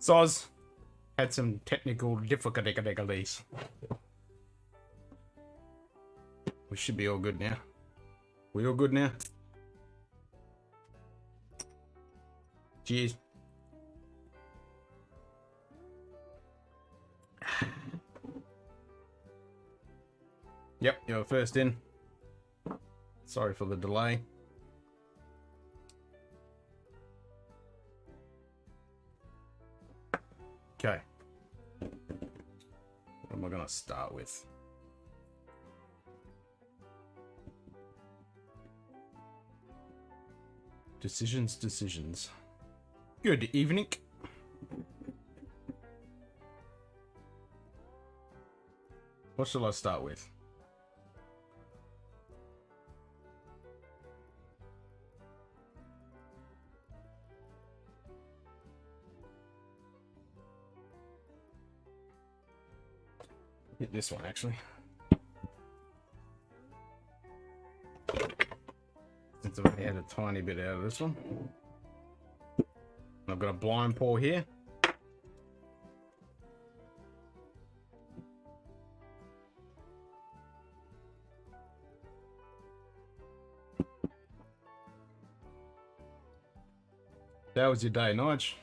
Soz had some technical difficulties. We should be all good now. We all good now? Cheers. Yep, you're first in. Sorry for the delay. Okay. What am I going to start with? Decisions. Good evening. What shall I start with? Hit this one actually. Since I've only had a tiny bit out of this one. I've got a blind pour here. That was your day, Nige.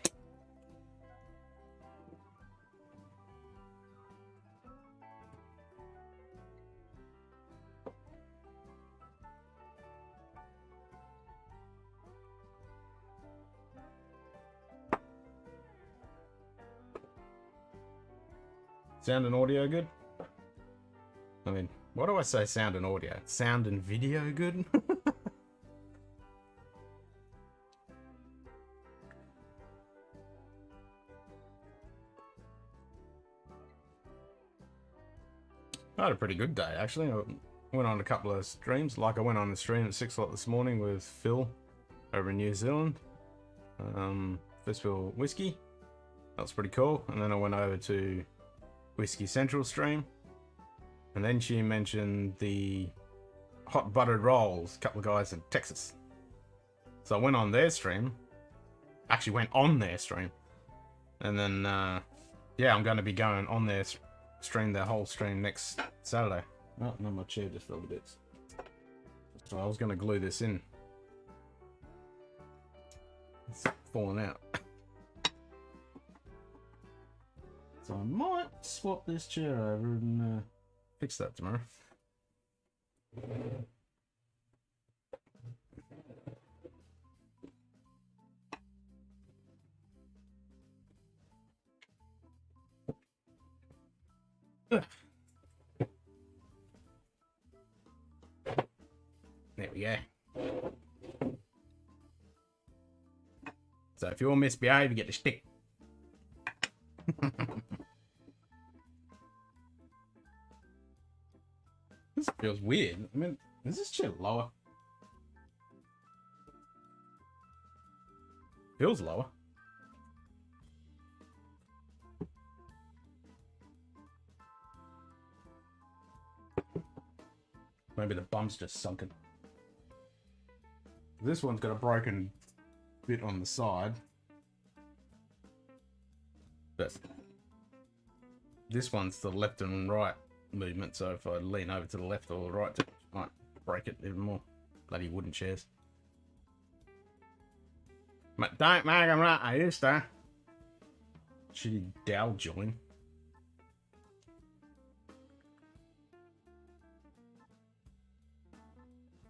Sound and audio good? I mean, why do I say sound and audio? Sound and video good? I had a pretty good day, actually. I went on a couple of streams. Like, I went on the stream at 6 o'clock this morning with Phil over in New Zealand. Festival Whiskey. That was pretty cool. And then I went over to Whiskey Central stream. And then she mentioned the hot buttered rolls. A couple of guys in Texas. So I went on their stream. Actually went on their stream. And then, yeah, I'm going to be going on their stream, their whole stream next Saturday. Oh, no, my chair just fell to bits. So I was going to glue this in. It's falling out. So I might swap this chair over and fix that tomorrow. Ugh. There we go. So if you all misbehave, you get the stick. This feels weird. I mean, is this chair lower? Feels lower. Maybe the bum's just sunken. This one's got a broken bit on the side. But this one's the left and right movement, so if I lean over to the left or the right, it might break it even more. Bloody wooden chairs. But don't make them right, I used to. Shitty dowel join.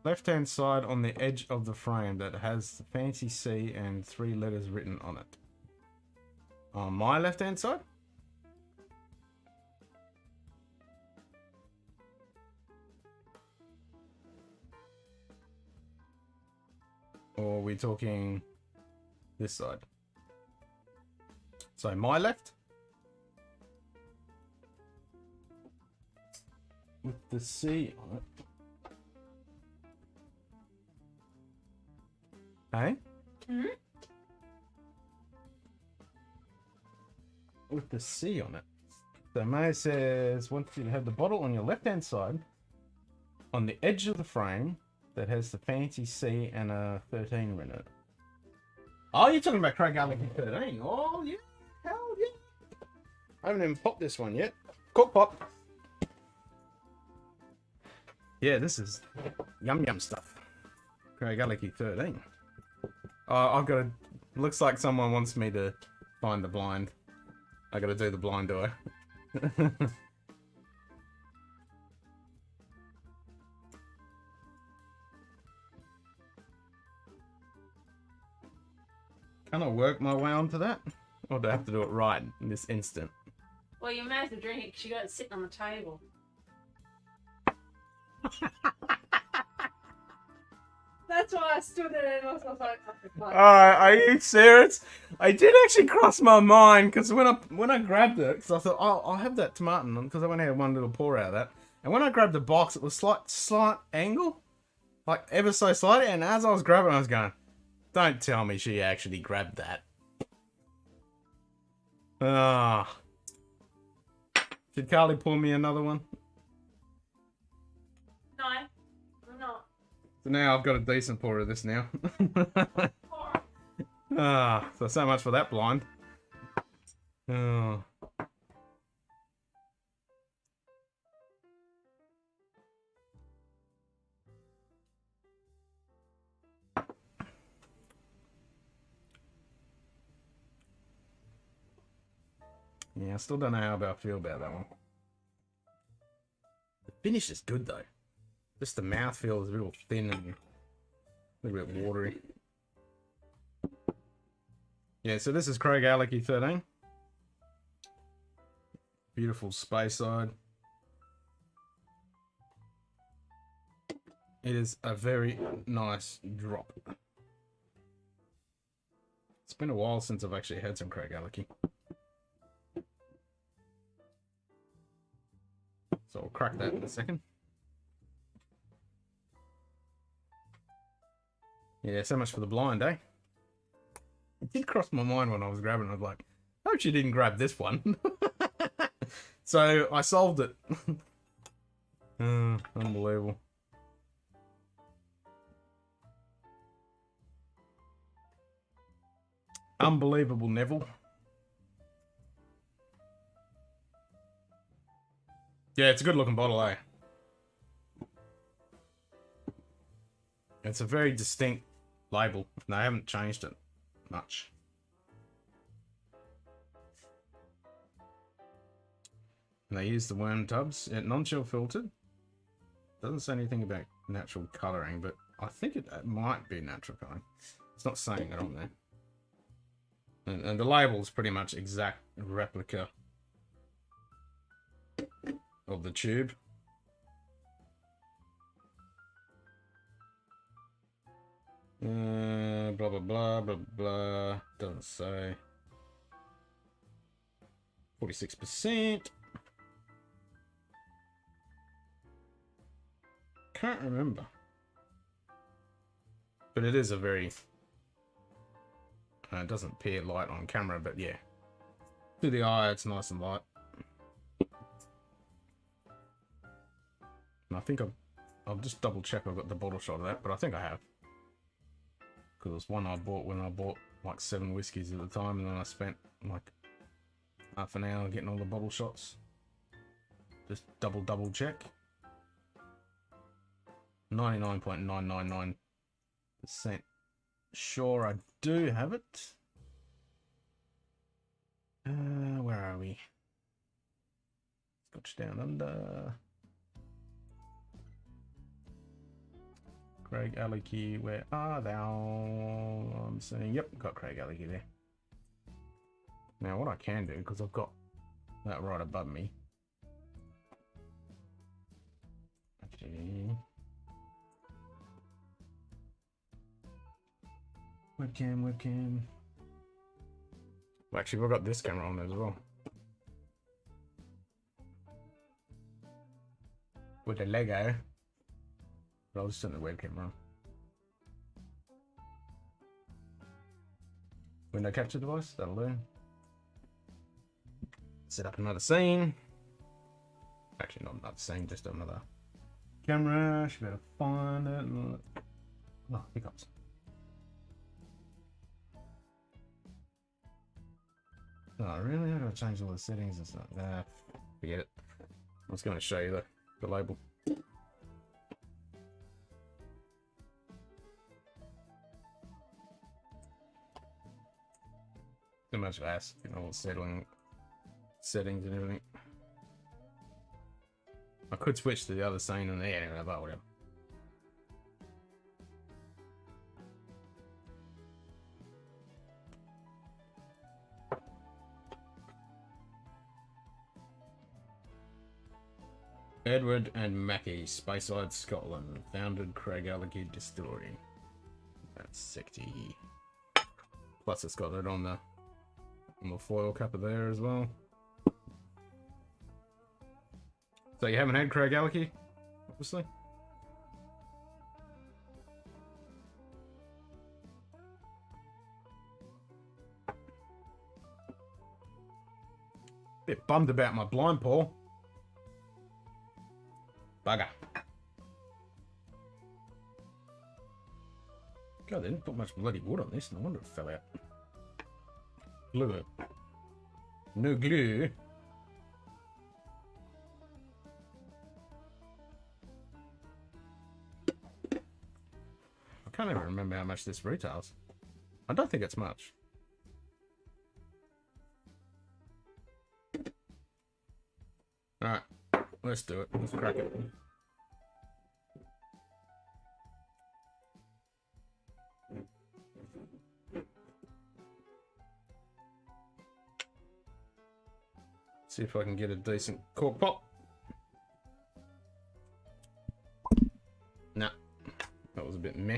Left-hand side on the edge of the frame that has the fancy C and 3 letters written on it. On my left-hand side? Or are we talking this side? So my left? With the C on it. Hey? Mm-hmm. With the C on it. So May says, want you to have the bottle on your left-hand side, on the edge of the frame, that has the fancy C and a 13 in it. Oh, you're talking about Craig Gallagher 13? Oh, yeah. Hell I haven't even popped this one yet. Cork pop. Yeah, this is yum yum stuff. Craigellachie 13. I've got to... Looks like someone wants me to find the blind. I got to do the blind, do I? Can I work my way onto that? Or do I have to do it right in this instant? Well, you may have to drink it because you got it sitting on the table. That's why I stood there and I was like, are you serious? I did actually cross my mind because when I grabbed it, because I thought, oh, I'll have that tomato because I only had one little pour out of that. And when I grabbed the box, it was slight angle, like ever so slightly. And as I was grabbing, I was going, don't tell me she actually grabbed that. Ah. Did Carly pour me another one? No, I'm not. So now I've got a decent pour of this now. So much for that blind. Oh. Yeah, I still don't know how I feel about that one. The finish is good though. Just the mouthfeel is a little thin and a little bit watery. Yeah, so this is Craigellachie 13. Beautiful Speyside. It is a very nice drop. It's been a while since I've actually had some Craigellachie. So I'll crack that in a second. Yeah, so much for the blind, eh? It did cross my mind when I was grabbing it. I was like, I hope she didn't grab this one. So I solved it. Unbelievable. Unbelievable, Neville. Yeah, it's a good looking bottle, eh? It's a very distinct label. They haven't changed it much. And they use the worm tubs. Non-chill filtered. Doesn't say anything about natural colouring, but I think it might be natural colouring. It's not saying it on there. And the label is pretty much exact replica of the tube. Blah blah blah blah blah. Doesn't say. 46%. Can't remember. But it is a very... it doesn't appear light on camera, but yeah. To the eye, it's nice and light. And I think I'll just double check I've got the bottle shot of that, but I think I have. Because it was one I bought when I bought like 7 whiskies at the time, and then I spent like half an hour getting all the bottle shots. Just double check. 99.999% sure I do have it. Where are we? Scotch Down Under. Craigellachie, where are thou? I'm saying, yep, got Craigellachie there. Now what I can do, because I've got that right above me. Actually, webcam. Well, actually, we've got this camera on as well. With the Lego. But I'll just turn the webcam on. Window capture device, that'll do. Set up another scene. Actually, not another scene, just another camera. Should be able to find it. Oh, hiccups. Oh, really? I gotta change all the settings and stuff. Nah, forget it. I was gonna show you the label. Too much ass, you know, all settings and everything. I could switch to the other scene and there, anyway, but whatever. Edward and Mackie, Speyside, Scotland. Founded Craigellachie Distillery. That's sexy. Plus it's got it on the foil cover there as well. So you haven't had Craigellachie, obviously? Bit bummed about my blind pour. Bugger. God, they didn't put much bloody wood on this. No wonder it fell out. Glue. No glue. I can't even remember how much this retails. I don't think it's much. Alright, let's do it. Let's crack it. See if I can get a decent cork pop. Nah, that was a bit meh.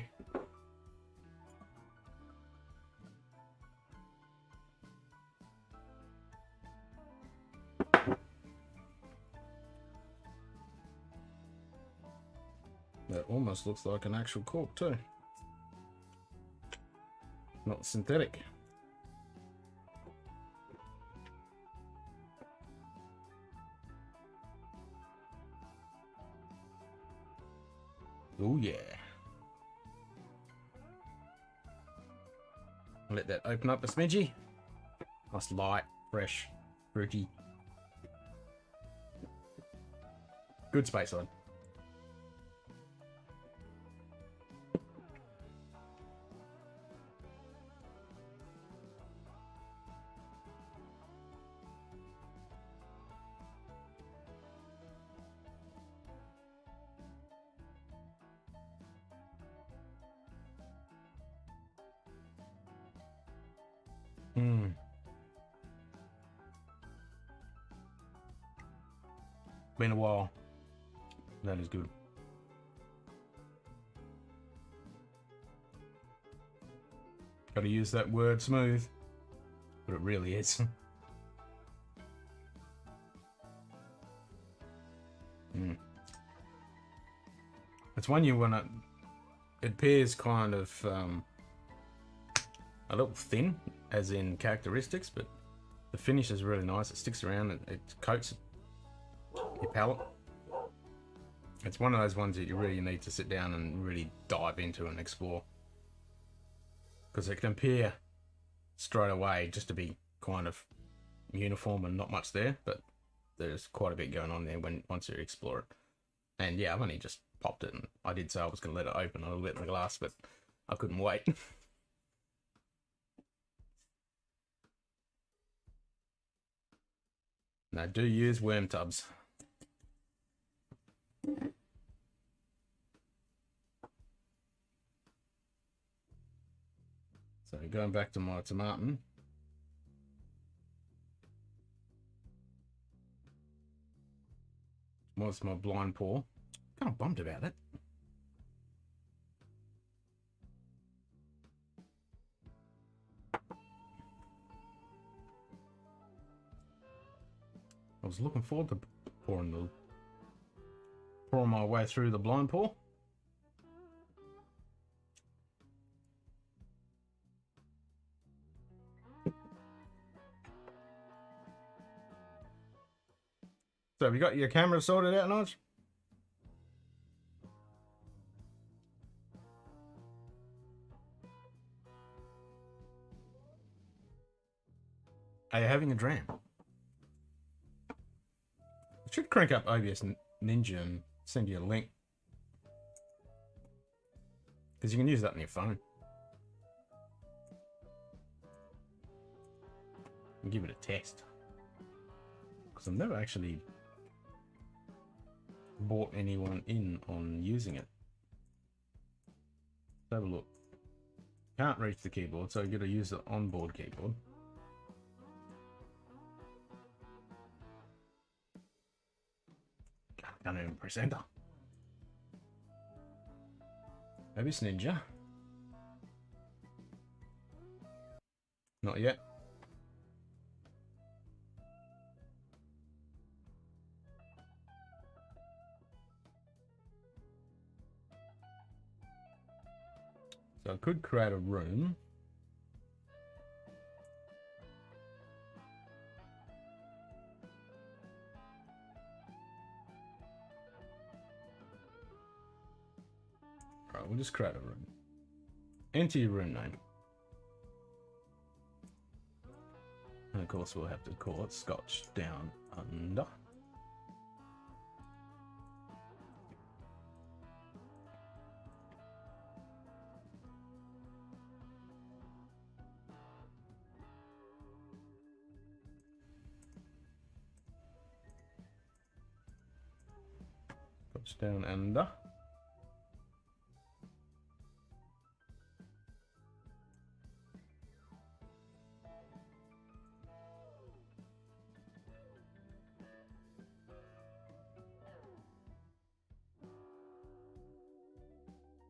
That almost looks like an actual cork too. Not synthetic. Oh yeah. Let that open up a smidgy. Nice light, fresh, fruity. Good space on. Been a while. That is good. Gotta use that word smooth, but it really is. It's one you wanna. It appears kind of a little thin, as in characteristics, but the finish is really nice. It sticks around. It coats your palate. It's one of those ones that you really need to sit down and really dive into and explore, because it can appear straight away just to be kind of uniform and not much there, but there's quite a bit going on there once you explore it. And yeah, I've only just popped it, and I did say I was going to let it open a little bit in the glass, but I couldn't wait. Now do use worm tubs. So going back to my tomatin. Was my blind pour. Kind of bummed about it. I was looking forward to pouring my way through the blind pour. So have you got your camera sorted out, Nige? Have having a dram. I should crank up OBS Ninja and send you a link. Because you can use that on your phone. And give it a test. Because I've never actually bought anyone in on using it. Let's have a look. Can't reach the keyboard, so you got to use the onboard keyboard. Can't even press enter. Maybe it's Ninja. Not yet. So I could create a room. Right, we'll just create a room. Enter your room name. And of course we'll have to call it Scotch Down Under. Scotch Down Under.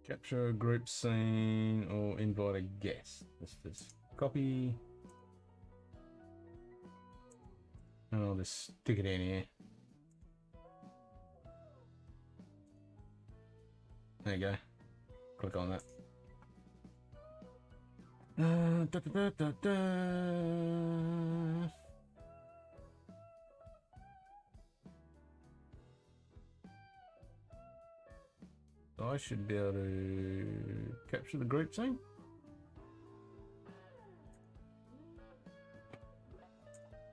Capture a group scene or invite a guest. Let's just copy. And I'll just stick it in here. There you go. Click on that. Da, da, da, da, da. I should be able to capture the group scene.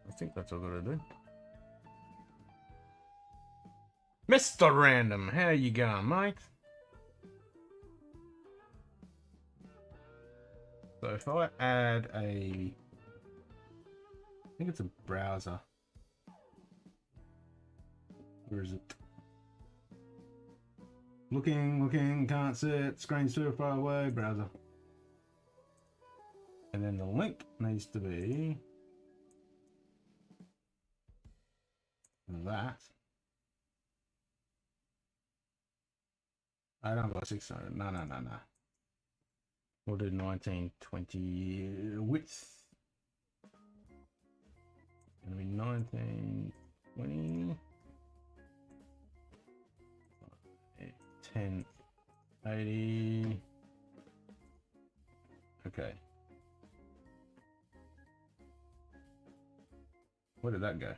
I think that's all I've got to do. Mr. Random, how you going, mate? So if I add I think it's a browser. Where is it? Looking, can't see it, screen's too far away, browser. And then the link needs to be that. I don't go 600, no. We'll do 1920 width. Gonna be 1920. 1080. Okay. Where did that go?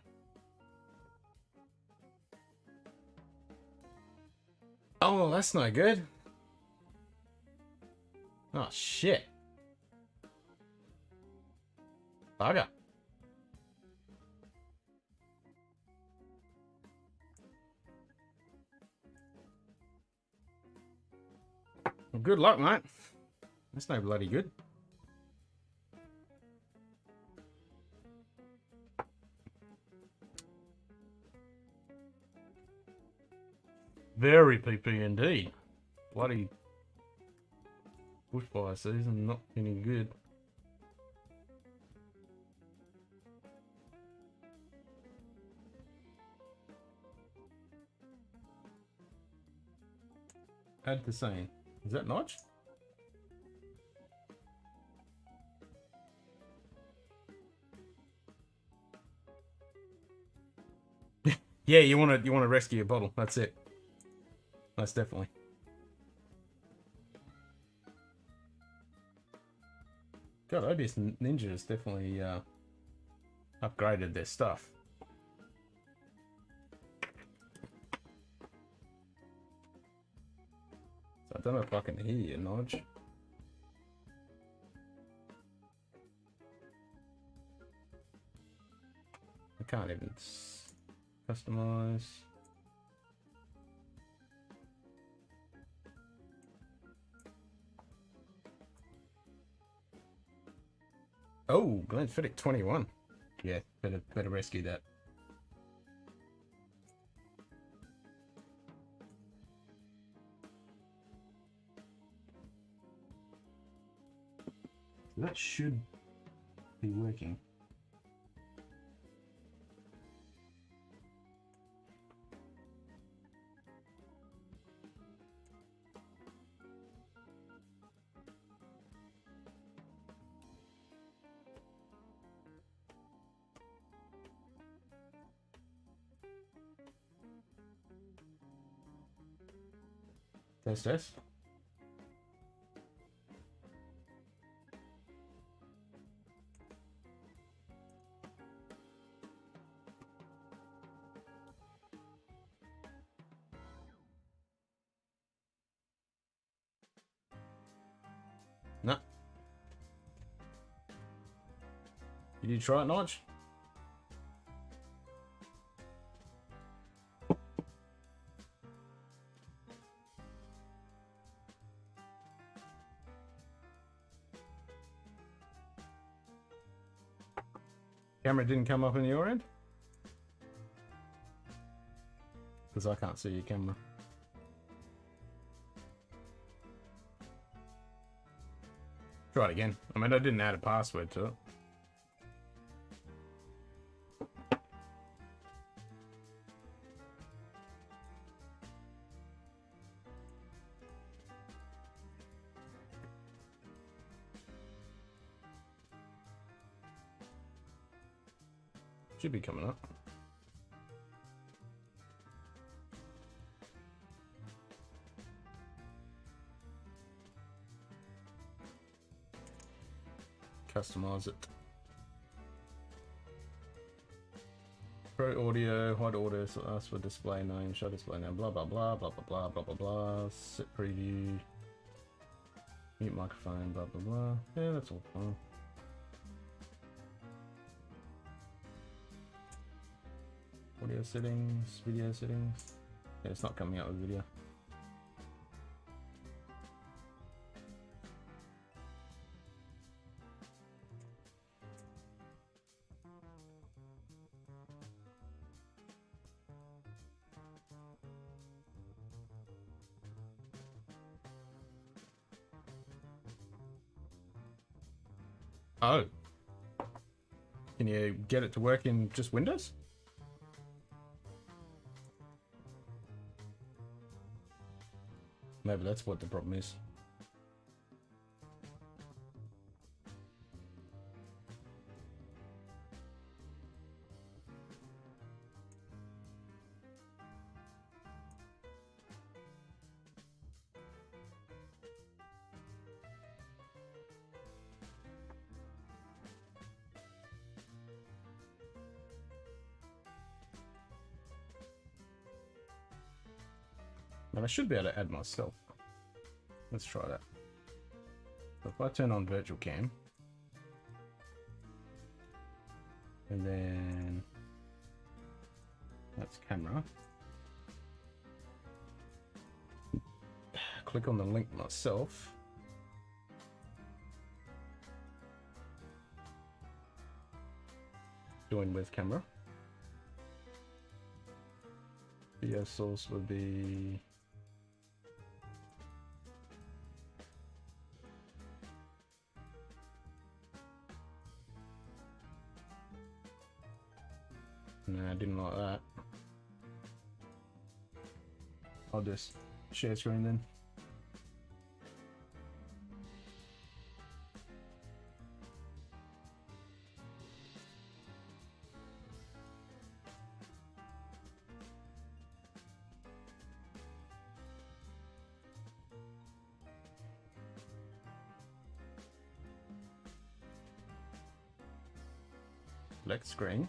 Oh, well, that's not good. Oh, shit. Bugger. Well, good luck, mate. That's no bloody good. Very PP indeed. Bloody bushfire season, not any good. Add to scene. Is that Notch? Yeah, you want to rescue a bottle. That's it. That's definitely. God, OBS Ninja has definitely upgraded their stuff. So I don't know if I can hear you, Nodge. can't even customize. Oh, Glenfiddich 21. Yeah, better rescue that. That should be working. Test. No. Did you try it, Notch? Camera didn't come up on your end? Because I can't see your camera. Try it again. I mean, I didn't add a password to it. Should be coming up. Customize it. Pro audio, hide audio, so ask for display name, show display name, blah blah blah blah blah blah blah blah blah. Set preview. Mute microphone, blah blah blah. Yeah, that's all fine. Audio settings, video settings. Yeah, it's not coming out with video. Oh. Can you get it to work in just Windows? Maybe that's what the problem is. And I should be able to add myself. Let's try that. So if I turn on virtual cam, and then that's camera. Click on the link myself. Join with camera. Video source would be no, I didn't like that. I'll just share screen then. Select screen.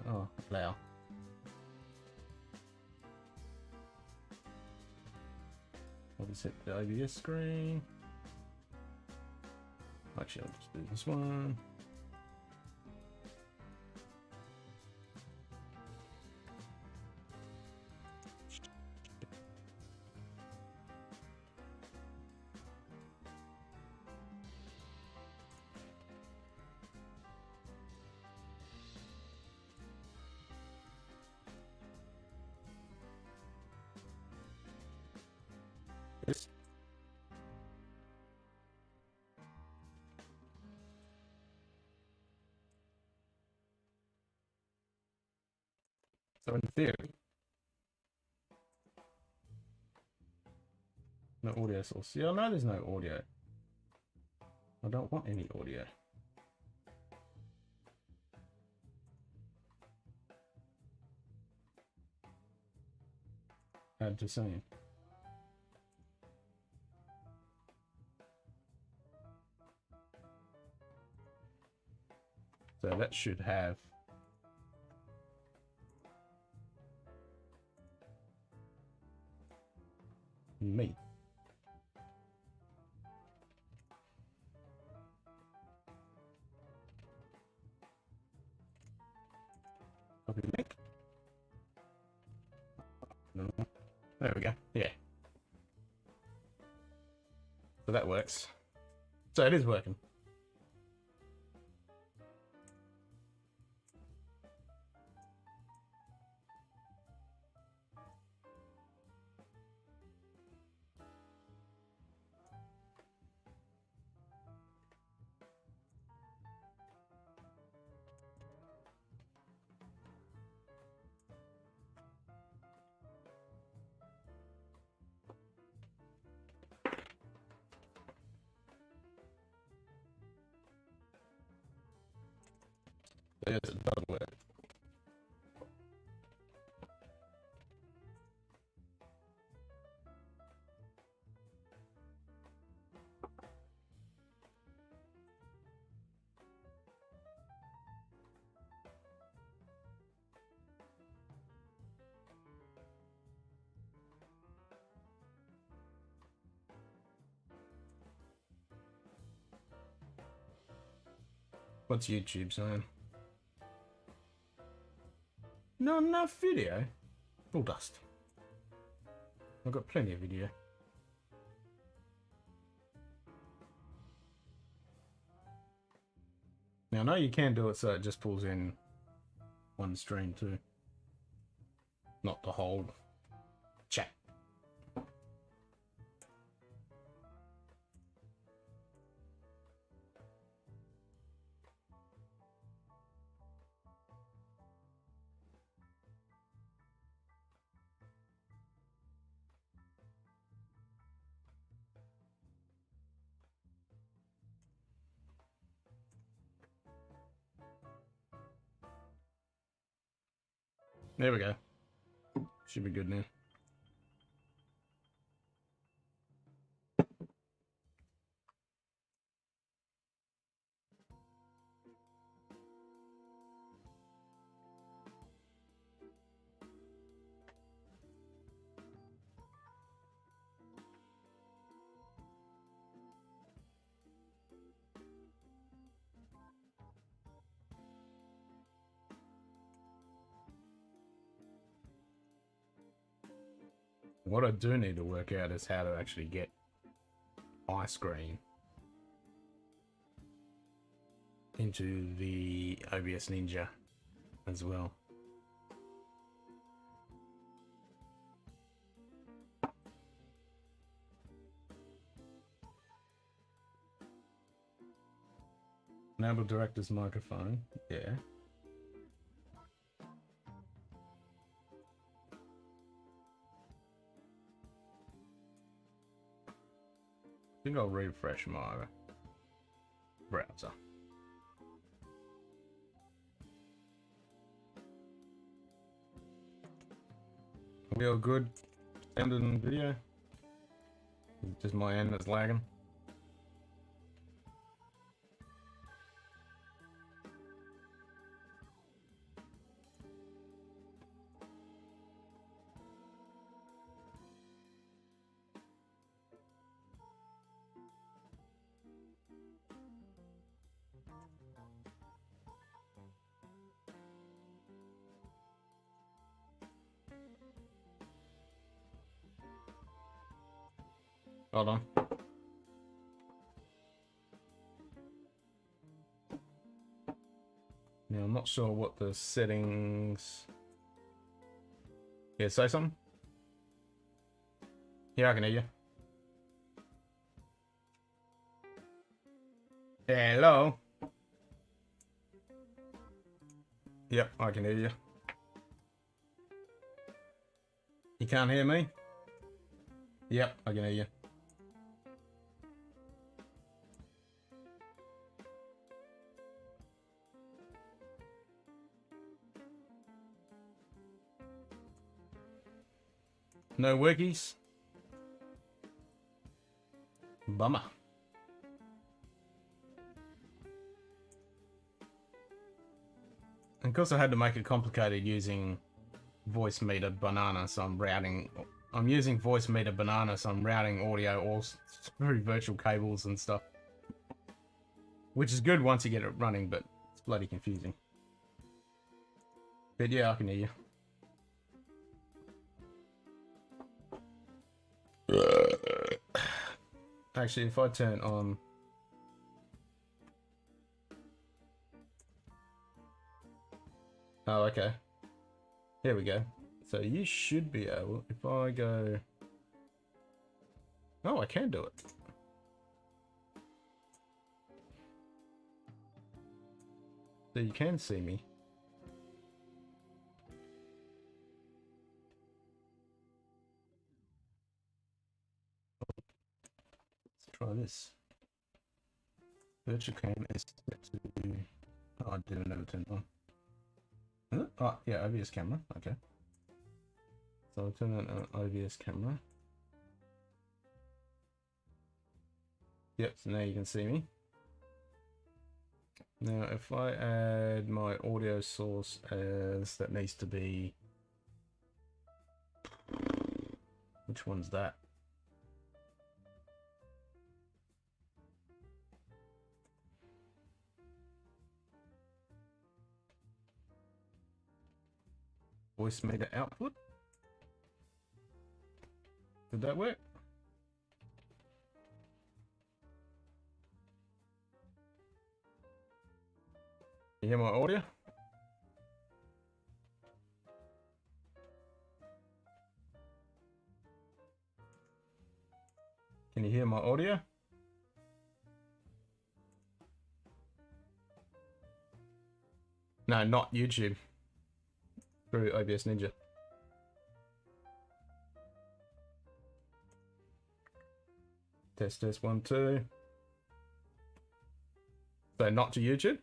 Oh, allow. I'll just hit the OBS screen. Actually, I'll just do this one. So in theory, no audio source. Yeah, I know there's no audio. I don't want any audio. Add to scene. So that should have me. Copy link. There we go. Yeah. So that works. So it is working. Yes, it does work. What's YouTube saying? Not enough video. Full dust. I've got plenty of video. Now I know you can do it so it just pulls in one stream too. Not the whole chat. There we go. Should be good now. What I do need to work out is how to actually get ice cream into the OBS Ninja as well. Enable director's microphone, yeah. I think I'll refresh my browser. Are we all good? Sound and video? Just my end that's lagging. Hold on. Now I'm not sure what the settings. Yeah, say something. Yeah, I can hear you. Hello. Yep, I can hear you. You can't hear me? Yep, I can hear you. No wikis? Bummer. And of course I had to make it complicated using voice meter banana, so I'm using voice meter banana, so I'm routing audio all through virtual cables and stuff. Which is good once you get it running, but it's bloody confusing. But yeah, I can hear you. Actually, if I turn on... Oh, okay. Here we go. So you should be able, if I go... Oh, I can do it. So you can see me. Let's try this. Virtual cam is set to... Oh, I didn't ever turn it on. Is it? Oh, yeah, OBS camera. Okay. So I'll turn on OBS camera. Yep, so now you can see me. Now, if I add my audio source as that needs to be... Which one's that? Voice meter output. Did that work? You hear my audio? Can you hear my audio? No, not YouTube. Through OBS Ninja. Test, test, 1, 2. So not to YouTube?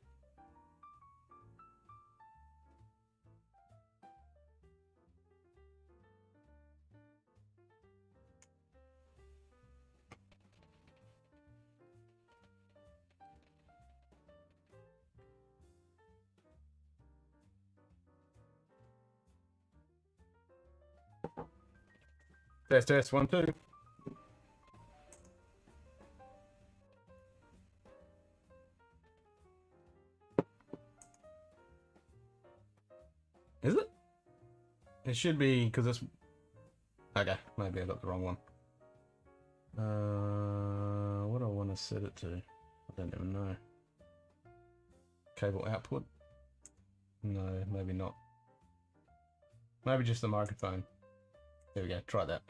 Test, test, 1, 2. Is it? It should be, because it's... Okay, maybe I got the wrong one. What do I want to set it to? I don't even know. Cable output? No, maybe not. Maybe just the microphone. There we go, try that.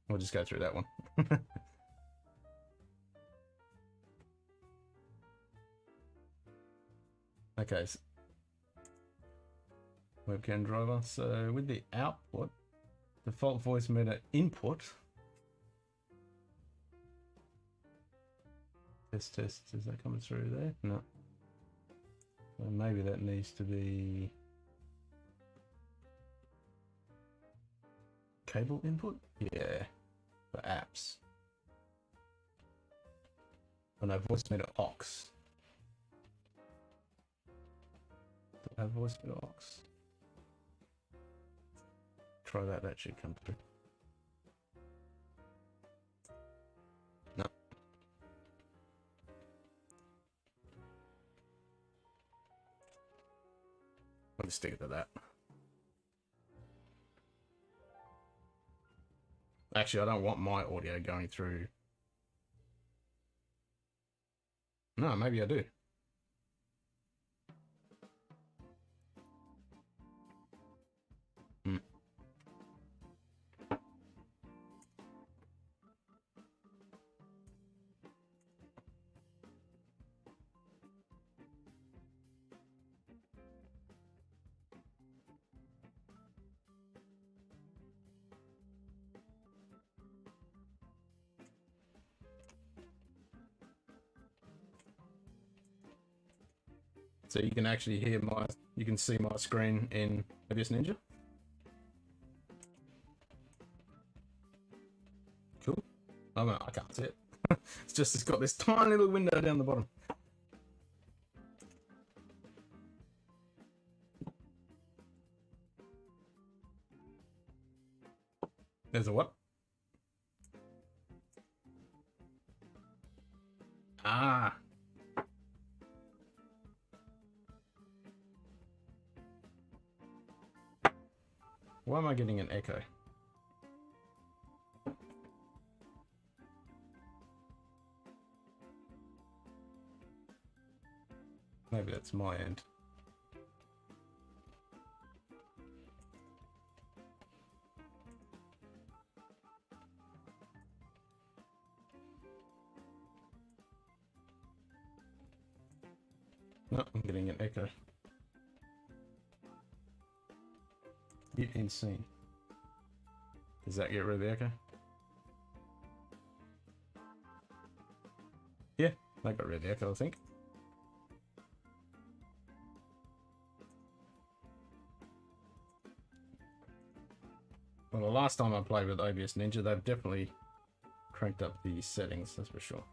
We'll just go through that one. Okay, so webcam driver. So with the output, default voice meter input. Test, test, is that coming through there? No. So maybe that needs to be cable input? Yeah, for apps. Oh no, voice meter aux. Do I have voice meter aux? Try that, that should come through. No. I'll just stick it to that. Actually, I don't want my audio going through. No, maybe I do. So you can actually hear you can see my screen in OBS Ninja. Cool. Oh no, I can't see it. It's got this tiny little window down the bottom. There's a what? Ah. Why am I getting an echo? Maybe that's my end. No, I'm getting an echo. Mute in scene. Does that get rid of the echo? Yeah, that got rid of the echo, I think. Well, the last time I played with OBS Ninja, they've definitely cranked up the settings, that's for sure.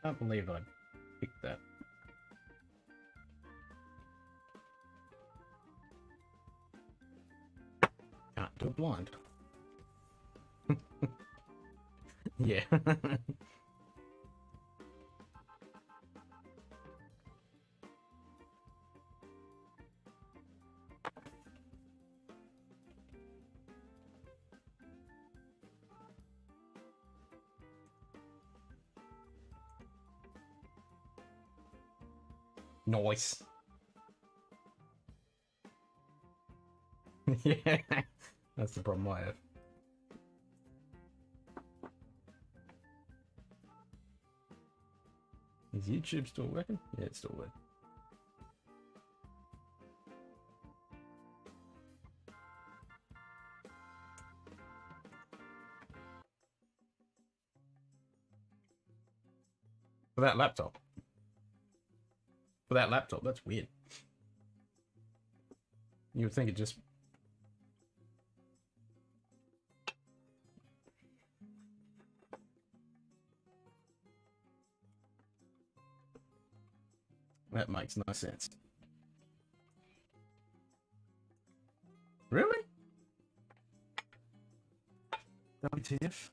I can't believe I picked that. Can't do it blind. Yeah. Nice. Yeah, that's the problem I have. Is YouTube still working? Yeah, it's still working. For that laptop. For that laptop, that's weird. You would think it just... That makes no sense. Really? WTF?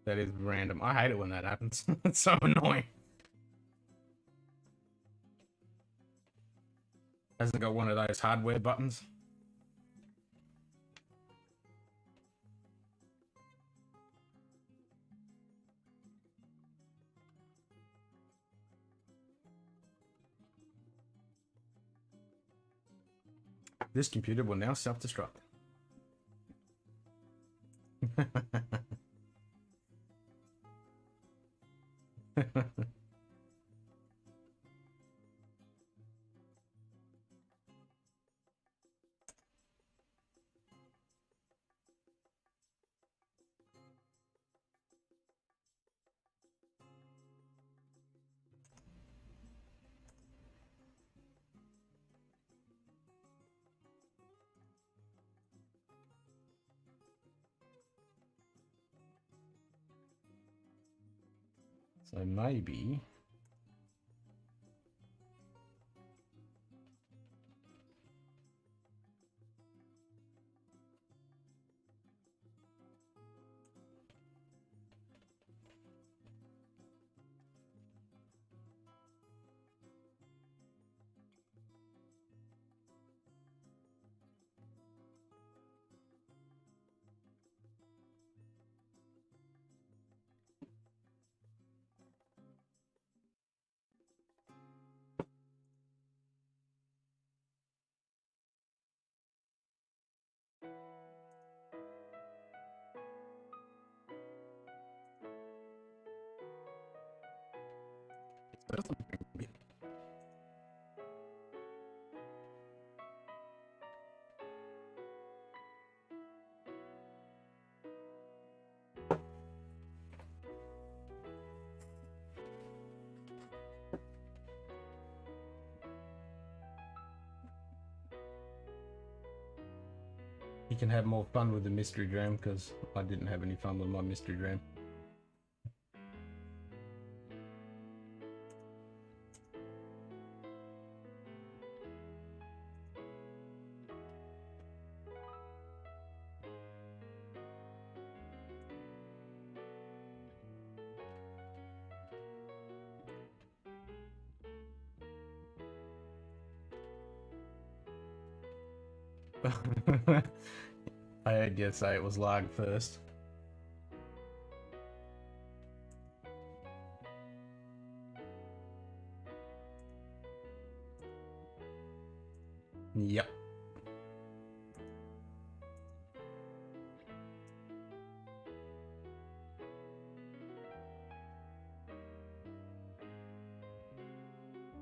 That is random. I hate it when that happens. It's so annoying. Hasn't got one of those hardware buttons. This computer will now self-destruct. So maybe You can have more fun with the mystery dram because I didn't have any fun with my mystery dram. I heard you say it was lager first. Yep.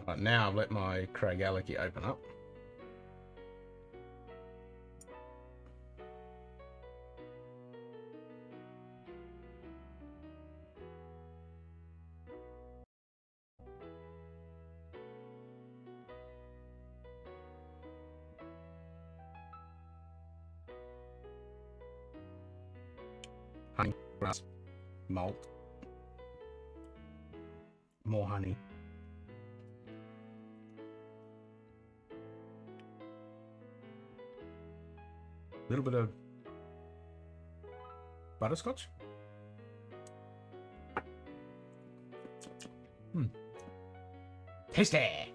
Right, now I've let my Craig Alecky open up. Honey, grass, malt, more honey. A little bit of butterscotch. Tasty!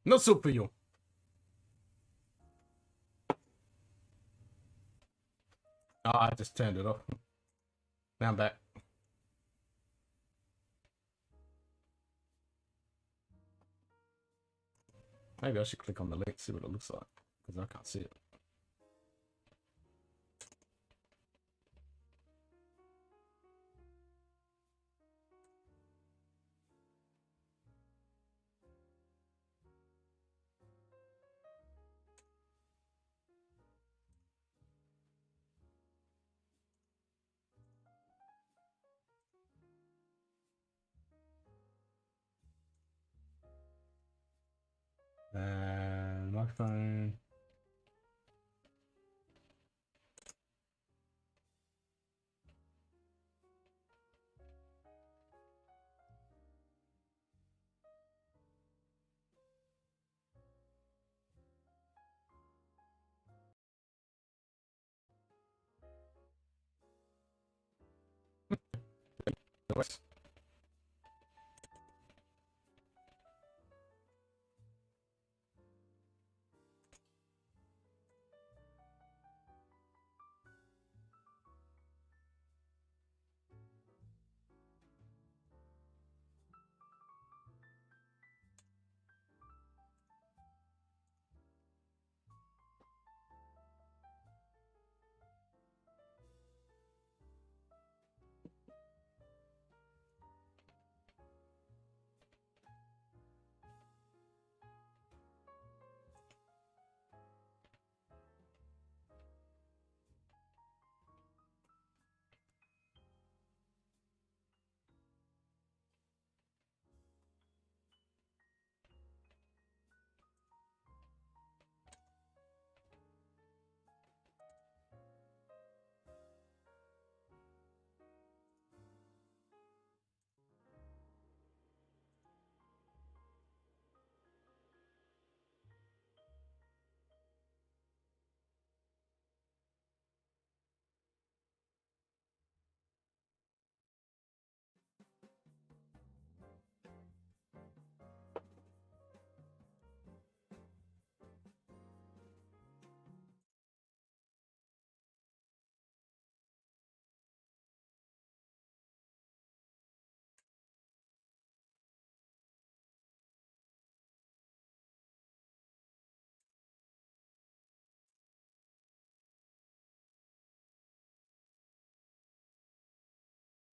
Not so for you. Oh, I just turned it off. Now I'm back. Maybe I should click on the link, see what it looks like, because I can't see it. My phone.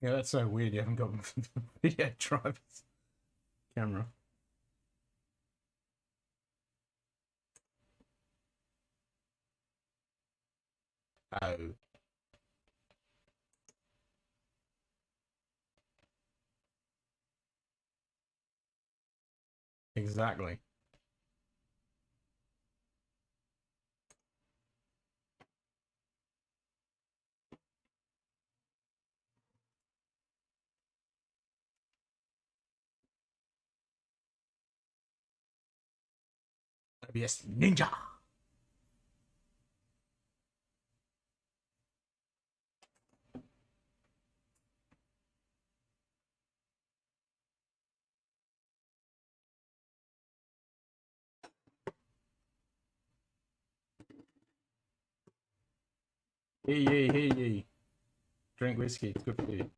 Yeah, that's so weird. You haven't got video driver's camera. Oh, exactly. OBS Ninja. Hear ye. Drink whiskey. It's good for you.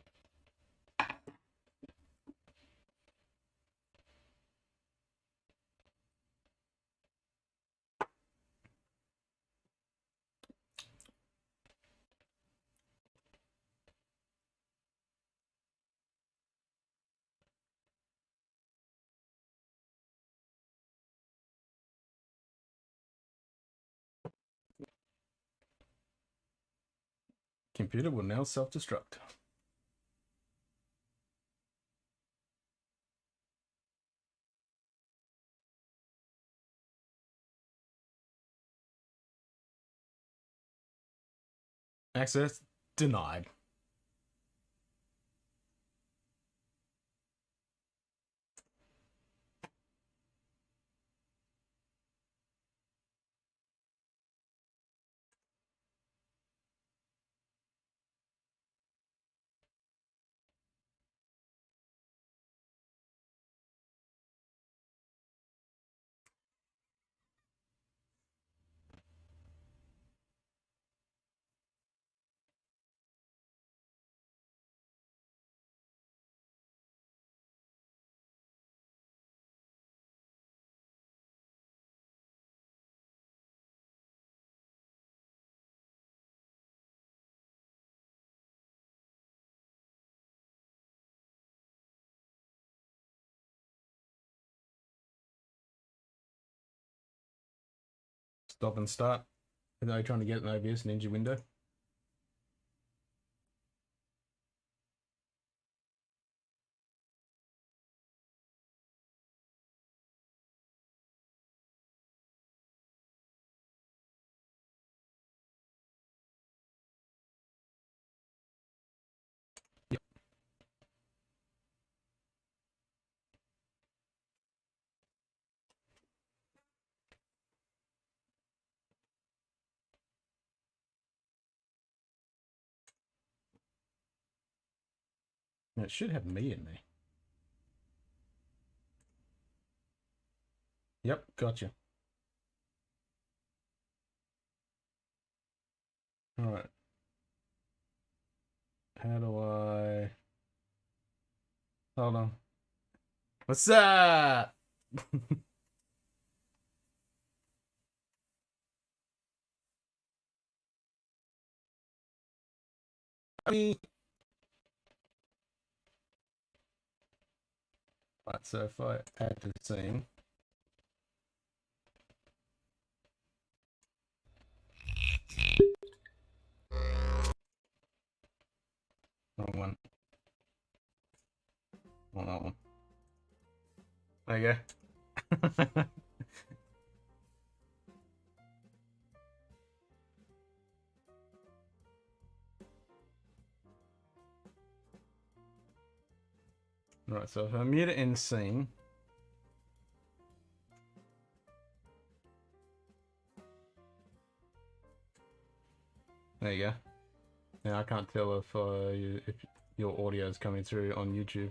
Computer will now self-destruct. Access denied. Stop and start. Are they trying to get an OBS Ninja window? Yep. Now, it should have me in there. Yep, gotcha. All right. How do I... Hold on. What's up? Right, so if I add to the scene, wrong one. On that one. There you go. Right, so if I mute it in scene, there you go. Now I can't tell if your audio is coming through on YouTube.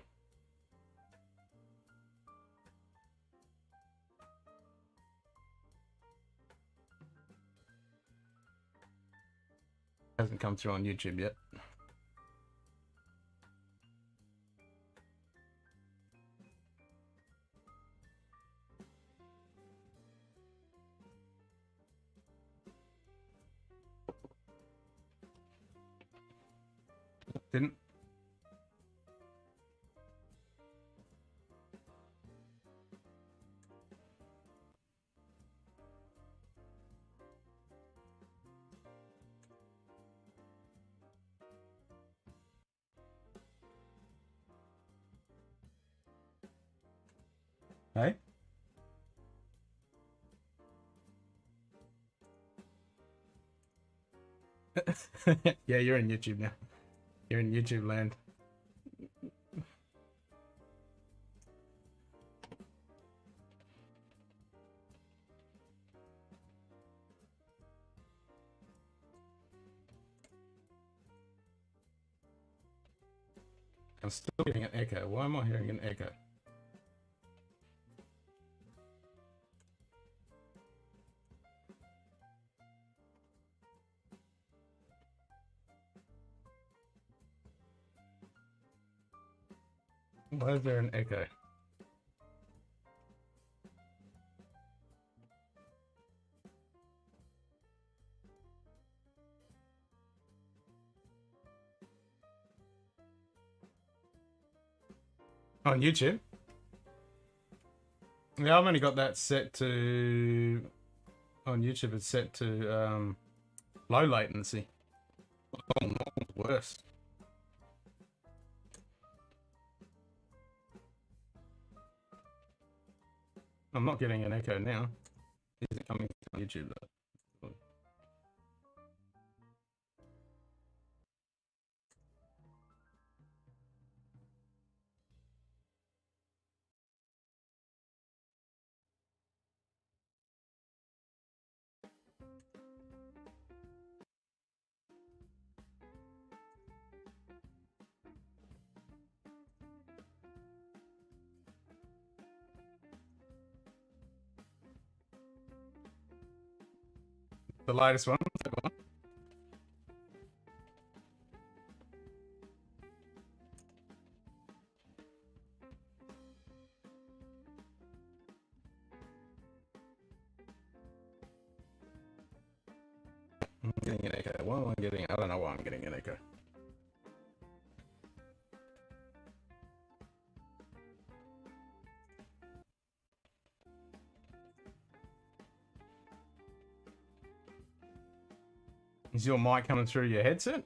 Hasn't come through on YouTube yet. Didn't. Hey? Yeah, you're in YouTube now. You're in YouTube land. I'm still getting an echo. Why am I hearing an echo? Why is there an echo? On YouTube? Yeah, I've only got that set to... On YouTube, it's set to low latency. Oh, worse. I'm not getting an echo now. Is it coming on YouTube though? The latest one? I'm getting an echo. Why am I getting? I don't know why I'm getting an echo. Is your mic coming through your headset?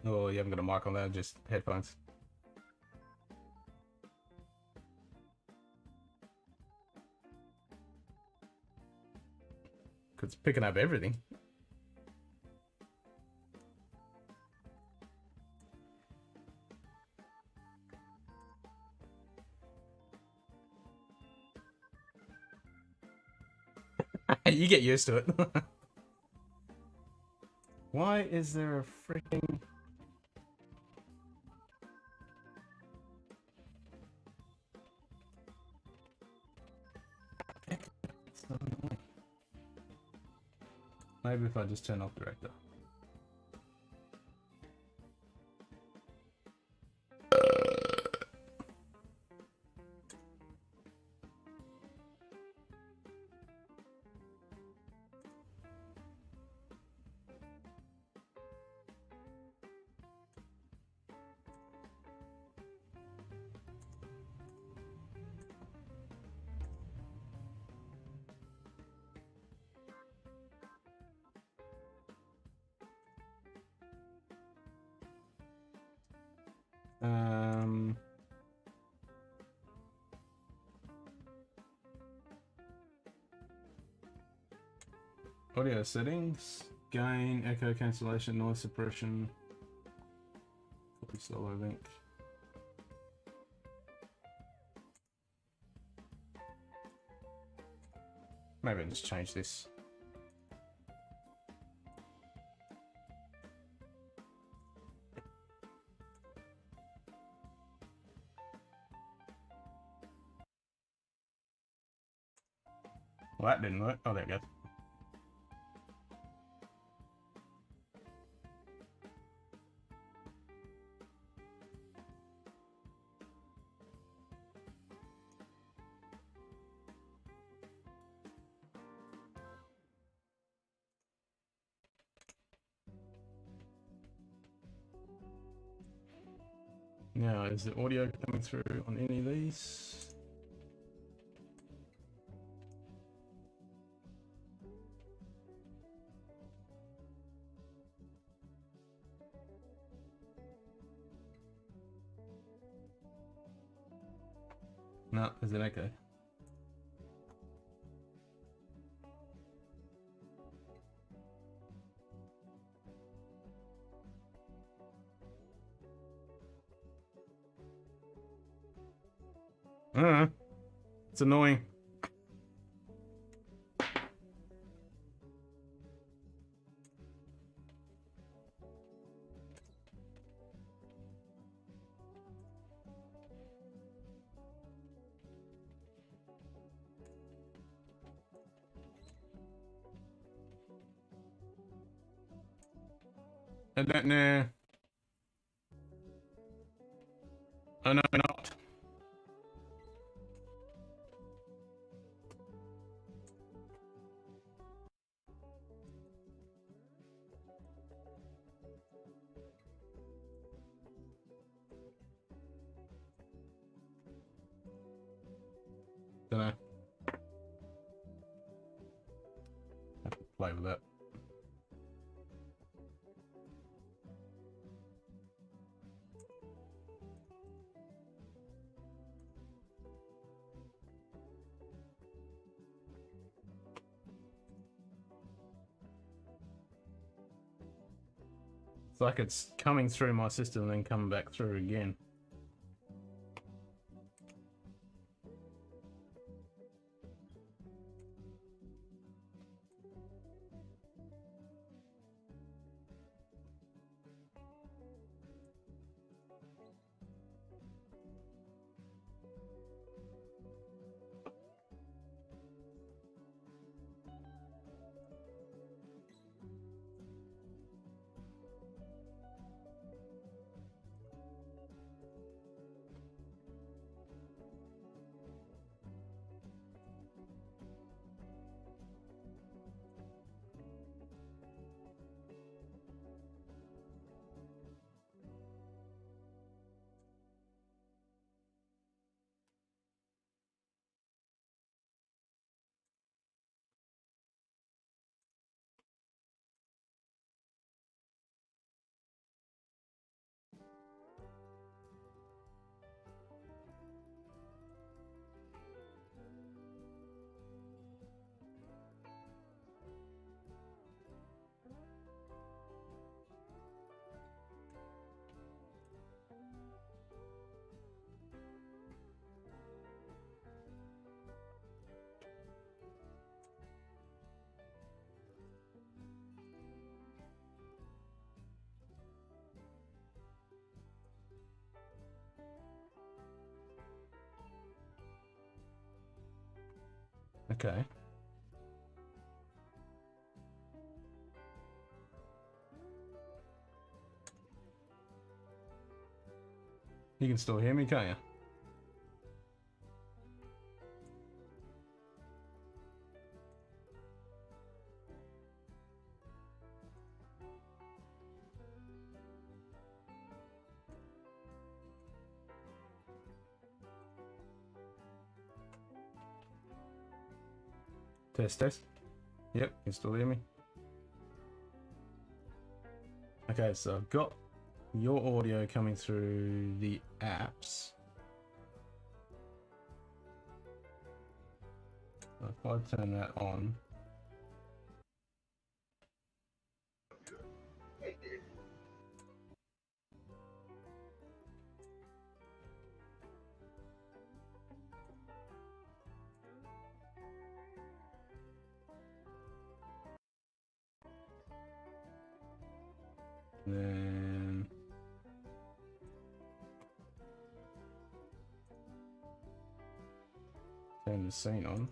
Oh, you haven't got a mic on there, just headphones. It's picking up everything. You get used to it. Why is there a freaking... Maybe if I just turn off director. Audio settings, gain, echo cancellation, noise suppression, copy solo link. Maybe I'll just change this. Well, that didn't work. Oh, there we go. Now, is the audio coming through on any of these? No, there's an echo. I don't know. It's annoying. I don't know. I know not. Don't know. Have to play with that. It's like it's coming through my system and then coming back through again. Okay. You can still hear me, can't you? Test, test. Yep, you can still hear me. Okay, so I've got your audio coming through the apps. So if I turn that on. Then turn the scene on.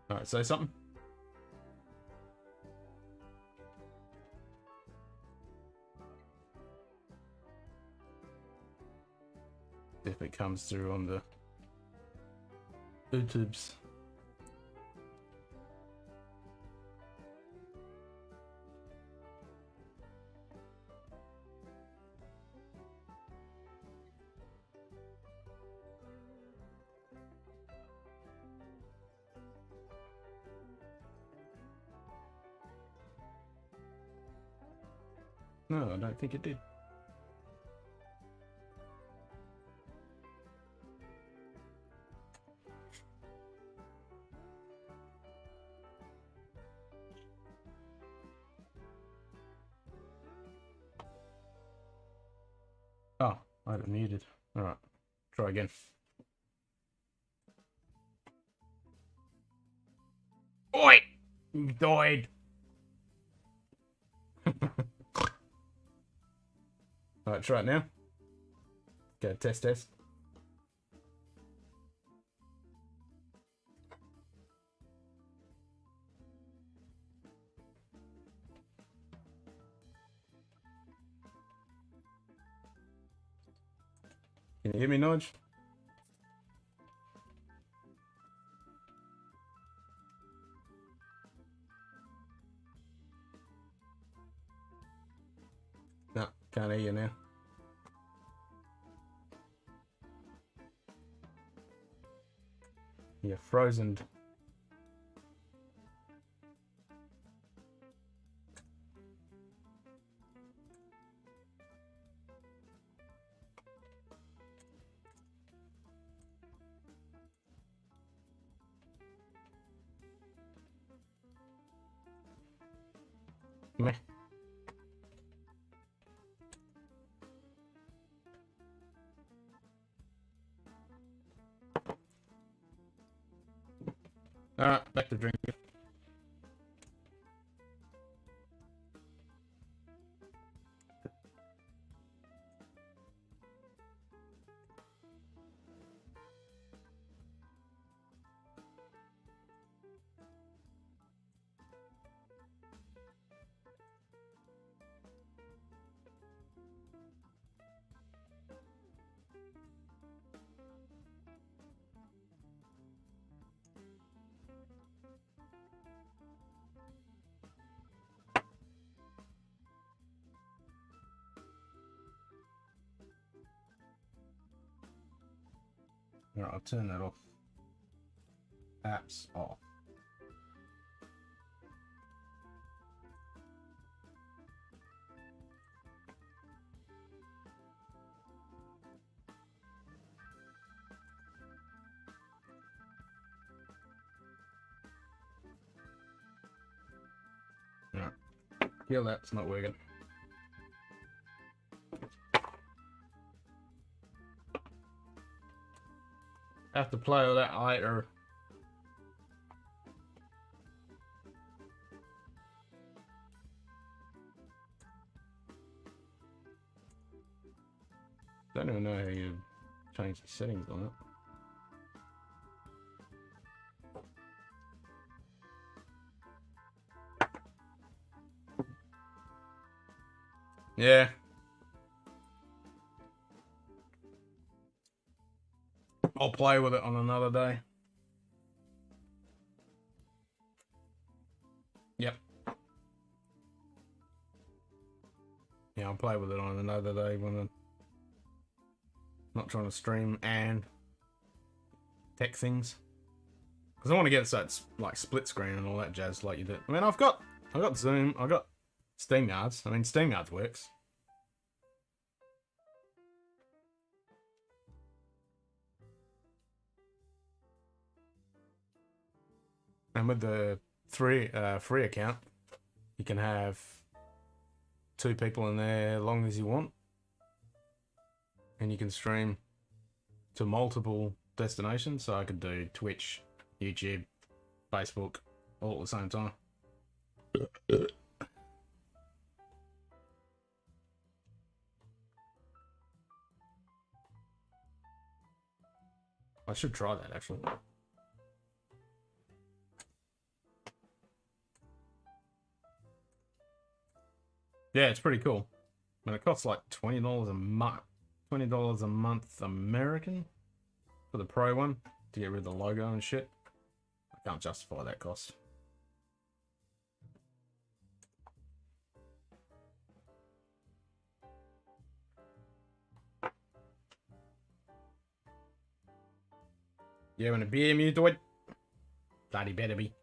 All right, say something. If it comes through on the YouTubes. No, I don't think it did. Oh, I had it muted. Alright, try again. Oi! You died! Alright, try it now. Go test. Can you hear me, Nudge? No, can't hear you now. You're frozen. Meh. Alright, back to drinking. Alright, I'll turn that off. Apps off. Alright. Kill that, it's not working. Have to play with that later. Don't even know how you change the settings on it. Yeah. I'll play with it on another day. Yep. Yeah, I'll play with it on another day when I'm not trying to stream and tech things. Because I want to get that like split screen and all that jazz like you did. I mean, I've got Zoom, I've got SteamYards. I mean, SteamYards works. And with the free account, you can have 2 people in there as long as you want. And you can stream to multiple destinations. So I could do Twitch, YouTube, Facebook, all at the same time. I should try that actually. Yeah, it's pretty cool. And it costs like $20 a month. $20 a month American for the Pro one to get rid of the logo and shit. I can't justify that cost. You having a beer, Mutoid? Bloody better be.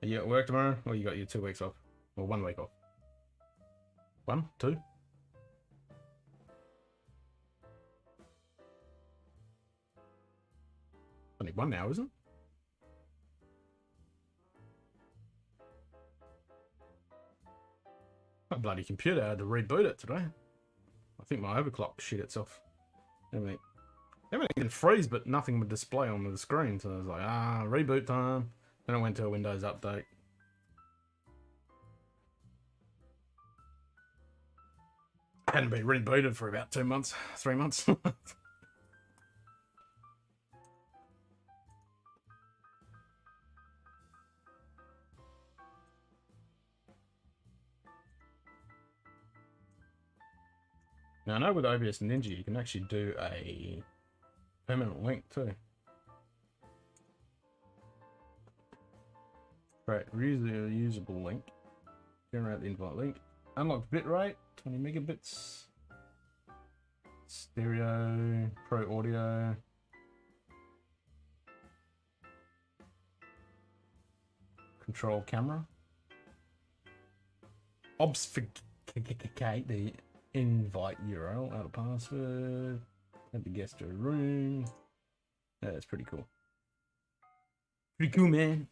Are you at work tomorrow? Or you got your 2 weeks off? Or 1 week off? 1, 2. Only 1 now, isn't it? My bloody computer had to reboot it today. I think my overclock shit itself. Everything can freeze, but nothing would display on the screen. So I was like, reboot time. Then I went to a Windows update. Hadn't been rebooted for about 2 months, 3 months. Now I know with OBS Ninja you can actually do a permanent link too. Create reusable link. Generate the invite link. Unlock bitrate 20 megabits. Stereo, pro audio. Control camera. Obfuscate the invite URL, add a password, add the guest to a room. Yeah, that's pretty cool. Pretty cool, man.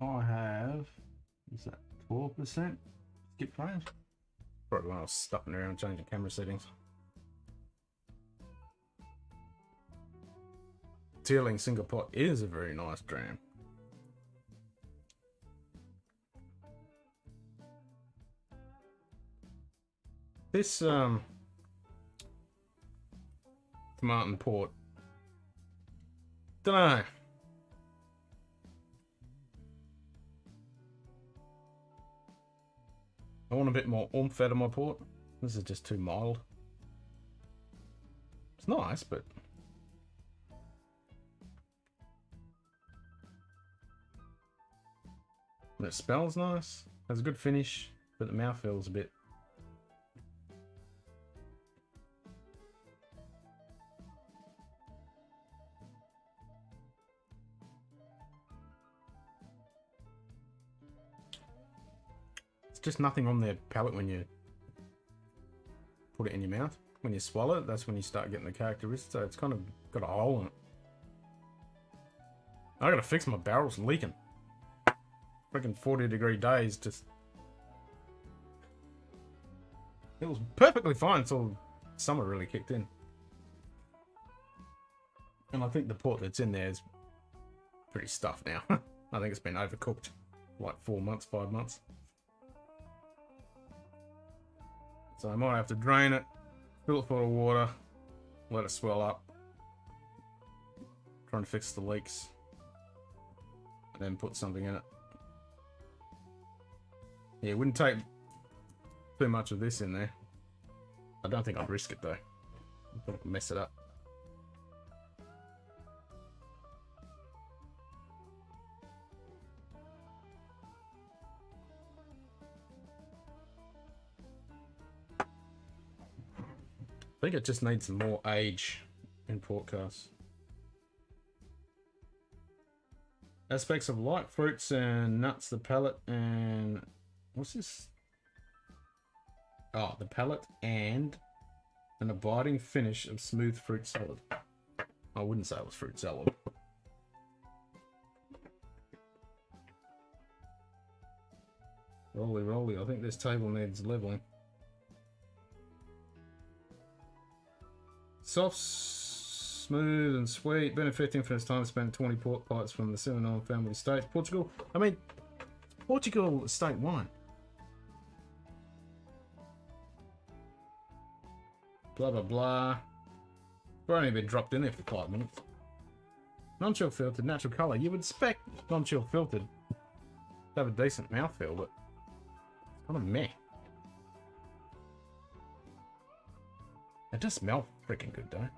I have, is that 12%? Skip frames? Probably when I was stuffing around changing camera settings. Tealing single pot is a very nice dram. This Martin port, don't know. I want a bit more oomph out of my port. This is just too mild. It's nice, but and it smells nice. Has a good finish, but the mouth feels a bit. Just nothing on their palate when you put it in your mouth. When you swallow it, that's when you start getting the characteristics. So it's kind of got a hole in it. I gotta fix my barrels leaking. Freaking 40-degree days just. It was perfectly fine until summer really kicked in. And I think the port that's in there is pretty stuffed now. I think it's been overcooked. Like 4 months, 5 months. So I might have to drain it, fill it full of water, let it swell up, trying to fix the leaks, and then put something in it. Yeah, it wouldn't take too much of this in there. I don't think I'd risk it though. I'd mess it up. I think it just needs some more age in port casks. Aspects of light fruits and nuts, the palate, and what's this? Oh, the palate and an abiding finish of smooth fruit salad. I wouldn't say it was fruit salad. Rolly, rolly. I think this table needs leveling. Soft, smooth and sweet, benefiting from his time spent 20 port pipes from the 7 family estates. Portugal, I mean, Portugal estate wine. Blah, blah, blah. We've only been dropped in there for 5 minutes. Non-chill filtered, natural colour. You would expect non-chill filtered to have a decent mouthfeel, but it's kind of meh. It does smell freaking good though.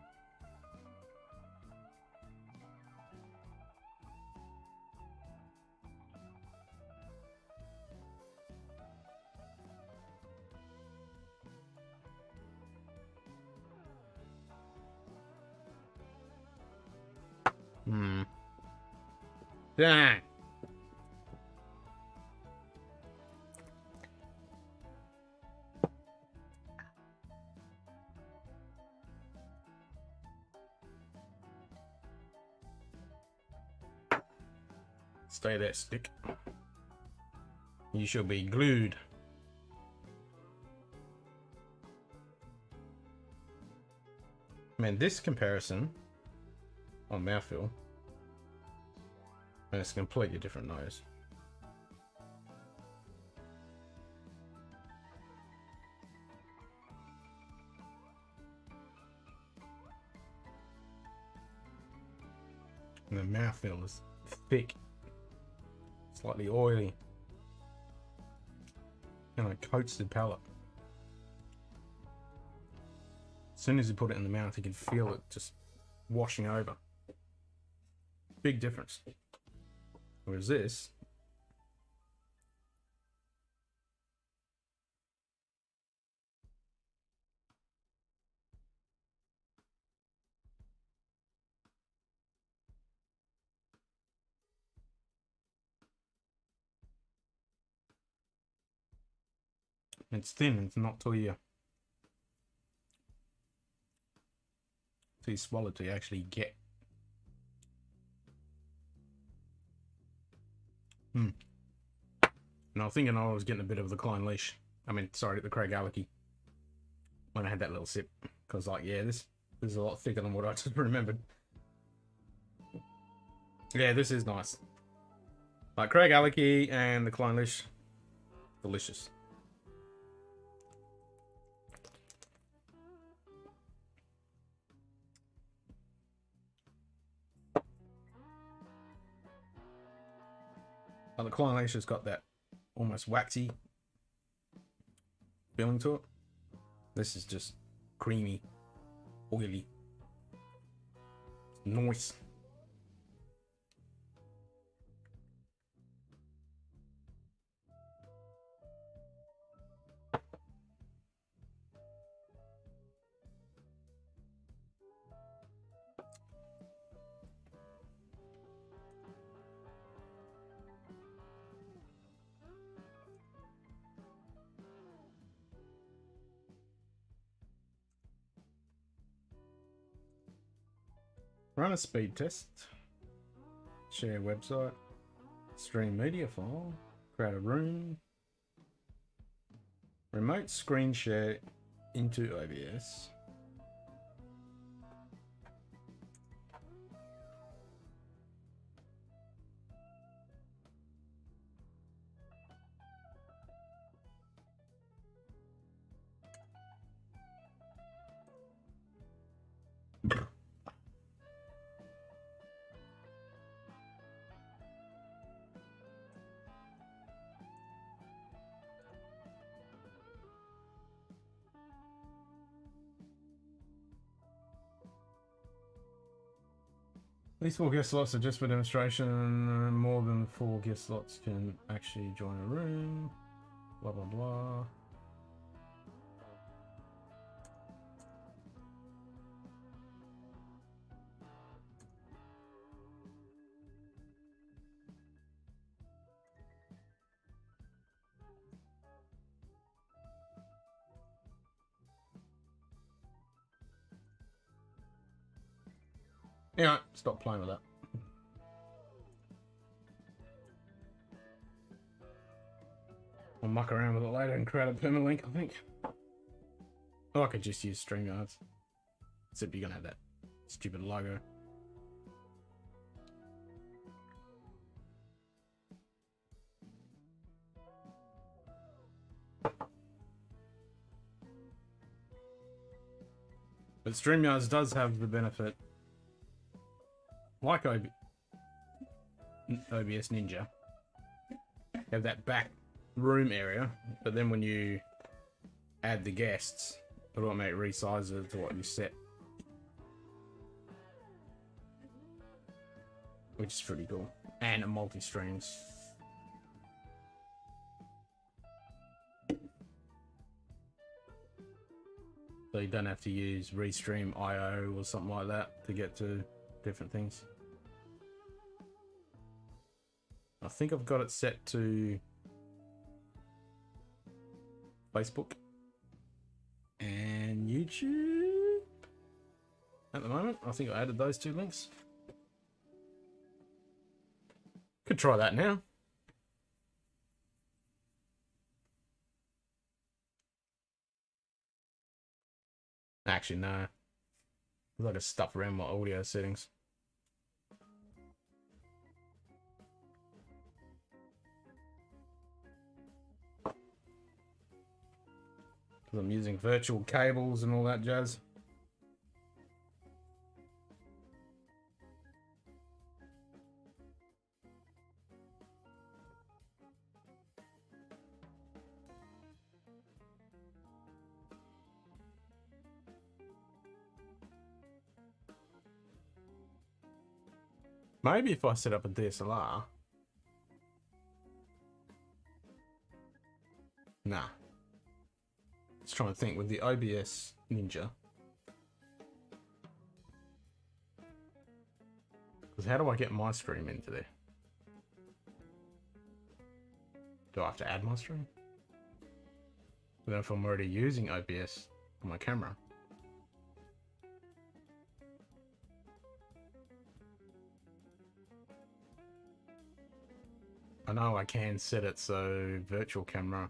Dang. Stay there, stick. You shall be glued. Man, this comparison on mouthfeel, and it's a completely different nose. And the mouthfeel is thick, slightly oily, and a coats the palate. As soon as you put it in the mouth, you can feel it just washing over. Big difference. Whereas this, it's thin. It's not till you swallow to actually get. And I was thinking I was getting a bit of the Klein leash. I mean, sorry, the Craig Alecky when I had that little sip, because like, yeah, this is a lot thicker than what I just remembered. Yeah, this is nice. Like Craig Alecky and the Klein leash, delicious. The Klein leash has got that almost waxy feeling to it. This is just creamy, oily, nice. Run a speed test. Share website. Stream media file. Create a room. Remote screen share into OBS. These 4 guest slots are just for demonstration. More than 4 guest slots can actually join a room. Blah, blah, blah. Yeah, stop playing with that. I'll muck around with it later and create a permalink, I think. Or I could just use StreamYards. Except you're gonna have that stupid logo. But StreamYards does have the benefit, like OBS Ninja, have that back room area, but then when you add the guests, it automatically resizes it to what you set, which is pretty cool. And a multi-streams. So you don't have to use Restream IO or something like that to get to different things. I think I've got it set to Facebook and YouTube at the moment. I think I added those 2 links. Could try that now. Actually, no. I've got to stuff around my audio settings. Because I'm using virtual cables and all that jazz. Maybe if I set up a DSLR. Nah. Let's try and think with the OBS Ninja. Because how do I get my stream into there? Do I have to add my stream? But then if I'm already using OBS on my camera. I know I can set it so virtual camera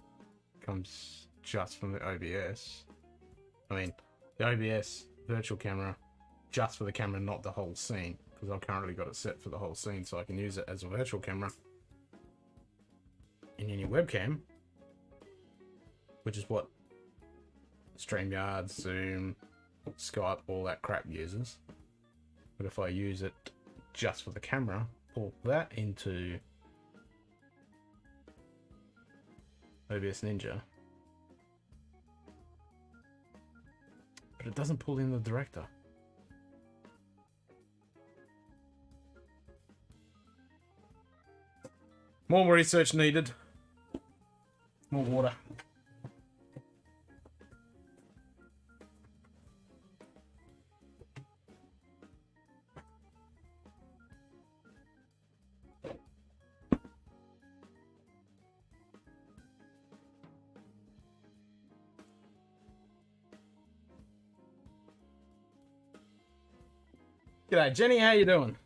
comes just from the OBS. I mean, the OBS virtual camera just for the camera, not the whole scene. Because I've currently got it set for the whole scene, so I can use it as a virtual camera in any webcam. Which is what StreamYard, Zoom, Skype, all that crap uses. But if I use it just for the camera, pull that into OBS Ninja. But it doesn't pull in the director. More research needed. More water. G'day, Jenny. How you doing?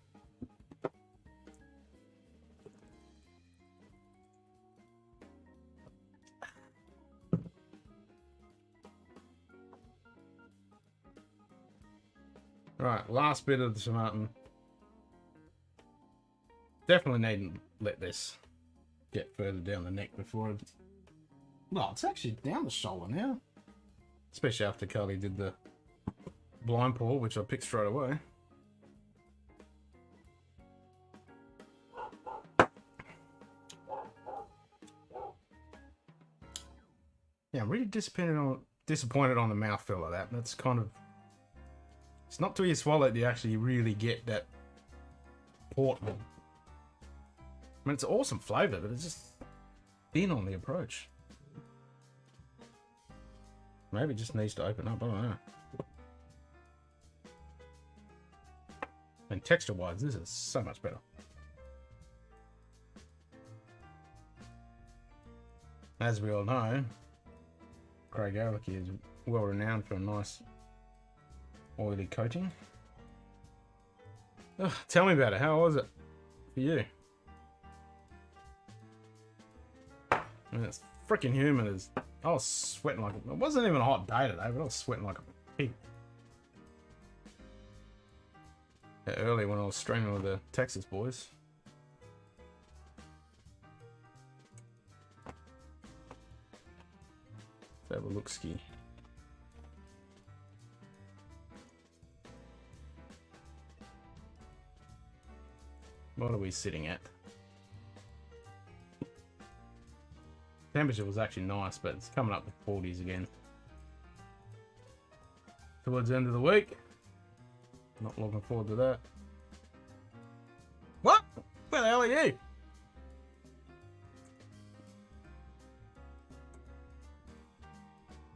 Right, last bit of the tomato. Definitely needn't let this get further down the neck before it... Well, it's actually down the shoulder now. Especially after Carly did the blind pour, which I picked straight away. Yeah, I'm really disappointed on the mouthfeel of that. That's kind of... It's not till you swallow it you actually really get that port. I mean, it's an awesome flavour, but it's just thin on the approach. Maybe it just needs to open up, I don't know. And texture-wise, this is so much better. As we all know, Craig Owlicky is well renowned for a nice oily coating. Ugh, tell me about it. How was it for you? I mean, it's freaking humid. I was sweating like... It wasn't even a hot day today, but I was sweating like a pig. Yeah, early when I was streaming with the Texas boys. Let's have a look-ski. What are we sitting at? Temperature was actually nice, but it's coming up to 40s again. Towards the end of the week. Not looking forward to that. What? Where the hell are you?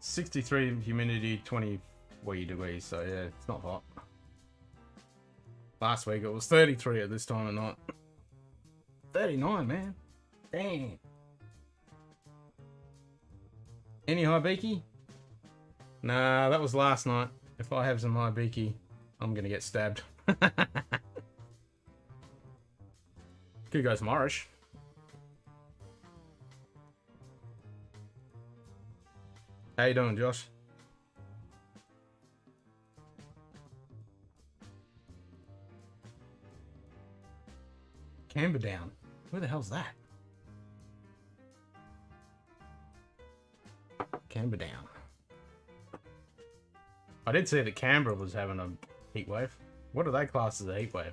.63 humidity, 20 degrees, so yeah, it's not hot. Last week it was 33 at this time of night. 39, man. Dang. Any Hibiki? Nah, that was last night. If I have some Hibiki, I'm gonna get stabbed. Could go some Irish. How you doing, Josh? Camberdown. Where the hell's that? Camberdown. I did see that Canberra was having a heat wave. What do they class as a heat wave?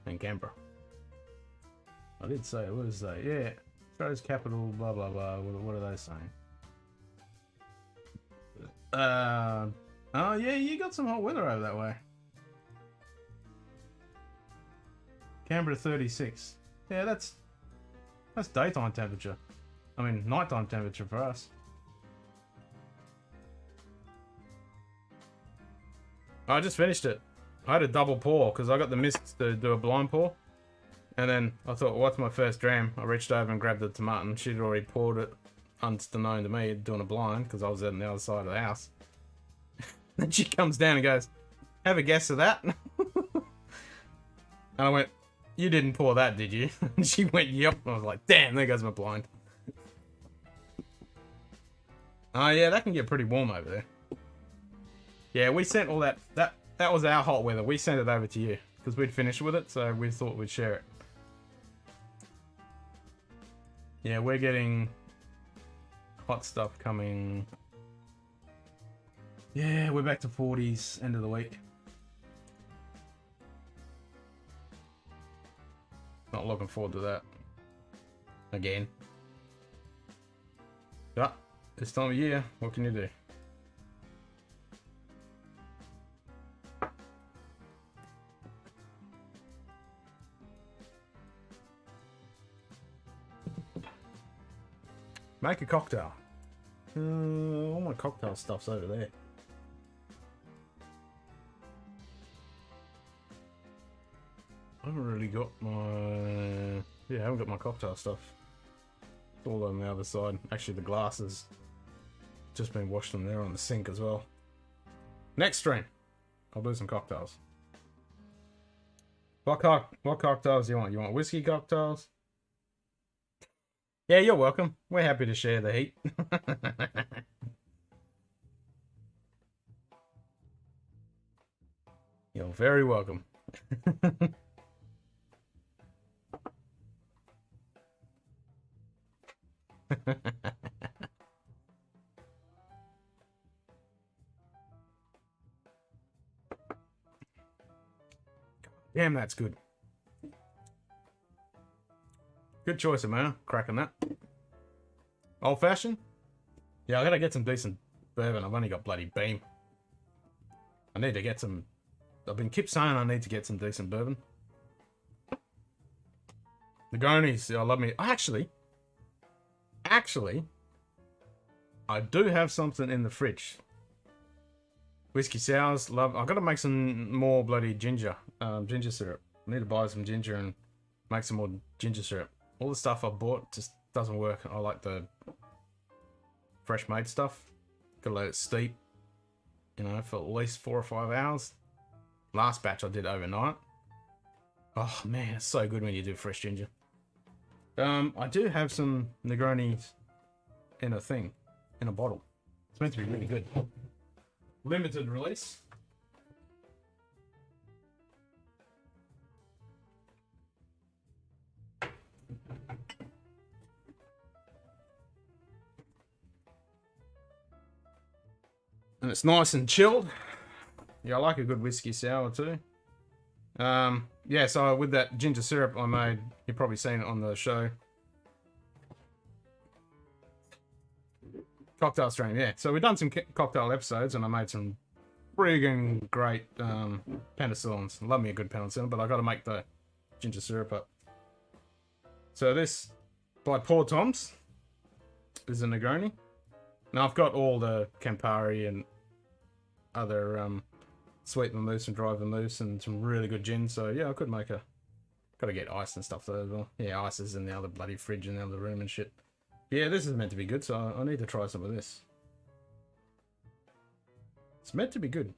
In Canberra. I did say, what is that? Yeah. Australia's capital, blah blah blah. What are they saying? Oh yeah, you got some hot weather over that way. Canberra 36. Yeah, that's daytime temperature. I mean, nighttime temperature for us. I just finished it. I had a double pour because I got the mist to do a blind pour. And then I thought, what's my first dram? I reached over and grabbed the tomato. She'd already poured it, unbeknown to me, doing a blind because I was on the other side of the house. Then she comes down and goes, have a guess of that? And I went, you didn't pour that, did you? And she went, yep. I was like, damn, there goes my blind. Oh yeah, that can get pretty warm over there. Yeah, we sent all that was our hot weather. We sent it over to you because we'd finished with it, so we thought we'd share it. Yeah, we're getting hot stuff coming. Yeah, we're back to 40s end of the week. Not looking forward to that. Again. But this time of year, what can you do? Make a cocktail. All my cocktail stuff's over there. I haven't really got my... Yeah, I haven't got my cocktail stuff. It's all on the other side. Actually, the glasses just been washed in there on the sink as well. Next stream, I'll do some cocktails. What cocktails do you want? You want whiskey cocktails? Yeah, you're welcome. We're happy to share the heat. You're very welcome. Damn, that's good. Good choice, man. Cracking that. Old fashioned? Yeah, I gotta get some decent bourbon. I've only got bloody Beam. I need to get some... I've been keep saying I need to get some decent bourbon. Negronis, I love me. Actually, I do have something in the fridge. Whiskey sours, love. I've got to make some more bloody ginger syrup. I need to buy some ginger and make some more ginger syrup. All the stuff I bought just doesn't work. I like the fresh made stuff. Gotta let it steep, you know, for at least 4 or 5 hours. Last batch I did overnight. Oh man, it's so good when you do fresh ginger. I do have some Negronis in a bottle. It's meant to be really good. Limited release. And it's nice and chilled. Yeah, I like a good whiskey sour too. Yeah, so with that ginger syrup I made, you've probably seen it on the show. Cocktail stream, yeah. So we've done some cocktail episodes and I made some friggin' great penicillins. Love me a good penicillin, but I got to make the ginger syrup up. So this, by Paul Toms, is a Negroni. Now I've got all the Campari and other sweet vermouths and dry vermouths and some really good gin. So yeah, I could make a Gotta get ice and stuff though as well. Yeah, ice is in the other bloody fridge in the other room and shit. Yeah, this is meant to be good, so I need to try some of this. It's meant to be good.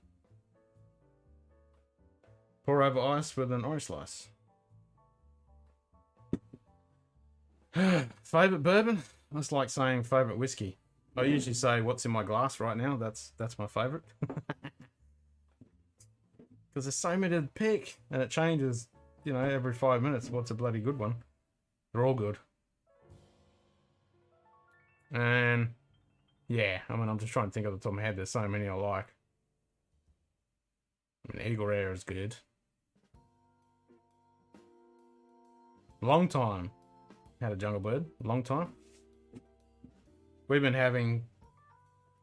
Pour over ice with an orange slice. Favorite bourbon? That's like saying favorite whiskey. I usually say what's in my glass right now. That's my favorite. Because there's so many to pick, and it changes, you know, every 5 minutes. What's a bloody good one? They're all good. And yeah, I mean, I'm just trying to think off the top of my head. There's so many I like. I mean, Eagle Rare is good. Long time. Had a Jungle Bird. Long time. We've been having,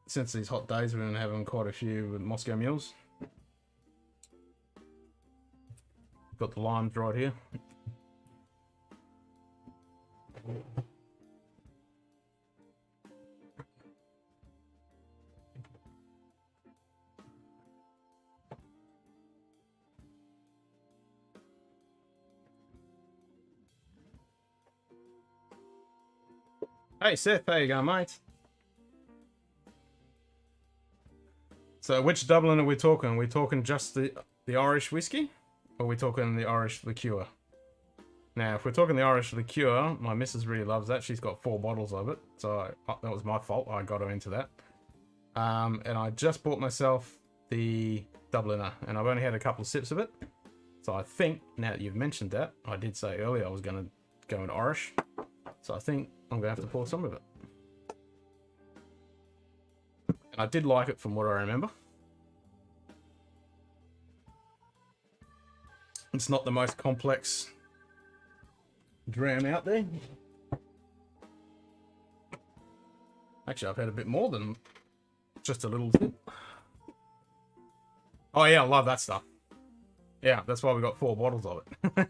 since these hot days, we've been having quite a few with Moscow Mules. Got the limes right here. Hey Seth, how you going, mate? So which Dublin are we talking? Are we talking just the Irish whiskey? Or are we talking the Irish liqueur? Now, if we're talking the Irish liqueur, my missus really loves that. She's got 4 bottles of it. So that was my fault. I got her into that. And I just bought myself the Dubliner. And I've only had a couple of sips of it. So I think, now that you've mentioned that, I did say earlier I was going to go into Irish. So I think I'm going to have to pour some of it. And I did like it from what I remember. It's not the most complex dram out there. Actually, I've had a bit more than just a little bit. Oh yeah, I love that stuff. Yeah, that's why we got 4 bottles of it.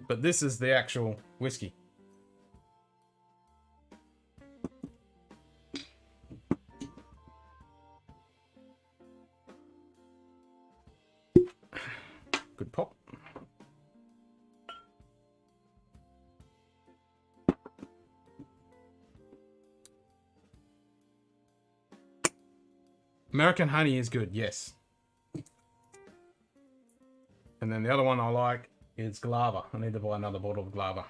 But this is the actual whiskey. Good pop. American honey is good, yes. And then the other one I like is Glava. I need to buy another bottle of Glava.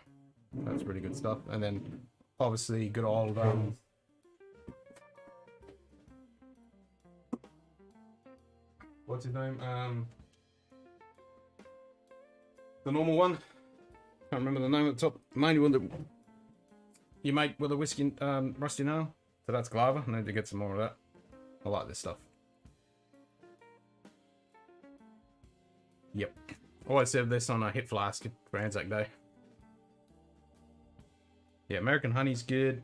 That's really good stuff. And then obviously good old what's his name? The normal one. Can't remember the name at the top. Mainly one that you make with a whiskey rusty nail. So that's Glava. I need to get some more of that. I like this stuff. Yep. Always serve this on a hip flask for Anzac Day. Yeah, American honey's good.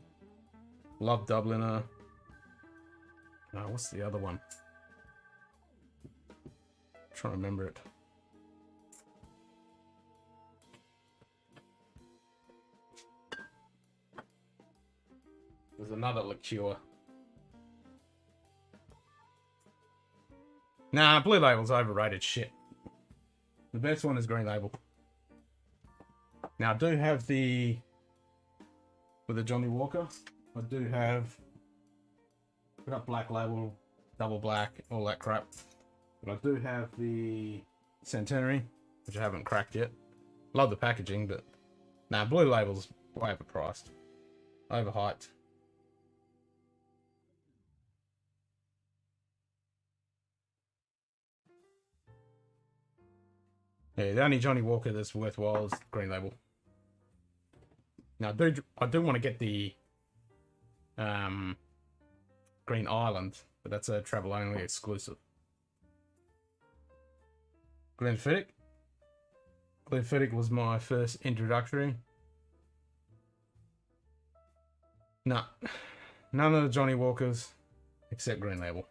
Love Dubliner. Oh, what's the other one? I'm trying to remember it. There's another liqueur. Nah, Blue Label's overrated shit. The best one is Green Label. Now, I do have the... with the Johnny Walker, I do have... I got Black Label, Double Black, all that crap. But I do have the Centenary, which I haven't cracked yet. Love the packaging, but... Nah, Blue Label's way overpriced. Overhyped. Yeah, the only Johnny Walker that's worthwhile is Green Label. Now, I do want to get the Green Island, but that's a travel-only exclusive. Glenfiddich. Glenfiddich was my first introductory. No, none of the Johnny Walkers except Green Label.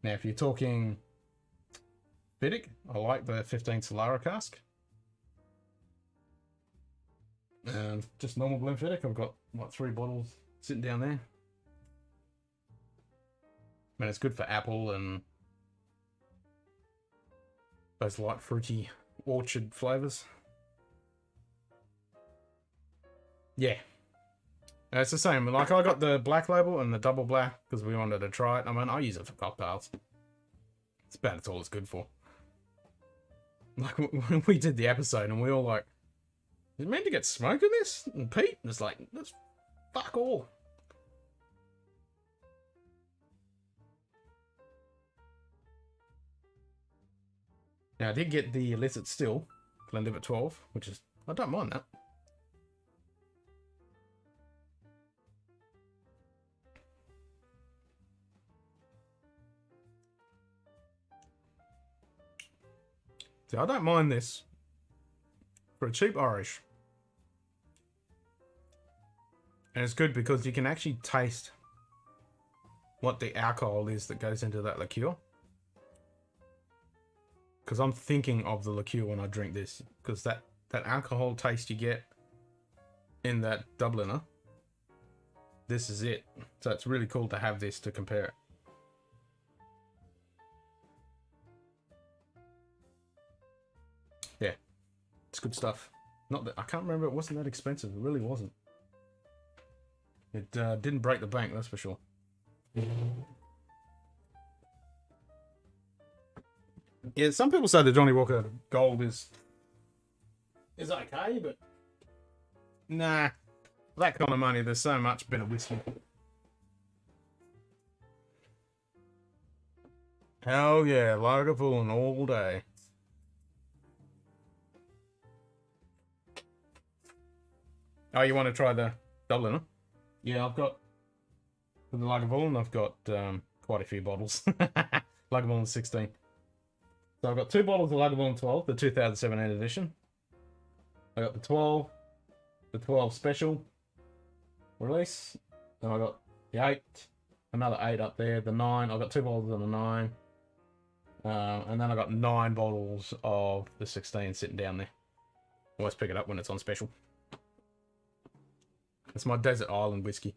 Now, if you're talking Fiddick, I like the 15 Solara cask. Just normal Glenfiddich, I've got, what, 3 bottles sitting down there. I mean, it's good for apple and those light fruity orchard flavours. Yeah. It's the same. Like, I got the black label and the double black because we wanted to try it. I mean, I use it for cocktails. It's about all it's good for. Like, when we did the episode and we all like, is it meant to get smoke in this? And Pete was like, that's fuck all. Now, I did get the illicit still, Glenlivet 12, which is, I don't mind that. See, I don't mind this for a cheap Irish. And it's good because you can actually taste what the alcohol is that goes into that liqueur. Because I'm thinking of the liqueur when I drink this. Because that alcohol taste you get in that Dubliner, this is it. So it's really cool to have this to compare it. Yeah, it's good stuff. Not that I can't remember. It wasn't that expensive. It really wasn't. It didn't break the bank, that's for sure. Yeah, some people say the Johnny Walker Gold is okay, but nah, for that kind of money, there's so much better whiskey. Hell yeah, Lagavulin all day. Oh, you want to try the Dubliner? Yeah, I've got, for the Lagavulin, I've got quite a few bottles. Lagavulin 16. So I've got 2 bottles of Lagavulin 12, the 2017 edition. I got the 12 special release. Then I got the 8, another 8 up there, the 9. I got 2 bottles of the 9. And then I got 9 bottles of the 16 sitting down there. Always pick it up when it's on special. It's my desert island whiskey.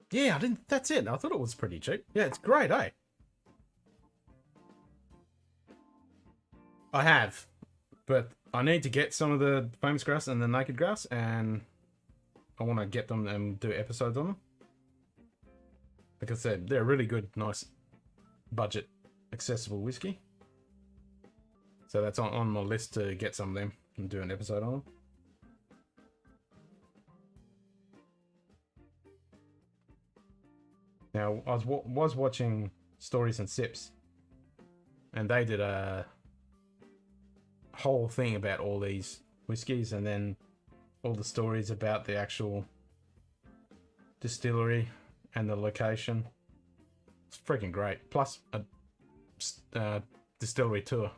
Yeah, I didn't. That's it. I thought it was pretty cheap. Yeah, it's great, eh? I have, but I need to get some of the famous grouse and the naked grouse, and I want to get them and do episodes on them. Like I said, they're really good, nice, budget, accessible whiskey. So that's on my list to get some of them and do an episode on them. Now, I was watching Stories and Sips, and they did a whole thing about all these whiskies, and then all the stories about the actual distillery and the location. It's freaking great. Plus a distillery tour.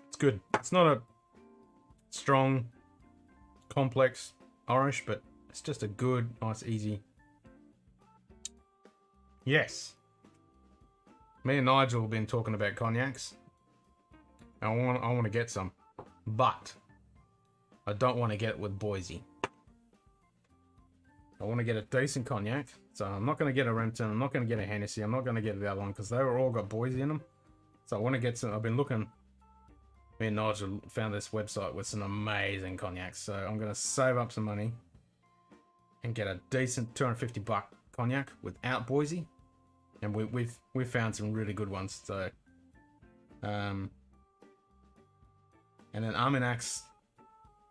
It's good. It's not a strong, complex Irish, but it's just a good, nice, easy. Yes. Me and Nigel have been talking about cognacs. I want to get some, but I don't want to get it with Boise. I want to get a decent cognac, so I'm not going to get a Remington. I'm not going to get a Hennessy. I'm not going to get the other one because they were all got Boise in them. So I want to get some. I've been looking. Me and Nigel found this website with some amazing cognacs, so I'm going to save up some money and get a decent $250 cognac without Boise. And we've found some really good ones. So, and then Armagnacs,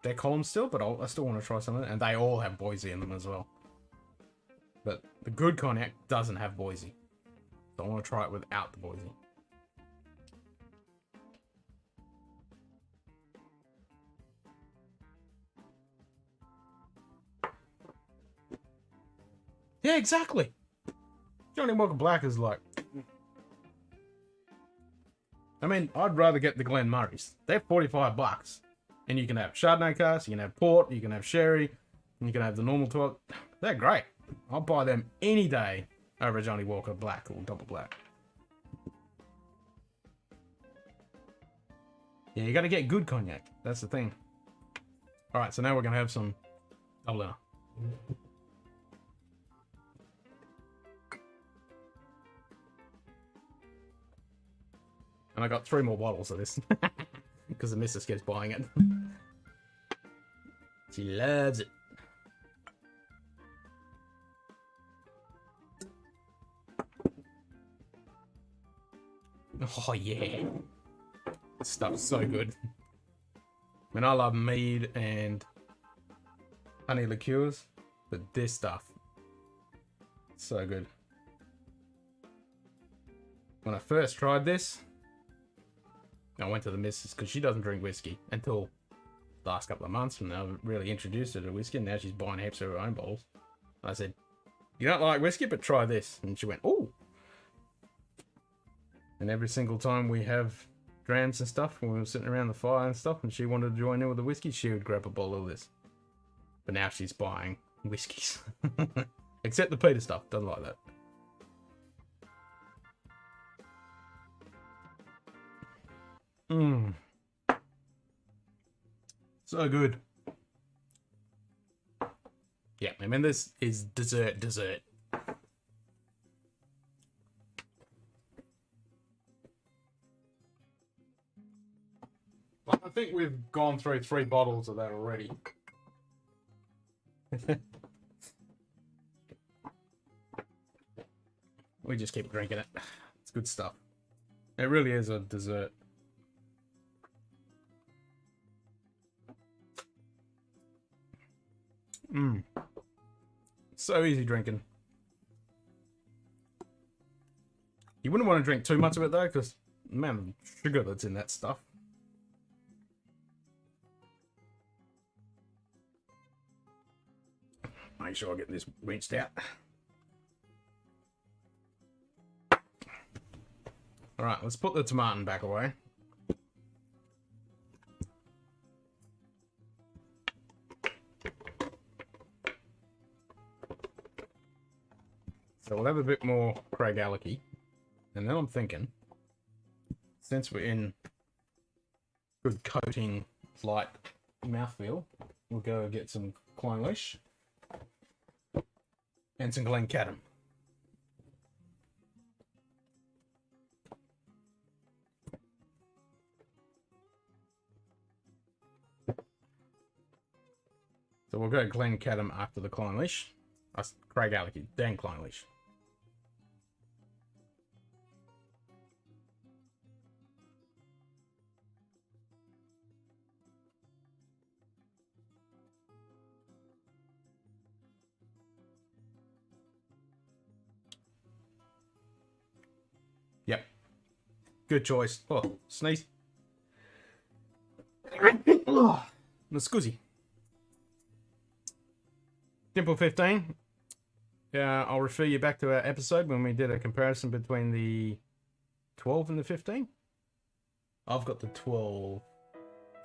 they're column still, but I still want to try some of it. And they all have Boise in them as well. But the good cognac doesn't have Boise, so I want to try it without the Boise. Yeah, exactly. Johnny Walker Black is like... I mean, I'd rather get the Glen Murrays. They're $45. And you can have Chardonnay cask, you can have port, you can have sherry, and you can have the normal 12. They're great. I'll buy them any day over Johnny Walker Black or Double Black. Yeah, you got to get good cognac. That's the thing. All right, so now we're gonna have some Dubliner. And I got 3 more bottles of this because the missus keeps buying it. She loves it. Oh yeah, this stuff's so good. I mean, I love mead and honey liqueurs, but this stuff, so good. When I first tried this, I went to the missus because she doesn't drink whiskey until the last couple of months, and I really introduced her to whiskey, and now she's buying heaps of her own bottles. And I said, "You don't like whiskey, but try this." And she went, "Oh." And every single time we have drams and stuff, when we were sitting around the fire and stuff, and she wanted to join in with the whiskey, she would grab a bottle of this. But now she's buying whiskies. Except the Peter stuff, doesn't like that. Mmm. So good. Yeah, I mean, this is dessert. I think we've gone through 3 bottles of that already. We just keep drinking it. It's good stuff. It really is a dessert. Mmm. So easy drinking. You wouldn't want to drink too much of it though, because the amount of sugar that's in that stuff. Make sure I get this rinsed out. Alright, let's put the tomato back away. So we'll have a bit more Craig Alecky. And then I'm thinking, since we're in good coating light mouthfeel, we'll go get some Clonelish and some Glencadam. So we'll go Glencadam after the Clonelish. That's Craig Alecky, then Clonelish. Yep. Good choice. Oh, sneeze. Oh, the scuzzy. Dimple 15. Yeah, I'll refer you back to our episode when we did a comparison between the 12 and the 15. I've got the 12.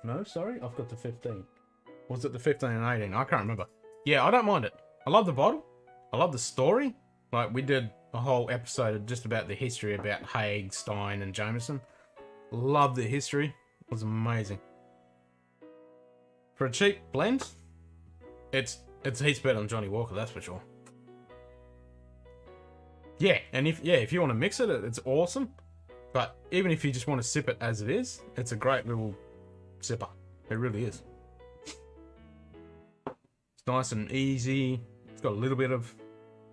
No, sorry, I've got the 15. Was it the 15 and 18? I can't remember. Yeah, I don't mind it. I love the bottle. I love the story. Like, we did a whole episode just about the history about Haig, Stein, and Jameson. Love the history. It was amazing. For a cheap blend, it's heaps better than Johnny Walker, that's for sure. Yeah, and if you want to mix it, it's awesome. But even if you just want to sip it as it is, it's a great little sipper. It really is. It's nice and easy. It's got a little bit of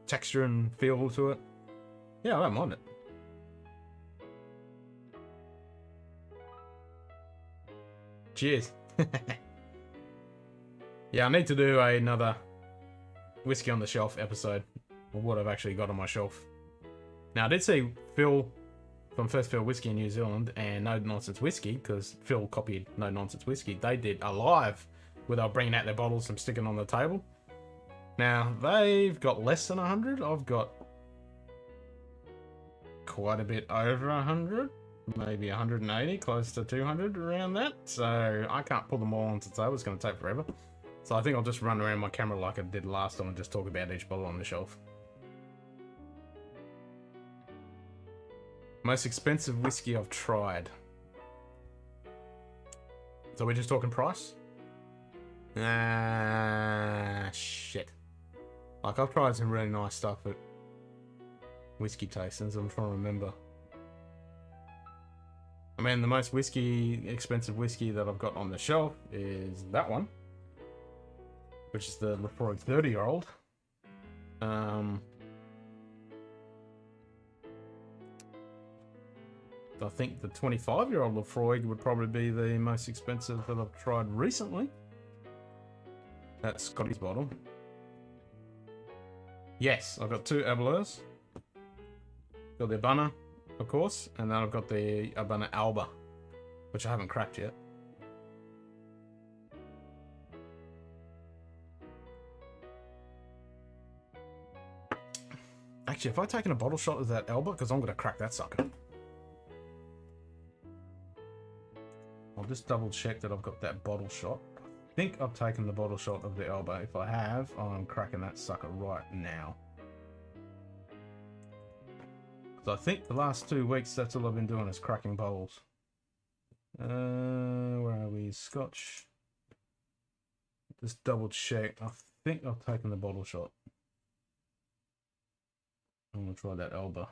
texture and feel to it. Yeah, I don't mind it. Cheers. Yeah, I need to do another whiskey on the shelf episode of what I've actually got on my shelf. Now, I did see Phil from First Fill Whiskey in New Zealand and No Nonsense Whiskey, because Phil copied No Nonsense Whiskey. They did a live where they were bringing out their bottles and sticking on the table. Now, they've got less than 100. I've got quite a bit over 100. Maybe 180, close to 200 around that. So I can't pull them all onto the table. It's going to take forever. So I think I'll just run around my camera like I did last time and just talk about each bottle on the shelf. Most expensive whiskey I've tried. So we're just talking price? Shit. Like, I've tried some really nice stuff at whiskey tastings. I'm trying to remember. I mean, the most expensive whiskey that I've got on the shelf is that one, which is the Lefroy 30-year-old. I think the 25-year-old Lefroy would probably be the most expensive that I've tried recently. That's Scotty's bottle. Yes, I've got 2 Abeleurs. Got the Abana, of course, and then I've got the Abana Alba, which I haven't cracked yet. Actually, have I taken a bottle shot of that Alba? Because I'm going to crack that sucker. I'll just double check that I've got that bottle shot. I think I've taken the bottle shot of the Alba. If I have, I'm cracking that sucker right now. Because I think the last 2 weeks, that's all I've been doing is cracking bottles. Where are we? Scotch. Just double check. I think I've taken the bottle shot. I'm going to try that Alba.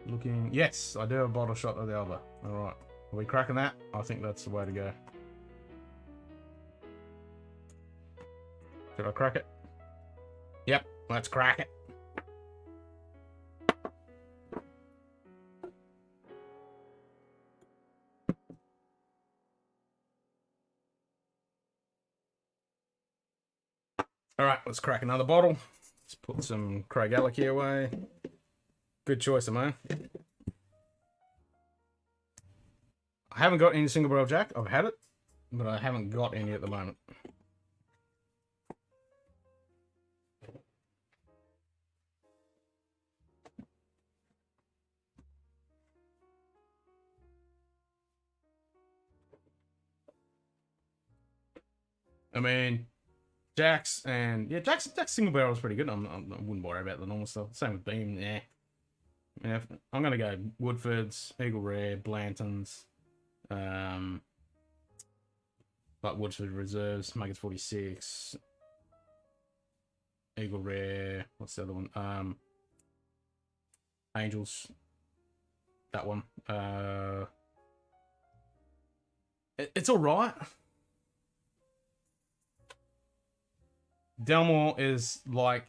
Looking... Yes, I do have a bottle shot of the Alba. Alright. Are we cracking that? I think that's the way to go. Should I crack it? Yep, let's crack it. Alright, let's crack another bottle. Let's put some Craig Alecky away. Good choice of mine. I haven't got any single barrel Jack. I've had it, but I haven't got any at the moment. I mean, Jack's and yeah, Jack's single barrel is pretty good. I wouldn't worry about the normal stuff. Same with Beam. Yeah, yeah. I'm gonna go Woodford's, Eagle Rare, Blanton's, like Woodford Reserves, Maggot's 46, Eagle Rare. What's the other one? Angels. That one. It's all right. Delmore is like,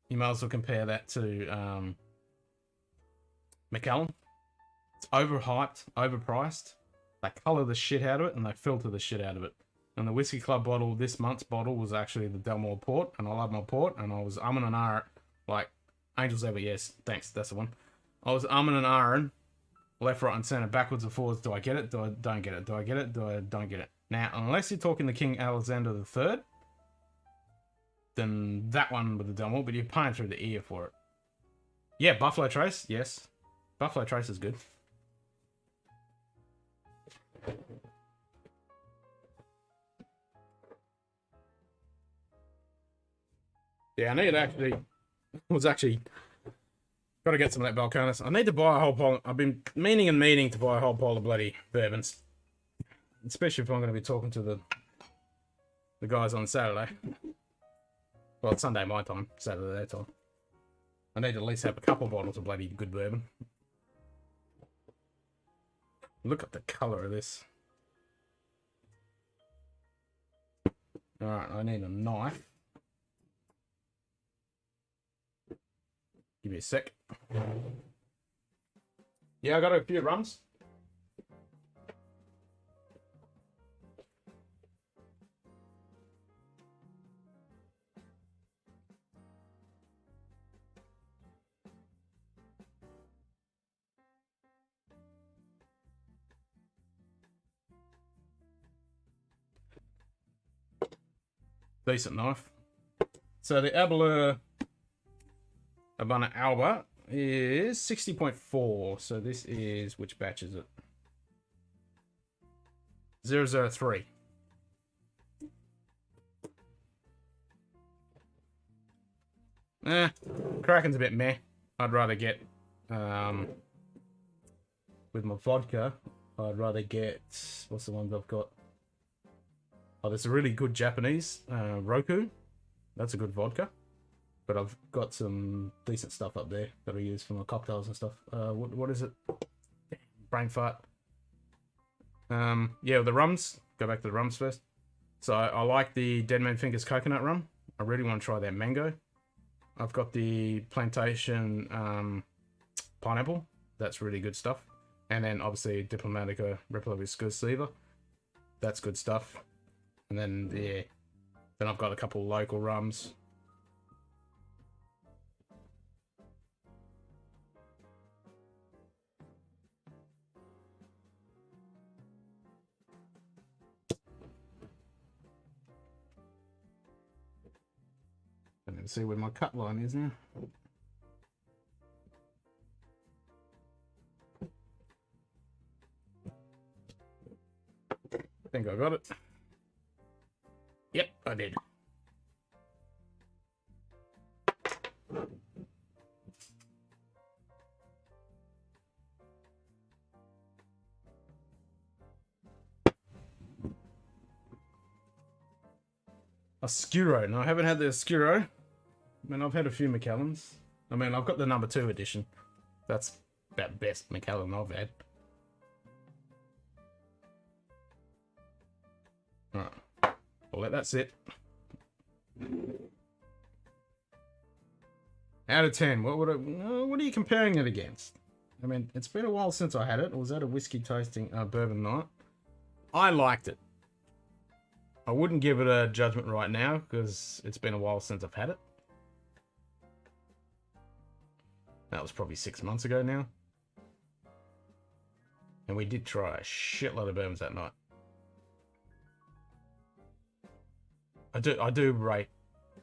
you might as well compare that to Macallan. It's overhyped, overpriced. They colour the shit out of it and they filter the shit out of it. And the Whiskey Club bottle, this month's bottle, was actually the Delmore Port, and I love my port, and I was umming and ahhing, like, Angels Ever, yes, thanks, that's the one. I was umming and ahhing, left, right, and centre, backwards and forwards. Do I get it? Do I don't get it? Do I get it? Do I don't get it? Now, unless you're talking the King Alexander III, then that one with the Delmore, but you're paying through the ear for it. Yeah, Buffalo Trace, yes. Buffalo Trace is good. Yeah, I need got to get some of that Balcones. I need to buy a whole pile. I've been meaning to buy a whole pile of bloody bourbons. Especially if I'm going to be talking to the guys on Saturday. Well, it's Sunday my time, Saturday their time. I need to at least have a couple of bottles of bloody good bourbon. Look at the colour of this. Alright, I need a knife. Give me a sec. Yeah, I got a few rums. Decent knife. So the Abeleur Abana Alba is 60.4. So this is, which batch is it? 003. Kraken's a bit meh. I'd rather get with my vodka. I'd rather get, what's the ones I've got? Oh, there's a really good Japanese, Roku. That's a good vodka. But I've got some decent stuff up there that I use for my cocktails and stuff. What is it? Brain fart. Yeah, the rums. Go back to the rums first. So I like the Dead Man Fingers coconut rum. I really want to try their mango. I've got the plantation pineapple. That's really good stuff. And then obviously Diplomatica República Exclusiva. That's good stuff. And then yeah, then I've got a couple local rums. And then see where my cut line is now. I think I got it. Yep, I did. Oscuro. No, I haven't had the Oscuro. I mean, I've had a few Macallans. I mean, I've got the number 2 edition. That's about the best Macallan I've had. Alright. I'll let that sit. Out of 10, what are you comparing it against? I mean, it's been a while since I had it. It was at a whiskey tasting bourbon night. I liked it. I wouldn't give it a judgment right now because it's been a while since I've had it. That was probably 6 months ago now. And we did try a shitload of bourbons that night. I do rate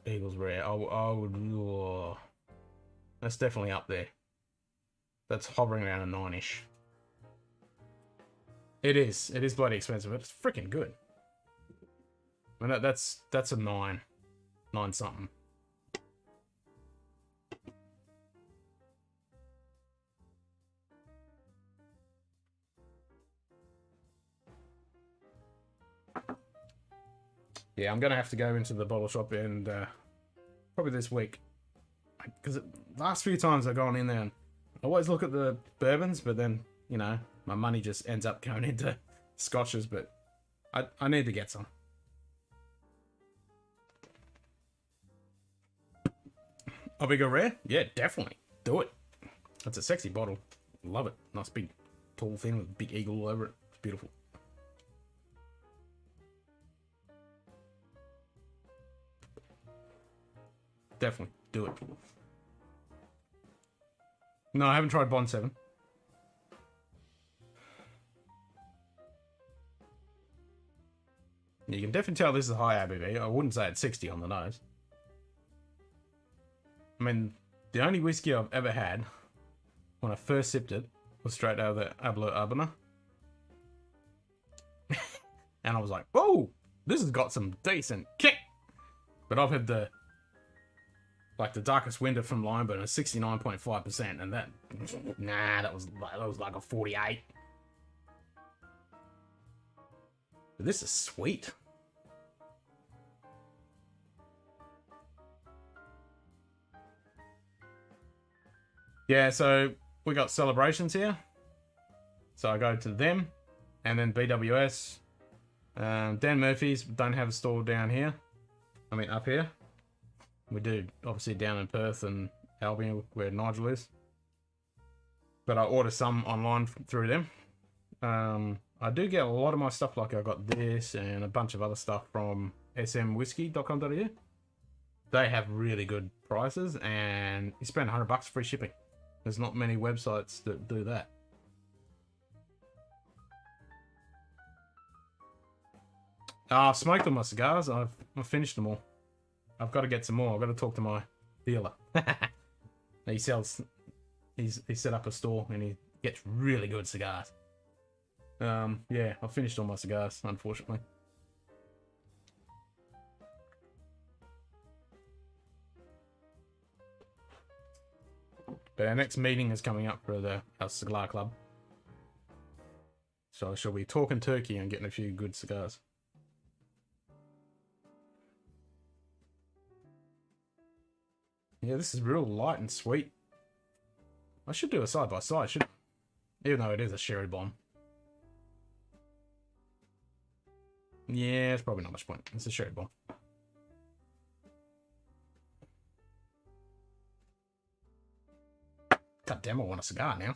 Eagles Rare. I would. Oh, that's definitely up there. That's hovering around a 9-ish. It is bloody expensive, but it's freaking good. I mean, that's a 9 something. Yeah, I'm gonna have to go into the bottle shop and probably this week, because the last few times I've gone in there and I always look at the bourbons, but then you know my money just ends up going into scotches. But I need to get some. A bigger rare? Yeah, definitely do it. That's a sexy bottle. Love it. Nice big tall thing with a big eagle all over it. It's beautiful. Definitely do it. No, I haven't tried Bond 7. You can definitely tell this is a high ABV. I wouldn't say it's 60 on the nose. I mean, the only whiskey I've ever had when I first sipped it was straight out of the Ablo Urbana. And I was like, whoa, this has got some decent kick. But I've had the darkest winter from Limeburn is 69.5%, and that, nah, that was like a 48. But this is sweet. Yeah, so we got celebrations here. So I go to them, and then BWS. Dan Murphy's don't have a store down here. I mean, up here. We do, obviously, down in Perth and Albion, where Nigel is. But I order some online through them. I do get a lot of my stuff, like I got this and a bunch of other stuff from smwhiskey.com.au. They have really good prices, and you spend $100 free shipping. There's not many websites that do that. I've smoked all my cigars. I've finished them all. I've got to get some more. I've got to talk to my dealer. He sells. He set up a store and he gets really good cigars. Yeah, I've finished all my cigars, unfortunately. But our next meeting is coming up for our cigar club. So I shall be talking turkey and getting a few good cigars. Yeah, this is real light and sweet. I should do a side by side, shouldn't I? Even though it is a sherry bomb. Yeah, it's probably not much point. It's a sherry bomb. God damn, I want a cigar now.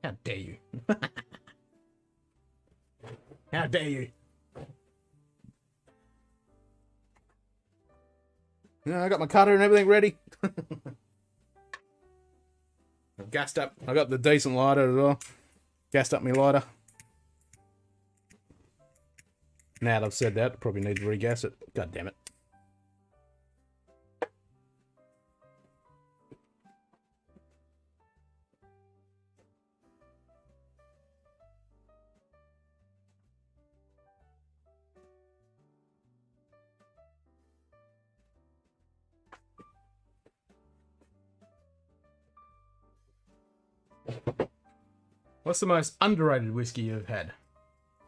How dare you? How dare you? Yeah, I got my cutter and everything ready. I've gassed up. I got the decent lighter as well. Gassed up my lighter. Now that I've said that, I probably need to regas it. God damn it. What's the most underrated whiskey you've had?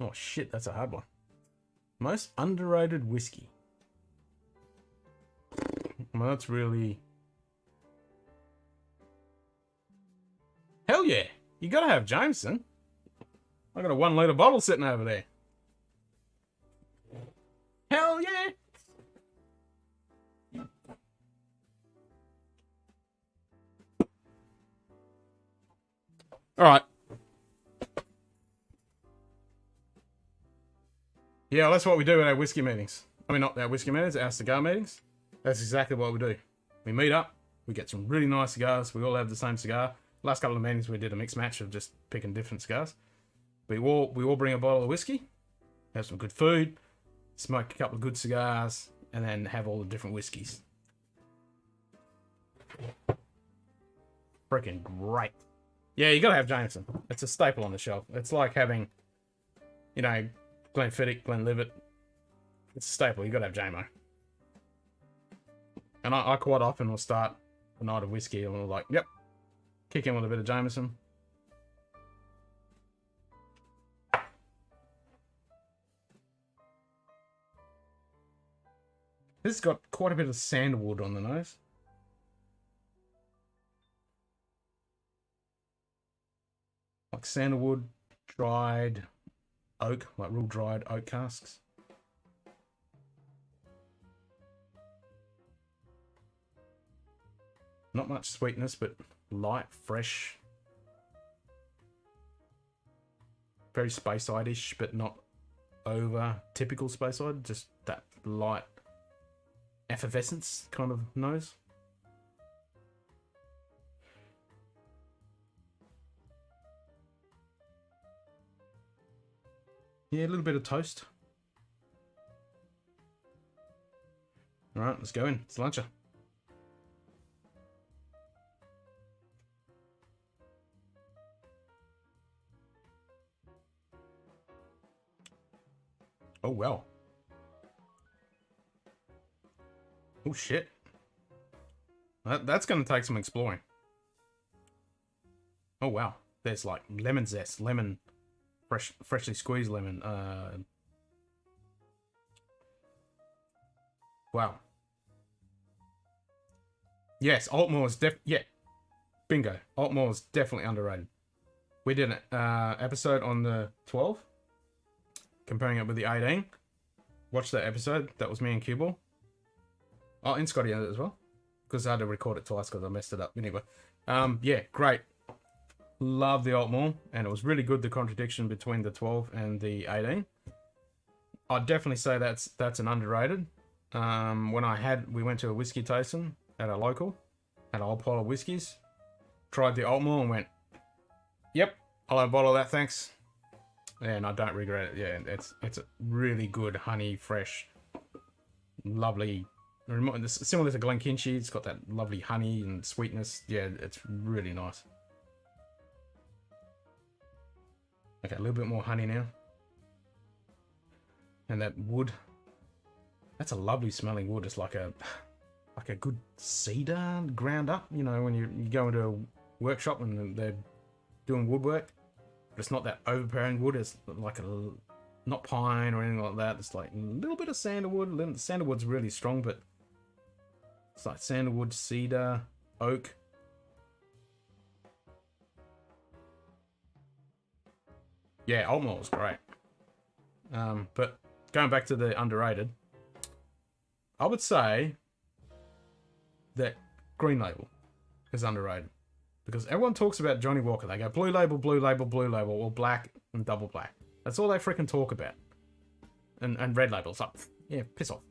Oh shit, that's a hard one. Most underrated whiskey. Well, that's really... Hell yeah! You gotta have Jameson. I got a 1 litre bottle sitting over there. Hell yeah! Alright. Yeah, that's what we do at our whiskey meetings. I mean, not our whiskey meetings, our cigar meetings. That's exactly what we do. We meet up, we get some really nice cigars, we all have the same cigar. Last couple of meetings we did a mixed match of just picking different cigars. We all bring a bottle of whiskey, have some good food, smoke a couple of good cigars, and then have all the different whiskeys. Freaking great. Yeah, you gotta have Jameson. It's a staple on the shelf. It's like having, you know, Glenfiddich, Glenlivet. It's a staple. You gotta have JMO. And I quite often will start a night of whiskey and we're like, yep, kick in with a bit of Jameson. This has got quite a bit of sandalwood on the nose. Like sandalwood, dried oak, like real dried oak casks. Not much sweetness, but light, fresh. Very Speyside-ish, but not over typical Speyside. Just that light effervescence kind of nose. Yeah, a little bit of toast. All right, let's go in. It's luncher. Oh, well. Oh, shit. That's going to take some exploring. Oh, wow. There's like lemon zest, lemon... freshly squeezed lemon. Wow. Yes, Altmore's bingo. Altmore's definitely underrated. We did an episode on the 12, comparing it with the 18. Watch that episode. That was me and Q-Ball. Oh, and Scotty in it as well, because I had to record it twice because I messed it up. Anyway, yeah, great. Love the Altmore, and it was really good, the contradiction between the 12 and the 18. I'd definitely say that's an underrated. We went to a whiskey tasting at a local, had a whole pile of whiskeys, tried the Altmore and went, yep, I'll have a bottle of that, thanks. And I don't regret it. Yeah, it's a really good, honey, fresh, lovely, similar to Glenkinchie. It's got that lovely honey and sweetness. Yeah, it's really nice. Okay, a little bit more honey now. And that wood. That's a lovely smelling wood. It's like a good cedar ground up. You know, when you go into a workshop and they're doing woodwork. But it's not that overpowering wood. It's like not pine or anything like that. It's like a little bit of sandalwood. Sandalwood's really strong, but it's like sandalwood, cedar, oak. Yeah, Old Moor was great. But going back to the underrated, I would say that Green Label is underrated. Because everyone talks about Johnny Walker. They go blue label, blue label, blue label, or black and double black. That's all they freaking talk about. And red label's like, yeah, piss off.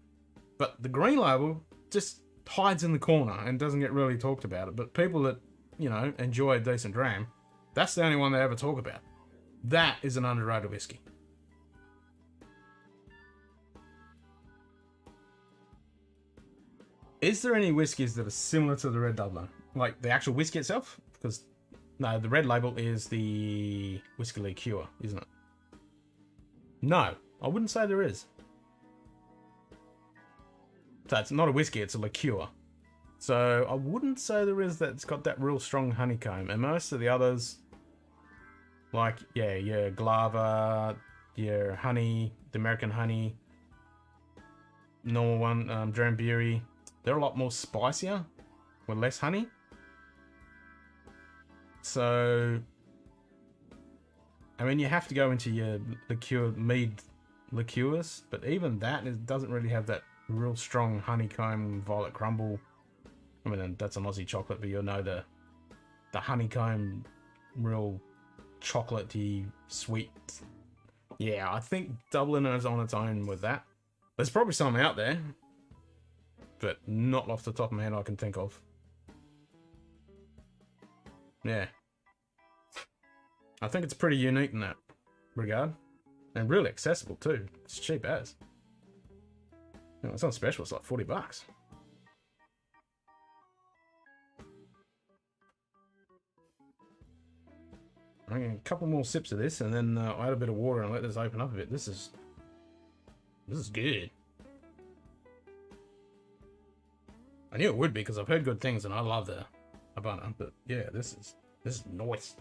But the Green Label just hides in the corner and doesn't get really talked about it. But people that, you know, enjoy a decent dram, that's the only one they ever talk about. That is an underrated whiskey. Is there any whiskies that are similar to the Red Doubler? Like the actual whiskey itself? Because, no, the Red Label is the whiskey liqueur, isn't it? No, I wouldn't say there is. So it's not a whiskey, it's a liqueur. So I wouldn't say there is that's got that real strong honeycomb. And most of the others, like, yeah, your Glava, your honey, the American honey, normal one, Drambury, they're a lot more spicier with less honey. So, I mean, you have to go into your mead liqueurs, but even that doesn't really have that real strong honeycomb, violet crumble. I mean, that's an Aussie chocolate, but you'll know the honeycomb, real chocolatey, sweet. Yeah, I think Dublin is on its own with that. There's probably some out there, but not off the top of my head I can think of. Yeah. I think it's pretty unique in that regard. And really accessible too. It's cheap as. You know, it's on special, it's like $40. I'm getting a couple more sips of this and then I'll add a bit of water and let this open up a bit. This is good. I knew it would be because I've heard good things and I love the Habana, but yeah, this is nice.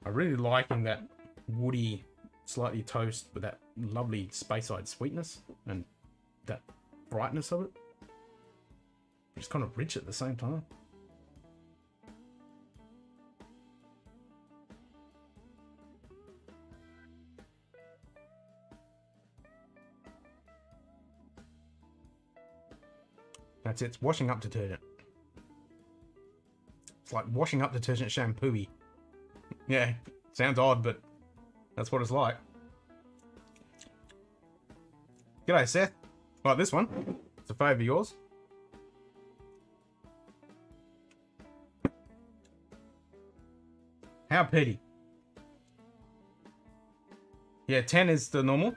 I'm really liking that woody, slightly toast with that lovely Speyside sweetness and that brightness of it. It's kind of rich at the same time. That's it. It's washing up detergent. It's like washing up detergent shampoo-y. Yeah, sounds odd, but that's what it's like. G'day, Seth. Like this one. It's a favourite of yours. How petty. Yeah, 10 is the normal.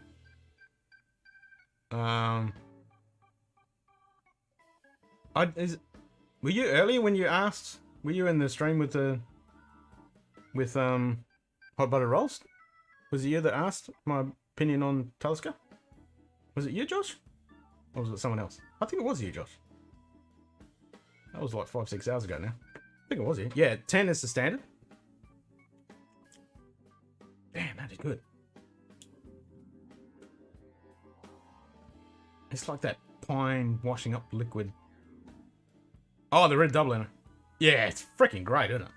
Were you earlier when you asked? Were you in the stream with hot butter rolls? Was it you that asked my opinion on Talisker? Was it you, Josh? Or was it someone else? I think it was you, Josh. That was like 5-6 hours ago now. I think it was you. Yeah, 10 is the standard. Damn, that is good. It's like that pine washing up liquid. Oh, the Red Doubler. Yeah, it's freaking great, isn't it?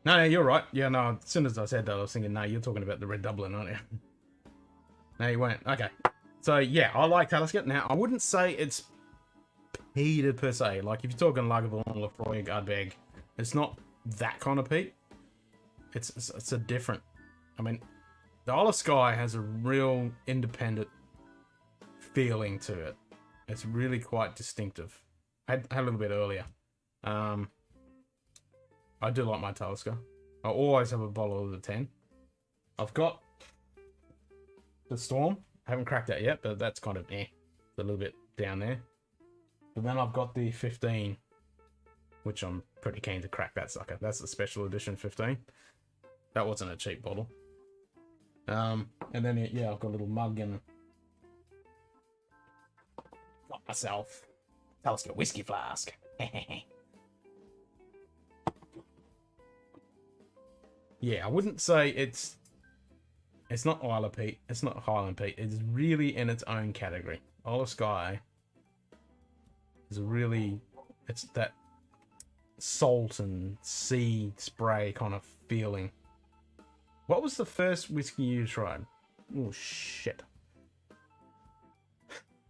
No, you're right. Yeah, no, as soon as I said that, I was thinking, no, you're talking about the Red Doubler, aren't you? No, you weren't. Okay. So, yeah, I like Talisker. Now, I wouldn't say it's peated per se. Like, if you're talking Lagavulin, Lefroy, Ardbeg, it's not that kind of peat. It's a different... I mean, the Isle of Skye has a real independent feeling to it. It's really quite distinctive. I had a little bit earlier. I do like my Talisker. I always have a bottle of the 10. I've got the Storm. I haven't cracked that yet, but that's kind of It's a little bit down there. But then I've got the 15, which I'm pretty keen to crack that sucker. That's the special edition 15. That wasn't a cheap bottle. And then, yeah, I've got a little mug and got myself Tell us your whiskey flask. Yeah, I wouldn't say it's not Isle of Peat. It's not Highland Peat. It's really in its own category. Isle of Skye is really, it's that salt and sea spray kind of feeling. What was the first whiskey you tried? Oh shit.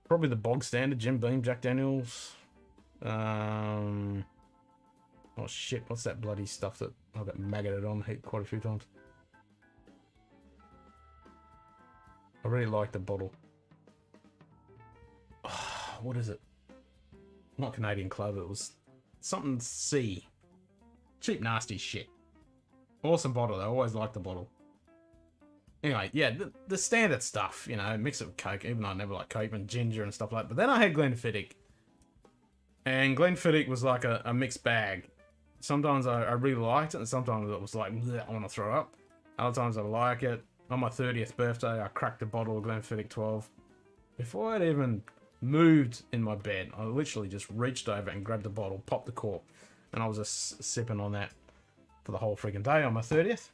Probably the bog standard Jim Beam, Jack Daniels. Oh shit, what's that bloody stuff that I got maggoted on quite a few times? I really like the bottle. Oh, what is it? Not Canadian Club, it was something C. Cheap, nasty shit. Awesome bottle, though. I always liked the bottle. Anyway, yeah, the standard stuff, you know, mix it with Coke, even though I never liked Coke and ginger and stuff like that. But then I had Glenfiddich. And Glenfiddich was like a mixed bag. Sometimes I really liked it, and sometimes it was like, I want to throw up. Other times I like it. On my 30th birthday, I cracked a bottle of Glenfiddich 12. Before I'd even moved in my bed, I literally just reached over and grabbed the bottle, popped the cork, and I was just sipping on that for the whole freaking day on my 30th.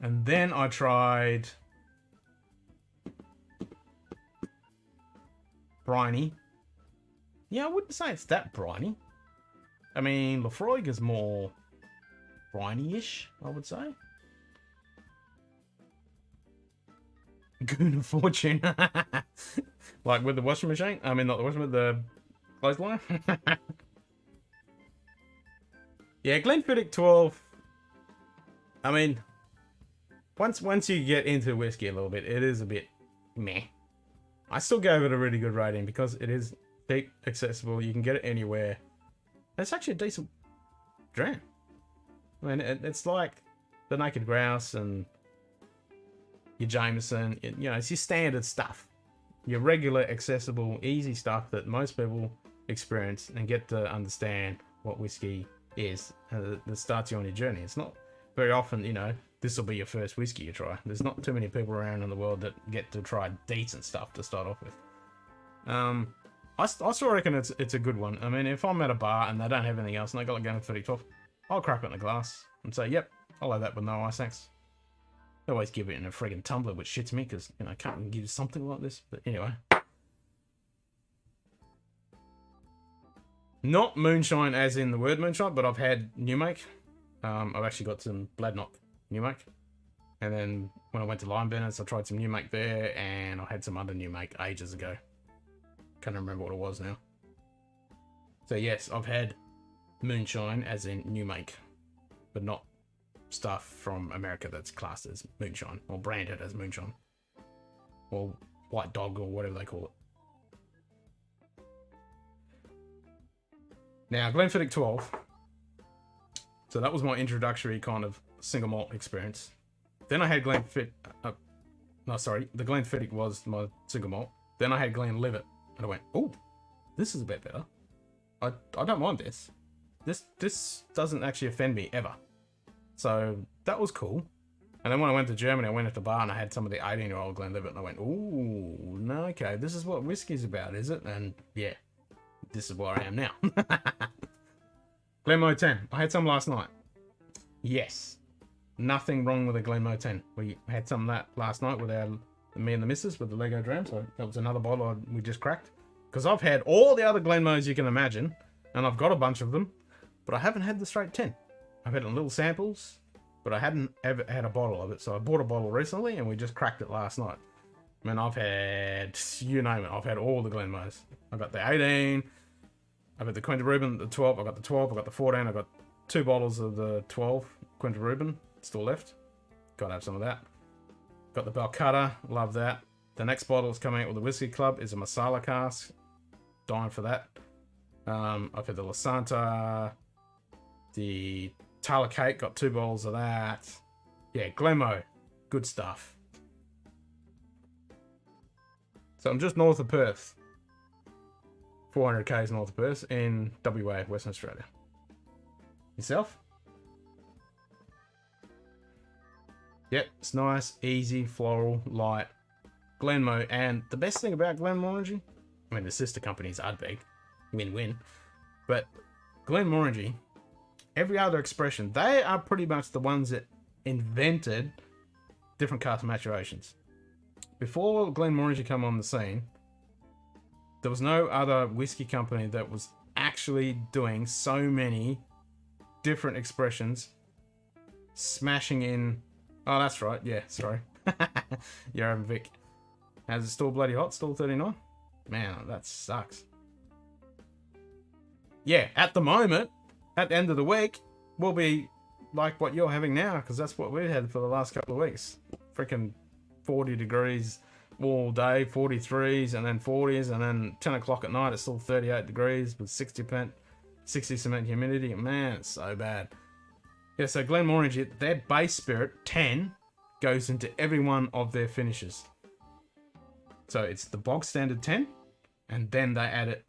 And then I tried briny. Yeah, I wouldn't say it's that briny. I mean, Lafroig is more briny-ish, I would say. Goon of Fortune. Like with the washing machine? I mean, not the washing machine, the clothesline. Yeah, Glenfiddich 12. I mean, once you get into whiskey a little bit, it is a bit meh. I still gave it a really good rating because it is cheap, accessible. You can get it anywhere. It's actually a decent dram. I mean, it's like the Naked Grouse and your Jameson. You know, it's your standard stuff. Your regular, accessible, easy stuff that most people experience and get to understand what whiskey is. That starts you on your journey. It's not very often, you know, this will be your first whiskey you try. There's not too many people around in the world that get to try decent stuff to start off with. I still reckon it's a good one. I mean, if I'm at a bar and they don't have anything else and they got like Glenfiddich 12, I'll crack it in a glass and say, yep, I'll have that with no ice, thanks. They always give it in a friggin' tumbler, which shits me because, you know, I can't give you something like this. But anyway. Not moonshine as in the word moonshine, but I've had new make. I've actually got some Bladnoch new make. And then when I went to Lime Burners, I tried some new make there, and I had some other new make ages ago. Can't remember what it was now. So yes, I've had moonshine as in new make, but not stuff from America that's classed as moonshine or branded as moonshine or white dog or whatever they call it. Now, Glenfiddich 12. So that was my introductory kind of single malt experience. Then I had the Glenfiddich was my single malt. Then I had Glenlivet. And I went, oh, this is a bit better. I don't mind this. This doesn't actually offend me ever. So that was cool. And then when I went to Germany, I went at the bar and I had some of the 18-year-old Glenlivet and I went, ooh, no, okay, this is what whiskey's about, is it? And yeah, this is where I am now. Glenmoe 10. I had some last night. Yes. Nothing wrong with a Glenmoe 10. We had some of that last night with me and the missus with the Lego Drams. So that was another bottle we just cracked. Because I've had all the other Glenmoes you can imagine. And I've got a bunch of them. But I haven't had the straight 10. I've had it in little samples. But I hadn't ever had a bottle of it. So I bought a bottle recently and we just cracked it last night. I mean, I've had, you name it. I've had all the Glenmoes. I got the 18. I've got the Quinta Reuben, the 12. I got the 12. I got the 14. I got 2 bottles of the 12 Quinta Reuben still left. Gotta have some of that. Got the Balcutta, love that. The next bottle that's coming out with the Whiskey Club is a Masala cask. Dying for that. I've had the La Santa, the Tala Cake, got 2 bottles of that. Yeah, Glenmoe, good stuff. So I'm just north of Perth. 400 k's north of Perth in WA, Western Australia. Yourself? Yep, it's nice, easy, floral, light. Glenmoe, and the best thing about Glenmorangie, I mean, the sister companies are big. Win-win. But Glenmorangie, every other expression, they are pretty much the ones that invented different cask maturations. Before Glenmorangie come on the scene, there was no other whiskey company that was actually doing so many different expressions, smashing in... Oh, that's right. Yeah, sorry. You're having Vic. How's it still bloody hot? Still 39? Man, that sucks. Yeah, at the moment, at the end of the week, we'll be like what you're having now, because that's what we've had for the last couple of weeks. Freaking 40 degrees all day, 43s, and then 40s, and then 10 o'clock at night, it's still 38 degrees with 60% humidity. Man, it's so bad. Yeah, so Glenmorangie, their base spirit, 10, goes into every one of their finishes. So it's the bog standard 10, and then they add it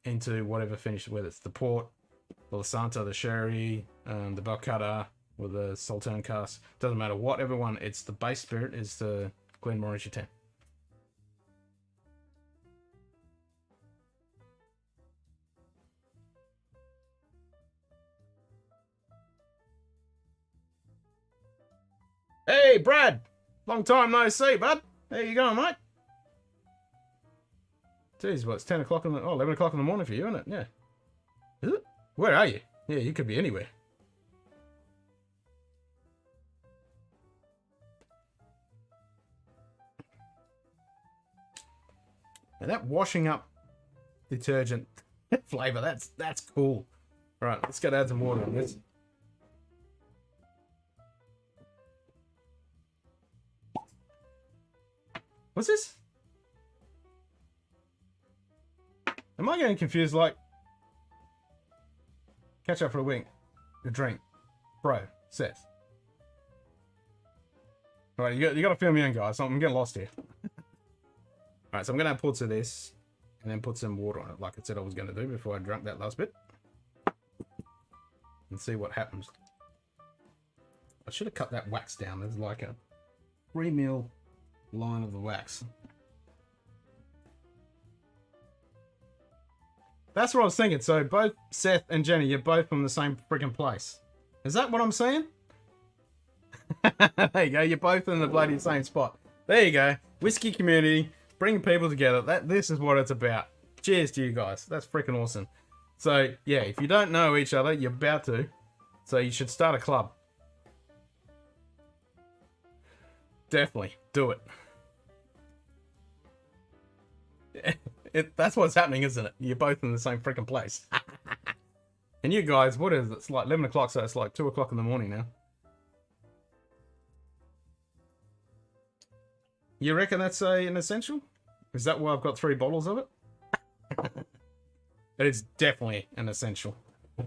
into whatever finish, whether it's the port, or the Santa, the sherry, the Balcutta, or the Saltern cask. Doesn't matter, whatever one, it's the base spirit is the Glenmorangie 10. Hey, Brad! Long time no see, bud. How you going, mate? Jeez, well, it's 10 o'clock 11 o'clock in the morning for you, isn't it? Yeah. Is it? Where are you? Yeah, you could be anywhere. And that washing up detergent flavor, that's cool. All right, let's go to add some water on this. What's this? Am I getting confused? Like, catch up for a wink. A drink. Bro, Seth. Alright, you got to fill me in, guys. I'm getting lost here. Alright, so I'm going to add ports of this, and then put some water on it, like I said I was going to do before I drank that last bit. And see what happens. I should have cut that wax down. There's like a 3 mil line of the wax. That's what I was thinking. So both Seth and Jenny, you're both from the same freaking place. Is that what I'm saying? There you go. You're both in the bloody same spot. There you go. Whiskey community, bringing people together. This is what it's about. Cheers to you guys. That's freaking awesome. So yeah, if you don't know each other, you're about to. So you should start a club. Definitely do it. That's what's happening, isn't it? You're both in the same freaking place. And you guys, what is it? It's like 11 o'clock, so it's like 2 o'clock in the morning now. You reckon that's an essential? Is that why I've got 3 bottles of it? It's definitely an essential. I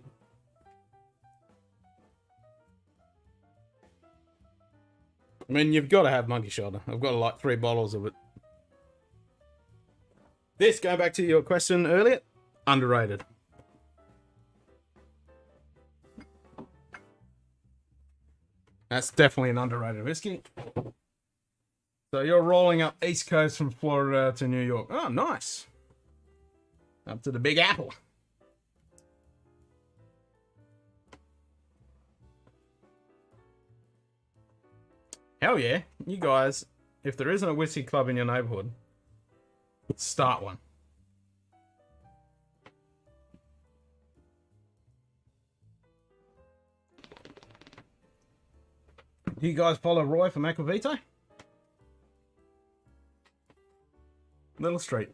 mean, you've got to have monkey shoulder. I've got like 3 bottles of it. This, going back to your question earlier, underrated. That's definitely an underrated whiskey. So you're rolling up East Coast from Florida to New York. Oh, nice. Up to the Big Apple. Hell yeah. You guys, if there isn't a whiskey club in your neighborhood, start one. Do you guys follow Roy from Aquavita? Little Street.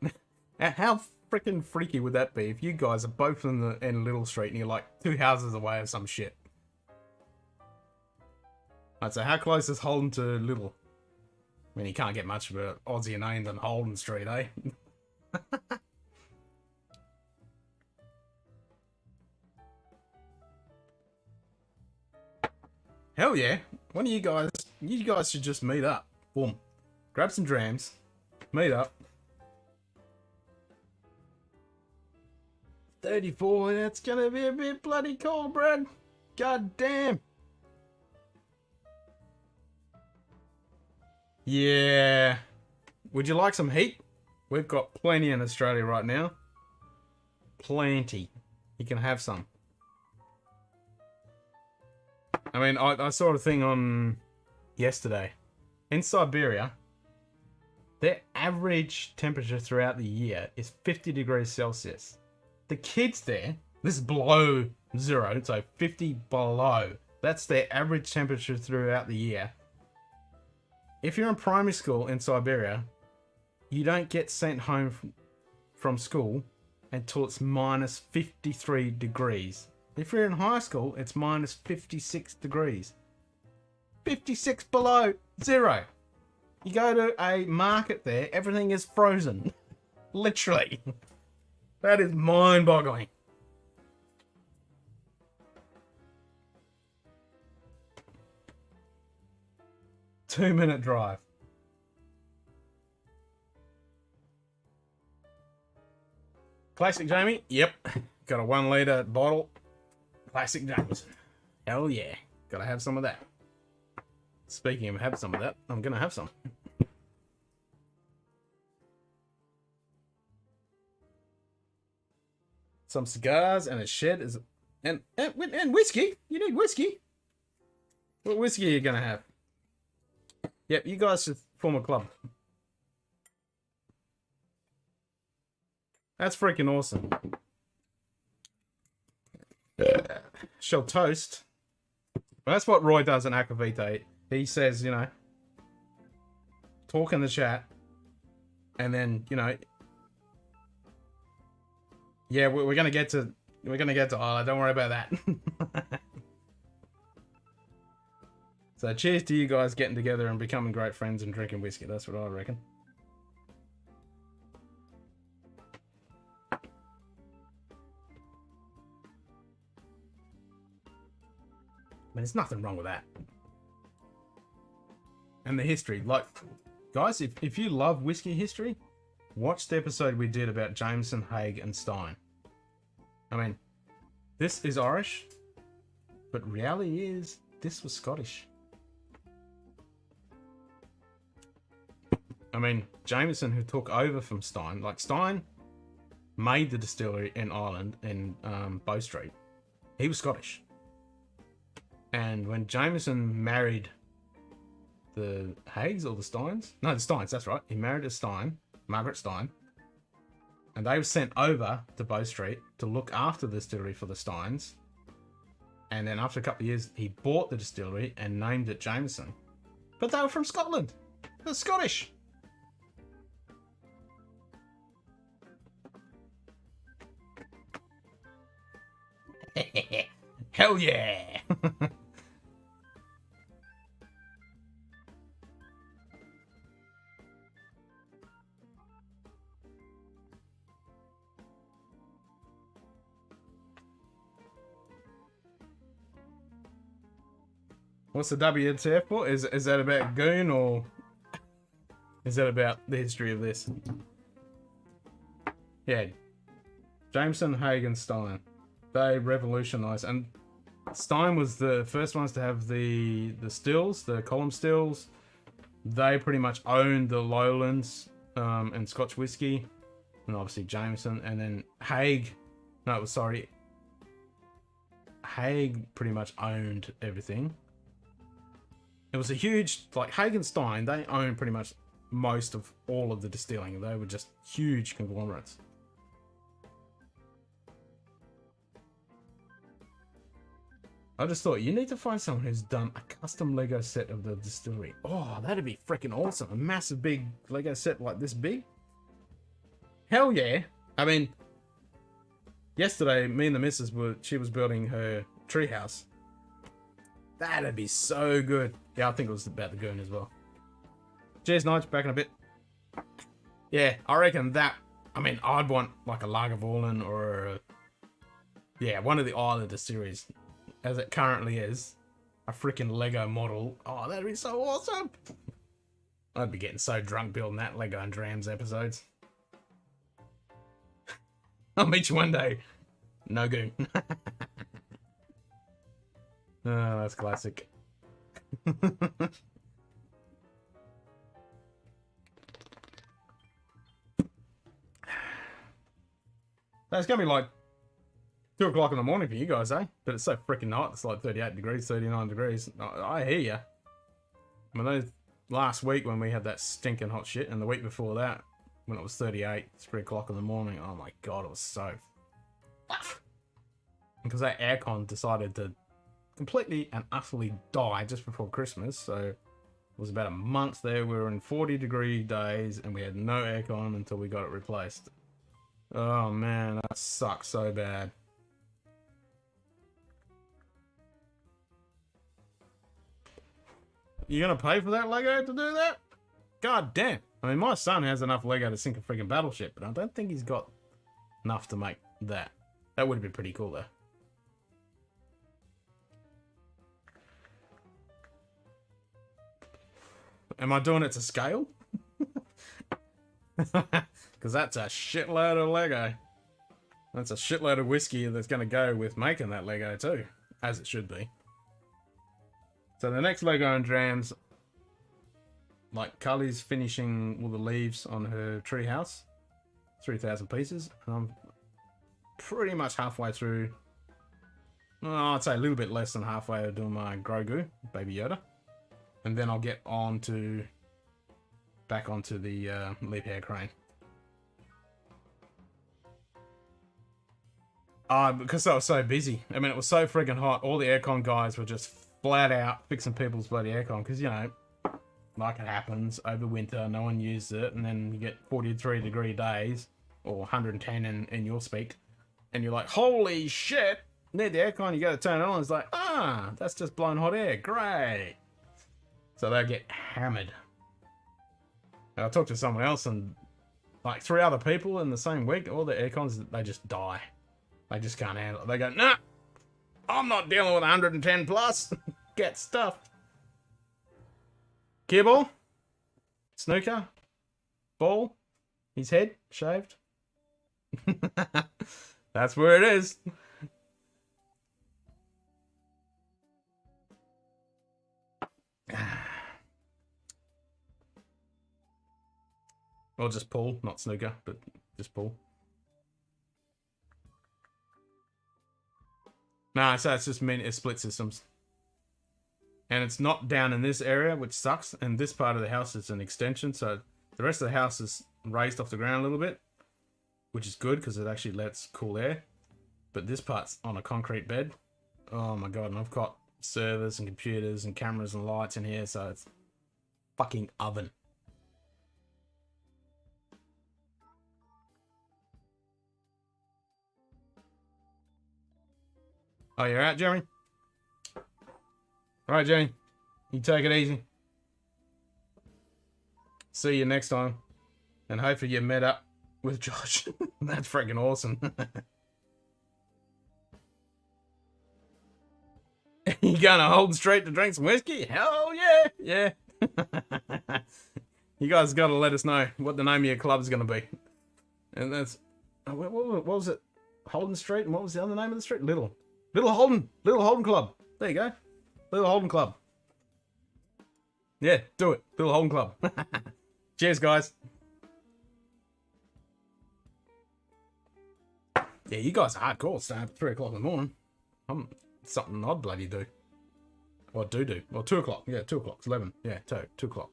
How freaking freaky would that be if you guys are both in Little Street and you're like 2 houses away or some shit? Right, so how close is Holden to Little? I mean, you can't get much of an Aussie name than Holden Street, eh? Hell yeah. One of you guys should just meet up. Boom. Grab some drams. Meet up. 34, that's gonna be a bit bloody cold, Brad. God damn. Yeah. Would you like some heat? We've got plenty in Australia right now. Plenty. You can have some. I mean, I saw a thing on yesterday. In Siberia, their average temperature throughout the year is 50 degrees Celsius. The kids there, this is below zero, so 50 below. That's their average temperature throughout the year. If you're in primary school in Siberia, you don't get sent home from school until it's minus 53 degrees. If you're in high school, it's minus 56 degrees. 56 below zero. You go to a market there, everything is frozen. Literally. That is mind-boggling. Two-minute drive. Classic Jamie? Yep. Got a 1 litre bottle. Classic Jameson. Hell yeah. Gotta have some of that. Speaking of have some of that, I'm gonna have some. Some cigars and a shed is and whiskey. You need whiskey. What whiskey are you gonna have? Yep, you guys should form a club. That's freaking awesome. Shall toast. Well, that's what Roy does in Aquavite. He says, you know, talk in the chat, and then, you know, yeah, we're gonna get to Isla. Don't worry about that. So cheers to you guys getting together and becoming great friends and drinking whiskey. That's what I reckon. I mean, there's nothing wrong with that. And the history, like, guys, if you love whiskey history, watch the episode we did about Jameson, Haig, and Stein. I mean, this is Irish, but reality is this was Scottish. I mean, Jameson, who took over from Stein, like Stein made the distillery in Ireland in Bow Street. He was Scottish. And when Jameson married the Haigs or the Steins? No, the Steins, that's right. He married a Stein, Margaret Stein. And they were sent over to Bow Street to look after the distillery for the Steins. And then after a couple of years, he bought the distillery and named it Jameson. But they were from Scotland. They're Scottish. Hell yeah! What's the WTF for? Is that about Goon, or is that about the history of this? Yeah. Jameson, Haig, and Stein. They revolutionized, and Stein was the first ones to have the stills, the column stills. They pretty much owned the lowlands and Scotch whiskey, and obviously Jameson. And then Haig pretty much owned everything. It was a huge, like, Haig and Stein, they owned pretty much most of all of the distilling. They were just huge conglomerates. I just thought, you need to find someone who's done a custom Lego set of the distillery. Oh, that'd be freaking awesome. A massive big Lego set like this big. Hell yeah. I mean, yesterday, me and the missus she was building her treehouse. That'd be so good. Yeah, I think it was about the Goon as well. Cheers, Nige. Back in a bit. Yeah, I reckon that, I mean, I'd want like a Lagavulin or one of the Islander series. As it currently is, a freaking Lego model. Oh, that'd be so awesome! I'd be getting so drunk building that Lego and Drams episodes. I'll meet you one day. No Goon. Oh, that's classic. It's gonna be like 2 o'clock in the morning for you guys, eh? But it's so freaking hot. It's like 38 degrees, 39 degrees. I hear you. I mean, those last week when we had that stinking hot shit, and the week before that, when it was 38, 3 o'clock in the morning, oh my god, it was so... Because that aircon decided to completely and utterly die just before Christmas, so it was about a month there. We were in 40-degree days, and we had no aircon until we got it replaced. Oh man, that sucks so bad. You gonna pay for that Lego to do that? God damn. I mean, my son has enough Lego to sink a freaking battleship, but I don't think he's got enough to make that. That would have been pretty cool, though. Am I doing it to scale? Because that's a shitload of Lego. That's a shitload of whiskey that's going to go with making that Lego too. As it should be. So the next Lego and Drams, like Cully's finishing all the leaves on her tree house. 3,000 pieces. And I'm pretty much halfway through. Oh, I'd say a little bit less than halfway of doing my Grogu, Baby Yoda. And then I'll get on to back onto the leaf hair crane. Because I was so busy. I mean, it was so friggin' hot. All the aircon guys were just flat out fixing people's bloody aircon. Because, you know, like it happens over winter, no one uses it. And then you get 43-degree days, or 110 in your speak. And you're like, holy shit, need the aircon, you go to turn it on. It's like, that's just blown hot air. Great. So they get hammered. And I talked to someone else, and like 3 other people in the same week, all the aircons, they just die. They just can't handle it. They go, nah, I'm not dealing with 110 plus. Get stuffed. Kibble. Snooker. Ball. His head shaved. That's where it is. Or just Paul, not Snooker, but just Paul. Nah, so it's just it's split systems. And it's not down in this area, which sucks. And this part of the house is an extension, so the rest of the house is raised off the ground a little bit, which is good because it actually lets cool air. But this part's on a concrete bed. Oh my god, and I've got servers and computers and cameras and lights in here, so it's fucking oven. Oh, you're out, Jeremy? Alright, Jenny. You take it easy. See you next time. And hopefully you met up with Josh. That's freaking awesome. You gonna hold straight to drink some whiskey? Hell yeah! Yeah. You guys gotta let us know what the name of your club is gonna be. And that's... What was it? Holden Street? And what was the other name of the street? Little Holden Club. There you go. Little Holden Club. Yeah, do it. Little Holden Club. Cheers, guys. Yeah, you guys are hardcore. Start at 3 o'clock in the morning. Something I'd bloody do. Or do. Well, 2 o'clock. Yeah, 2 o'clock. It's 11. Yeah, 2 o'clock.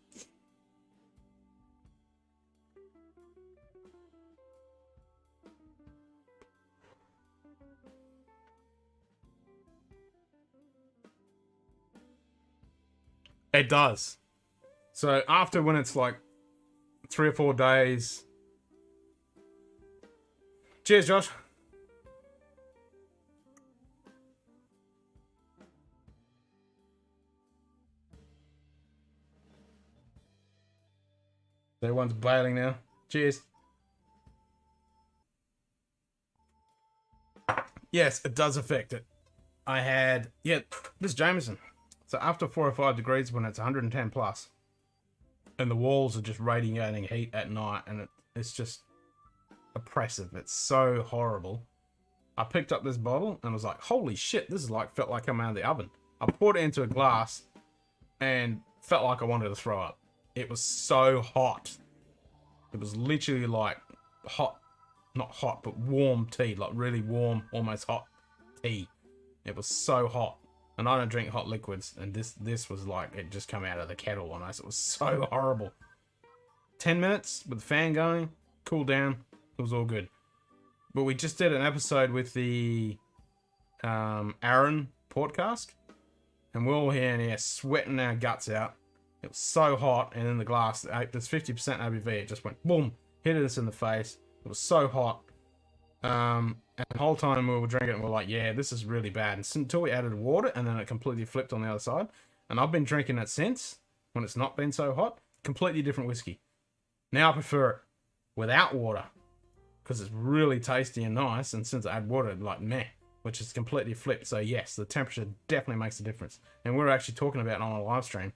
It does. So after, when it's like 3 or 4 days. Cheers, Josh. Everyone's bailing now. Cheers. Yes, it does affect it. I had, yeah, this Jameson. So after 4 or 5 degrees, when it's 110 plus, and the walls are just radiating heat at night, and it's just oppressive. It's so horrible. I picked up this bottle and was like, holy shit, this is like, felt like coming out of the oven. I poured it into a glass and felt like I wanted to throw up. It was so hot. It was literally like hot not hot, but warm tea, like really warm, almost hot tea. It was so hot. And I don't drink hot liquids, and this was like it just come out of the kettle on us. It was so horrible. 10 minutes with the fan going, cool down, it was all good. But we just did an episode with the Aaron port cask, and we're all here and here sweating our guts out. It was so hot, and in the glass, there's 50% ABV. It just went boom, hit us in the face. It was so hot. And the whole time we were drinking it, we're like, yeah, this is really bad. And until we added water, and then it completely flipped on the other side. And I've been drinking it since, when it's not been so hot. Completely different whiskey. Now I prefer it without water, because it's really tasty and nice. And since I add water, like meh, which is completely flipped. So yes, the temperature definitely makes a difference. And we're actually talking about on a live stream.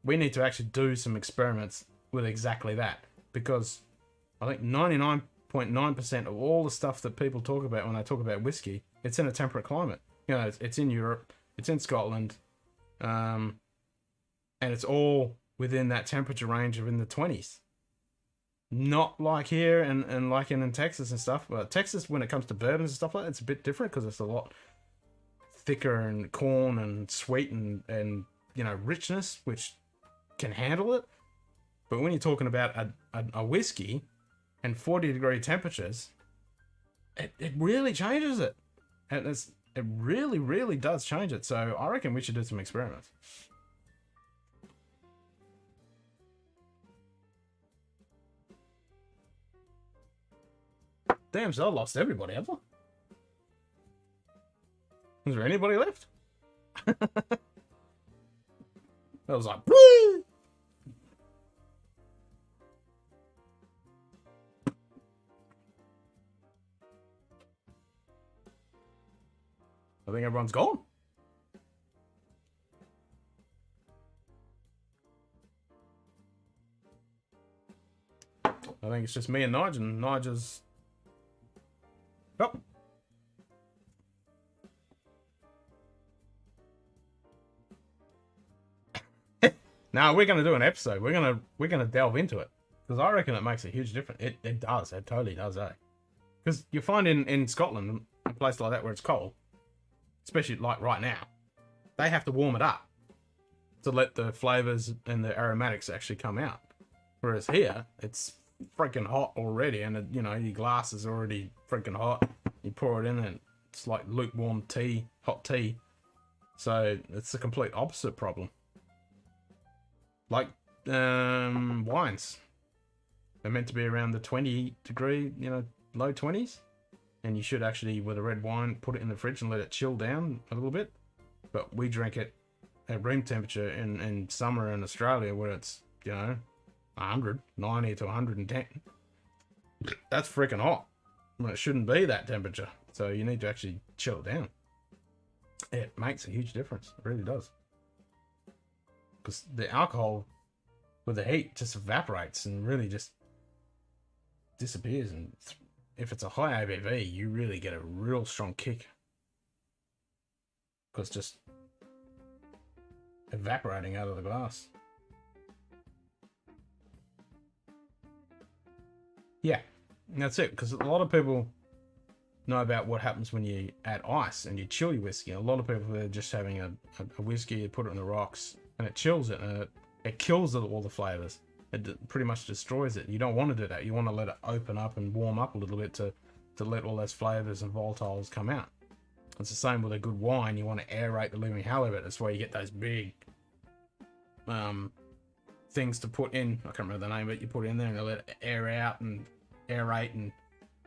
We need to actually do some experiments with exactly that, because I think 99.9% of all the stuff that people talk about when they talk about whiskey, it's in a temperate climate. You know, it's in Europe, it's in Scotland, and it's all within that temperature range of in the 20s. Not like here and like in Texas and stuff. Well, Texas, when it comes to bourbons and stuff like that, it's a bit different because it's a lot thicker and corn and sweet and you know, richness, which can handle it. But when you're talking about a whiskey and 40-degree temperatures, it really changes it. And it really, really does change it. So I reckon we should do some experiments. Damn, so I lost everybody, have I? Is there anybody left? That was like, woo! I think everyone's gone. I think it's just me and Nigel. Nigel's... Oh. Now we're gonna do an episode. We're gonna delve into it, because I reckon it makes a huge difference. It does. It totally does, eh? Because you find in Scotland, a place like that where it's cold, especially like right now, they have to warm it up to let the flavors and the aromatics actually come out. Whereas here, it's freaking hot already, and you know, your glass is already freaking hot. You pour it in, and it's like lukewarm tea, hot tea. So it's the complete opposite problem. Like wines, they're meant to be around the 20-degree, you know, low 20s, and you should actually, with a red wine, put it in the fridge and let it chill down a little bit. But we drink it at room temperature in summer in Australia, where it's, you know, 90 to 110. That's freaking hot. Well, it shouldn't be that temperature, so you need to actually chill it down. It makes a huge difference. It really does. Because the alcohol with the heat just evaporates and really just disappears. And if it's a high ABV, you really get a real strong kick, because just evaporating out of the glass. Yeah, and that's it. Because a lot of people know about what happens when you add ice and you chill your whiskey. A lot of people are just having a whiskey, you put it in the rocks, and it chills it, and it kills all the flavors. It pretty much destroys it. You don't want to do that. You want to let it open up and warm up a little bit to let all those flavors and volatiles come out. It's the same with a good wine. You want to aerate the living hell of it. That's why you get those big things to put in. I can't remember the name, but you put it in there and you let it air out and aerate, and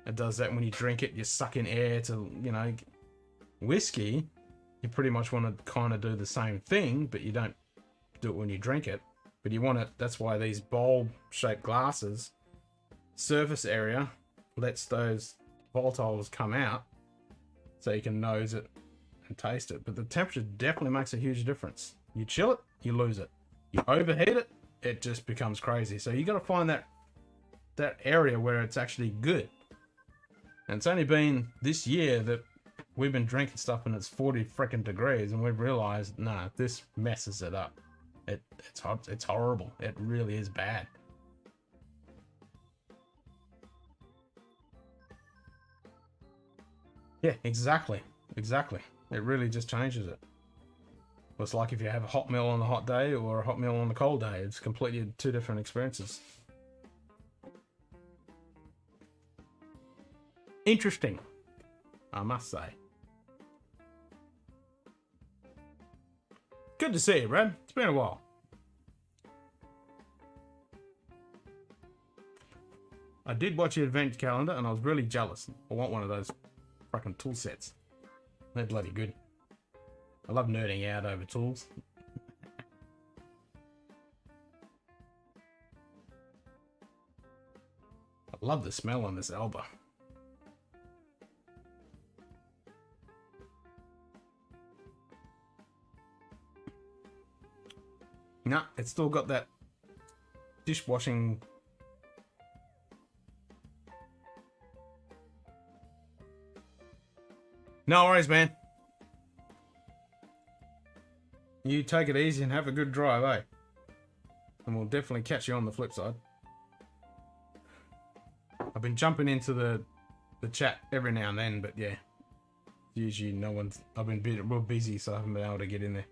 it does that when you drink it. You suck in air to, you know, whiskey. You pretty much want to kind of do the same thing, but you don't do it when you drink it. But you want it. That's why these bulb-shaped glasses, surface area lets those volatiles come out, so you can nose it and taste it. But the temperature definitely makes a huge difference. You chill it, you lose it. You overheat it, it just becomes crazy. So you got to find that area where it's actually good. And it's only been this year that we've been drinking stuff and it's 40 freaking degrees, and we've realized, nah, this messes it up. It's hot. It's horrible. It really is bad. Yeah, exactly. Exactly. It really just changes it. It's like if you have a hot meal on a hot day or a hot meal on a cold day. It's completely two different experiences. Interesting, I must say. Good to see you, Brad. It's been a while. I did watch your advent calendar and I was really jealous. I want one of those fucking tool sets. They're bloody good. I love nerding out over tools. I love the smell on this Alba. Nah, it's still got that dishwashing. No worries, man. You take it easy and have a good drive, eh? And we'll definitely catch you on the flip side. I've been jumping into the chat every now and then, but yeah. Usually no one's... I've been real busy, so I haven't been able to get in there.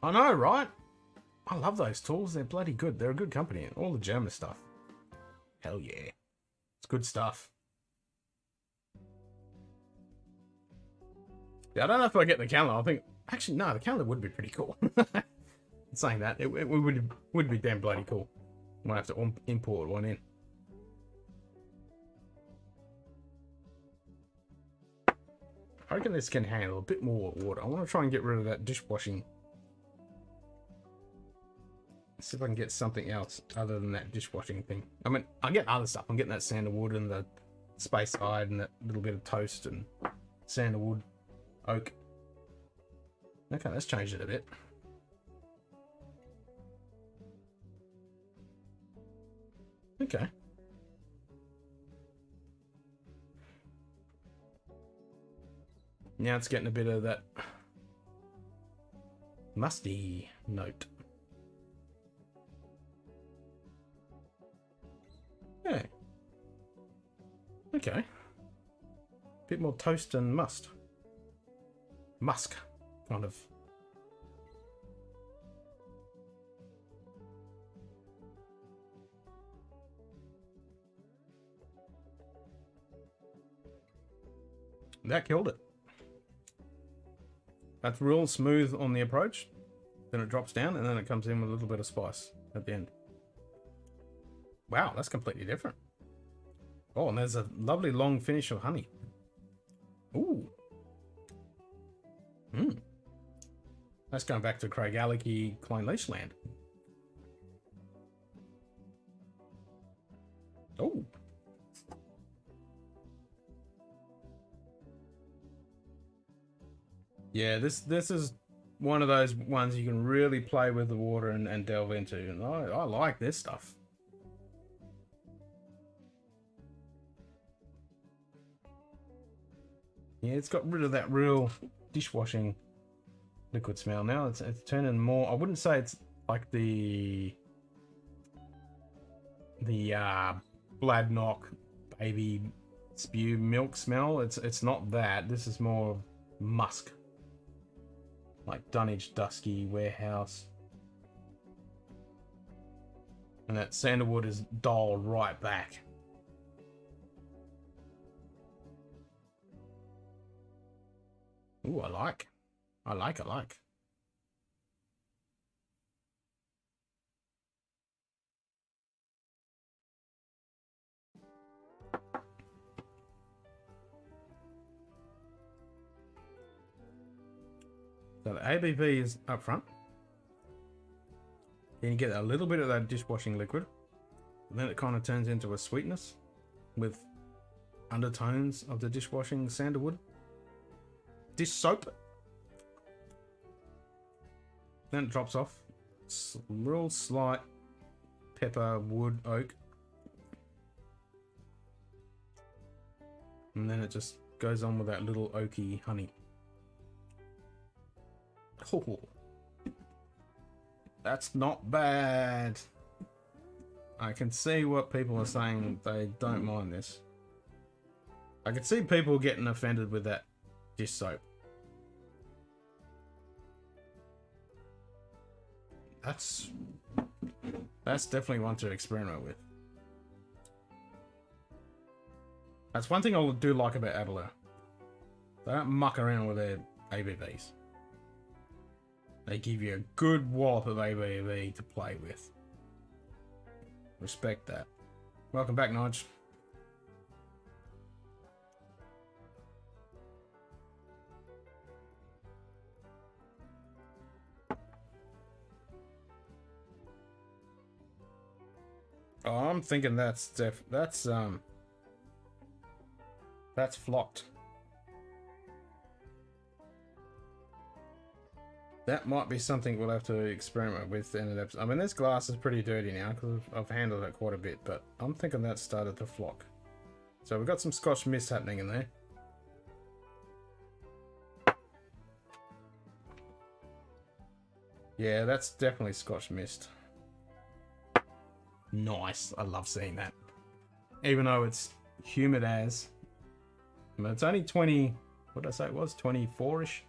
I know, right? I love those tools. They're bloody good. They're a good company. All the German stuff. Hell yeah. It's good stuff. Yeah, I don't know if I get the calendar. I think... Actually, no, the calendar would be pretty cool. Saying that, it would be damn bloody cool. Might have to import one in. I reckon this can handle a bit more water. I want to try and get rid of that dishwashing. See if I can get something else other than that dishwashing thing. I mean, I get other stuff. I'm getting that sandalwood and the space side and that little bit of toast and sandalwood, oak. Okay, let's change it a bit. Okay. Now it's getting a bit of that musty note. Yeah. Okay. Bit more toast and musk, kind of. That killed it. That's real smooth on the approach. Then it drops down and then it comes in with a little bit of spice at the end. Wow, that's completely different. Oh, and there's a lovely long finish of honey. Ooh. That's going back to Craig Alecky, Klein Leishland. Oh. Yeah, this is one of those ones you can really play with the water and delve into. And I like this stuff. Yeah, it's got rid of that real dishwashing liquid smell. Now it's turning more... I wouldn't say it's like the Bladnock baby spew milk smell. It's not that. This is more musk. Like Dunwich Dusky Warehouse. And that sandalwood is dialed right back. Ooh, I like. So the ABV is up front. Then you get a little bit of that dishwashing liquid. And then it kind of turns into a sweetness with undertones of the dishwashing sandalwood. Dish soap. Then it drops off. Real slight pepper, wood, oak. And then it just goes on with that little oaky honey. Oh, that's not bad. I can see what people are saying. They don't mind this. I could see people getting offended with that dish soap. That's definitely one to experiment with. That's one thing I do like about Adler. They don't muck around with their ABVs. They give you a good wallop of ABV to play with. Respect that. Welcome back, Nige. Oh, I'm thinking that's flocked. That might be something we'll have to experiment with in an episode. I mean, this glass is pretty dirty now because I've handled it quite a bit, but I'm thinking that started to flock. So we've got some Scotch mist happening in there. Yeah, that's definitely Scotch mist. Nice. I love seeing that. Even though it's humid as. I mean, it's only 20... What did I say it was? 24-ish?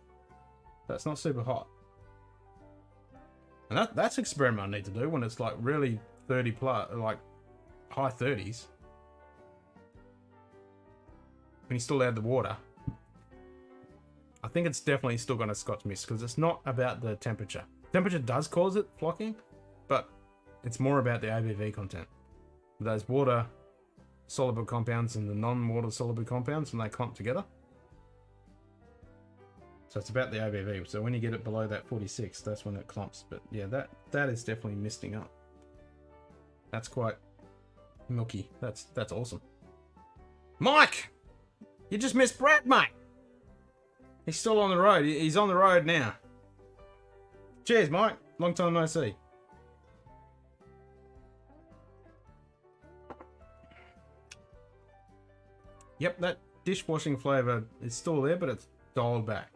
That's not super hot. And that's an experiment I need to do when it's like really 30 plus, like high 30s. When you still add the water. I think it's definitely still got a Scotch mist because it's not about the temperature. Temperature does cause it flocking, but it's more about the ABV content. Those water soluble compounds and the non-water soluble compounds when they clump together. So it's about the ABV. So when you get it below that 46, that's when it clumps. But yeah, that is definitely misting up. That's quite milky. That's awesome. Mike! You just missed Brad, mate! He's still on the road. He's on the road now. Cheers, Mike. Long time no see. Yep, that dishwashing flavour is still there, but it's dialed back.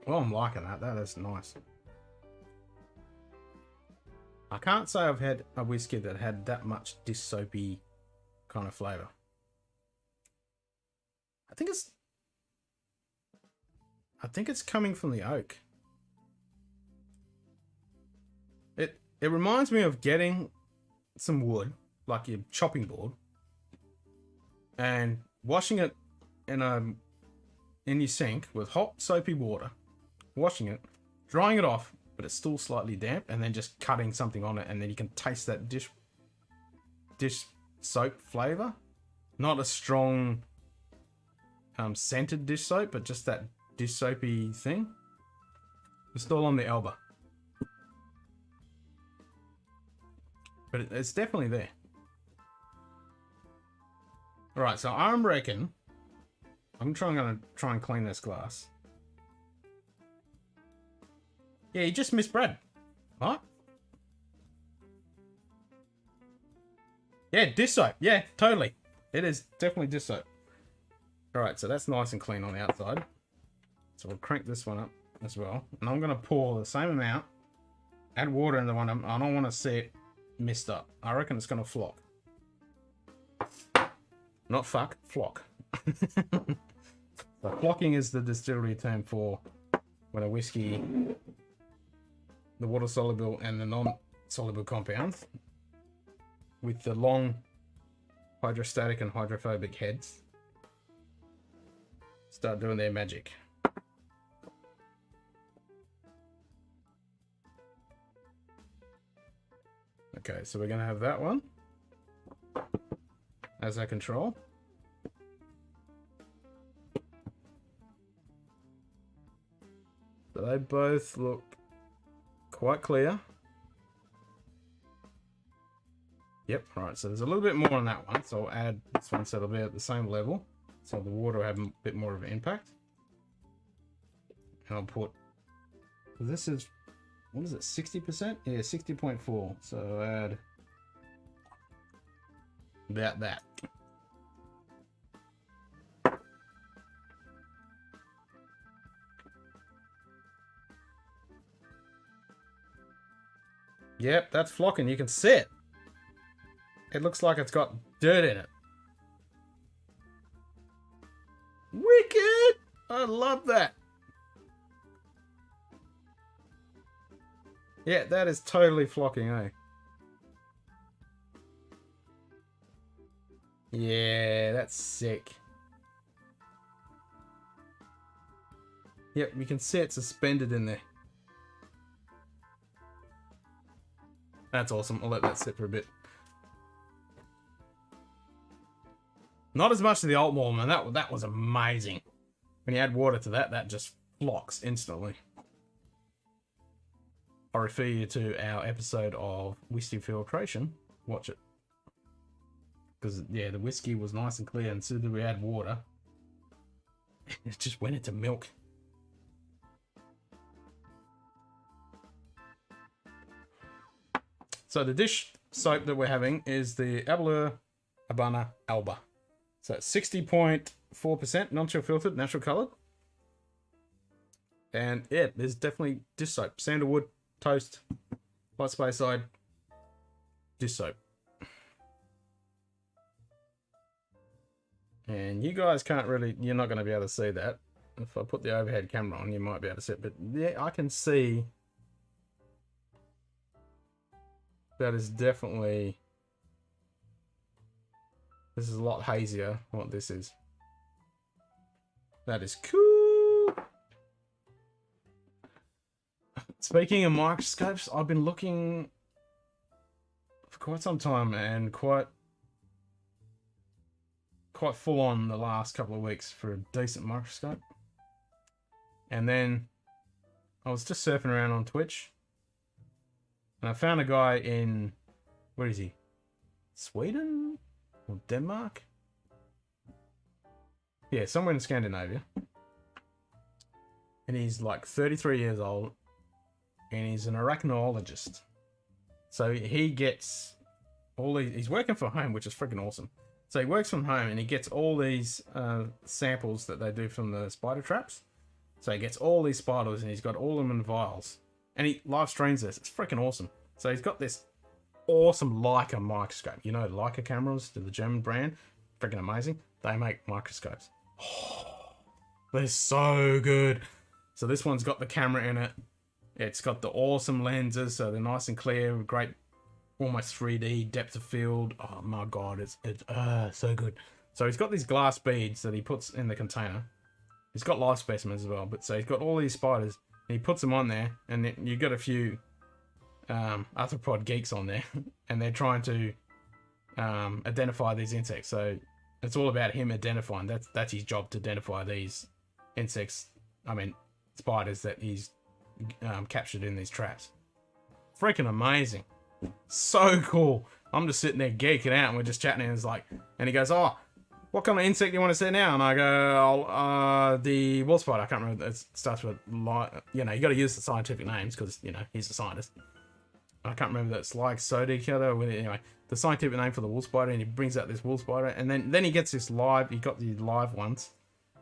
Well, I'm liking that. That is nice. I can't say I've had a whiskey that had that much dish soapy kind of flavour. I think it's coming from the oak. It reminds me of getting some wood, like your chopping board, and washing it in your sink with hot soapy water, washing it, drying it off, but it's still slightly damp, and then just cutting something on it, and then you can taste that dish soap flavor. Not a strong scented dish soap, but just that dish soapy thing. It's still on the Elba, but it's definitely there. All right, so I reckon I'm gonna try and clean this glass. Yeah, you just missed Brad. What? Yeah, dish soap. Yeah, totally. It is definitely dish soap. All right, so that's nice and clean on the outside. So we'll crank this one up as well. And I'm gonna pour the same amount, add water in the one. I don't want to see it messed up. I reckon it's gonna flock. Not fuck, flock. So flocking is the distillery term for when a whiskey, the water soluble and the non-soluble compounds with the long hydrostatic and hydrophobic heads start doing their magic. Okay, so we're gonna have that one as our control. So they both look quite clear. Yep, right, so there's a little bit more on that one, so I'll add this one so it'll be at the same level, so the water will have a bit more of an impact. And I'll put, this is, what is it, 60%? Yeah, 60.4, so I'll add about that. Yep, that's flocking. You can see it. It looks like it's got dirt in it. Wicked! I love that. Yeah, that is totally flocking, eh? Yeah, that's sick. Yep, you can see it suspended in there. That's awesome. I'll let that sit for a bit. Not as much to the alt warmer, man. That was amazing. When you add water to that, that just flocks instantly. I refer you to our episode of whiskey filtration. Watch it. Because, yeah, the whiskey was nice and clear, and as soon as we add water, it just went into milk. So the dish soap that we're having is the Abana Alba. So it's 60.4% non-chill filtered, natural coloured. And yeah, there's definitely dish soap. Sandalwood, toast, light space side, dish soap. And you guys can't really, you're not going to be able to see that. If I put the overhead camera on, you might be able to see it. But yeah, I can see that is definitely, this is a lot hazier what this is. That is cool. Speaking of microscopes, I've been looking for quite some time and quite full on the last couple of weeks for a decent microscope. And then I was just surfing around on Twitch and I found a guy in, where is he? Sweden or Denmark? Yeah, somewhere in Scandinavia. And he's like 33 years old and he's an arachnologist. So he gets all these, he's working from home, which is freaking awesome. So he works from home and he gets all these samples that they do from the spider traps. So he gets all these spiders and he's got all of them in vials. And he live streams this. It's freaking awesome. So he's got this awesome Leica microscope. You know, Leica cameras, the German brand. Freaking amazing. They make microscopes. Oh, they're so good. So this one's got the camera in it. It's got the awesome lenses. So they're nice and clear. Great. Almost 3D depth of field. Oh my god, it's so good. So he's got these glass beads that he puts in the container. He's got live specimens as well, but so he's got all these spiders and he puts them on there, and then you've got a few arthropod geeks on there, and they're trying to identify these insects. So it's all about him identifying. That's his job, to identify these insects. I mean, spiders that he's captured in these traps. Freaking amazing. So cool. I'm just sitting there geeking out and we're just chatting and it's like, and he goes, oh, what kind of insect do you want to see now? And I go, the wall spider. I can't remember. It starts with, you know, you got to use the scientific names because, you know, he's a scientist. I can't remember that it's like Sodicata. Anyway, the scientific name for the wool spider, and he brings out this wool spider, and then he gets this live, he got the live ones,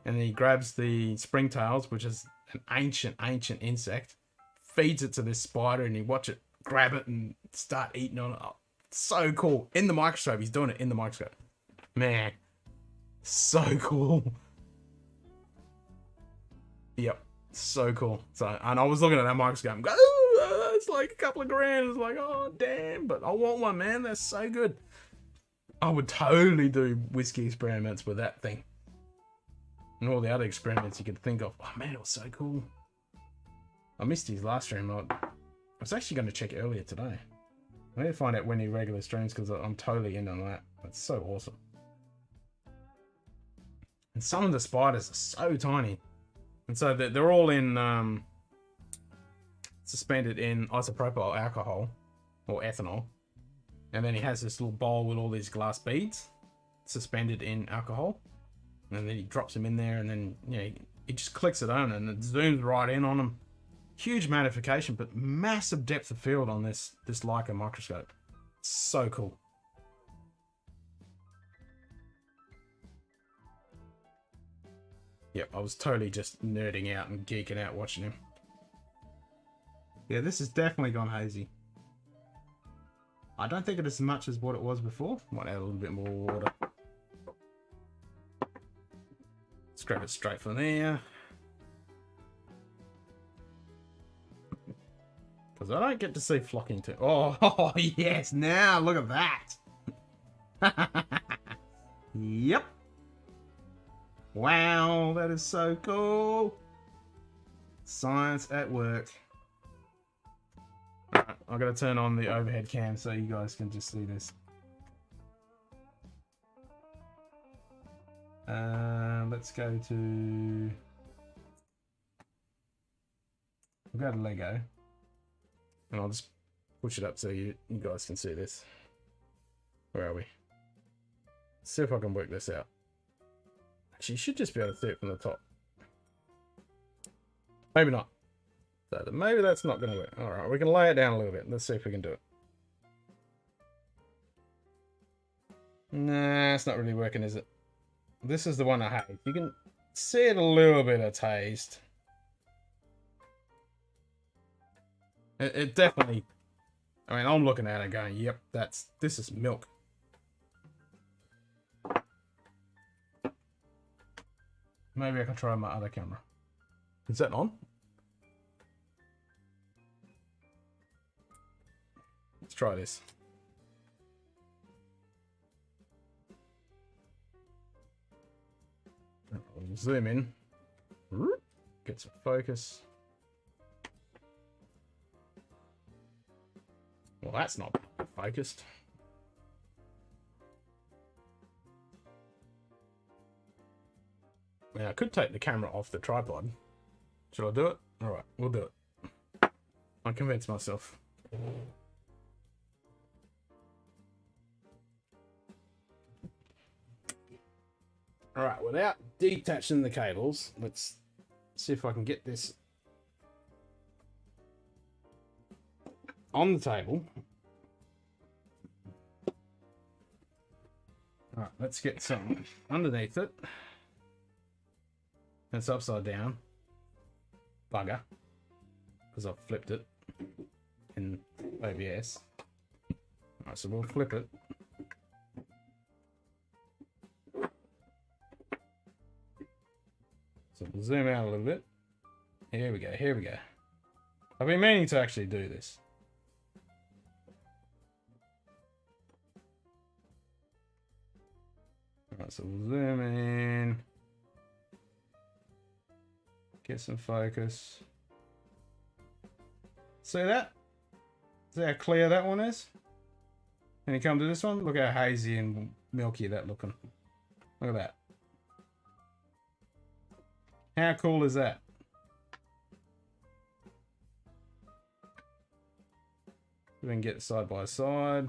and then he grabs the springtails, which is an ancient insect, feeds it to this spider, and you watch it grab it and start eating on it. Oh, so cool. In the microscope. He's doing it in the microscope. Man. So cool. Yep. So cool. So, and I was looking at that microscope and go, oh, it's like a couple of grand. It's like, oh, damn. But I want one, man. That's so good. I would totally do whiskey experiments with that thing. And all the other experiments you could think of. Oh, man, it was so cool. I missed his last stream. I was actually going to check it earlier today. I need to find out when he regular streams because I'm totally in on that. That's so awesome. And some of the spiders are so tiny. And so they're all in suspended in isopropyl alcohol or ethanol. And then he has this little bowl with all these glass beads suspended in alcohol. And then he drops them in there and then, you know, he just clicks it on and it zooms right in on them. Huge magnification, but massive depth of field on this Leica microscope. So cool. Yep, I was totally just nerding out and geeking out watching him. Yeah, this has definitely gone hazy. I don't think it is as much as what it was before. Might add a little bit more water. Let's grab it straight from there. Because I don't get to see flocking too. Oh, yes, now look at that. Yep. Wow, that is so cool. Science at work. Alright, I've got to turn on the overhead cam so you guys can just see this. Let's go to... We'll go to Lego. And I'll just push it up so you guys can see this. Where are we? Let's see if I can work this out. Actually, you should just be able to see it from the top. Maybe not. So maybe that's not going to work. Alright, we can lay it down a little bit. Let's see if we can do it. Nah, it's not really working, is it? This is the one I hate. You can see it a little bit of taste. It definitely... I mean, I'm looking at it going, yep, this is milk. Maybe I can try my other camera. Is that on? Let's try this. I'll zoom in. Get some focus. Well, that's not focused. Now, I could take the camera off the tripod. Should I do it? Alright, we'll do it. I convinced myself. Alright, without detaching the cables, let's see if I can get this on the table. Alright, let's get some underneath it. It's upside down. Bugger. Because I've flipped it in OBS. Alright, so we'll flip it. So we'll zoom out a little bit. Here we go, here we go. I've been meaning to actually do this. Alright, so we'll zoom in. Get some focus. See that? See how clear that one is? And you come to this one, look how hazy and milky that looking. Look at that. How cool is that? We can get side by side.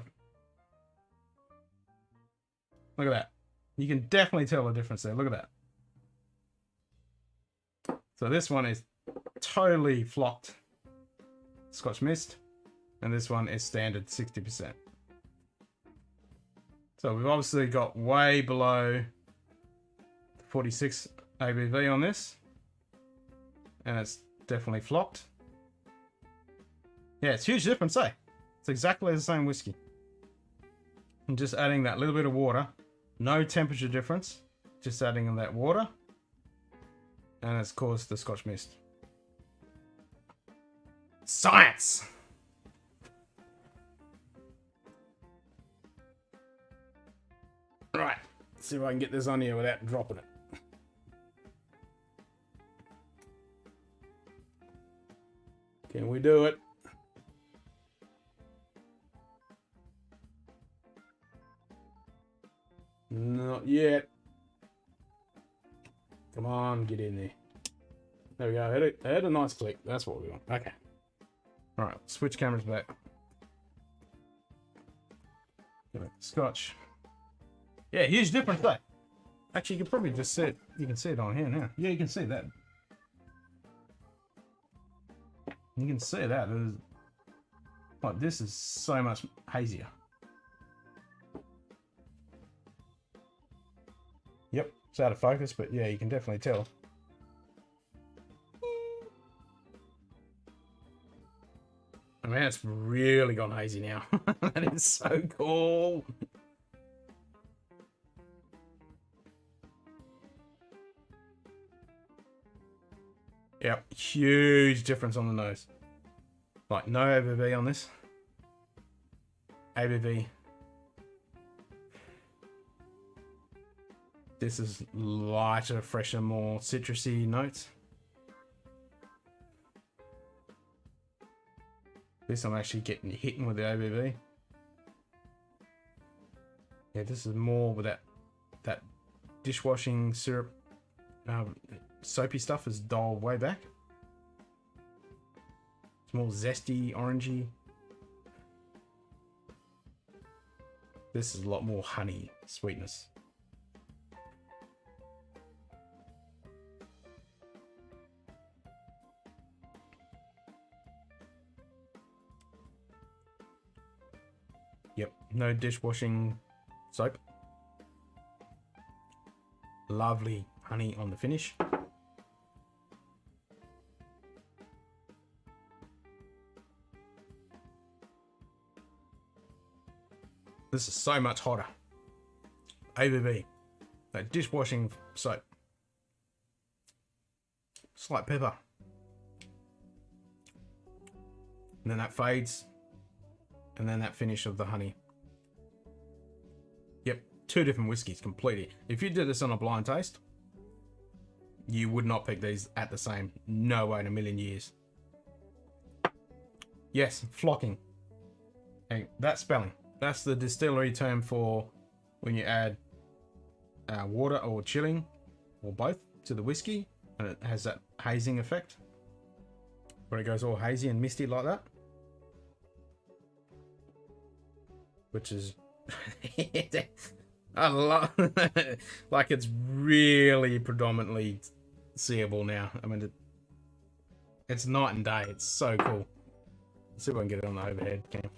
Look at that. You can definitely tell the difference there. Look at that. So this one is totally flocked Scotch mist, and this one is standard 60%. So we've obviously got way below 46 ABV on this, and it's definitely flocked. Yeah, it's a huge difference, eh? It's exactly the same whiskey. I'm just adding that little bit of water, no temperature difference, just adding that water. And it's caused the Scotch mist. Science! Right, let's see if I can get this on here without dropping it. Can we do it? Not yet. Come on, get in there. There we go. I had a nice click. That's what we want. Okay. Alright, switch cameras back. Scotch. Yeah, huge difference there. Actually, you can probably just see it. You can see it on here now. Yeah, you can see that. You can see that. Like, this is so much hazier. Yep, it's out of focus, but yeah, you can definitely tell. I mean, it's really gone hazy now. That is so cool. Yep, huge difference on the nose. Like, no ABV on this. ABV. This is lighter, fresher, more citrusy notes. This I'm actually getting hit with the ABV. Yeah, this is more with that dishwashing syrup, soapy stuff is dulled way back. It's more zesty, orangey. This is a lot more honey sweetness. Yep, no dishwashing soap. Lovely honey on the finish. This is so much hotter. ABV. That dishwashing soap. Slight pepper. And then that fades. And then that finish of the honey. Yep, two different whiskies completely. If you did this on a blind taste, you would not pick these at the same. No way in a million years. Yes, flocking. Hey, that's spelling. That's the distillery term for when you add water or chilling, or both, to the whiskey, and it has that hazing effect, where it goes all hazy and misty like that. Which is I love like it's really predominantly seeable now. I mean, it's night and day. It's so cool. Let's see if I can get it on the overhead cam.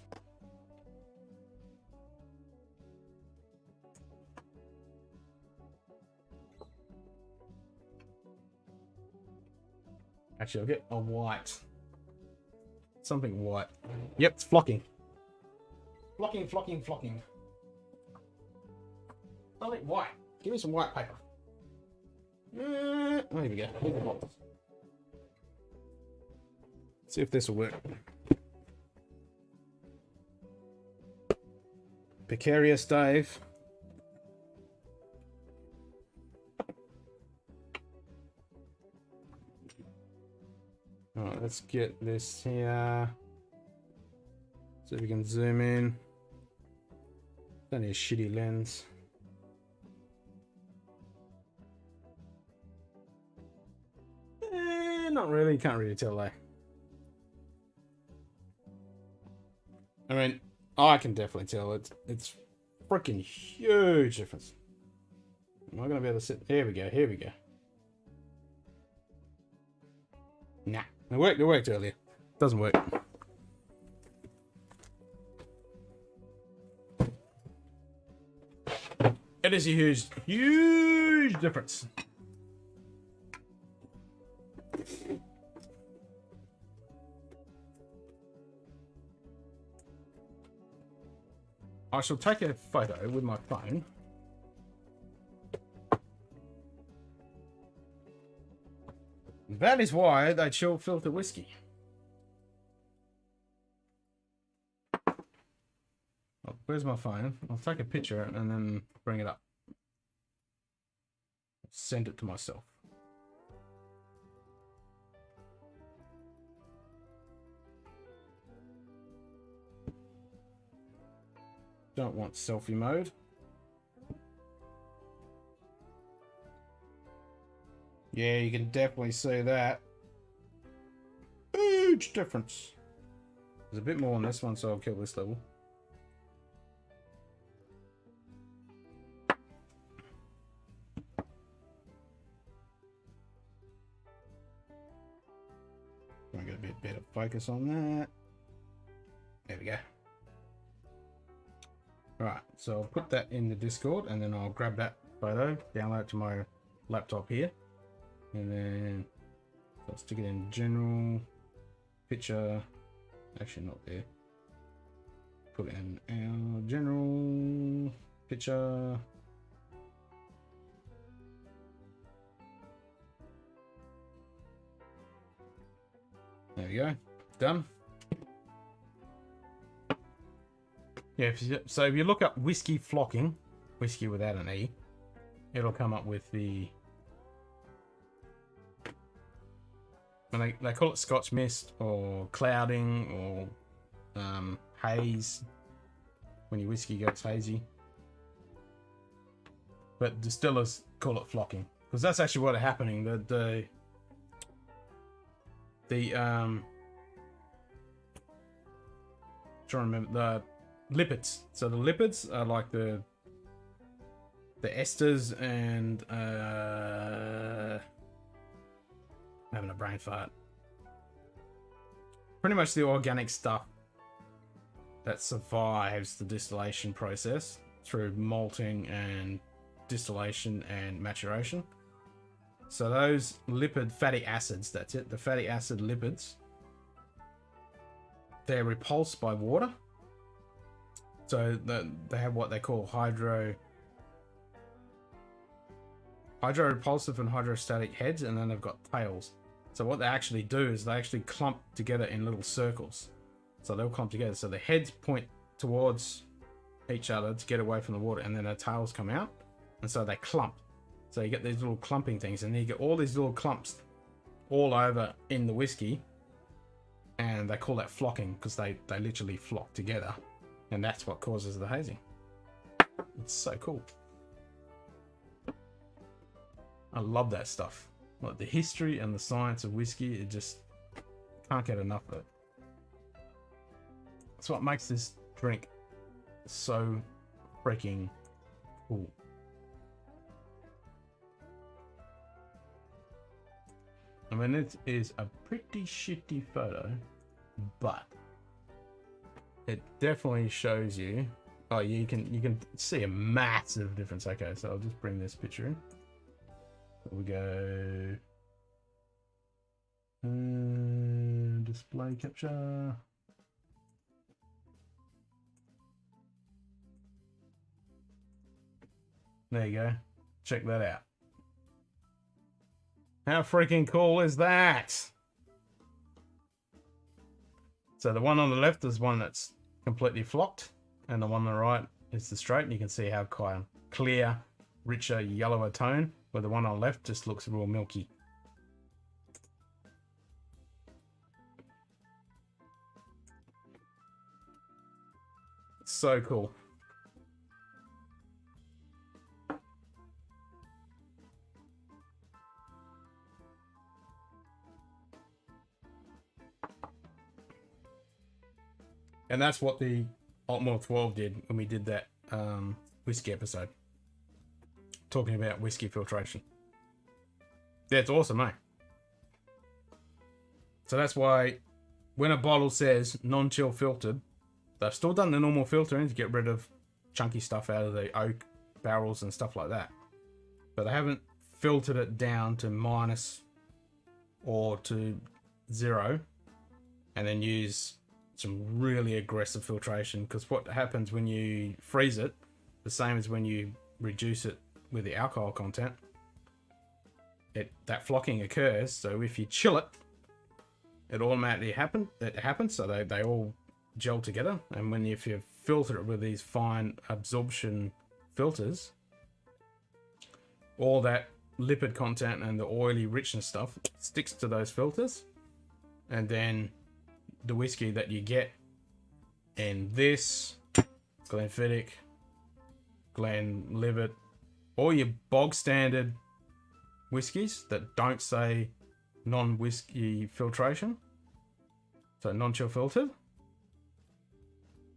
Actually, I'll get a white. Something white. Yep, it's flocking. Flocking, flocking, flocking. Something white. Give me some white paper. Oh, here we go. See if this will work. Precarious Dave. Alright, let's get this here. So we can zoom in. It's only a shitty lens. Not really, can't really tell though. I mean, I can definitely tell it's freaking huge difference. Am I gonna be able to sit? Here we go, here we go. Nah, it worked earlier. Doesn't work. It is a huge difference. I shall take a photo with my phone. That is why they chill filter whiskey. Oh, where's my phone? I'll take a picture and then bring it up. Send it to myself. Don't want selfie mode. Yeah, you can definitely see that. Huge difference. There's a bit more on this one, so I'll kill this level. Try and get a bit better focus on that. There we go. Alright, so I'll put that in the Discord and then I'll grab that photo, download it to my laptop here. And then so I'll stick it in general, picture, actually not there. Put it in our general, picture. There we go. Done. Yeah, so if you look up whiskey flocking, whiskey without an E, it'll come up with the... And they call it Scotch mist or clouding or haze when your whiskey gets hazy. But distillers call it flocking because that's actually what's happening. The trying to remember the lipids. So the lipids are like the esters and having a brain fart. Pretty much the organic stuff that survives the distillation process through malting and distillation and maturation. So those lipid fatty acids, that's it, the fatty acid lipids, they're repulsed by water. So they have what they call hydropulsive and hydrostatic heads, and then they've got tails. So what they actually do is they actually clump together in little circles. So they'll clump together. So the heads point towards each other to get away from the water, and then their tails come out, and so they clump. So you get these little clumping things, and then you get all these little clumps all over in the whiskey, and they call that flocking because they literally flock together, and that's what causes the hazing. It's so cool. I love that stuff. Like the history and the science of whiskey, it just can't get enough of it. That's what makes this drink so freaking cool. I mean, it is a pretty shitty photo, but it definitely shows you. Oh, you can see a massive difference. Okay, so I'll just bring this picture in. We go display capture. There you go. Check that out. How freaking cool is that? So the one on the left is one that's completely flocked, and the one on the right is the straight, and you can see how quite clear, richer, yellower tone, where the one on the left just looks real milky. So cool. And that's what the Altmore 12 did when we did that whiskey episode. Talking about whiskey filtration. Yeah, it's awesome, eh? So that's why when a bottle says non-chill filtered, they've still done the normal filtering to get rid of chunky stuff out of the oak barrels and stuff like that. But they haven't filtered it down to minus or to 0 and then use some really aggressive filtration, because what happens when you freeze it, the same as when you reduce it with the alcohol content, that flocking occurs. So if you chill it, it automatically happens. So they all gel together. And if you filter it with these fine absorption filters, all that lipid content and the oily richness stuff sticks to those filters, and then the whiskey that you get in this Glenfiddich, Glenlivet, all your bog standard whiskies that don't say non-whiskey filtration, so non-chill filtered,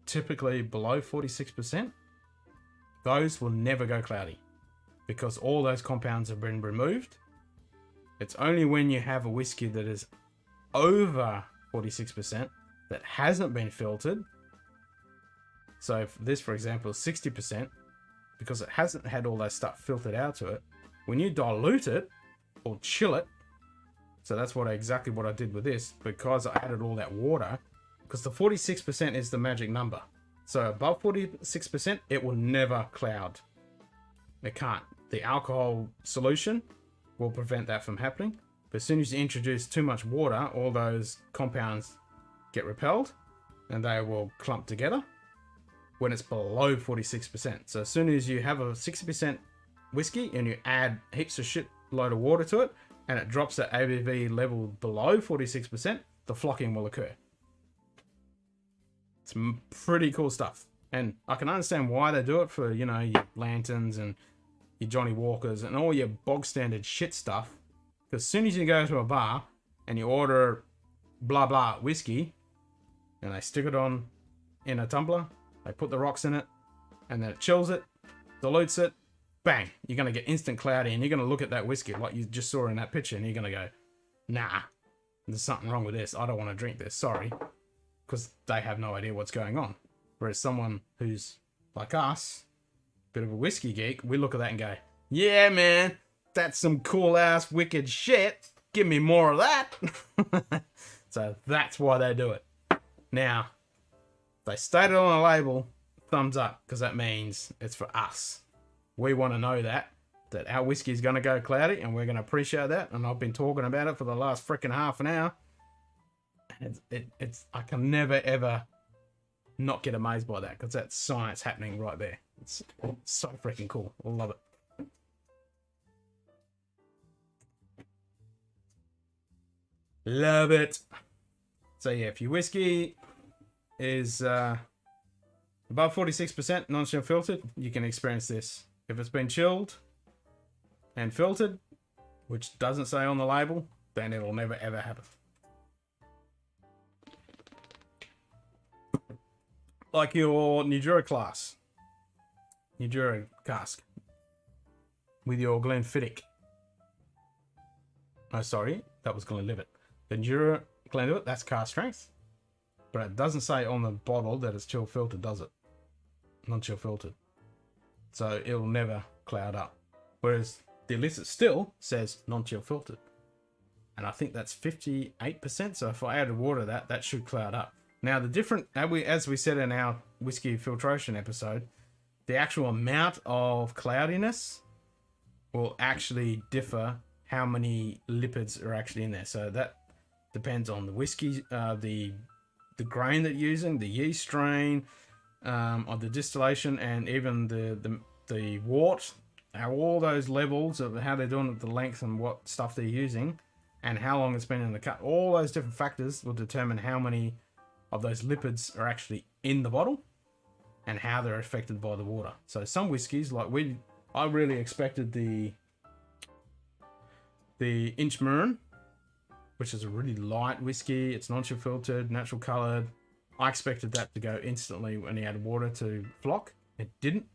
typically below 46%, those will never go cloudy because all those compounds have been removed. It's only when you have a whiskey that is over 46% that hasn't been filtered. So if this, for example, is 60%, because it hasn't had all that stuff filtered out to it, when you dilute it or chill it, so that's exactly what I did with this, because I added all that water, because the 46% is the magic number. So above 46%, it will never cloud. It can't. The alcohol solution will prevent that from happening. But as soon as you introduce too much water, all those compounds get repelled and they will clump together when it's below 46%. So as soon as you have a 60% whiskey and you add heaps of shit load of water to it and it drops that ABV level below 46%, the flocking will occur. It's pretty cool stuff. And I can understand why they do it for, you know, your Lanterns and your Johnny Walkers and all your bog standard shit stuff. Because as soon as you go to a bar and you order blah blah whiskey and they stick it on in a tumbler, they put the rocks in it and then it chills it, dilutes it, bang, you're going to get instant cloudy and you're going to look at that whiskey like you just saw in that picture and you're going to go, nah, there's something wrong with this. I don't want to drink this. Sorry. Because they have no idea what's going on. Whereas someone who's like us, bit of a whiskey geek, we look at that and go, yeah, man, that's some cool ass wicked shit. Give me more of that. So that's why they do it. Now, they state it on a label, thumbs up, because that means it's for us. We want to know that our whiskey is going to go cloudy and we're going to appreciate that. And I've been talking about it for the last freaking half an hour. It's I can never ever not get amazed by that because that's science happening right there. It's so freaking cool. I love it. Love it. So yeah, if your whiskey is above 46% non-chill filtered, you can experience this. If it's been chilled and filtered, which doesn't say on the label, then it'll never ever happen. Like your Nudura class, Nudura cask, with your Glenfiddich. Oh, sorry, that was Glenlivet. The Nudura Glenlivet, that's cask strength, but it doesn't say on the bottle that it's chill filtered, does it? Non-chill filtered, so it'll never cloud up. Whereas the illicit still says non-chill filtered, and I think that's 58%. So if I added water to that, that should cloud up. Now, the different, as we said in our whiskey filtration episode, the actual amount of cloudiness will actually differ how many lipids are actually in there. So that depends on the whiskey, the grain that you're using, the yeast strain, of the distillation, and even the wort, how all those levels of how they're doing it, the length and what stuff they're using, and how long it's been in the cut. All those different factors will determine how many of those lipids are actually in the bottle and how they're affected by the water. So some whiskeys, like I really expected the Inchmurrin, which is a really light whiskey. It's non-chill filtered, natural coloured. I expected that to go instantly when he added water to flock. It didn't.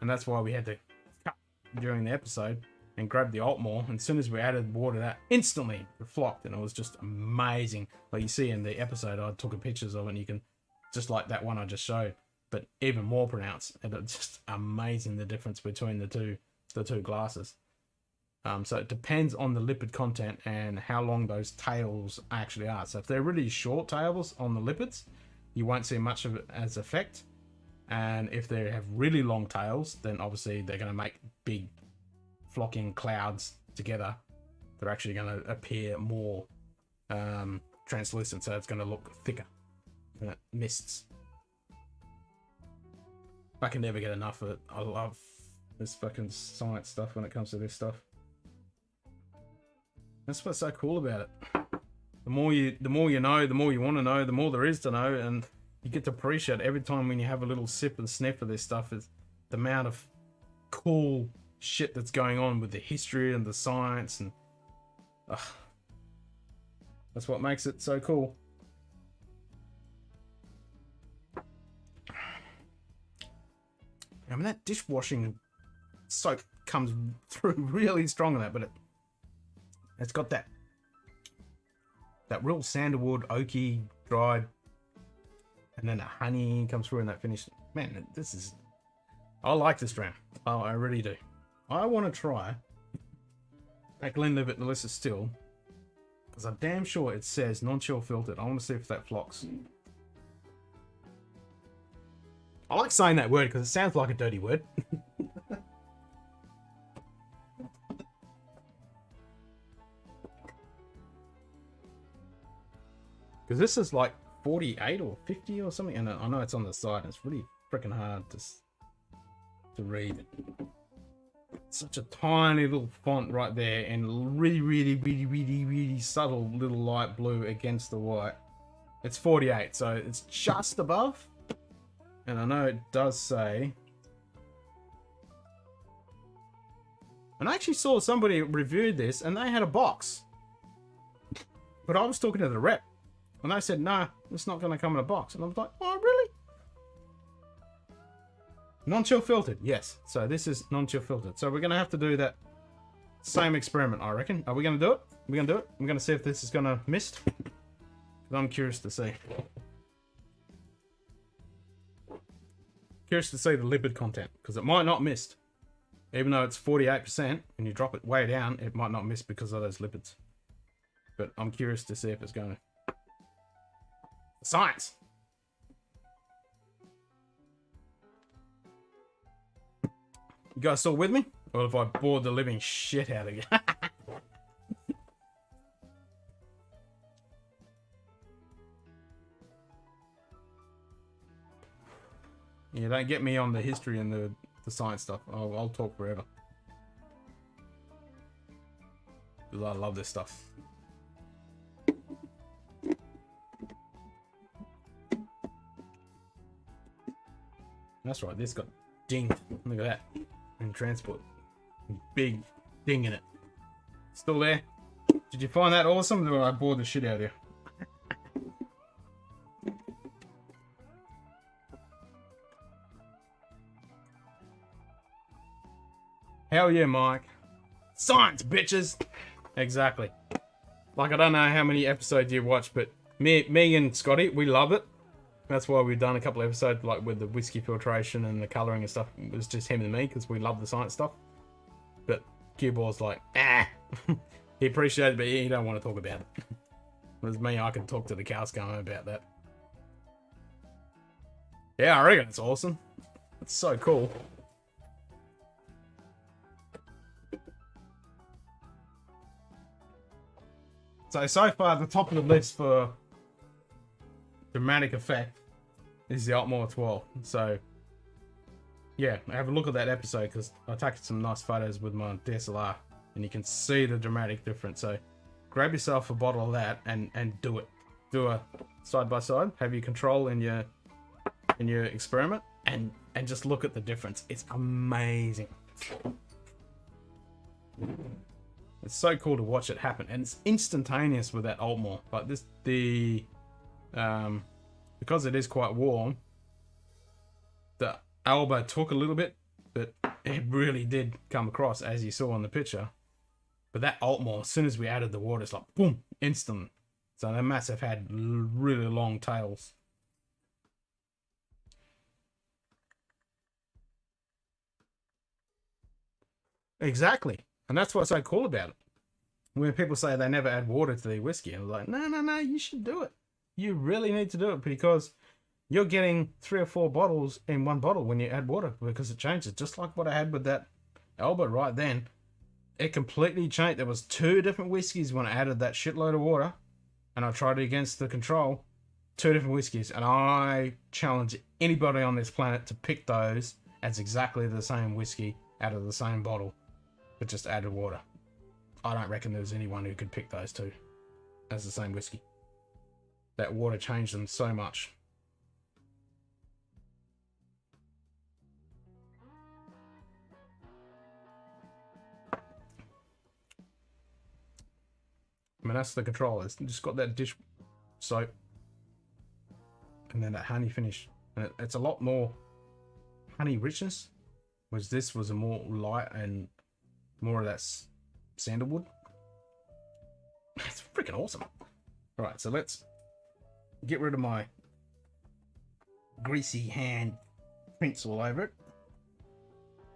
And that's why we had to cut during the episode and grab the Altmore. And as soon as we added water, that instantly it flocked, and it was just amazing. Like you see in the episode, I took pictures of it, and you can, just like that one I just showed, but even more pronounced. And it's just amazing the difference between the two glasses. So it depends on the lipid content and how long those tails actually are. So if they're really short tails on the lipids, you won't see much of it as effect. And if they have really long tails, then obviously they're going to make big flocking clouds together. They're actually going to appear more translucent, so it's going to look thicker and it mists. I can never get enough of it. I love this fucking science stuff when it comes to this stuff. That's what's so cool about it. The more you know, the more you want to know, the more there is to know, and you get to appreciate every time when you have a little sip and sniff of this stuff is the amount of cool shit that's going on with the history and the science, and that's what makes it so cool. I mean, that dishwashing soap comes through really strong on that, but it's got that real sandalwood, oaky, dried, and then the honey comes through in that finish. Man, I like this dram. Oh, I really do. I want to try that Glenlivet Illicit Still, because I'm damn sure it says non-chill filtered. I want to see if that flocks. I like saying that word because it sounds like a dirty word. Because this is like 48 or 50 or something, and I know it's on the side. It's really freaking hard to read. It's such a tiny little font right there, and really subtle little light blue against the white. It's 48, so it's just above. And I know it does say. And I actually saw somebody reviewed this, and they had a box. But I was talking to the rep, and they said, "Nah, it's not going to come in a box." And I was like, "Oh, really?" Non-chill filtered, yes. So this is non-chill filtered. So we're going to have to do that same experiment, I reckon. Are we going to do it? We're going to do it. We're going to see if this is going to mist. I'm curious to see. Curious to see the lipid content, because it might not mist. Even though it's 48% and you drop it way down, it might not mist because of those lipids. But I'm curious to see if it's going to. Science! You guys still with me? Or have I bored the living shit out of you? Yeah, don't get me on the history and the science stuff. I'll talk forever. Because I love this stuff. That's right, this got dinged. Look at that. In transport. Big ding in it. Still there? Did you find that awesome? Or I bored the shit out of you? Hell yeah, Mike. Science, bitches! Exactly. Like, I don't know how many episodes you've watched, but me and Scotty, we love it. That's why we've done a couple of episodes, like with the whiskey filtration and the colouring and stuff. It was just him and me, because we love the science stuff. But Q-Ball's like, ah! He appreciates it, but he don't want to talk about it. Whereas me, I can talk to the cows come home about that. Yeah, I reckon it's awesome. It's so cool. So far, the top of the list for dramatic effect is the Altmore 12. So, yeah, have a look at that episode because I took some nice photos with my DSLR and you can see the dramatic difference. So, grab yourself a bottle of that and do it. Do a side by side. Have your control in your experiment and just look at the difference. It's amazing. It's so cool to watch it happen, and it's instantaneous with that Altmore. Like this, because it is quite warm, the Alba took a little bit, but it really did come across as you saw in the picture. But that Altmore, as soon as we added the water, it's like boom, instant. So they must have had really long tails. Exactly. And that's what's so cool about it. When people say they never add water to their whiskey, I'm like, no, you should do it. You really need to do it because you're getting 3 or 4 bottles in one bottle when you add water because it changes. Just like what I had with that Alba right then. It completely changed. There was 2 different whiskeys when I added that shitload of water and I tried it against the control. 2 different whiskeys. And I challenge anybody on this planet to pick those as exactly the same whiskey out of the same bottle. But just added water. I don't reckon there's anyone who could pick those 2 as the same whiskey. That water changed them so much. I mean, that's the control. It's just got that dish soap. And then that honey finish. And it's a lot more honey richness. Whereas this was a more light and more of that sandalwood. It's freaking awesome. Alright, so let's get rid of my greasy hand prints all over it.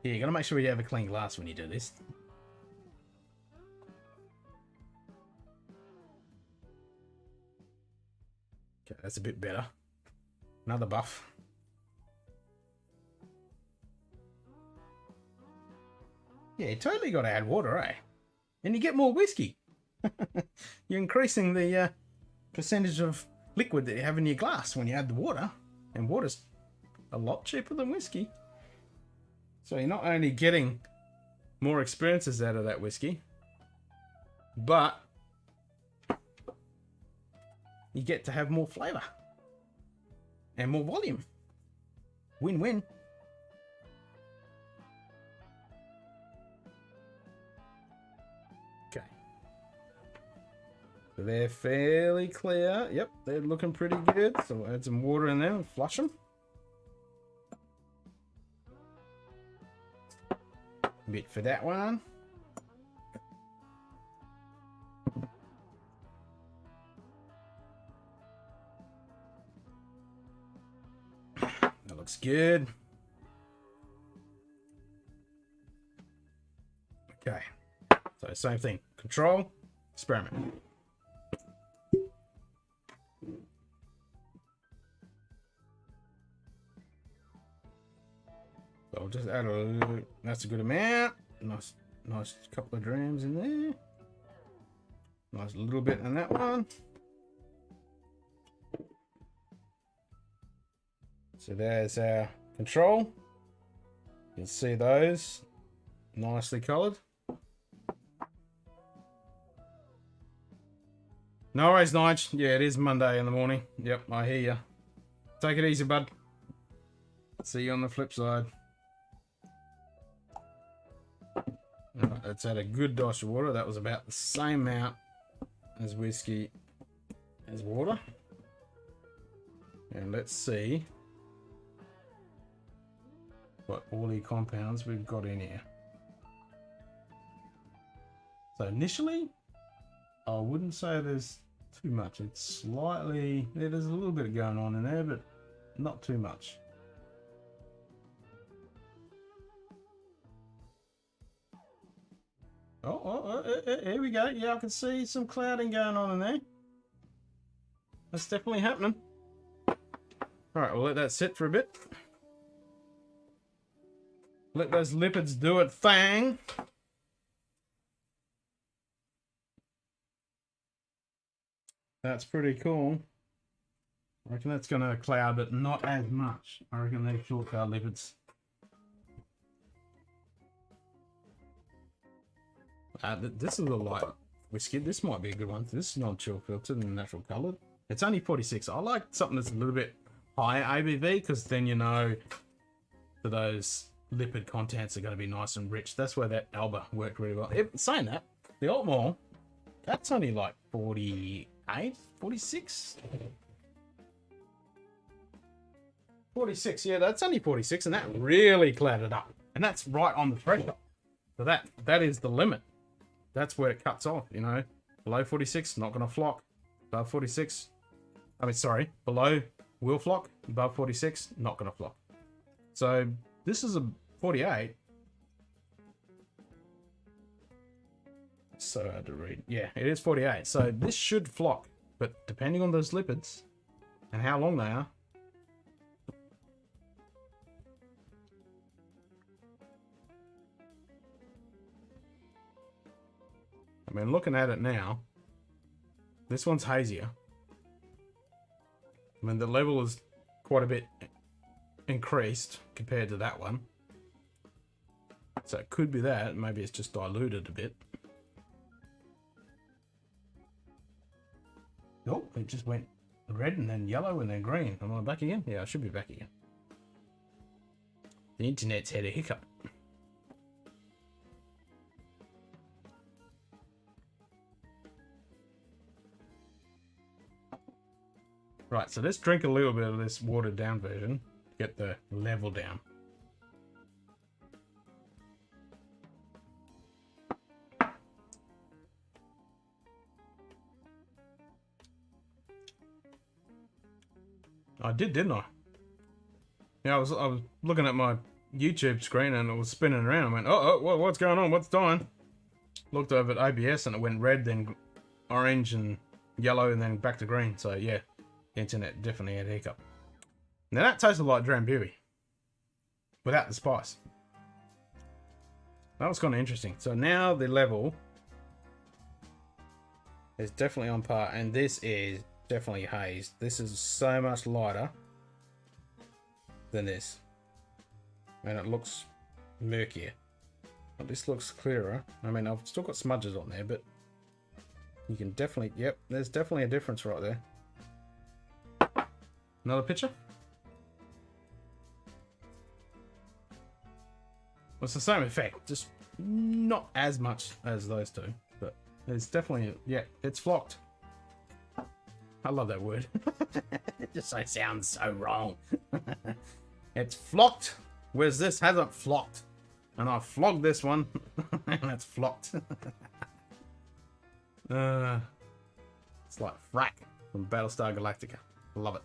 Yeah, you gotta make sure you have a clean glass when you do this. Okay, that's a bit better. Another buff. Yeah, you totally got to add water, eh? And you get more whiskey. You're increasing the percentage of liquid that you have in your glass when you add the water. And water's a lot cheaper than whiskey. So you're not only getting more experiences out of that whiskey, but you get to have more flavour and more volume. Win-win. Okay. So they're fairly clear. Yep, they're looking pretty good. So we'll add some water in there and flush them. A bit for that one. That looks good. Okay. So same thing. Control, experiment. So I'll just add a little, that's a good amount. Nice couple of drams in there. Nice little bit in that one. So there's our control. You can see those nicely coloured. No worries, Nige. Yeah, it is Monday in the morning. Yep, I hear you. Take it easy, bud. See you on the flip side. Right, let's add a good dash of water. That was about the same amount as whiskey as water. And let's see what all the compounds we've got in here. So initially, I wouldn't say there's too much. It's slightly, there's a little bit going on in there, but not too much. Here we go. Yeah, I can see some clouding going on in there. That's definitely happening. All right, we'll let that sit for a bit. Let those lipids do it thing. That's pretty cool. I reckon that's going to cloud, but not as much. I reckon they're short cloud lipids. This is a light whiskey. This might be a good one. This is non-chill filtered and natural coloured. It's only 46. I like something that's a little bit higher ABV because then you know that those lipid contents are going to be nice and rich. That's where that Alba worked really well. Saying that, the Altmore, that's only like 48, 46? 46, yeah, that's only 46, and that really clouded up. And that's right on the threshold. So that is the limit. That's where it cuts off, you know. Below 46, not going to flock. Above 46, below will flock. Above 46, not going to flock. So this is a 48. So hard to read. Yeah, it is 48. So this should flock, but depending on those lipids and how long they are. I mean, looking at it now, this one's hazier. I mean, the level is quite a bit increased compared to that one. So it could be that. Maybe it's just diluted a bit. Oh, it just went red and then yellow and then green. Am I back again? Yeah, I should be back again. The internet's had a hiccup. Right, so let's drink a little bit of this watered down version to get the level down. I did, didn't I? Yeah, I was looking at my YouTube screen and it was spinning around. I went, what's going on? What's dying? Looked over at ABS and it went red, then orange and yellow, and then back to green. So yeah. The internet definitely had a hiccup. Now that tasted like Drambuie without the spice. That was kind of interesting. So now the level is definitely on par, and this is definitely hazed. This is so much lighter than this. And it looks murkier. But this looks clearer. I mean, I've still got smudges on there, but you can definitely, yep, there's definitely a difference right there. Another picture? Well, it's the same effect, just not as much as those two, but there's definitely, yeah, it's flocked. I love that word. It just sounds so wrong. It's flocked, whereas this hasn't flocked. And I flogged this one, and it's flocked. It's like frack from Battlestar Galactica. Love it.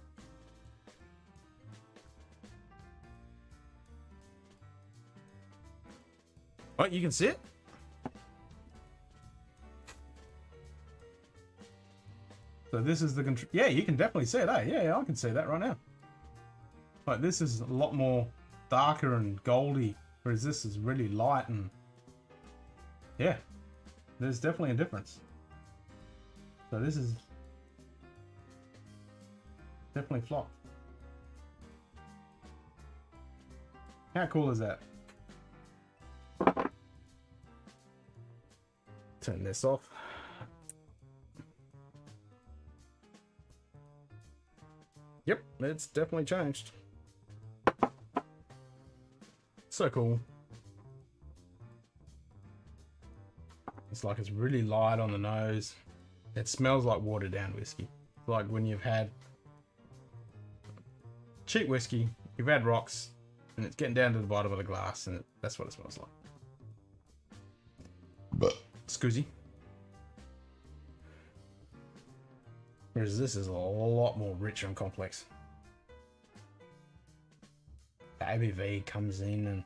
Oh, you can see it? So this is the control. Yeah, you can definitely see it, eh? Yeah, I can see that right now. Like, this is a lot more darker and goldy, whereas this is really light and... yeah, there's definitely a difference. So this is definitely flocked. How cool is that? Turn this off. Yep, it's definitely changed. So cool. It's like it's really light on the nose. It smells like watered down whiskey. Like when you've had cheap whiskey, you've had rocks, and it's getting down to the bottom of the glass, and that's what it smells like. But Scuzzy. Whereas this is a lot more rich and complex. The ABV comes in and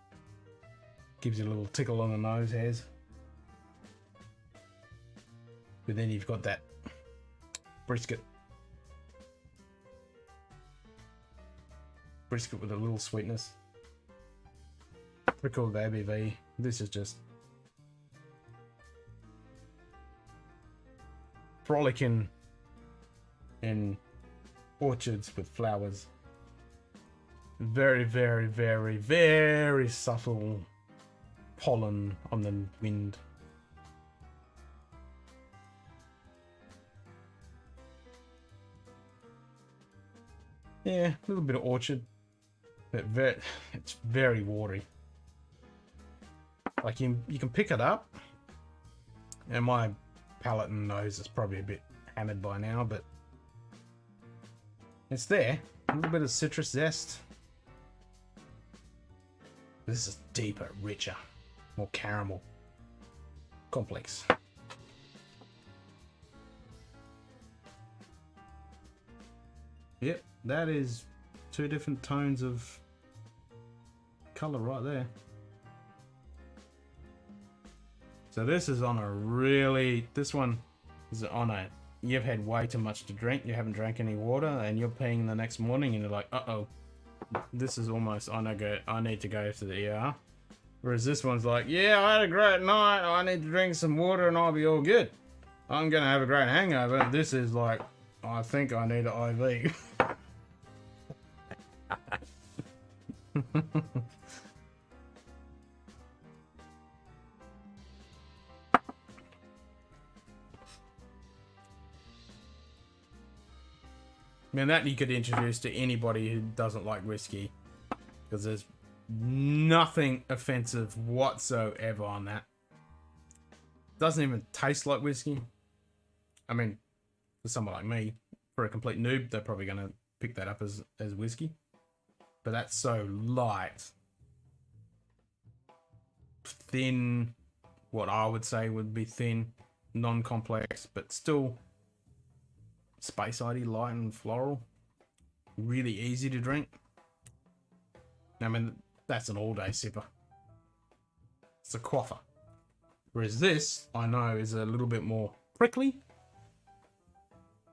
gives you a little tickle on the nose hairs. But then you've got that brisket. Brisket with a little sweetness. Pretty cool, the ABV. This is just frolicking in orchards with flowers. Very, very, very, very subtle pollen on the wind. Yeah, a little bit of orchard, but it's very watery. Like you can pick it up, and my palate and nose is probably a bit hammered by now, but it's there. A little bit of citrus zest. This is deeper, richer, more caramel, complex. Yep, that is two different tones of color right there. So this is on a really, this one is on a, you've had way too much to drink, you haven't drank any water, and you're peeing the next morning and you're like, uh-oh, this is almost, I need to go to the ER. Whereas this one's like, yeah, I had a great night, I need to drink some water and I'll be all good. I'm gonna have a great hangover. This is like, I think I need an IV. Man, that you could introduce to anybody who doesn't like whiskey, because there's nothing offensive whatsoever on that. Doesn't even taste like whiskey. I mean, for someone like me, for a complete noob, they're probably going to pick that up as whiskey. But that's so light. Thin, what I would say would be thin, non-complex, but still space-idey, light and floral. Really easy to drink. I mean, that's an all-day sipper. It's a quaffer. Whereas this, I know, is a little bit more prickly.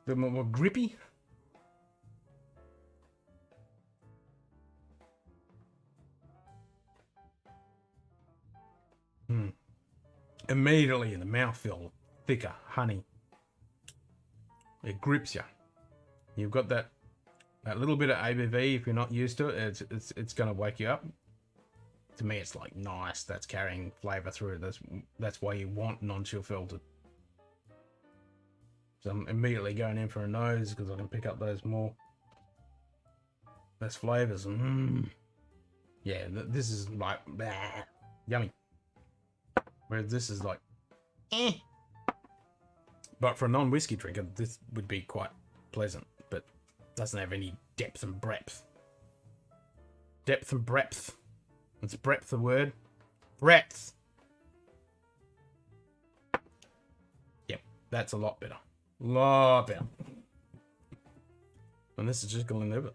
A bit more grippy. Immediately in the mouthfeel, thicker, honey. It grips you. You've got that little bit of ABV. If you're not used to it, it's going to wake you up. To me, it's like nice. That's carrying flavor through. That's why you want non-chill filtered. So I'm immediately going in for a nose because I can pick up those flavors. Yeah, this is like yummy. Whereas this is like, eh. But for a non-whiskey drinker, this would be quite pleasant, but doesn't have any depth and breadth. Depth and breadth. It's breadth the word. Breadth. Yep, that's a lot better. Lot better. And this is just going to live it.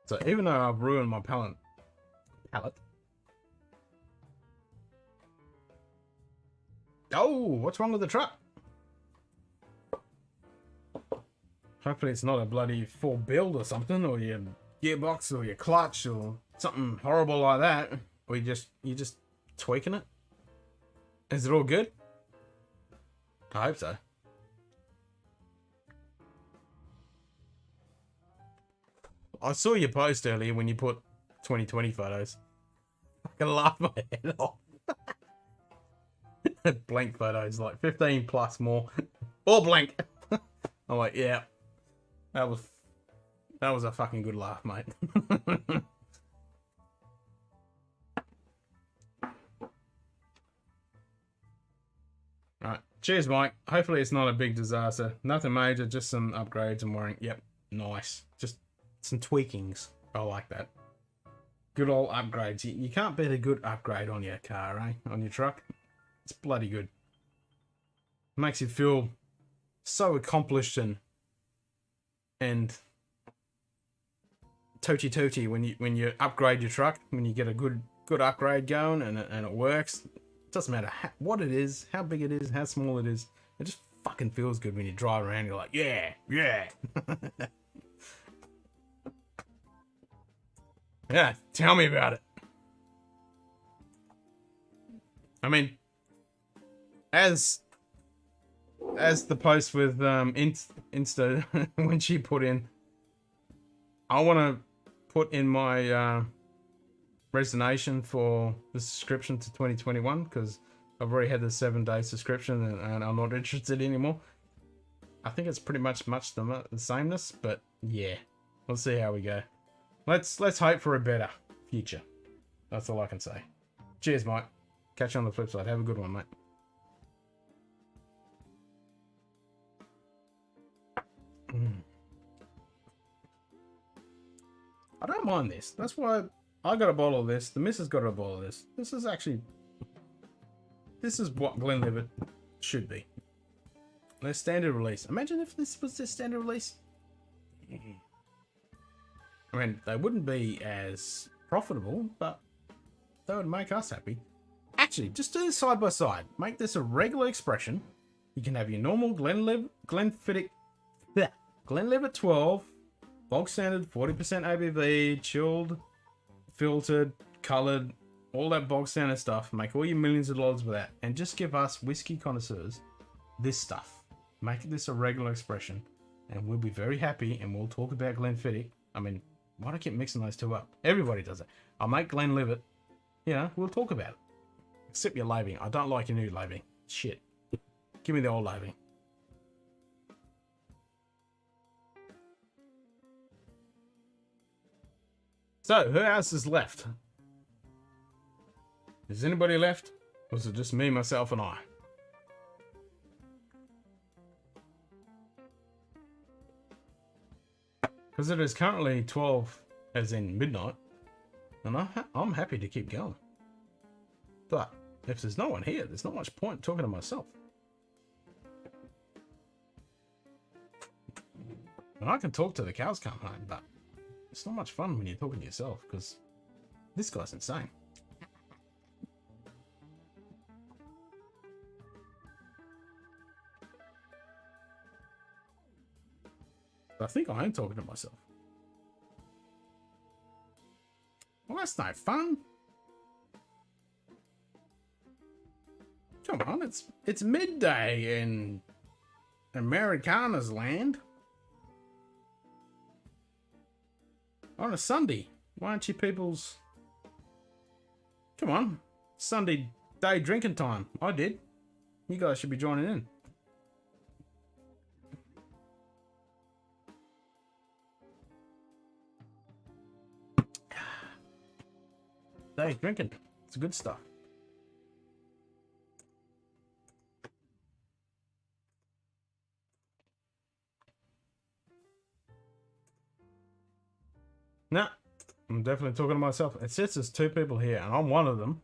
So even though I've ruined my palate. Oh, what's wrong with the truck? Hopefully it's not a bloody full build or something, or your gearbox or your clutch or something horrible like that. Or you're just tweaking it. Is it all good? I hope so. I saw your post earlier when you put 2020 photos. I can laugh my head off. Blank photos, like 15 plus more. All blank. I'm like, yeah. That was a fucking good laugh, mate. Right. Cheers, Mike. Hopefully it's not a big disaster. Nothing major, just some upgrades and wiring. Yep. Nice. Just some tweakings. I like that. Good old upgrades. You can't beat a good upgrade on your car, eh? On your truck. It's bloody good. Makes you feel so accomplished and toty when you upgrade your truck, when you get a good upgrade going and it works. It doesn't matter what it is, how big it is, how small it is. It just fucking feels good when you drive around. You're like, yeah. Yeah, tell me about it. I mean, as the post with Insta when she put in, I want to put in my resignation for the subscription to 2021 because I've already had the 7-day subscription and I'm not interested anymore. I think it's pretty much the sameness, but yeah, we'll see how we go. Let's hope for a better future. That's all I can say. Cheers, Mike. Catch you on the flip side. Have a good one, mate. I don't mind this. That's why I got a bottle of this. The missus got a bottle of this. This is what Glenlivet should be. Their standard release. Imagine if this was their standard release. I mean, they wouldn't be as profitable, but they would make us happy. Actually, just do this side by side. Make this a regular expression. You can have your normal Glenlivet 12, bog standard 40% ABV, chilled, filtered, coloured, all that bog standard stuff. Make all your millions of dollars with that, and just give us whiskey connoisseurs this stuff. Make this a regular expression, and we'll be very happy. And we'll talk about Glenfiddich. I mean, why do I keep mixing those two up? Everybody does it. I'll make Glenlivet. Yeah, we'll talk about it. Except your labelling. I don't like your new labelling. Shit. Give me the old labelling. So, who else is left? Is anybody left? Or is it just me, myself, and I? Because it is currently 12, as in midnight, and I'm happy to keep going. But if there's no one here, there's not much point talking to myself. And I can talk to the cows come home, but it's not much fun when you're talking to yourself, because this guy's insane. I think I am talking to myself. Well, that's no fun. Come on, it's midday in Americana's land. On a Sunday. Why aren't you people's... Come on. Sunday day drinking time. I did. You guys should be joining in. Day drinking. It's good stuff. Nah, I'm definitely talking to myself. It says there's 2 people here, and I'm one of them.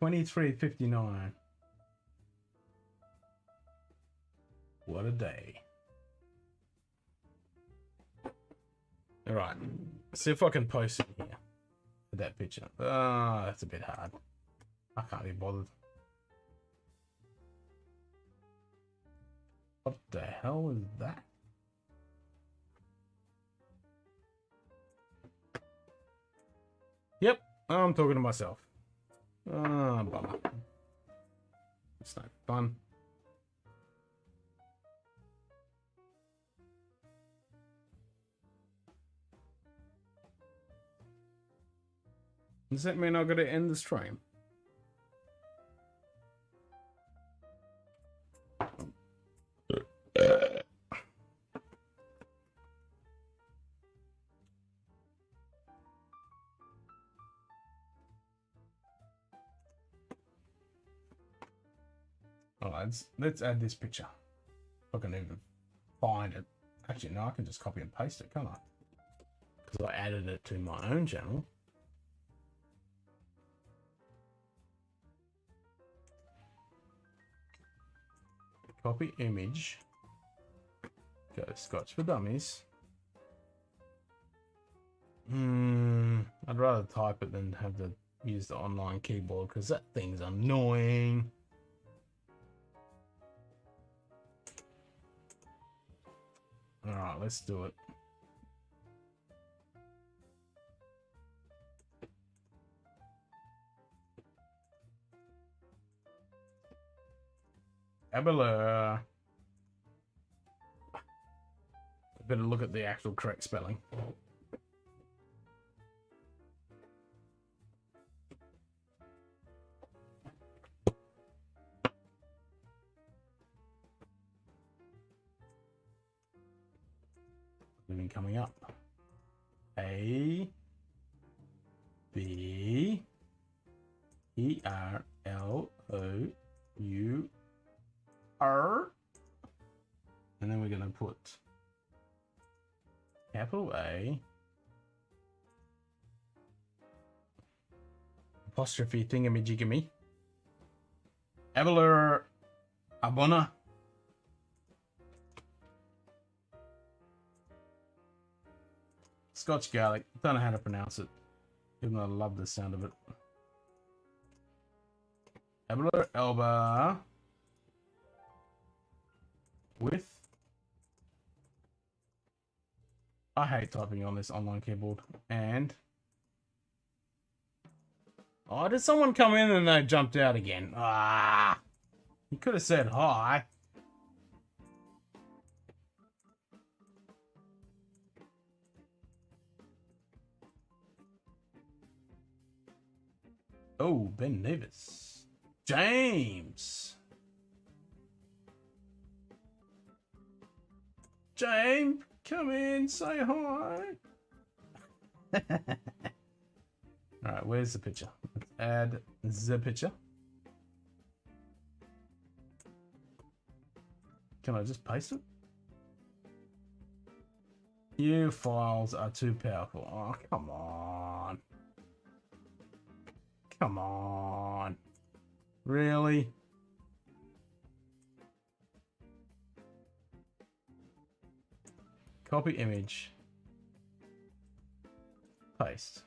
$23.59. What a day. All right. See if I can post it here. That picture. That's a bit hard. I can't be bothered. What the hell is that? Yep, I'm talking to myself. Bummer. It's no fun. Does that mean I've got to end the stream? Alright, let's add this picture. If I can even find it. Actually, no, I can just copy and paste it, can't I? Because I added it to my own channel. Copy image. Go Scotch for Dummies. I'd rather type it than have to use the online keyboard because that thing's annoying. Alright, let's do it. Abela. Better look at the actual correct spelling. Even coming up. A B E R L O U R, and then we're going to put capital A apostrophe thingamajigamy Abelor Abona Scotch garlic. Don't know how to pronounce it, even though I love the sound of it. Abelor Elba with... I hate typing on this online keyboard. And... oh, did someone come in and they jumped out again? Ah! You could have said hi. Oh, Ben Nevis. James! James, come in, say hi. Alright, where's the picture? Let's add the picture. Can I just paste it? You files are too powerful. Oh, come on. Come on. Really? Copy image. Paste.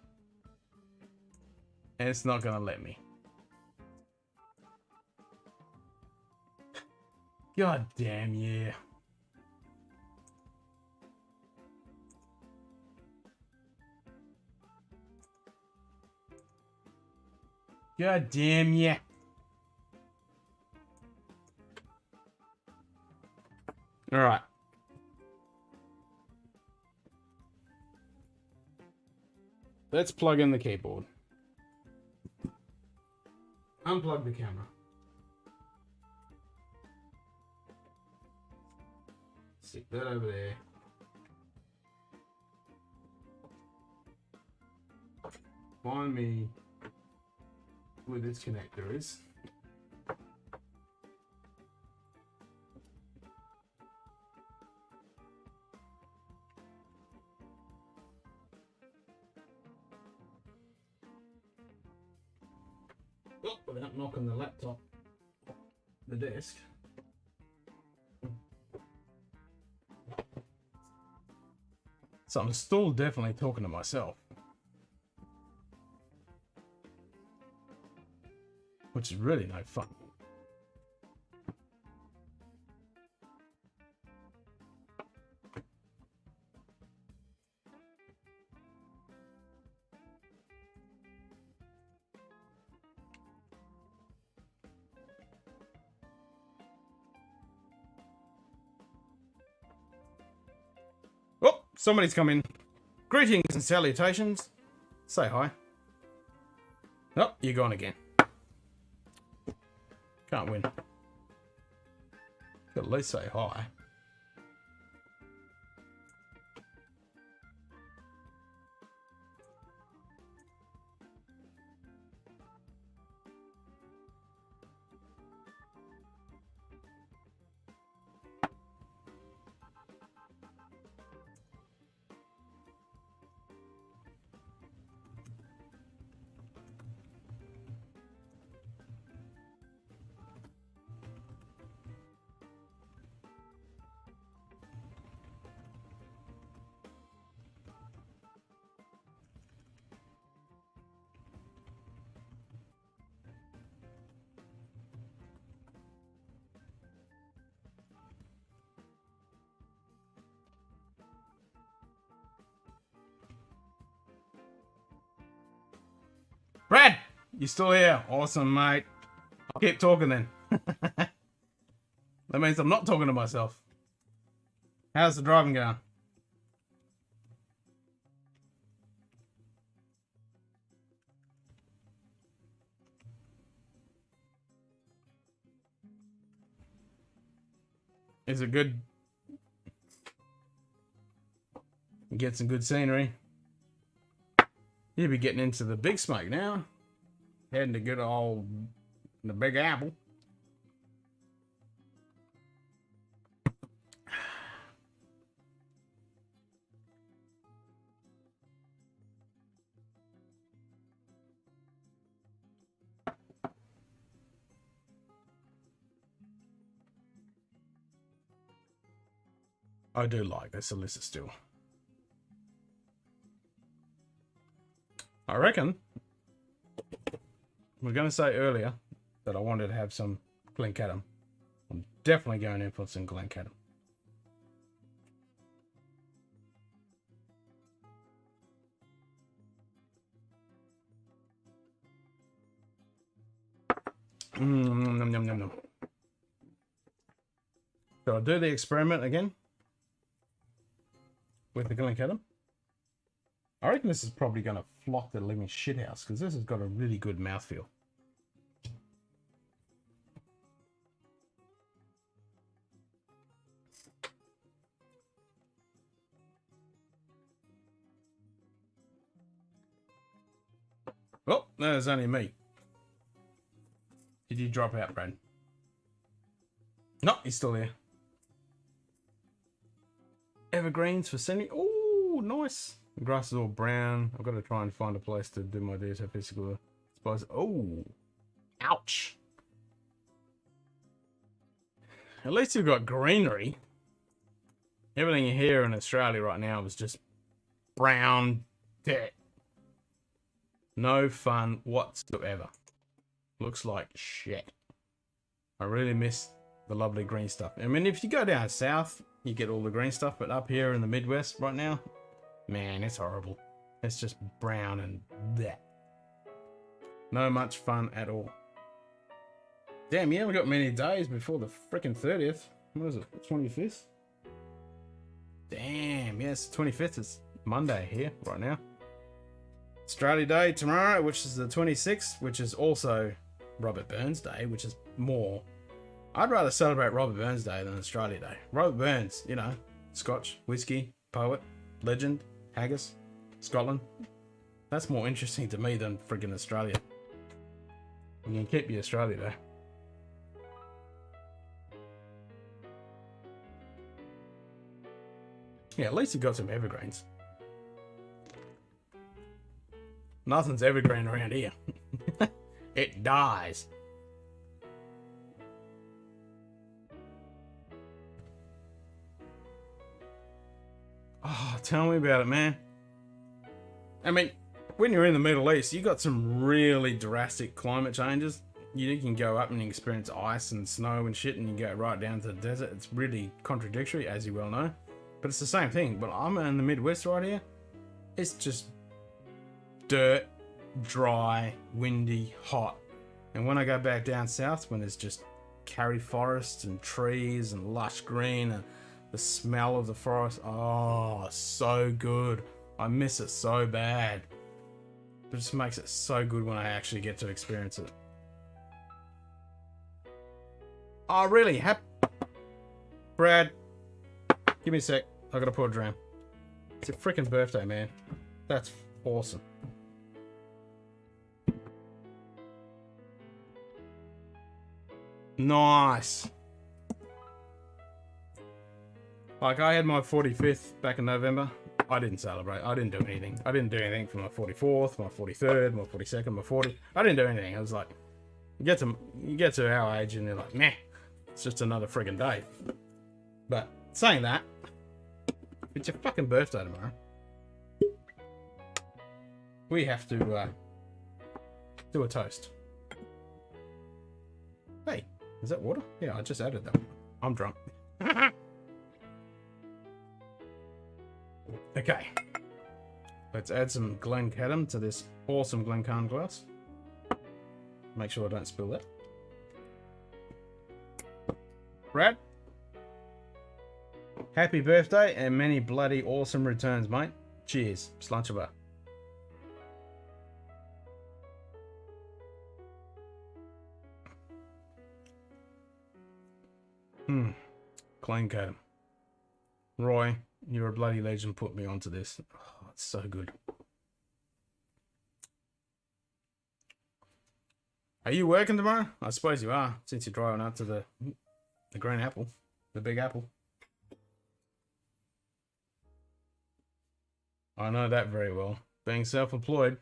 And it's not going to let me. God damn, yeah. God damn, yeah. All right. Let's plug in the keyboard. Unplug the camera. Stick that over there. Find me where this connector is. Oh, without knocking the laptop, the desk. So I'm still definitely talking to myself. Which is really no fun. Oh, somebody's come in. Greetings and salutations. Say hi. Oh, you're gone again. Can't win. Could at least say hi. Brad, you still here? Awesome, mate. I'll keep talking then. That means I'm not talking to myself. How's the driving going? Is it good? Get some good scenery. You'll be getting into the big smoke now. Heading to good old the Big Apple. I do like this Alyssa still. I reckon we're going to say earlier that I wanted to have some Glencadam. I'm definitely going in for some Glencadam. Nom, nom, nom, nom. So I'll do the experiment again with the Glencadam. I reckon this is probably going to flock the living shithouse because this has got a really good mouthfeel. Oh, there's only me. Did you drop out, Brad? No, he's still there. Evergreens for sending. Oh, nice. The grass is all brown. I've got to try and find a place to do my geophysical spice. Oh, ouch. At least you've got greenery. Everything here in Australia right now is just brown dirt. No fun whatsoever. Looks like shit. I really miss the lovely green stuff. I mean, if you go down south, you get all the green stuff, but up here in the Midwest right now, man, it's horrible. It's just brown and bleh. No much fun at all. Damn, yeah, we got many days before the freaking 30th. What is it, 25th? Damn, yes, 25th is Monday here right now. Australia Day tomorrow, which is the 26th, which is also Robert Burns Day, which is more. I'd rather celebrate Robert Burns Day than Australia Day. Robert Burns, you know, Scotch, whiskey, poet, legend, haggis, Scotland. That's more interesting to me than friggin' Australia. You can keep your Australia Day. Yeah, at least you got some evergreens. Nothing's evergreen around here. It dies. Oh, tell me about it, man. I mean, when you're in the Middle East, you got some really drastic climate changes. You can go up and experience ice and snow and shit, and you go right down to the desert. It's really contradictory, as you well know. But it's the same thing. But I'm in the Midwest right here. It's just dirt, dry, windy, hot. And when I go back down south, when there's just carry forests and trees and lush green and the smell of the forest, oh, so good. I miss it so bad. It just makes it so good when I actually get to experience it. Oh, really? Brad, give me a sec. I gotta pour a dram. It's your freaking birthday, man. That's awesome. Nice. Like, I had my 45th back in November. I didn't celebrate. I didn't do anything. I didn't do anything for my 44th, my 43rd, my 42nd, my 40th. I didn't do anything. I was like, you get to our age and you're like, meh, it's just another friggin' day. But saying that, it's your fucking birthday tomorrow. We have to do a toast. Hey, is that water? Yeah, I just added that. I'm drunk. Okay, let's add some Glencairn to this awesome Glencairn glass. Make sure I don't spill that. Brad, happy birthday and many bloody awesome returns, mate. Cheers. Slunchaba. Glencairn. Roy, you're a bloody legend. Put me onto this. Oh, it's so good. Are you working tomorrow? I suppose you are, since you're driving up to the green apple, the big apple. I know that very well. Being self-employed,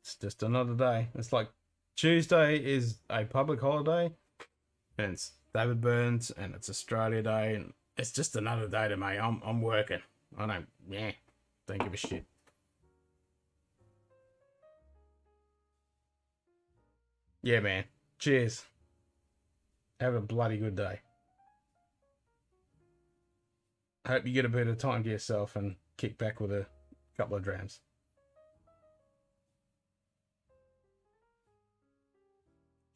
it's just another day. It's like Tuesday is a public holiday, and it's David Burns, and it's Australia Day, and it's just another day to me. I'm working. I don't give a shit. Yeah, man. Cheers. Have a bloody good day. I hope you get a bit of time to yourself and kick back with a couple of drams.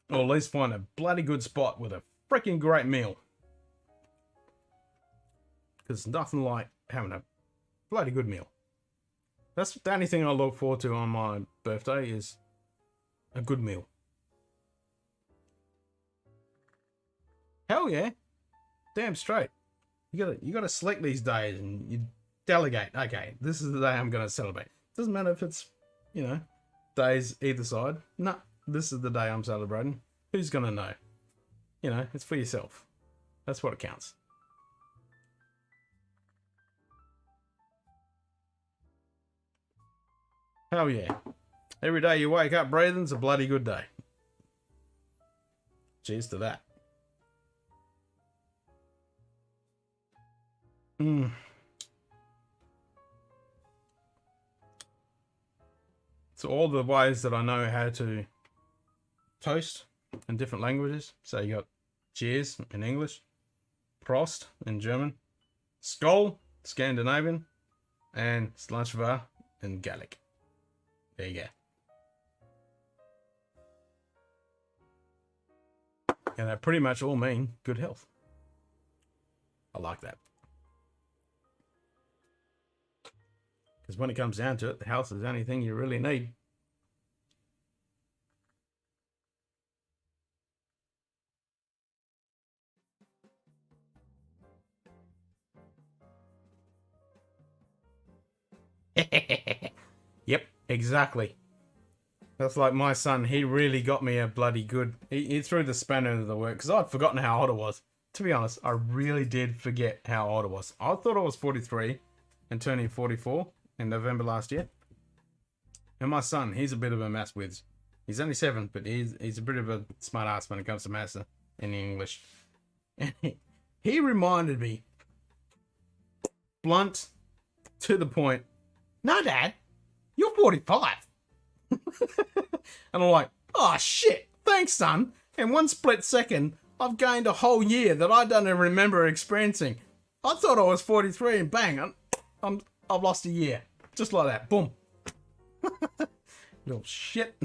Or at least find a bloody good spot with a freaking great meal. Because nothing like having a bloody good meal. That's the only thing I look forward to on my birthday is a good meal. Hell yeah. Damn straight. You gotta select these days and you delegate. Okay, this is the day I'm gonna celebrate. Doesn't matter if it's, you know, days either side. No, this is the day I'm celebrating. Who's gonna know? You know, it's for yourself. That's what it counts. Hell yeah. Every day you wake up breathing's a bloody good day. Cheers to that. So all the ways that I know how to toast in different languages. So you got cheers in English, Prost in German, Skål, Scandinavian, and Slanchva in Gaelic. There you go. And they pretty much all mean good health. I like that. Because when it comes down to it, the health is the only thing you really need. Yep, exactly. That's like my son. He really got me a bloody good... He threw the spanner into the work because I'd forgotten how old I was. To be honest, I really did forget how old I was. I thought I was 43 and turning 44 in November last year. And my son, he's a bit of a maths whiz. He's only 7, but he's a bit of a smart ass when it comes to maths and English. And he reminded me, blunt, to the point, no, Dad, you're 45. And I'm like, oh, shit, thanks, son. In one split second, I've gained a whole year that I don't even remember experiencing. I thought I was 43 and bang, I've lost a year. Just like that. Boom. Little shit.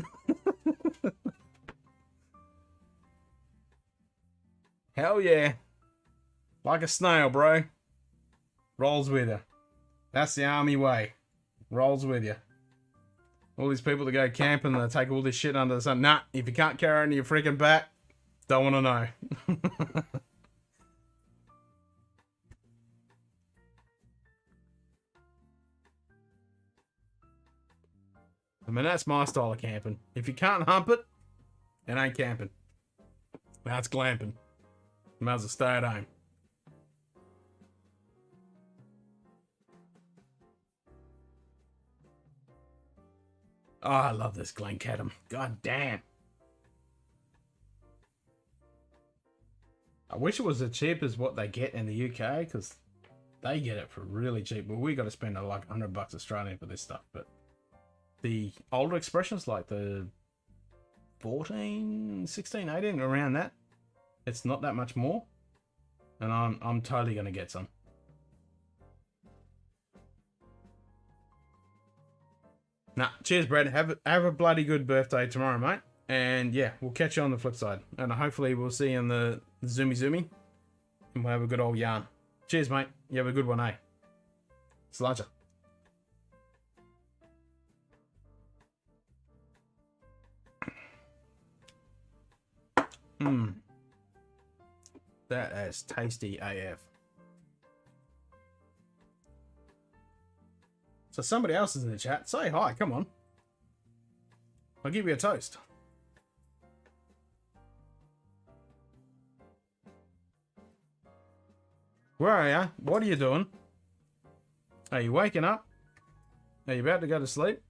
Hell yeah. Like a snail, bro. Rolls with you. That's the army way. Rolls with you. All these people that go camping, they take all this shit under the sun. Nah, if you can't carry it on your freaking back, don't want to know. I mean, that's my style of camping. If you can't hump it, it ain't camping. That's glamping. You might as well stay at home. Oh, I love this Glencadam. God damn. I wish it was as cheap as what they get in the UK, because they get it for really cheap. But we got to spend like $100 Australian for this stuff. But the older expressions, like the 14, 16, 18, around that, it's not that much more. And I'm totally going to get some. Nah, cheers, Brad. Have a bloody good birthday tomorrow, mate. And yeah, we'll catch you on the flip side. And hopefully we'll see you in the Zoomy. And we'll have a good old yarn. Cheers, mate. You have a good one, eh? Sláinte. That is tasty AF. So somebody else is in the chat. Say hi, come on. I'll give you a toast. Where are you? What are you doing? Are you waking up? Are you about to go to sleep?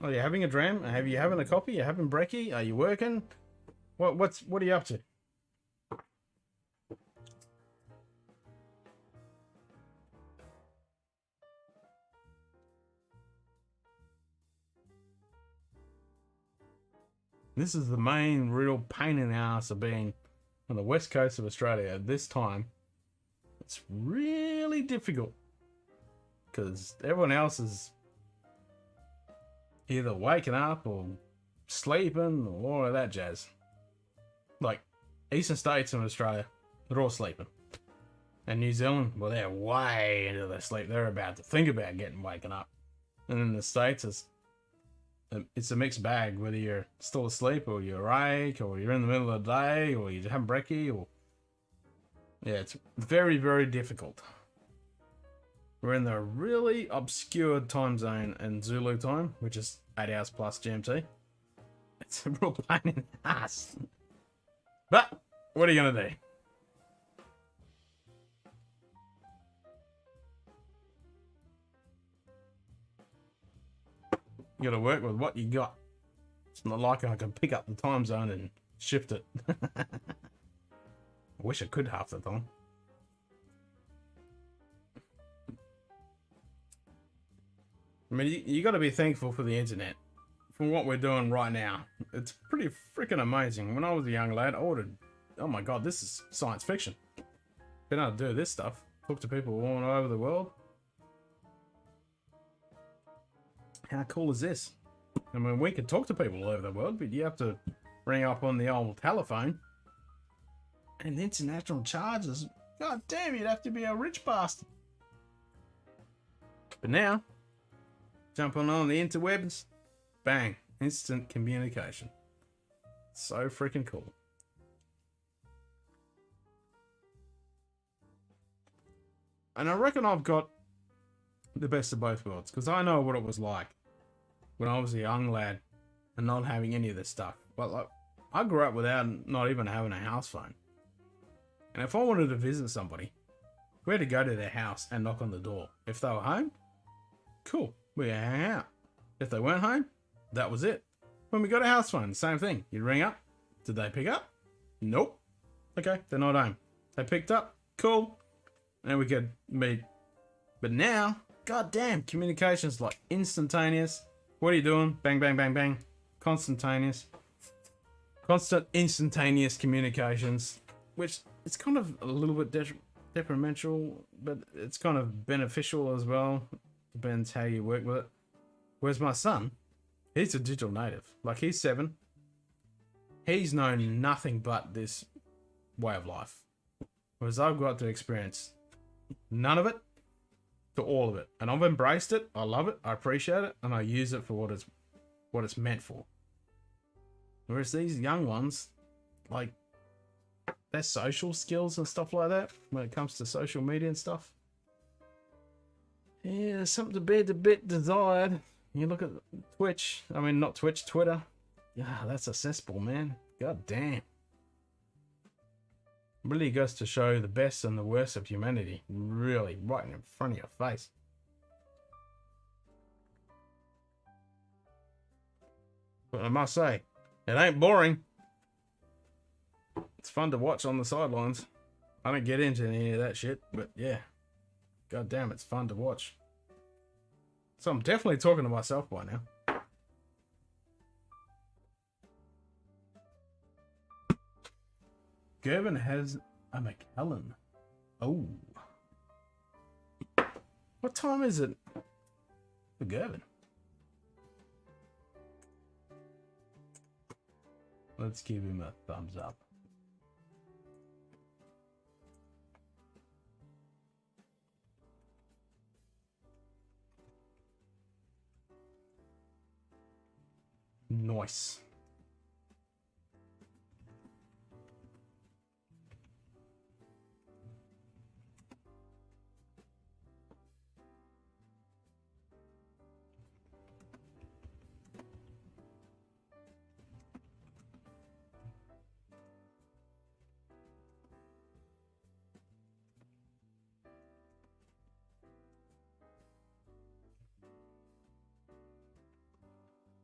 Are you having a dram? Are you having a coffee? Are you having brekkie? Are you working? What are you up to? This is the main real pain in the ass of being on the west coast of Australia at this time. It's really difficult because everyone else is either waking up or sleeping or all of that jazz. Like eastern states in Australia, they're all sleeping. And New Zealand, well, they're way into their sleep. They're about to think about waking up. And in the States, it's a mixed bag, whether you're still asleep or you're awake or you're in the middle of the day or you're having brekkie or... Yeah, it's very, very difficult. We're in the really obscure time zone in Zulu time, which is 8 hours plus GMT. It's a real pain in the ass. But, what are you going to do? You got to work with what you got. It's not like I can pick up the time zone and shift it. I wish I could half the time. I mean, you got to be thankful for the internet. For what we're doing right now. It's pretty freaking amazing. When I was a young lad, I would have oh my god, this is science fiction. Been able to do this stuff. Talk to people all over the world. How cool is this? I mean, we could talk to people all over the world, but you have to ring up on the old telephone. And international charges. God damn, you'd have to be a rich bastard. But now, jumping on the interwebs, bang, instant communication. So freaking cool. And I reckon I've got the best of both worlds, because I know what it was like when I was a young lad and not having any of this stuff. But like, I grew up without not even having a house phone. And if I wanted to visit somebody, we had to go to their house and knock on the door. If they were home, cool, we hang out. If they weren't home, that was it. When we got a house phone, same thing. You'd ring up. Did they pick up? Nope. Okay, they're not home. They picked up. Cool. And we could meet. But now, goddamn, communication's like instantaneous. What are you doing? Bang, bang, bang, bang. Constant instantaneous communications, which it's kind of a little bit detrimental, but it's kind of beneficial as well. Depends how you work with it. Whereas my son, he's a digital native. Like, he's 7. He's known nothing but this way of life. Whereas I've got to experience none of it to all of it. And I've embraced it. I love it. I appreciate it. And I use it for what it's meant for. Whereas these young ones, like, their social skills and stuff like that, when it comes to social media and stuff, yeah, there's something to be a bit desired. You look at Twitch, I mean, not Twitch, Twitter. Yeah, that's a cesspool, man. God damn. Really goes to show the best and the worst of humanity. Really, right in front of your face. But I must say, it ain't boring. It's fun to watch on the sidelines. I don't get into any of that shit, but yeah. God damn, it's fun to watch. So I'm definitely talking to myself by now. Gervin has a McKellen. Oh. What time is it for Gervin? Let's give him a thumbs up. Nice.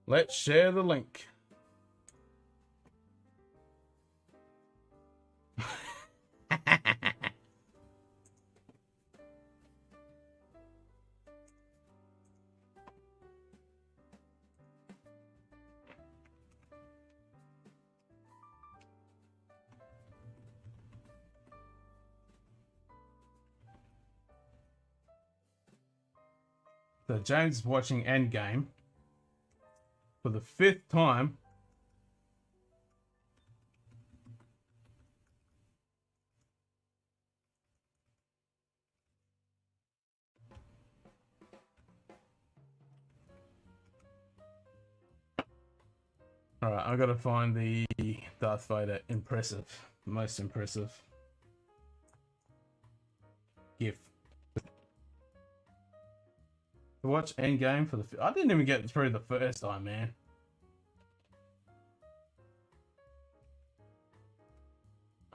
Let's share the link. So James is watching Endgame for the 5th time. Alright, I gotta find the Darth Vader impressive, most impressive GIF. To watch Endgame for the... I didn't even get through the first time, man.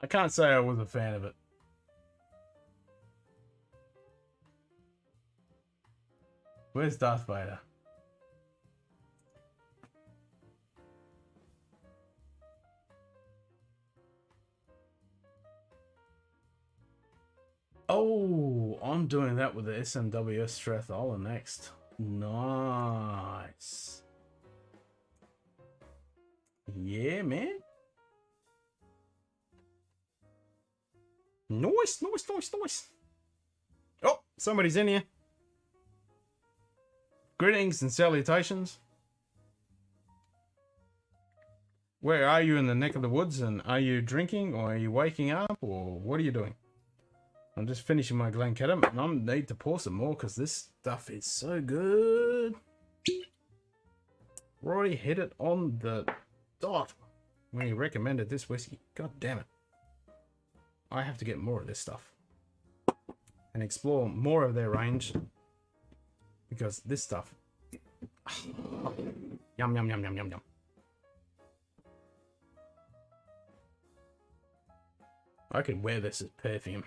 I can't say I was a fan of it. Where's Darth Vader? Oh, I'm doing that with the SMWS Strathola next. Nice. Yeah, man. Nice, nice, nice, nice. Oh, somebody's in here. Greetings and salutations. Where are you in the neck of the woods, and are you drinking, or are you waking up, or what are you doing? I'm just finishing my Glencairn, and I need to pour some more because this stuff is so good. Rory hit it on the dot when he recommended this whiskey. God damn it. I have to get more of this stuff and explore more of their range, because this stuff, yum, yum, yum, yum, yum, yum. I could wear this as perfume.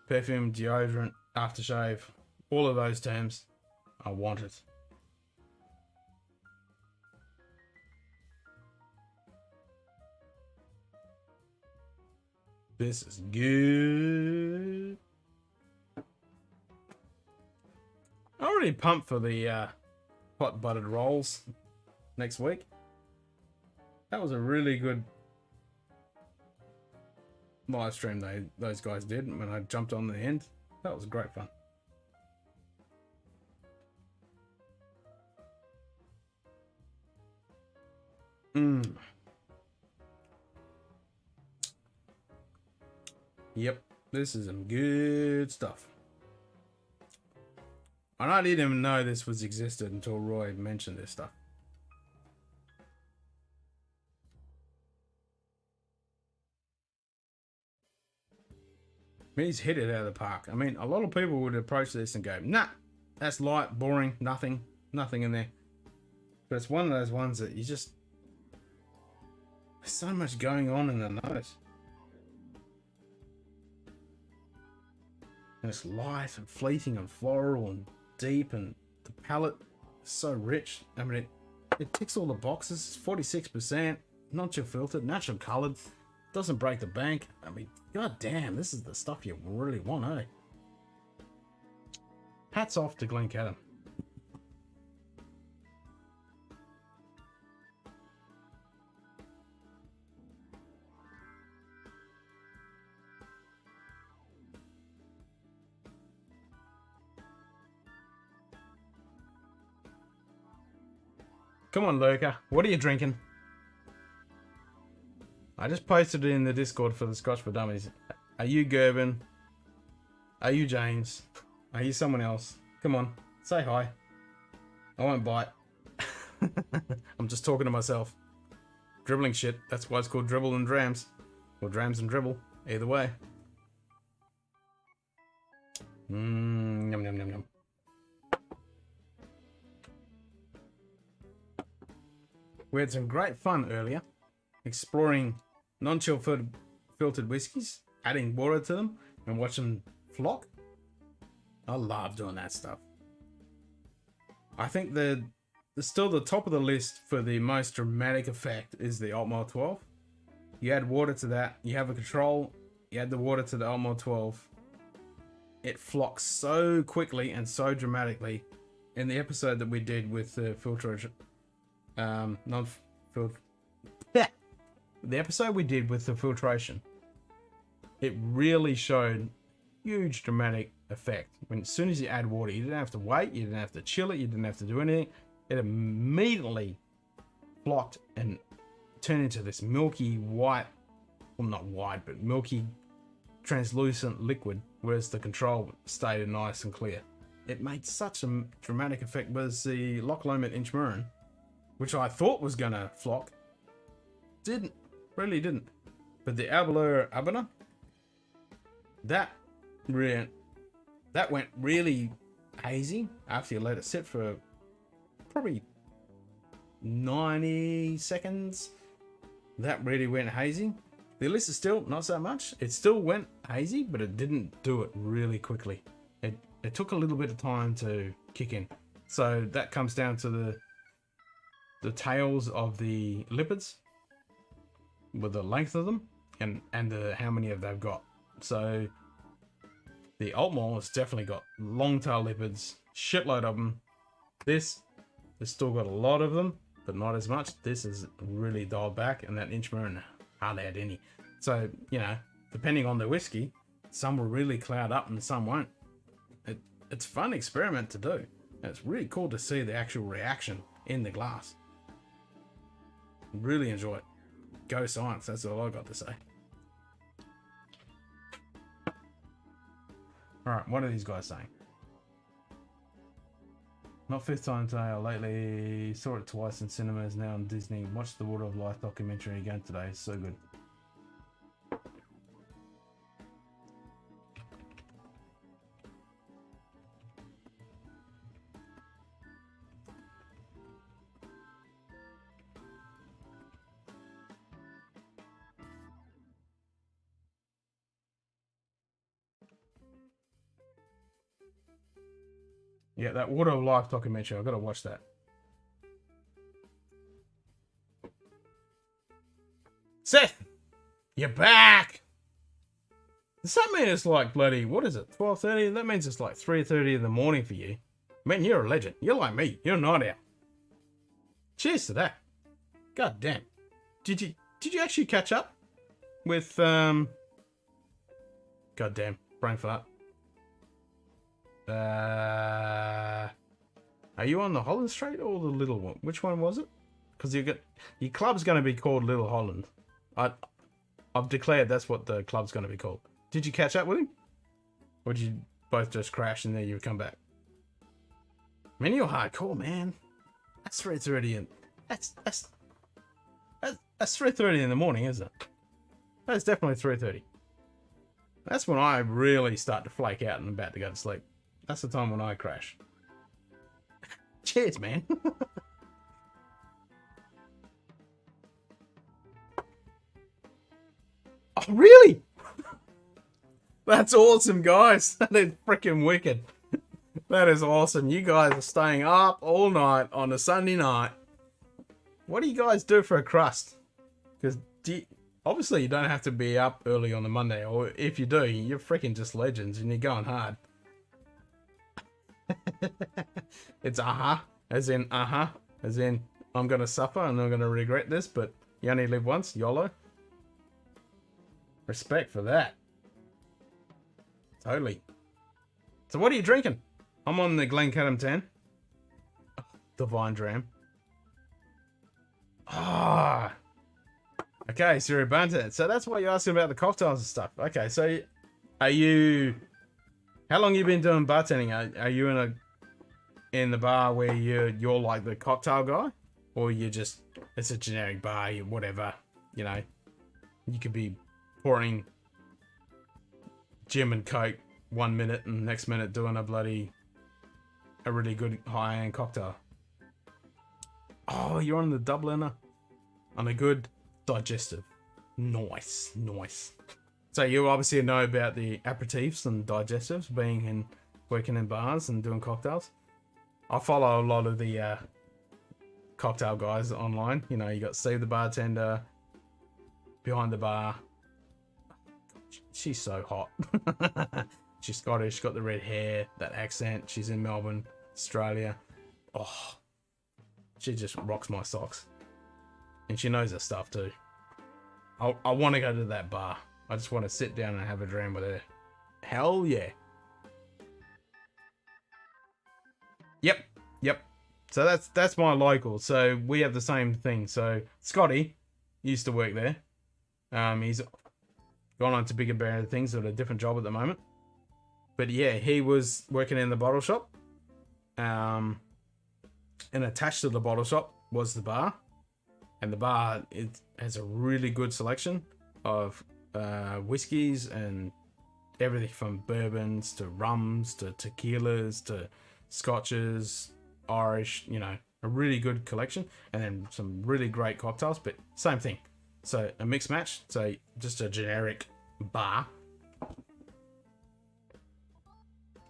Perfume, deodorant, aftershave, all of those terms. I want it. This is good. I'm already pumped for the hot buttered rolls next week. That was a really good live stream those guys did when I jumped on the end. That was great fun. Yep, this is some good stuff. And I didn't even know this was existed until Roy mentioned this stuff. He's hit it out of the park. I mean, a lot of people would approach this and go, nah, that's light, boring, nothing in there. But it's one of those ones that you just, there's so much going on in the nose. And it's light and fleeting and floral and deep, and the palate is so rich. I mean, it ticks all the boxes. It's 46%, not chill filtered, natural colored, doesn't break the bank. I mean, god damn, this is the stuff you really want, eh? Hats off to Glencairn. Come on, Lurker. What are you drinking? I just posted it in the Discord for the Scotch for Dummies. Are you Gerben? Are you James? Are you someone else? Come on, say hi. I won't bite. I'm just talking to myself. Dribbling shit. That's why it's called Dribble and Drams. Or Drams and Dribble. Either way. Yum, yum, yum, yum. We had some great fun earlier, exploring non-chill filtered whiskies, adding water to them, and watching them flock. I love doing that stuff. I think still the top of the list for the most dramatic effect is the Altmore 12. You add water to that, you have a control, you add the water to the Altmore 12. It flocks so quickly and so dramatically. In the episode that we did with the filtration, the episode we did with the filtration, it really showed huge dramatic effect. When as soon as you add water, you didn't have to wait, you didn't have to chill it, you didn't have to do anything. It immediately flocked and turned into this milky white, well, not white, but milky translucent liquid, whereas the control stayed nice and clear. It made such a dramatic effect. Whereas the Loch Lomond Inchmurrin, which I thought was gonna flock, really didn't. But the Aberlour Abana, that went really hazy after you let it sit for probably 90 seconds. That really went hazy. The Alyssa still not so much. It still went hazy, but it didn't do it really quickly. It took a little bit of time to kick in. So that comes down to the tails of the lipids, with the length of them and how many of they've got. So the Altmore has definitely got long tail lipids, shitload of them. This has still got a lot of them, but not as much. This is really dialed back, and that Inchmurrin hardly had any. So, you know, depending on the whiskey, some will really cloud up and some won't. It's a fun experiment to do. And it's really cool to see the actual reaction in the glass. Really enjoy it. Go science, that's all I got to say. Alright, what are these guys saying? Not fifth time today, I lately saw it twice in cinemas, now on Disney. Watched the Water of Life documentary again today, it's so good. Yeah, that Water of Life documentary, I've got to watch that. Seth! You're back! Does that mean it's like bloody, what is it, 12:30? That means it's like 3:30 in the morning for you. Man, you're a legend. You're like me. You're not out. Cheers to that. God damn. Did you actually catch up with, God damn, brain fart. Are you on the Holland Straight or the little one? Which one was it? Because your club's going to be called Little Holland. I've declared that's what the club's going to be called. Did you catch up with him? Or did you both just crash and then you come back? Man, you're hardcore, man. That's 3:30 and that's 3:30 in the morning, isn't it? That's definitely 3:30. That's when I really start to flake out and I'm about to go to sleep. That's the time when I crash. Cheers, man. Oh, really? That's awesome, guys. That is freaking wicked. That is awesome. You guys are staying up all night on a Sunday night. What do you guys do for a crust? Because obviously you don't have to be up early on a Monday. Or if you do, you're freaking just legends and you're going hard. It's as in I'm going to suffer and I'm going to regret this, but you only live once, YOLO. Respect for that. Totally. So what are you drinking? I'm on the Glencairn 10. Oh, Divine Dram. Ah. Okay, Siri Bunter. So that's why you're asking about the cocktails and stuff. Okay, so are you... How long you been doing bartending? Are you in the bar where you're like the cocktail guy? Or you just... It's a generic bar, whatever. You know. You could be pouring gin and coke 1 minute and next minute doing a really good high-end cocktail. Oh, you're on the Dubliner. On a good digestive. Nice. So you obviously know about the aperitifs and digestives, working in bars and doing cocktails. I follow a lot of the cocktail guys online. You know, you got Steve the Bartender, Behind the Bar. She's so hot. She's Scottish, got the red hair, that accent. She's in Melbourne, Australia. Oh, she just rocks my socks. And she knows her stuff too. I want to go to that bar. I just want to sit down and have a dram with her. Hell yeah. Yep. So that's my local. So we have the same thing. So Scotty used to work there. He's gone on to bigger, better things at a different job at the moment. But yeah, he was working in the bottle shop. And attached to the bottle shop was the bar. And the bar, it has a really good selection of whiskeys and everything from bourbons to rums to tequilas to scotches, Irish, you know, a really good collection. And then some really great cocktails, but same thing. So a mixed match, so just a generic bar.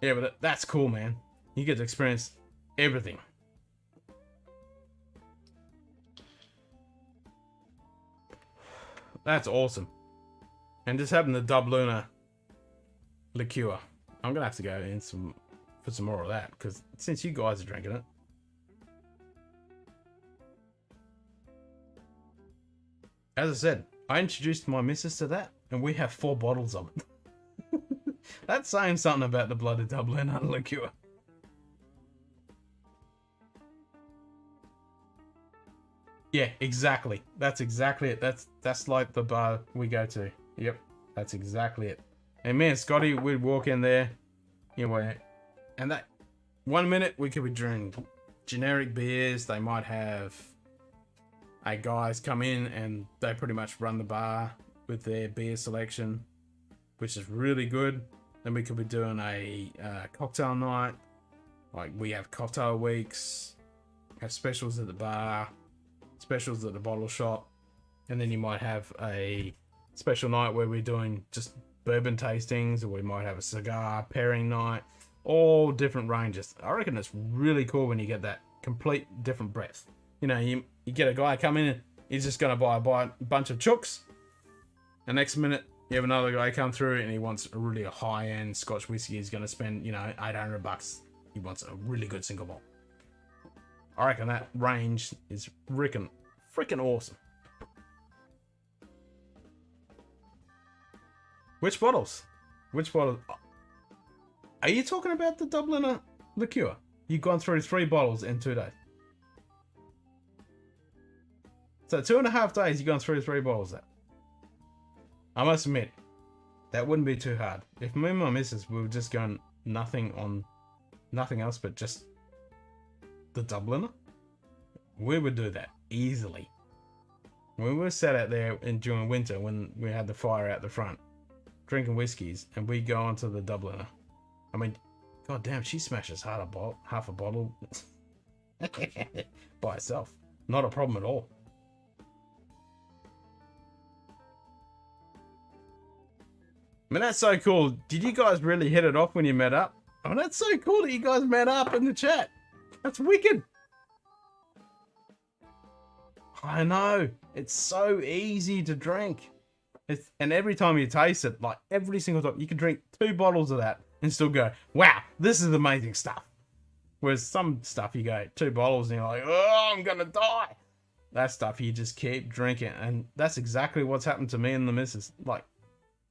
Yeah, but that's cool, man. You get to experience everything. That's awesome. And just having the Dubliner liqueur. I'm going to have to go in for some more of that, because since you guys are drinking it. As I said, I introduced my missus to that, and we have 4 bottles of it. That's saying something about the bloody Dubliner liqueur. Yeah, exactly. That's exactly it. That's like the bar we go to. Yep, that's exactly it. And me and Scotty, we'd walk in there, you know, and that 1 minute we could be drinking generic beers. They might have guys come in and they pretty much run the bar with their beer selection, which is really good. Then we could be doing a cocktail night. Like we have cocktail weeks, have specials at the bar, specials at the bottle shop, and then you might have a special night where we're doing just bourbon tastings, or we might have a cigar pairing night. All different ranges. I reckon it's really cool when you get that complete different breadth. You know, you get a guy come in and he's just going to buy a bunch of chooks. The next minute, you have another guy come through and he wants a really high-end Scotch whiskey. He's going to spend, you know, $800. He wants a really good single malt. I reckon that range is freaking awesome. Which bottles? Which bottles? Are you talking about the Dubliner liqueur? You've gone through 3 bottles in 2 days. So 2.5 days, you've gone through 3 bottles of that. I must admit, that wouldn't be too hard. If me and my missus were just going nothing else but just the Dubliner, we would do that easily. When we were sat out there during winter, when we had the fire out the front, drinking whiskeys, and we go onto the Dubliner. I mean, god damn, she smashes half a bottle by herself. Not a problem at all. I mean, that's so cool. Did you guys really hit it off when you met up? I mean, that's so cool that you guys met up in the chat. That's wicked. I know. It's so easy to drink. And every time you taste it, like every single time, you can drink 2 bottles of that and still go, wow, this is amazing stuff. Whereas some stuff you go 2 bottles and you're like, oh, I'm gonna die. That stuff you just keep drinking. And that's exactly what's happened to me and the missus. Like,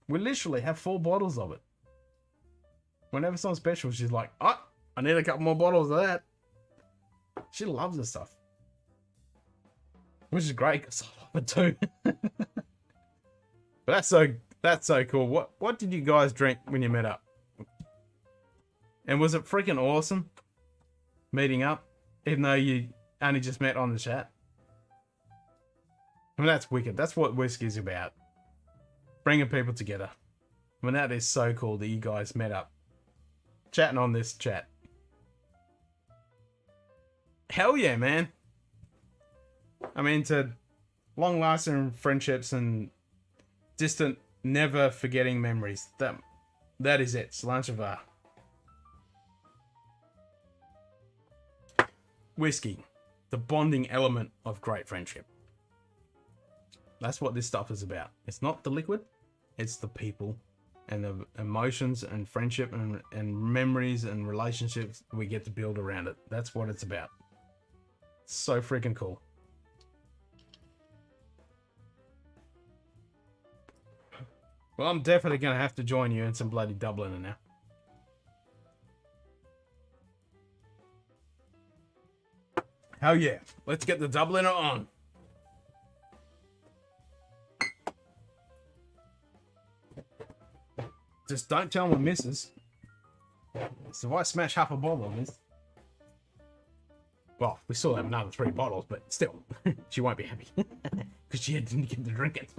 we literally have 4 bottles of it. Whenever something's special, she's like, oh, I need a couple more bottles of that. She loves this stuff. Which is great because I love it too. But that's so cool. What did you guys drink when you met up? And was it freaking awesome meeting up, even though you only just met on the chat? I mean, that's wicked. That's what whiskey's about. Bringing people together. I mean, that is so cool that you guys met up. Chatting on this chat. Hell yeah, man. I mean, to long-lasting friendships and distant, never forgetting memories. That is it. Slanchavar. Whiskey. The bonding element of great friendship. That's what this stuff is about. It's not the liquid. It's the people and the emotions and friendship and memories and relationships we get to build around it. That's what it's about. It's so freaking cool. Well, I'm definitely going to have to join you in some bloody Dubliner now. Hell yeah. Let's get the Dubliner on. Just don't tell my missus. So if I smash half a bottle of this... Well, we still have another 3 bottles, but still. She won't be happy. Because she didn't get to drink it.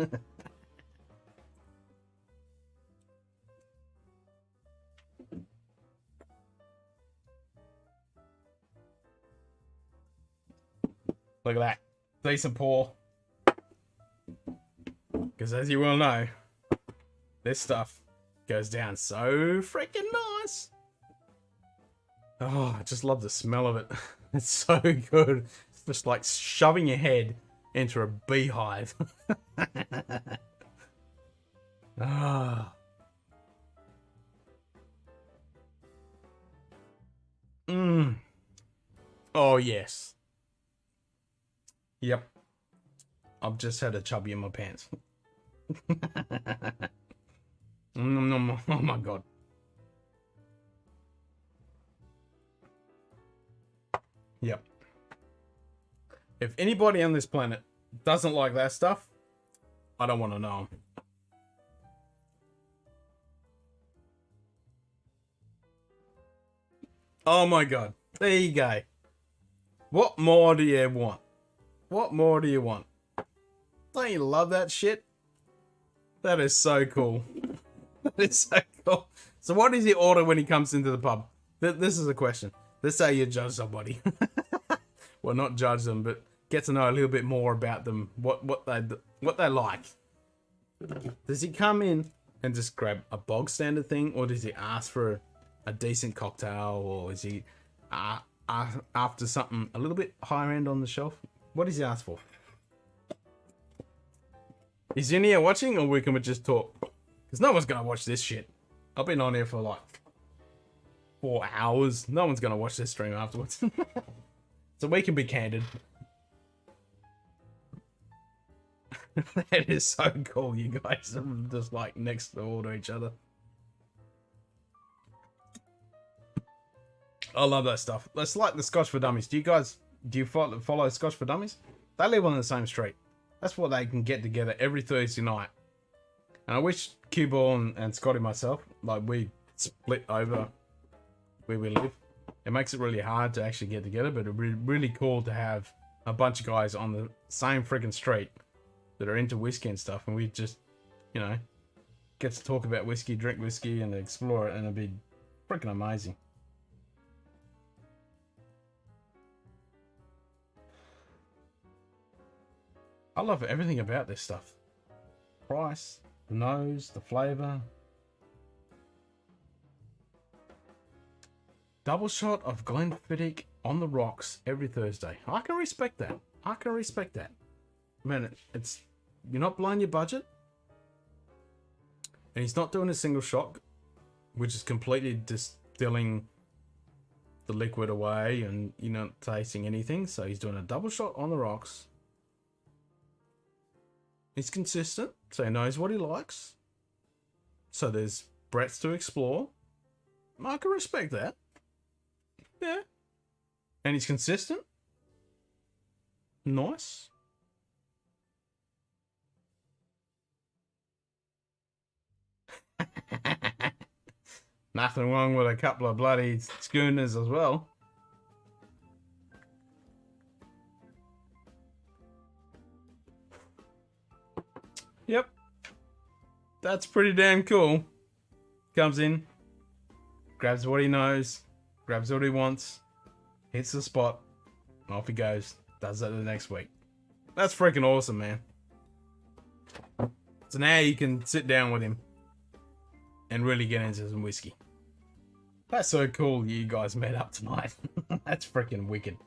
Look at that. Decent pour. Because as you well know, this stuff goes down so freaking nice. Oh, I just love the smell of it. It's so good. It's just like shoving your head into a beehive. Ah. Oh, yes. Yep. I've just had a chubby in my pants. Oh my god. Yep. If anybody on this planet doesn't like that stuff, I don't want to know 'em. Oh my god. There you go. What more do you want? What more do you want? Don't you love that shit? That is so cool. That is so cool. So what does he order when he comes into the pub? This is a question. Let's say you judge somebody. Well, not judge them, but get to know a little bit more about them. What they like. Does he come in and just grab a bog standard thing, or does he ask for a decent cocktail, or is he after something a little bit higher end on the shelf? What does he ask for? Is he in here watching, or we can just talk? Because no one's gonna watch this shit. I've been on here for like 4 hours. No one's gonna watch this stream afterwards. So we can be candid. That is so cool. You guys are just like next door to each other. I love that stuff. That's like the Scotch for Dummies. Do you follow Scotch for Dummies? They live on the same street. That's what they can get together every Thursday night. And I wish Q-Ball and Scotty and myself, like, we split over where we live. It makes it really hard to actually get together, but it'd be really cool to have a bunch of guys on the same freaking street that are into whiskey and stuff, and we just, you know, get to talk about whiskey, drink whiskey, and explore it, and it'd be freaking amazing. I love everything about this stuff. Price, the nose, the flavour. Double shot of Glenfiddich on the rocks every Thursday. I can respect that. I can respect that. Man, it's you're not blowing your budget. And he's not doing a single shot, which is completely distilling the liquid away, and you're not tasting anything. So he's doing a double shot on the rocks. He's consistent, so he knows what he likes. So there's breadth to explore. I can respect that. Yeah. And he's consistent. Nice. Nothing wrong with a couple of bloody schooners as well. Yep. That's pretty damn cool. Comes in, grabs what he knows, grabs what he wants, hits the spot, and off he goes. Does that the next week. That's freaking awesome, man. So now you can sit down with him and really get into some whiskey. That's so cool you guys met up tonight. That's freaking wicked.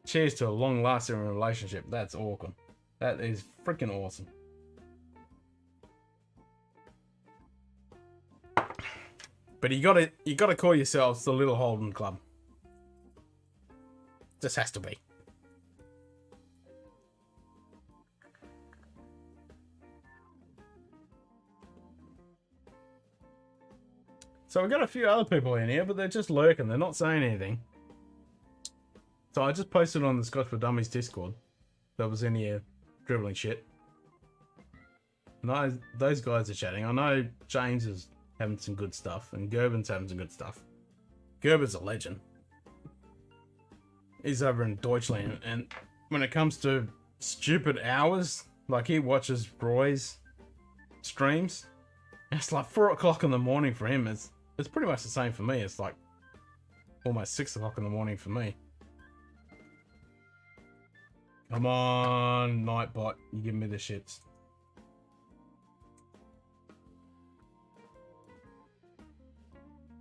Cheers to a long-lasting relationship. That's awesome. That is freaking awesome. But you gotta call yourselves the Little Holden Club. Just has to be. So we've got a few other people in here, but they're just lurking. They're not saying anything. So I just posted on the Scotch for Dummies Discord that was in here dribbling shit. No, those guys are chatting. I know James is having some good stuff, and Gerben's having some good stuff. Gerben's a legend. He's over in Deutschland, and when it comes to stupid hours, like he watches Roy's streams, and it's like 4 o'clock in the morning for him. It's pretty much the same for me. It's like almost 6 o'clock in the morning for me. Come on, Nightbot, you give me the shits.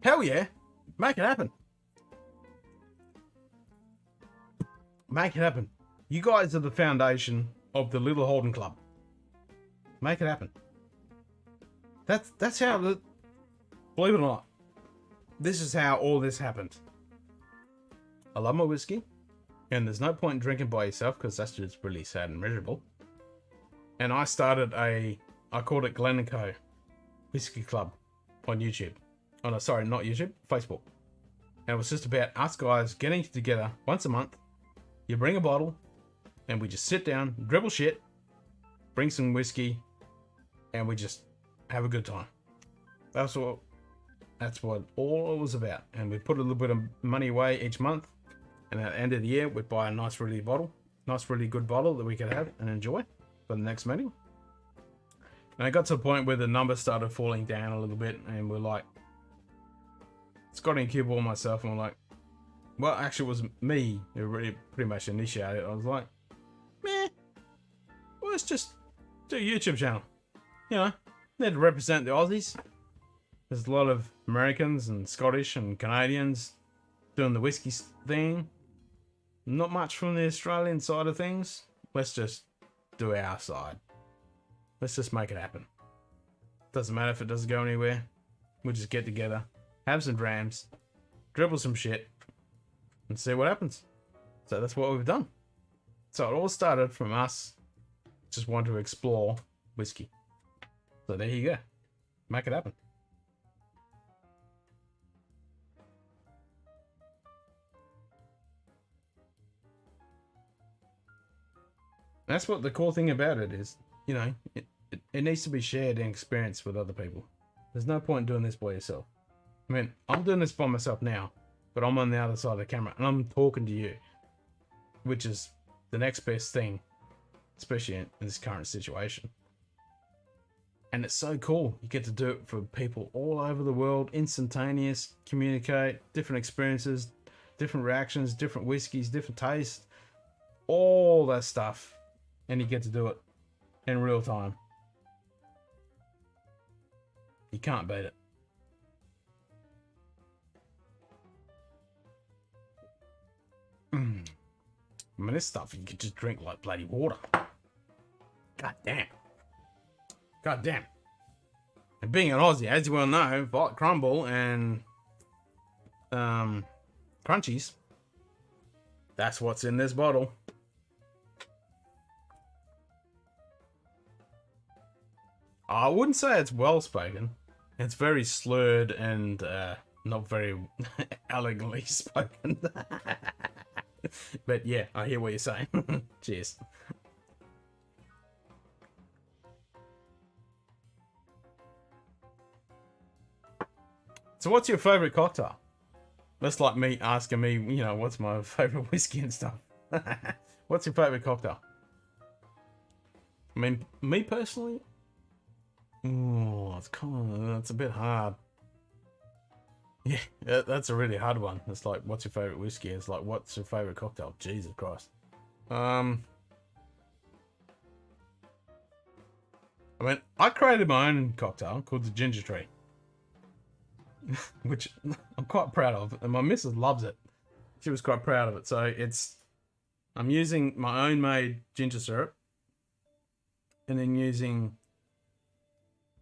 Hell yeah, make it happen. Make it happen. You guys are the foundation of the Little Holden Club. Make it happen. That's how the, believe it or not, this is how all this happened. I love my whiskey, and there's no point in drinking by yourself because that's just really sad and miserable. And I started I called it Glen & Co. Whiskey Club on YouTube. Oh no, sorry, not YouTube, Facebook. And it was just about us guys getting together once a month. You bring a bottle, and we just sit down, dribble shit, bring some whiskey, and we just have a good time. That's what all it was about. And we put a little bit of money away each month, and at the end of the year, we'd buy a nice, really good bottle that we could have and enjoy for the next meeting. And it got to a point where the numbers started falling down a little bit, and we're like, Scotty and Cube and myself, and we're like, well, actually, it was me who really pretty much initiated it. I was like, meh, well, let's just do a YouTube channel. You know, need to represent the Aussies. There's a lot of Americans and Scottish and Canadians doing the whiskey thing. Not much from the Australian side of things. Let's just do our side. Let's just make it happen. Doesn't matter if it doesn't go anywhere. We'll just get together, have some drams, dribble some shit, and see what happens. So that's what we've done. So it all started from us just wanting to explore whiskey. So there you go. Make it happen. That's what the cool thing about it is. You know, it needs to be shared and experienced with other people. There's no point doing this by yourself. I mean, I'm doing this by myself now, but I'm on the other side of the camera and I'm talking to you, which is the next best thing, especially in this current situation. And it's so cool. You get to do it for people all over the world, instantaneous, communicate, different experiences, different reactions, different whiskeys, different tastes, all that stuff. And you get to do it in real time. You can't beat it. I mean, this stuff you could just drink like bloody water. God damn. God damn. And being an Aussie, as you well know, Violet Crumble and Crunchies, that's what's in this bottle. I wouldn't say it's well spoken. It's very slurred and not very elegantly spoken. But yeah, I hear what you're saying. Cheers. So what's your favorite cocktail? That's like me asking me, you know, what's my favorite whiskey and stuff. What's your favorite cocktail? I mean, me personally, oh, it's a bit hard. Yeah, that's a really hard one. It's like, what's your favorite whiskey? It's like, what's your favorite cocktail? Jesus Christ. I mean, I created my own cocktail called the Ginger Tree, which I'm quite proud of, and my missus loves it. She was quite proud of it. So I'm using my own made ginger syrup, and then using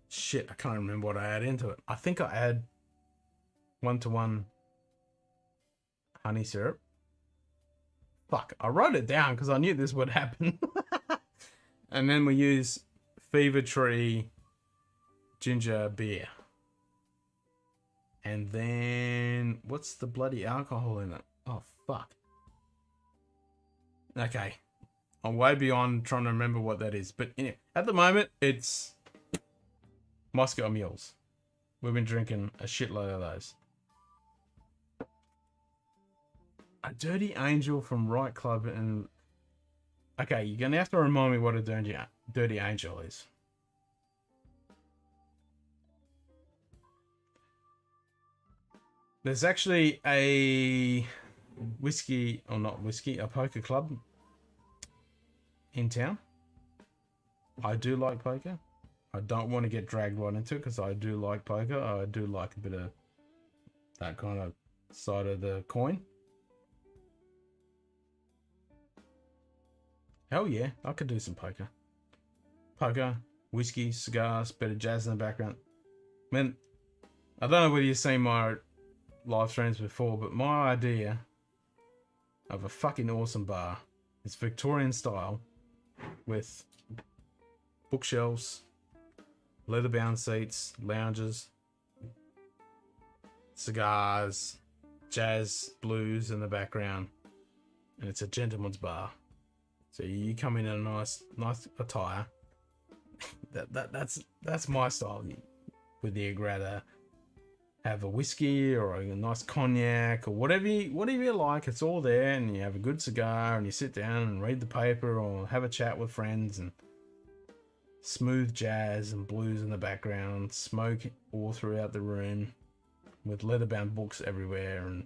shit, I can't remember what I add into it. I think I add 1-to-1 honey syrup. Fuck, I wrote it down because I knew this would happen. And then we use Fever Tree ginger beer. And then what's the bloody alcohol in it? Oh fuck. Okay, I'm way beyond trying to remember what that is. But anyway, at the moment it's Moscow Mules. We've been drinking a shitload of those. A Dirty Angel from Right Club and... Okay, you're going to have to remind me what a Dirty Angel is. There's actually a whiskey, or not whiskey, a poker club in town. I do like poker. I don't want to get dragged right into it because I do like poker. I do like a bit of that kind of side of the coin. Hell yeah, I could do some poker. Poker, whiskey, cigars, bit of jazz in the background. Man, I don't know whether you've seen my live streams before, but my idea of a fucking awesome bar is Victorian style with bookshelves, leather-bound seats, lounges, cigars, jazz, blues in the background, and it's a gentleman's bar. So you come in a nice attire. That's my style. Whether you rather have a whiskey or a nice cognac or whatever you like, it's all there, and you have a good cigar and you sit down and read the paper or have a chat with friends, and smooth jazz and blues in the background, smoke all throughout the room with leather-bound books everywhere, and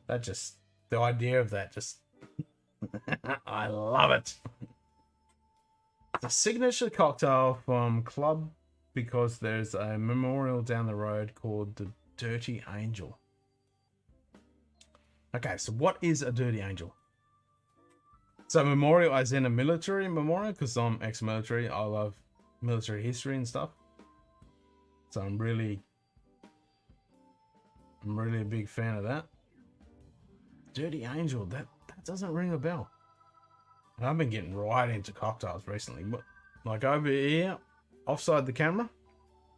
the idea of that just I love it. It's a signature cocktail from Club because there's a memorial down the road called the Dirty Angel. Okay, so what is a Dirty Angel? So memorial as in a military memorial, because I'm ex-military. I love military history and stuff. So I'm really a big fan of that. Dirty Angel, that doesn't ring a bell. And I've been getting right into cocktails recently. But like over here, offside the camera,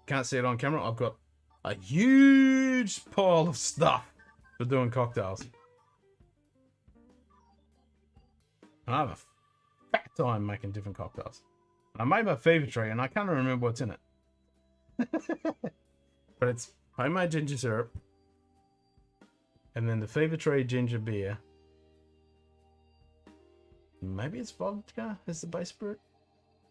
can't see it on camera, I've got a huge pile of stuff for doing cocktails. And I have a fat time making different cocktails. I made my fever tree and I can't remember what's in it. But it's homemade ginger syrup, and then the fever tree ginger beer. Maybe it's vodka as the base spirit.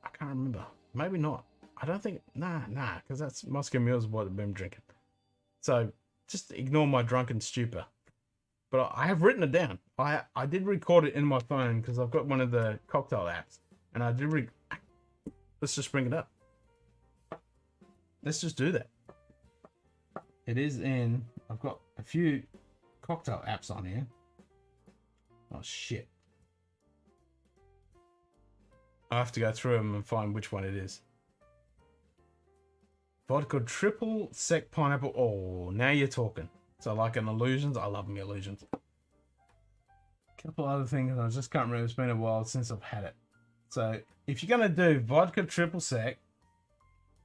I can't remember. Maybe not. I don't think. Nah, because that's Moscow Mule is what I've been drinking. So just ignore my drunken stupor. But I have written it down. I did record it in my phone because I've got one of the cocktail apps, and I did. Let's just bring it up. Let's just do that. It is in. I've got a few cocktail apps on here. Oh shit. I have to go through them and find which one it is. Vodka triple sec pineapple. Oh, now you're talking. So like an illusions. I love me illusions. Couple other things. I just can't remember. It's been a while since I've had it. So if you're gonna do vodka triple sec,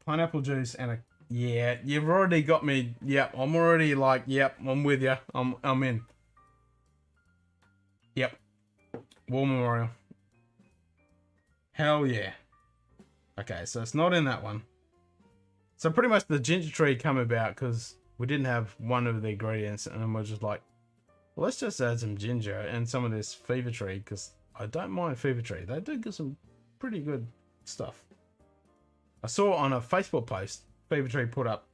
pineapple juice, and a yeah, you've already got me. Yep, I'm already like, yep, I'm with you. I'm in. Yep. War Memorial. Hell yeah. Okay, so it's not in that one. So pretty much the ginger tree come about because we didn't have one of the ingredients, and then we're just like, well, let's just add some ginger and some of this fever tree because I don't mind fever tree. They do get some pretty good stuff. I saw on a Facebook post, Fever Tree put up,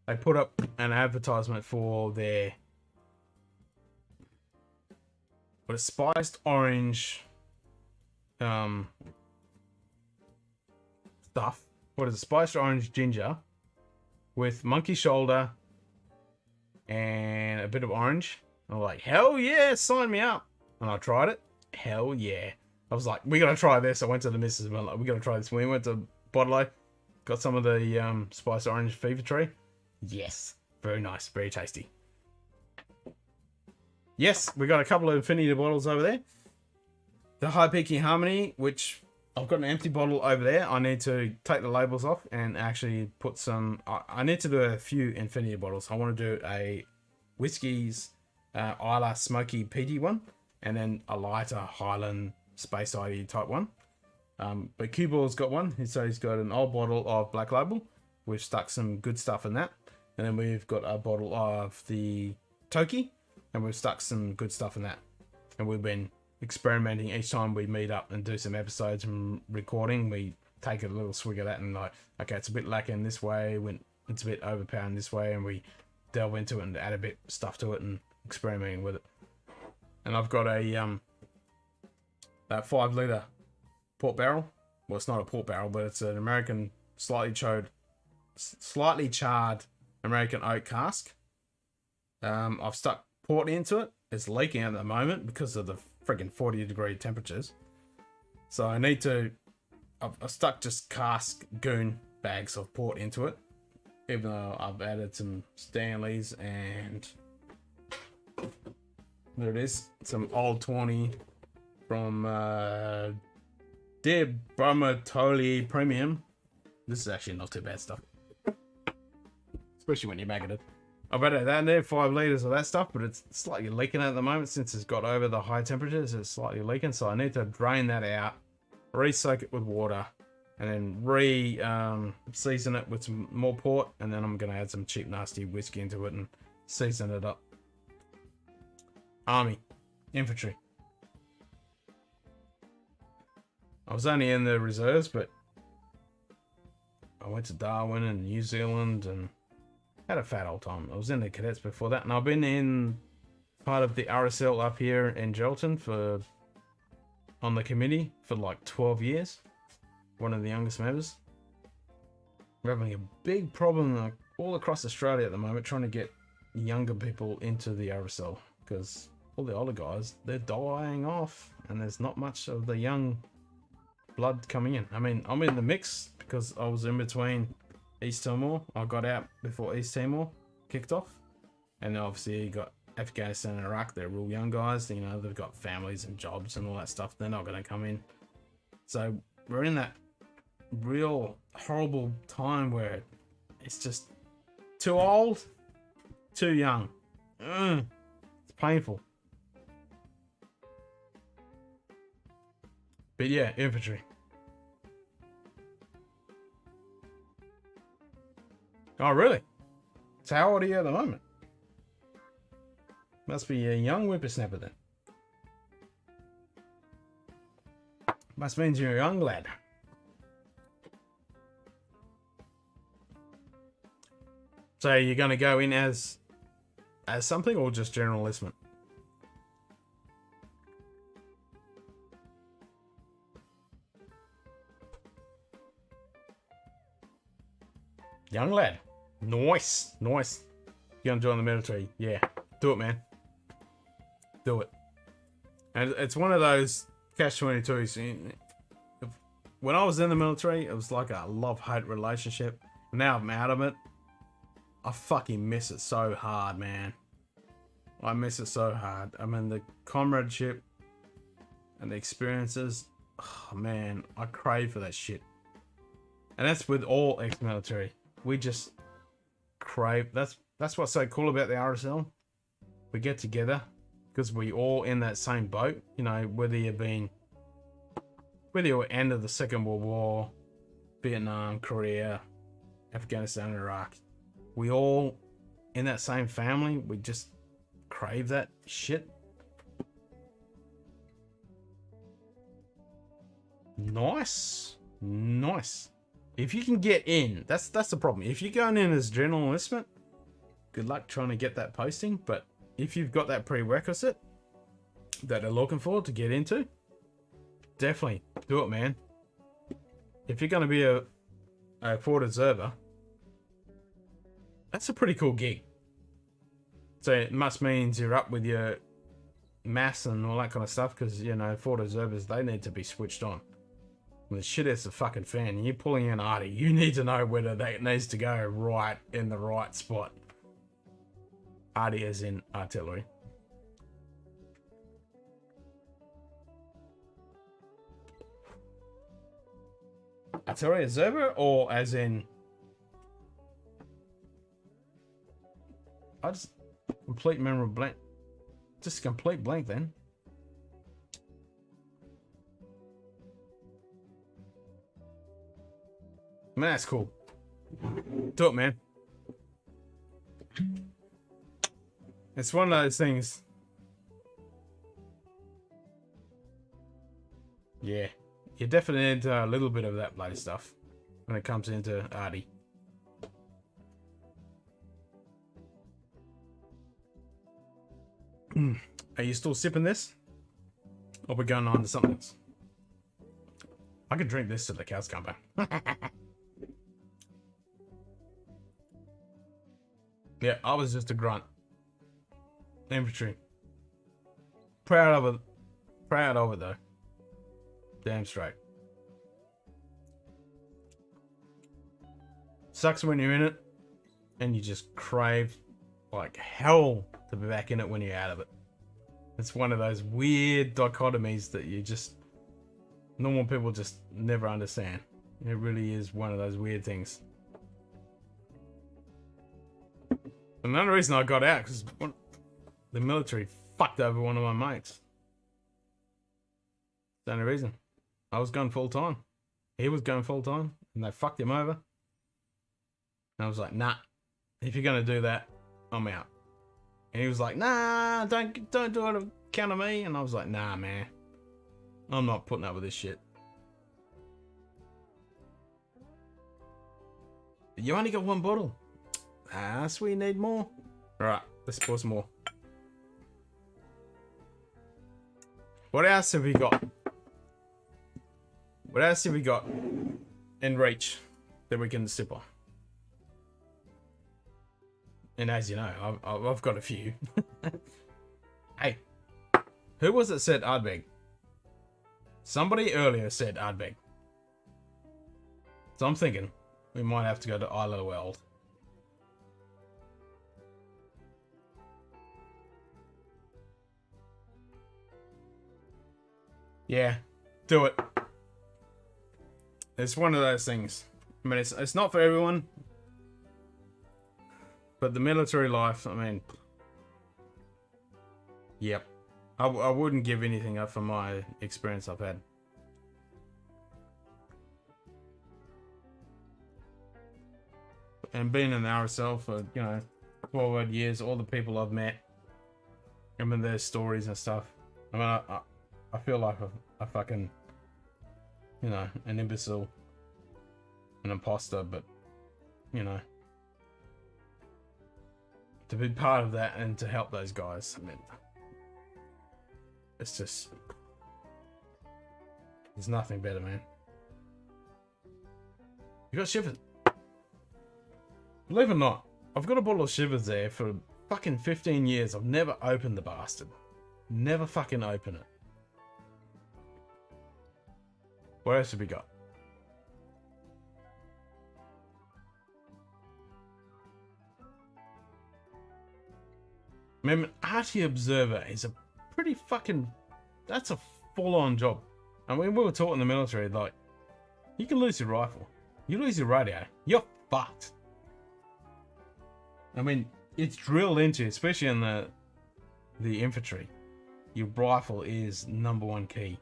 they put up an advertisement for their a spiced orange stuff. What is it? Spiced orange ginger with monkey shoulder and a bit of orange. I'm like, hell yeah, sign me up. And I tried it. Hell yeah. I was like, we gotta try this. I went to the missus and went like, we gotta try this. We went to Bottle, got some of the spiced orange fever tree. Yes, very nice, very tasty. Yes, we got a couple of infinity bottles over there. The High Peaking Harmony, which I've got an empty bottle over there. I need to take the labels off and actually put some. I need to do a few infinity bottles. I want to do a whiskies Isla Smoky Peaty one, and then a lighter Highland Space ID type one. But Q-Ball's got one, so he's got an old bottle of Black Label. We've stuck some good stuff in that. And then we've got a bottle of the Toki, and we've stuck some good stuff in that. And we've been experimenting each time we meet up and do some episodes and recording. We take a little swig of that and like, okay, it's a bit lacking this way, when it's a bit overpowering this way, and we delve into it and add a bit of stuff to it and experimenting with it. And I've got a that 5 litre port barrel. Well, it's not a port barrel, but it's an American slightly charred American oak cask. I've stuck port into it. It's leaking at the moment because of the friggin' 40-degree temperatures. So I need to. I've stuck just cask goon bags of port into it, even though I've added some Stanleys and there it is, some old 20 from Dear Bromatoli Premium. This is actually not too bad stuff. Especially when you mag it. I've added that in there, 5 litres of that stuff, but it's slightly leaking at the moment since it's got over the high temperatures. It's slightly leaking, so I need to drain that out, re-soak it with water, and then season it with some more port, and then I'm going to add some cheap nasty whiskey into it and season it up. Army. Infantry. I was only in the reserves, but I went to Darwin and New Zealand and had a fat old time. I was in the cadets before that, and I've been in part of the RSL up here in Geraldton on the committee for like 12 years. One of the youngest members. We're having a big problem all across Australia at the moment trying to get younger people into the RSL, because all the older guys, they're dying off, and there's not much of the young blood coming in. I mean, I'm in the mix because I was in between East Timor. I got out before East Timor kicked off, and obviously you got Afghanistan and Iraq. They're real young guys, you know, they've got families and jobs and all that stuff. They're not going to come in. So we're in that real horrible time where it's just too old, too young. It's painful. But yeah, infantry. Oh, really? So how old are you at the moment? Must be a young whippersnapper then. Must mean you're a young lad. So you're going to go in as something, or just general enlistment? Young lad. Nice. Nice. You're going to join the military. Yeah. Do it, man. Do it. And it's one of those catch-22s. When I was in the military, it was like a love-hate relationship. Now I'm out of it. I fucking miss it so hard, man. I miss it so hard. I mean, the comradeship and the experiences. Oh, man, I crave for that shit. And that's with all ex-military. We just crave. That's what's so cool about the RSL. We get together because we all in that same boat. You know, whether you're end of the Second World War, Vietnam, Korea, Afghanistan, Iraq. We all in that same family. We just crave that shit. Nice. Nice. If you can get in, that's the problem. If you're going in as general enlistment, good luck trying to get that posting. But if you've got that prerequisite that they're looking for to get into, definitely do it, man. If you're going to be a forward observer, that's a pretty cool gig. So it must mean you're up with your mass and all that kind of stuff, because, you know, forward observers, they need to be switched on. When the shit is a fucking fan and you're pulling an arty, you need to know whether that needs to go right in the right spot. Arty as in artillery. Artillery observer, or as in... I just complete memory blank. Just a complete blank then. Man, that's cool. Do it, man. It's one of those things. Yeah. You definitely need a little bit of that bloody stuff when it comes into arty. Are you still sipping this? Or we going on to something else? I could drink this till the cows come back. Yeah, I was just a grunt. Infantry. Proud of it. Proud of it, though. Damn straight. Sucks when you're in it and you just crave like hell to be back in it when you're out of it. It's one of those weird dichotomies that you just normal people just never understand. It really is one of those weird things. Another reason I got out because the military fucked over one of my mates. That's the only reason. I was going full time. He was going full time, and they fucked him over. And I was like, nah, if you're gonna do that, I'm out. And he was like, nah, don't do it on account of me. And I was like, nah, man, I'm not putting up with this shit. You only got one bottle. So we need more. Alright, let's pour some more. What else have we got? What else have we got in reach that we can sip on? And as you know, I've got a few. Hey, who was it said Ardbeg? Somebody earlier said Ardbeg. So I'm thinking we might have to go to Isle of the World. Yeah, do it. It's one of those things. I mean, it's not for everyone. But the military life, I mean... Yep. I wouldn't give anything up for my experience I've had. And being in the RSL for, 12 odd years, all the people I've met, I mean, their stories and stuff. I mean, I feel like a fucking, an imbecile, an imposter, but, to be part of that and to help those guys, I mean, it's just, there's nothing better, man. You got shivers. Believe it or not, I've got a bottle of shivers there for fucking 15 years. I've never opened the bastard. Never fucking open it. What else have we got? Remember, Arty Observer is a pretty fucking... That's a full-on job. I mean, we were taught in the military, like, you can lose your rifle. You lose your radio, you're fucked. I mean, it's drilled into you, especially in the infantry. Your rifle is #1 key.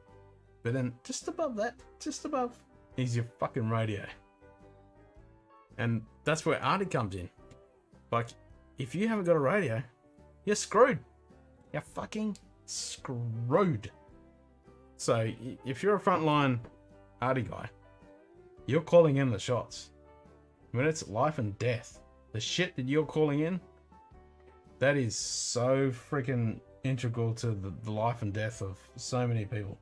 But then, just above that, is your fucking radio. And that's where Arty comes in. Like, if you haven't got a radio, you're screwed. You're fucking screwed. So, if you're a frontline Arty guy, you're calling in the shots. I mean, it's life and death. The shit that you're calling in, that is so freaking integral to the life and death of so many people.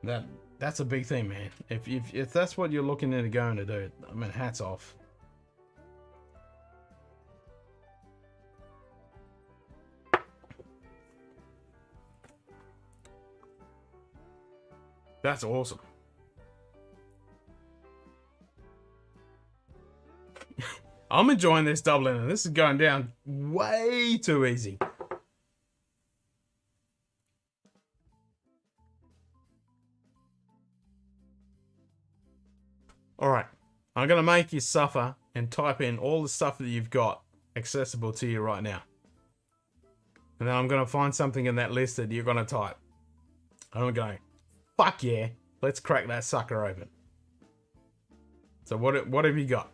That's a big thing, man. If that's what you're looking into going to do, I mean, hats off. That's awesome. I'm enjoying this doubling, and this is going down way too easy. Alright, I'm going to make you suffer and type in all the stuff that you've got accessible to you right now. And then I'm going to find something in that list that you're going to type. And I'm going, fuck yeah, let's crack that sucker open. So what have you got?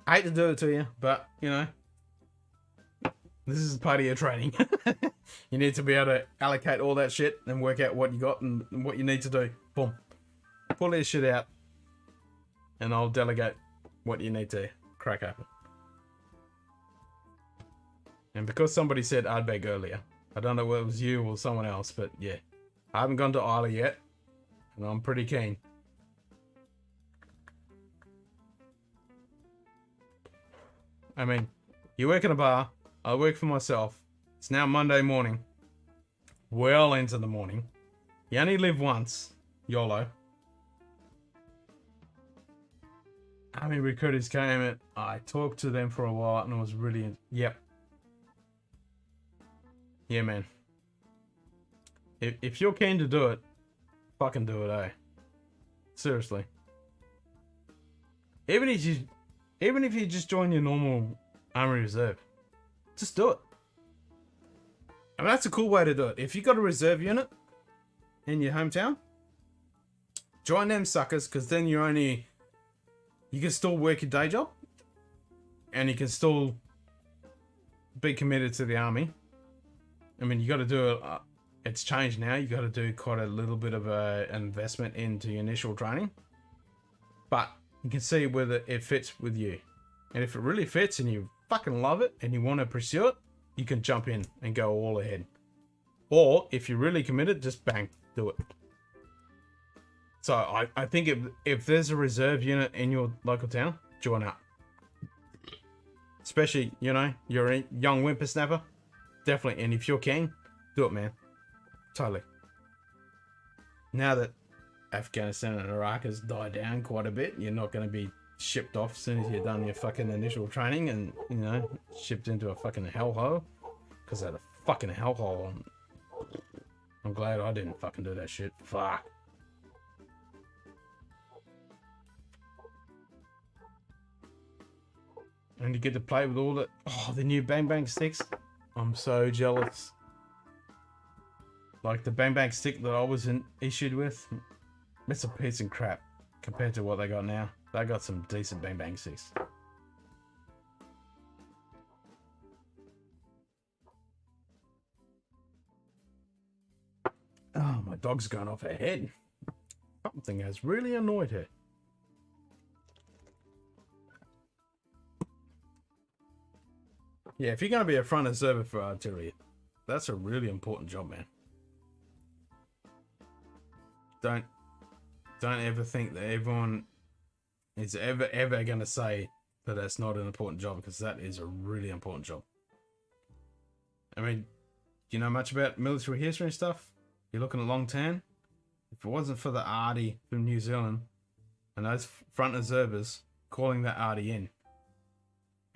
I hate to do it to you, but, this is part of your training. You need to be able to allocate all that shit and work out what you got and what you need to do. Boom. Pull this shit out. And I'll delegate what you need to crack open. And because somebody said Ardbeg earlier, I don't know whether it was you or someone else, but yeah. I haven't gone to Isla yet, and I'm pretty keen. I mean, you work in a bar, I work for myself. It's now Monday morning. Well into the morning. You only live once. YOLO. Army recruiters came in. I talked to them for a while and it was really... Yep. Yeah, man. If you're keen to do it, fucking do it, eh? Seriously. Even if you just join your normal Army Reserve, just do it. I mean, that's a cool way to do it. If you got a reserve unit in your hometown, join them suckers, because then you can still work your day job, and you can still be committed to the army. I mean, you got to do it. It's changed now. You got to do quite a little bit of an investment into your initial training, but you can see whether it fits with you. And if it really fits and you fucking love it and you want to pursue it, you can jump in and go all ahead. Or if you're really committed, just bang, do it. So I think if there's a reserve unit in your local town, join up. Especially, you know, you're a young whippersnapper. Definitely. And if you're keen, do it, man. Totally. Now that Afghanistan and Iraq has died down quite a bit, you're not going to be shipped off as soon as you've done your fucking initial training and, you know, shipped into a fucking hellhole. Because of the fucking hellhole. I'm glad I didn't fucking do that shit. Fuck. And you get to play with all the new Bang Bang sticks. I'm so jealous. Like the Bang Bang stick that I was issued with, it's a piece of crap compared to what they got now. They got some decent Bang Bang sticks. Oh, my dog's gone off her head. Something has really annoyed her. Yeah, if you're going to be a front observer for artillery, that's a really important job, man. Don't ever think that everyone is ever going to say that that's not an important job, because that is a really important job. I mean, do you know much about military history and stuff? You're looking at Long Tan. If it wasn't for the arty from New Zealand and those front observers calling that arty in,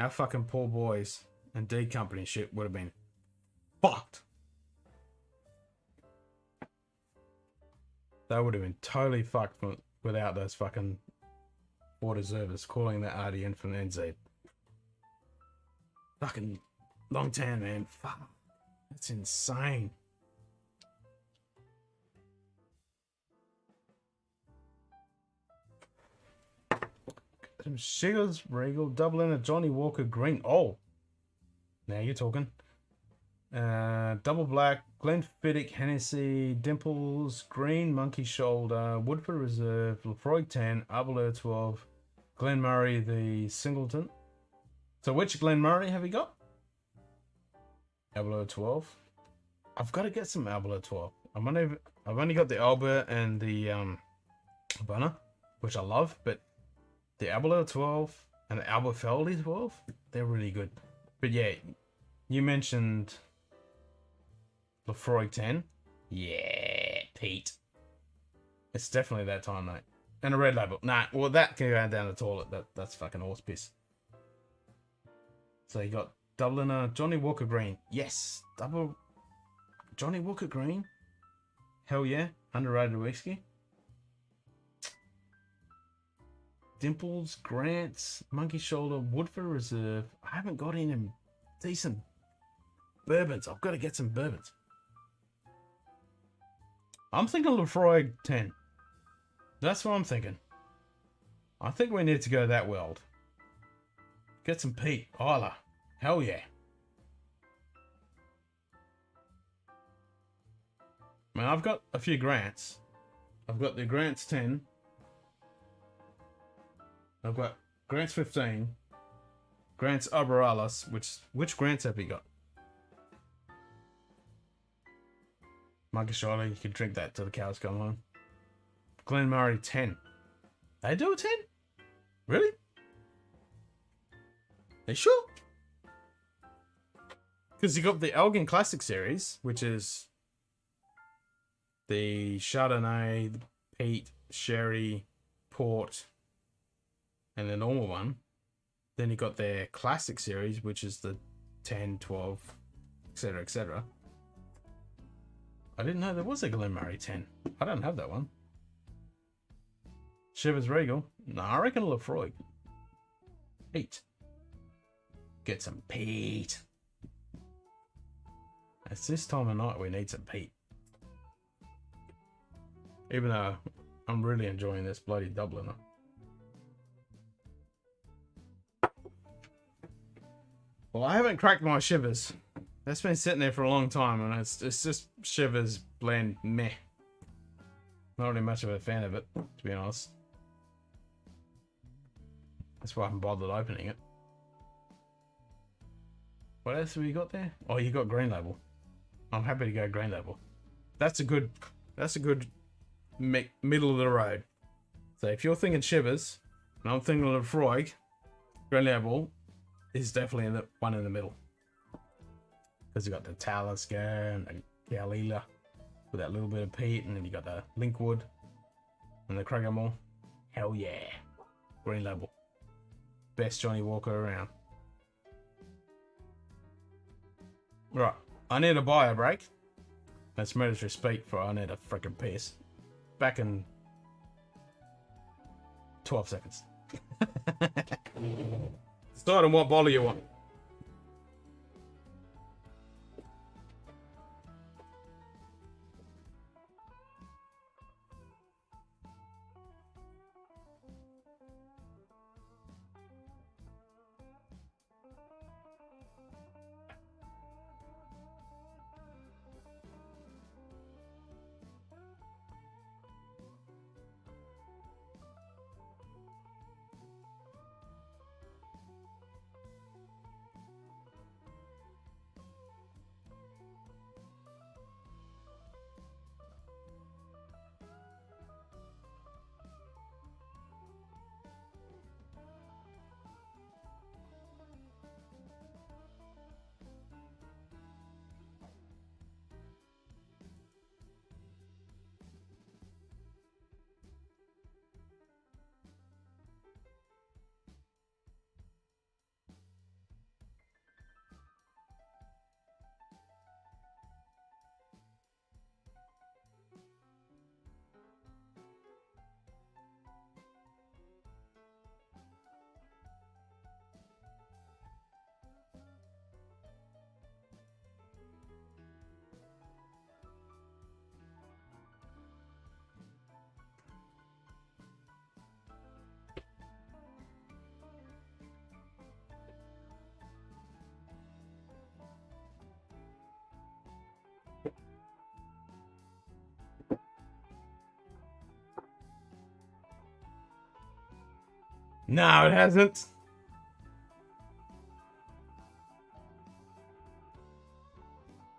our fucking poor boys and D Company shit would have been fucked. They would have been totally fucked without those fucking border observers calling that arty in from the NZ. Fucking Long Tan, man. Fuck. That's insane. Some Shiggers Regal, double in a Johnny Walker Green. Oh, now you're talking. Double Black, Glenfiddich, Hennessy, Dimples, Green, Monkey Shoulder, Woodford Reserve, Lefroy 10, Arbor 12, Glen Murray, the Singleton. So which Glen Murray have you got? Arbor 12. I've got to get some Arbor 12. I've only got the Albert and the Bunner, which I love, but the Arbor 12 and the Alberfeldy 12, they're really good. But yeah, you mentioned Lefroy 10. Yeah, Pete. It's definitely that time, mate. And a red label. Nah, well, that can go down the toilet. That's fucking horse piss. So you got Dubliner, Johnny Walker Green. Yes, double Johnny Walker Green. Hell yeah, underrated whiskey. Dimples, Grants, Monkey Shoulder, Woodford Reserve. I haven't got any decent bourbons. I've got to get some bourbons. I'm thinking Lefroy 10. That's what I'm thinking. I think we need to go that world. Get some Pete. Isla. Hell yeah. Man, I've got a few Grants. I've got the Grants 10. I've got Grants 15. Grants Arborialis. Which Grants have you got? Monkey Shoulder, you can drink that till the cows come home. Glen Murray 10. They do a 10? Really? They sure? Because you got the Elgin Classic Series, which is the Chardonnay, the Peat, Sherry, Port, and the normal one. Then you got their Classic Series, which is the 10, 12, etc., etc. I didn't know there was a Glenmorangie 10. I don't have that one. Chivas Regal. No, I reckon Lefroy. Peat. Get some peat. It's this time of night we need some peat. Even though I'm really enjoying this bloody Dubliner. Well, I haven't cracked my Shivers. That's been sitting there for a long time, and it's just Shivers blend meh. Not really much of a fan of it, to be honest. That's why I haven't bothered opening it. What else have we got there? Oh, you got Green Label. I'm happy to go Green Label. That's a good middle of the road. So if you're thinking Shivers, and I'm thinking Lefroy, Green Label is definitely in the one in the middle. Because you got the Talisker and the Galila with that little bit of peat, and then you got the Linkwood and the Craigamore. Hell yeah. Green Label. Best Johnny Walker around. Right. I need a bio break. That's military speak for I need a freaking piss. Back in 12 seconds. Start on what bottle you want. No, it hasn't.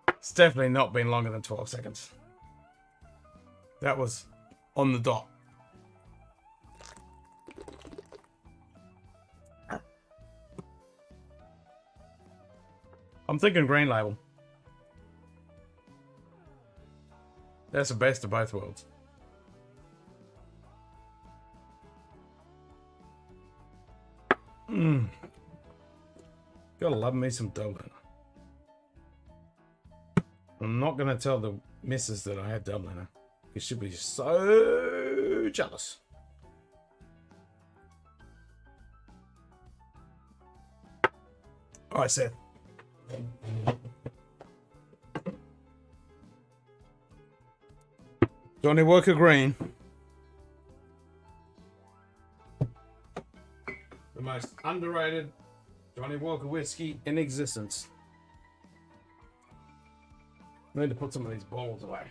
It's definitely not been longer than 12 seconds. That was on the dot. I'm thinking Green Label. That's the best of both worlds. Gotta love me some Dublin. I'm not gonna tell the missus that I have Dubliner, because she'll be so jealous. Alright, Seth. Johnny Walker Green. The most underrated Johnny Walker whiskey in existence. I need to put some of these balls away.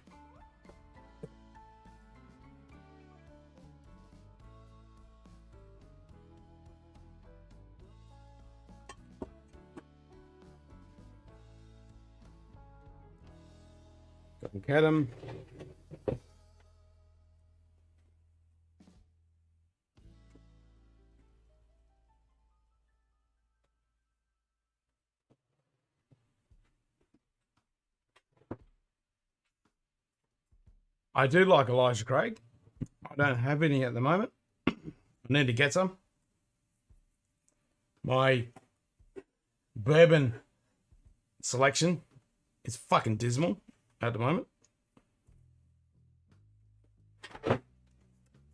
Got get them. I do like Elijah Craig. I don't have any at the moment. I need to get some. My bourbon selection is fucking dismal at the moment.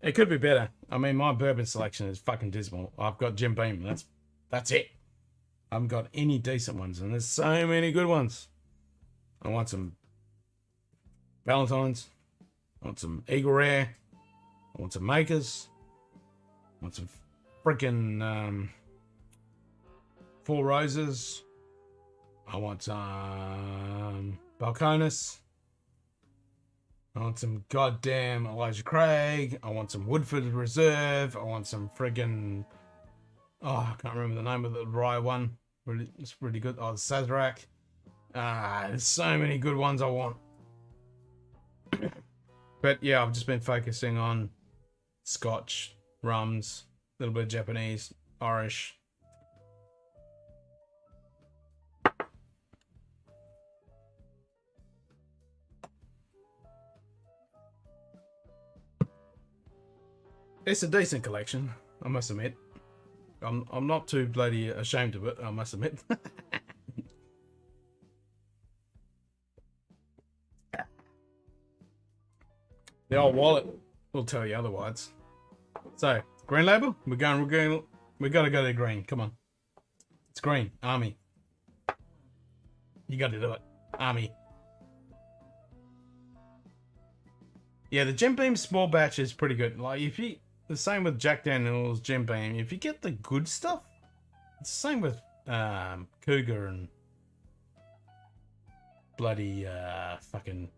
It could be better. I mean, my bourbon selection is fucking dismal. I've got Jim Beam. That's it. I haven't got any decent ones, and there's so many good ones. I want some Valentine's. I want some Eagle Rare. I want some Makers. I want some freaking Four Roses. I want some Balcones. I want some goddamn Elijah Craig. I want some Woodford Reserve. I want some friggin'... Oh, I can't remember the name of the rye one. It's really good. Oh, the Sazerac. There's so many good ones I want. But yeah, I've just been focusing on Scotch, rums, a little bit of Japanese, Irish. It's a decent collection, I must admit. I'm not too bloody ashamed of it, I must admit. The old wallet will tell you otherwise. So, green label, we gotta go to green. Come on, it's green. Army, you gotta do it. Army. Yeah, the Jim Beam small batch is pretty good. Like the same with Jack Daniel's Jim Beam. If you get the good stuff, it's the same with Cougar and bloody fucking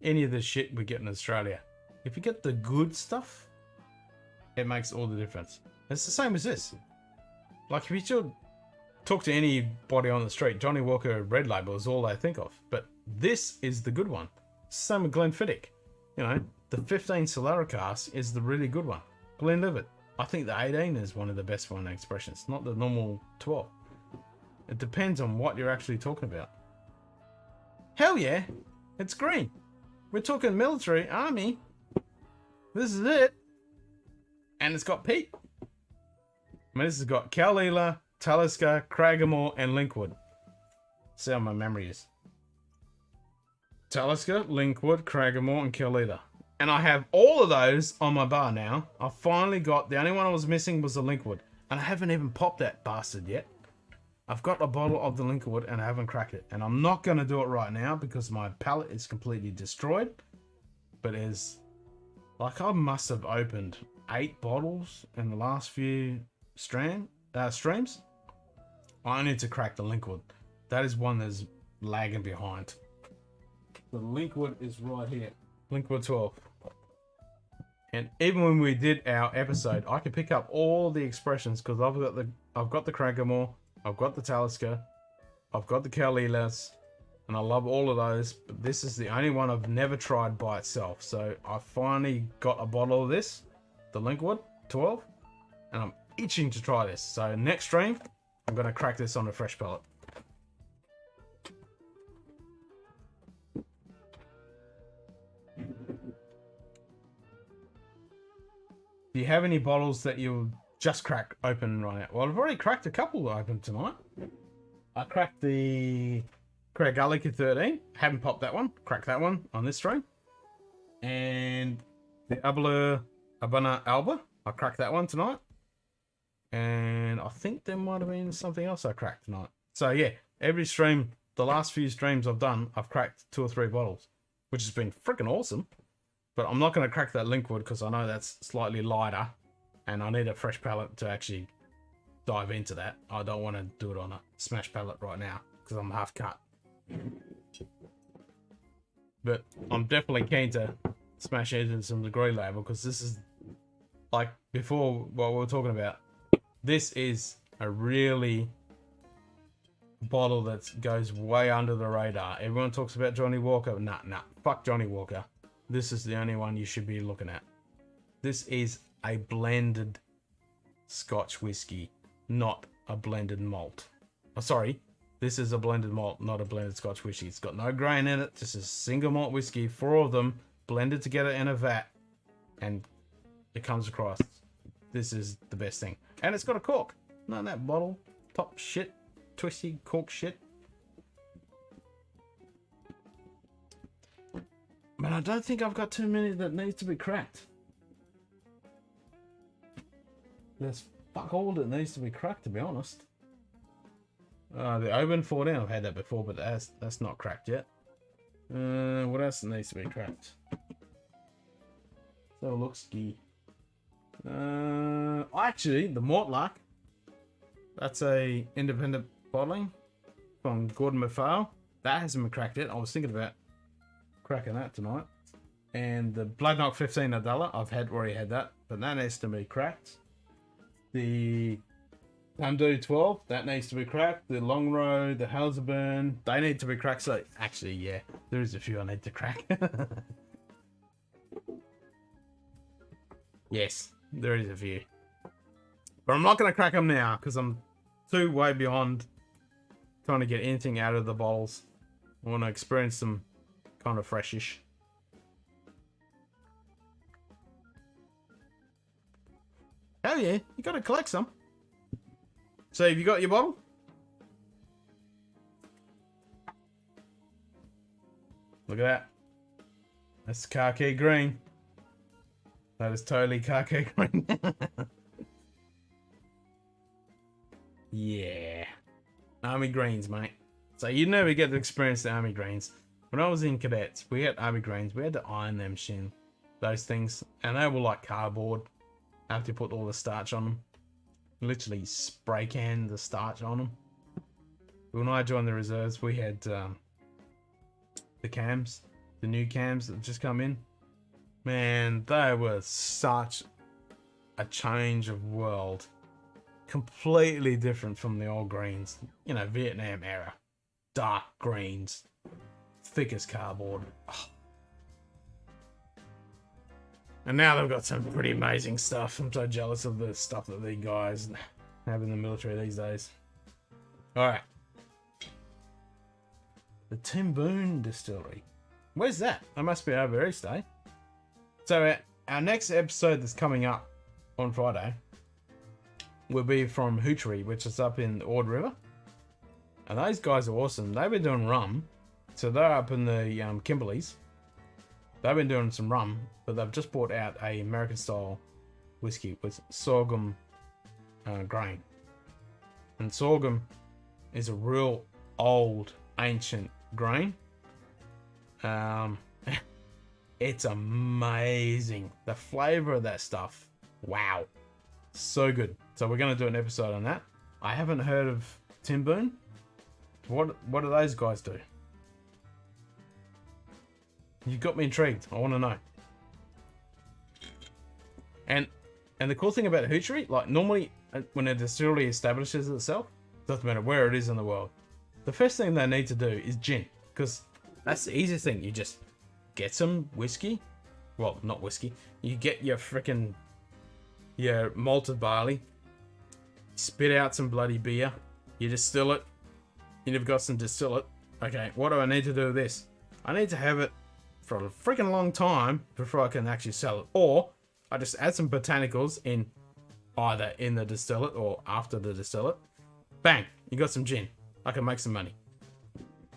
any of the shit we get in Australia. If you get the good stuff, it makes all the difference. It's the same as this. Like if you should talk to anybody on the street, Johnny Walker Red Label is all they think of. But this is the good one. Same with Glenfiddich. You know, the 15 Solera cask is the really good one. Glenlivet. I think the 18 is one of the best one expressions, not the normal 12. It depends on what you're actually talking about. Hell yeah, it's green. We're talking military, army. This is it. And it's got peat. I mean, this has got Kalila, Talisker, Craggamore, and Linkwood. See how my memory is. Talisker, Linkwood, Craggamore, and Kalila. And I have all of those on my bar now. I finally got, the only one I was missing was the Linkwood. And I haven't even popped that bastard yet. I've got a bottle of the Linkwood and I haven't cracked it. And I'm not going to do it right now because my palate is completely destroyed. But it's like I must have opened 8 bottles in the last few streams. I need to crack the Linkwood. That is one that's lagging behind. The Linkwood is right here. Linkwood 12. And even when we did our episode, I could pick up all the expressions because I've got the Craggamore, I've got the Talisker, I've got the Kalilas, and I love all of those. But this is the only one I've never tried by itself. So I finally got a bottle of this, the Linkwood 12, and I'm itching to try this. So next stream, I'm going to crack this on a fresh palate. Do you have any bottles that you'll just crack open right now? Well, I've already cracked a couple open tonight. I cracked the Craig Gulliker 13. Haven't popped that one. Cracked that one on this stream. And the Abana Alba. I cracked that one tonight. And I think there might have been something else I cracked tonight. So yeah, every stream, the last few streams I've done, I've cracked 2 or 3 bottles, which has been freaking awesome. But I'm not going to crack that Linkwood because I know that's slightly lighter and I need a fresh palate to actually dive into that. I don't want to do it on a smash palate right now because I'm half cut. But I'm definitely keen to smash into some degree label because this is like before what we were talking about. This is a really bottle that goes way under the radar. Everyone talks about Johnny Walker. Nah, fuck Johnny Walker. This is the only one you should be looking at. This is a blended Scotch whiskey, not a blended malt. Oh, sorry, this is a blended malt, not a blended Scotch whiskey. It's got no grain in it. This is single malt whiskey, 4 of them blended together in a vat, and it comes across. This is the best thing. And it's got a cork. Not that bottle. Top shit. Twisty cork shit. But I don't think I've got too many that needs to be cracked. there's fuck all that needs to be cracked, to be honest. The open 14, I've had that before, but that's not cracked yet. What else needs to be cracked? So it looks ski. Actually, the Mortluck. That's a independent bottling from Gordon MacPhail. That hasn't been cracked yet. I was thinking about cracking that tonight. And the Blood Knock 15 Adela, I've already had that, but that needs to be cracked. The Undo 12, that needs to be cracked. The Long Road, the Halsburn, they need to be cracked. So actually, yeah, there is a few I need to crack. Yes, there is a few. But I'm not going to crack them now because I'm way beyond trying to get anything out of the bottles. I want to experience them kind of freshish. Hell yeah, you got to collect some. So have you got your bottle? Look at that. That's khaki green. That is totally khaki green. Yeah. Army greens, mate. So you never get to experience the army greens. When I was in cadets, we had army greens. We had to iron them, those things. And they were like cardboard after you put all the starch on them. Literally spray can the starch on them. When I joined the reserves, we had the cams, the new cams that just come in. Man, they were such a change of world. Completely different from the old greens. You know, Vietnam era. Dark greens. Thick as cardboard. Oh. And now they've got some pretty amazing stuff. I'm so jealous of the stuff that these guys have in the military these days. Alright. The Tim Boone Distillery. Where's that? That must be over East, eh? So our next episode that's coming up on Friday will be from Hoochery, which is up in the Ord River. And those guys are awesome. They've been doing rum. So they're up in the Kimberleys. They've been doing some rum, but they've just brought out a American style whiskey with sorghum grain. And sorghum is a real old, ancient grain. It's amazing. The flavor of that stuff. Wow. So good. So we're going to do an episode on that. I haven't heard of Tim Boone. What do those guys do? You got me intrigued. I want to know. And the cool thing about Hoochery, like normally when a distillery establishes itself, doesn't matter where it is in the world, the first thing they need to do is gin, because that's the easiest thing. You just get some whiskey. Well, not whiskey. You get your malted barley. Spit out some bloody beer. You distill it. You've got some distillate. Okay, what do I need to do with this? I need to have it for a freaking long time before I can actually sell it. Or I just add some botanicals in either in the distillate or after the distillate. Bang, you got some gin. I can make some money.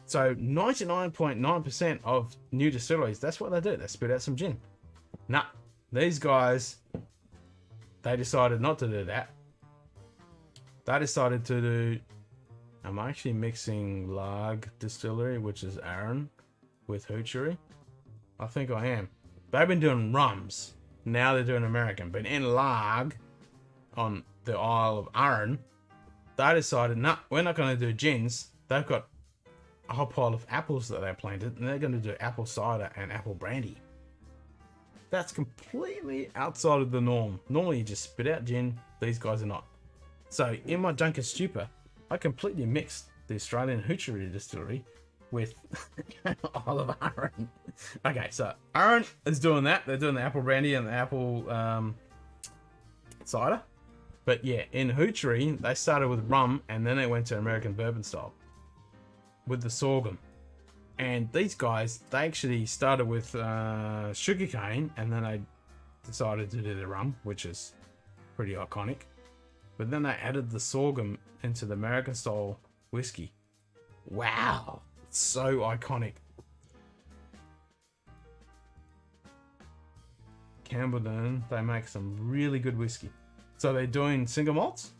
So 99.9% of new distilleries, that's what they do. They spit out some gin. Nah, these guys, they decided not to do that. They decided to do, I'm actually mixing Larg Distillery, which is Arran, with Hoochery. I think I am. They've been doing rums. Now they're doing American. But in Larg, on the Isle of Arran, they decided, nah, we're not going to do gins. They've got a whole pile of apples that they planted, and they're going to do apple cider and apple brandy. That's completely outside of the norm. Normally you just spit out gin. These guys are not. So in my drunken stupor, I completely mixed the Australian Hoochery Distillery with Isle of Arran. Okay, so Arran is doing that. They're doing the apple brandy and the apple cider. But yeah, in Hoochery, they started with rum and then they went to American bourbon style with the sorghum. And these guys, they actually started with sugarcane and then they decided to do the rum, which is pretty iconic. But then they added the sorghum into the American style whiskey. Wow, it's so iconic. Camberdown, they make some really good whiskey. So they're doing single malts.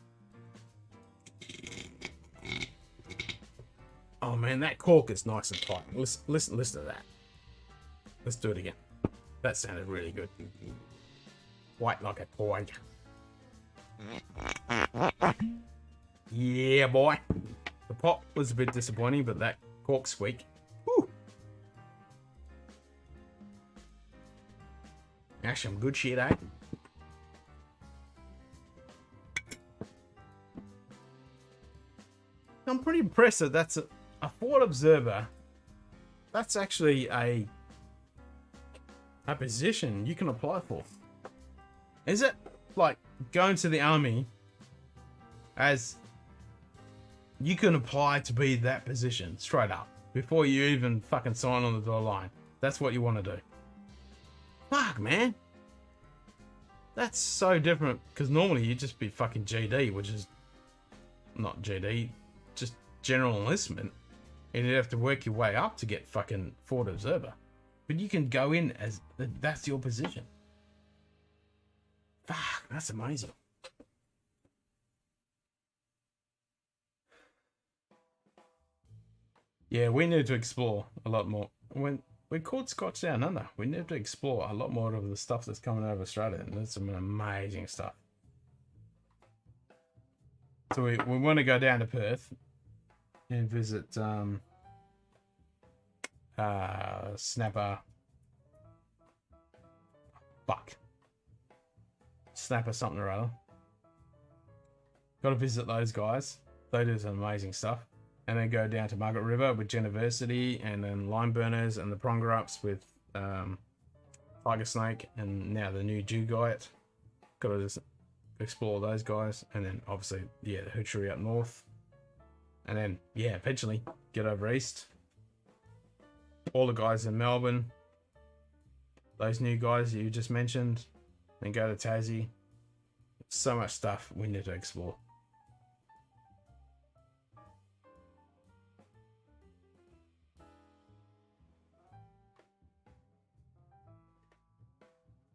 Oh man, that cork is nice and tight. Listen to that. Let's do it again. That sounded really good. White like a toy. Yeah, boy. The pop was a bit disappointing, but that cork squeak. Woo. That's some good shit, eh? I'm pretty impressed that that's a Ford Observer. That's actually a position you can apply for. Is it like going to the army as you can apply to be that position straight up before you even fucking sign on the dotted line? That's what you want to do. Fuck, man. That's so different because normally you'd just be fucking GD, which is not GD, just general enlistment, and you'd have to work your way up to get fucking Ford Observer. But you can go in as that's your position. Fuck, that's amazing. Yeah, we need to explore a lot more. When we're called Scotch Down Under, we need to explore a lot more of the stuff that's coming out of Australia, and there's some amazing stuff. So we want to go down to Perth and visit Snapper. Fuck. Snapper something or other. Got to visit those guys. They do some amazing stuff. And then go down to Margaret River with University, and then Lime Burners and the Pronger Ups with Tiger Snake, and now the new Jew Guyot. Got to just explore those guys, and then obviously, yeah, the Hoochery up north. And then, yeah, eventually get over east. All the guys in Melbourne. Those new guys you just mentioned. Then go to Tassie. So much stuff we need to explore.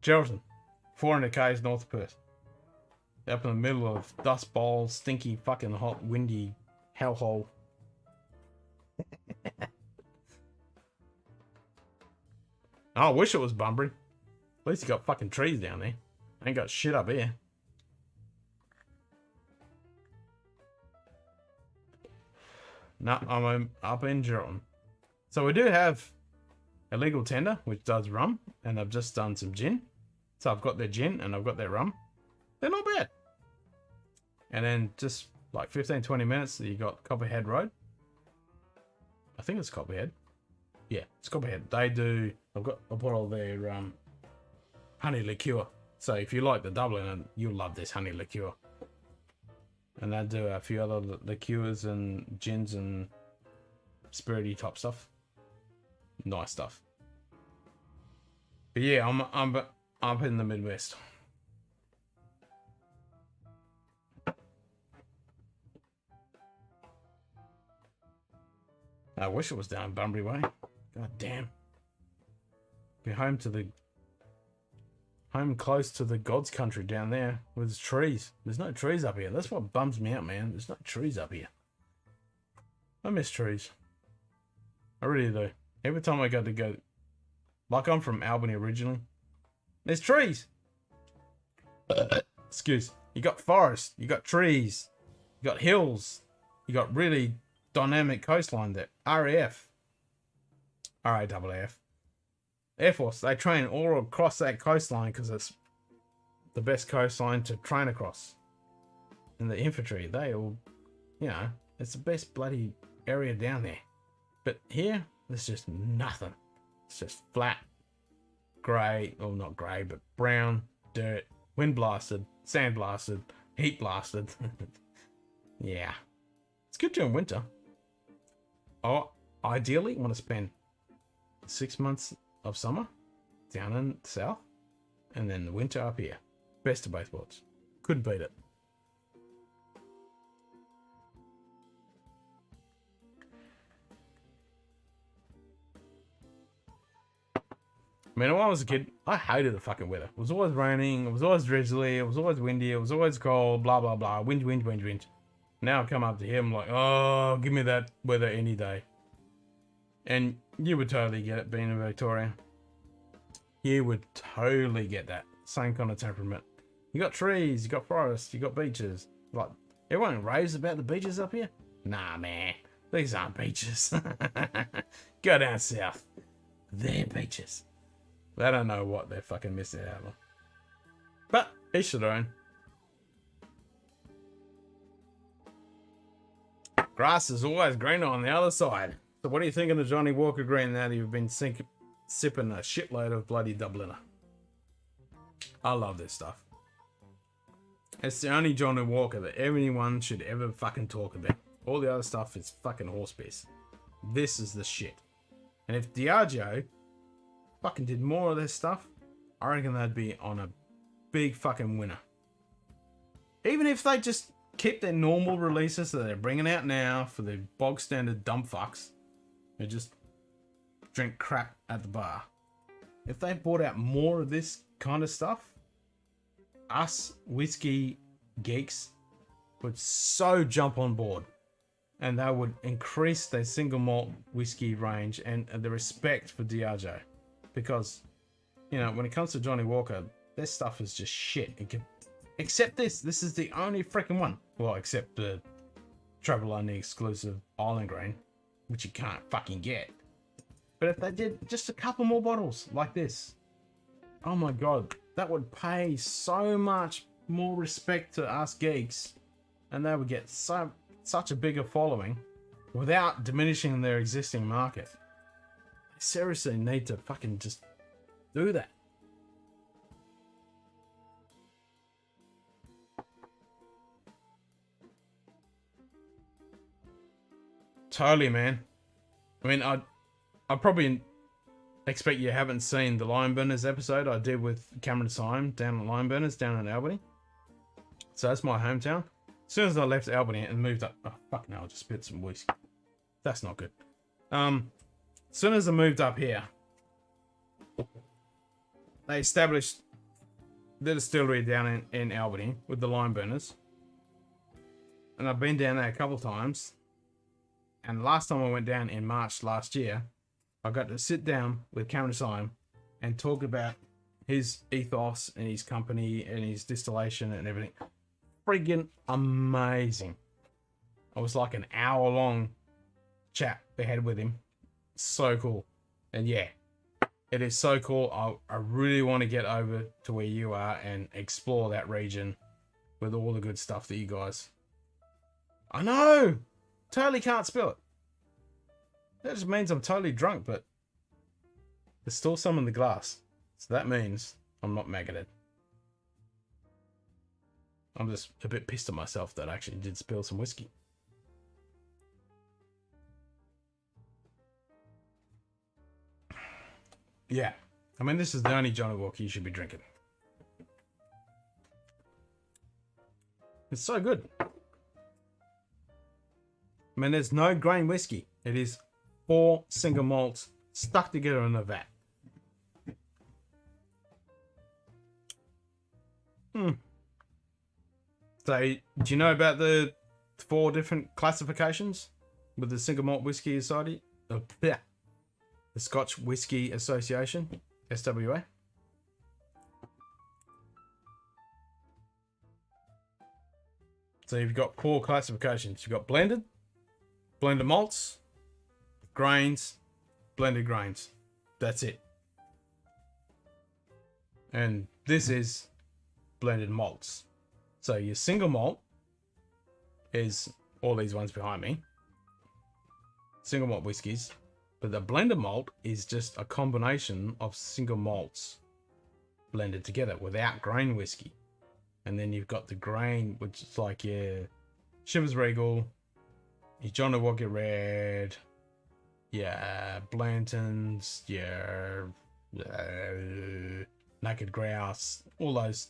Geraldton, 400 k's north of Perth. Up in the middle of Dust Bowl, stinky, fucking hot, windy hellhole. I wish it was Bunbury. At least you got fucking trees down there. Ain't got shit up here. No, I'm up in Geraldton. So we do have a legal tender, which does rum, and I've just done some gin. So I've got their gin and I've got their rum. They're not bad. And then just like 15-20 minutes, you got Copperhead Road. I think it's Copperhead. Yeah, it's Copperhead. They do. I've got a bottle of their honey liqueur. So if you like the Dublin, you'll love this honey liqueur. And they do a few other liqueurs and gins and spirity type stuff. Nice stuff. But yeah, I'm up in the Midwest. I wish it was down Bunbury way. God damn. Be home close to the God's country down there with trees. There's no trees up here. That's what bums me out, man. There's no trees up here. I miss trees. I really do. Every time I go, like I'm from Albany originally, there's trees. Excuse. You got forest, you got trees, you got hills, you got really dynamic coastline there. RAF. RAFF. Air Force, they train all across that coastline because it's the best coastline to train across. And the infantry, they all, you know, it's the best bloody area down there. But here, there's just nothing. It's just flat, grey, or not grey, but brown, dirt, wind blasted, sand blasted, heat blasted. Yeah. It's good during winter. Oh, ideally, want to spend 6 months of summer down in the south, and then the winter up here. Best of both worlds. Couldn't beat it. I mean, when I was a kid, I hated the fucking weather. It was always raining, it was always drizzly, it was always windy, it was always cold, blah, blah, blah. Wind, wind, wind, wind. Now I come up to here, I'm like, oh, give me that weather any day. And you would totally get it being in Victoria. You would totally get that same kind of temperament. You got trees, you got forests, you got beaches. Like, everyone raves about the beaches up here. Nah, man, these aren't beaches. Go down south. They're beaches. They don't know what they're fucking missing out on. But each their own. Grass is always greener on the other side. So what do you think of the Johnny Walker Green now that you've been sipping a shitload of bloody Dubliner? I love this stuff. It's the only Johnny Walker that anyone should ever fucking talk about. All the other stuff is fucking horse piss. This is the shit. And if Diageo fucking did more of this stuff, I reckon they'd be on a big fucking winner. Even if they just keep their normal releases that they're bringing out now for the bog standard dumb fucks who just drink crap at the bar. If they brought out more of this kind of stuff, us whiskey geeks would so jump on board, and they would increase their single malt whiskey range and the respect for Diageo, because, you know, when it comes to Johnny Walker, their stuff is just shit. Except this is the only freaking one. Well, except the travel only exclusive Island Green, which you can't fucking get. But if they did just a couple more bottles like this, oh my god, that would pay so much more respect to us geeks, and they would get such a bigger following without diminishing their existing market. They seriously need to fucking just do that. Totally, man. I mean, I probably expect you haven't seen the Lime Burners episode I did with Cameron Syme down at Lime Burners down in Albany. So that's my hometown. As soon as I left Albany and moved up, oh fuck no, I just spit some whiskey. That's not good. As soon as I moved up here, they established the distillery down in Albany with the Lime Burners, and I've been down there a couple times. And last time I went down in March last year, I got to sit down with Cameron Syme and talk about his ethos and his company and his distillation and everything. Friggin' amazing. I was like an hour-long chat we had with him. So cool. And yeah, it is so cool. I really want to get over to where you are and explore that region with all the good stuff that you guys... I know! Totally can't spill it. That just means I'm totally drunk, but there's still some in the glass. So that means I'm not maggoted. I'm just a bit pissed at myself that I actually did spill some whiskey. Yeah. I mean, this is the only Johnny Walker you should be drinking. It's so good. I mean, there's no grain whiskey. It is 4 single malts stuck together in a vat. So, do you know about the 4 different classifications with the Single Malt Whisky Society? The Scotch Whisky Association, SWA. So you've got 4 classifications. You've got blended malts, grains, blended grains. That's it. And this is blended malts. So your single malt is all these ones behind me. Single malt whiskies. But the blended malt is just a combination of single malts blended together without grain whiskey. And then you've got the grain, which is like your Chivas Regal, your Johnny Walker Red, your Blanton's, your Naked Grouse, all those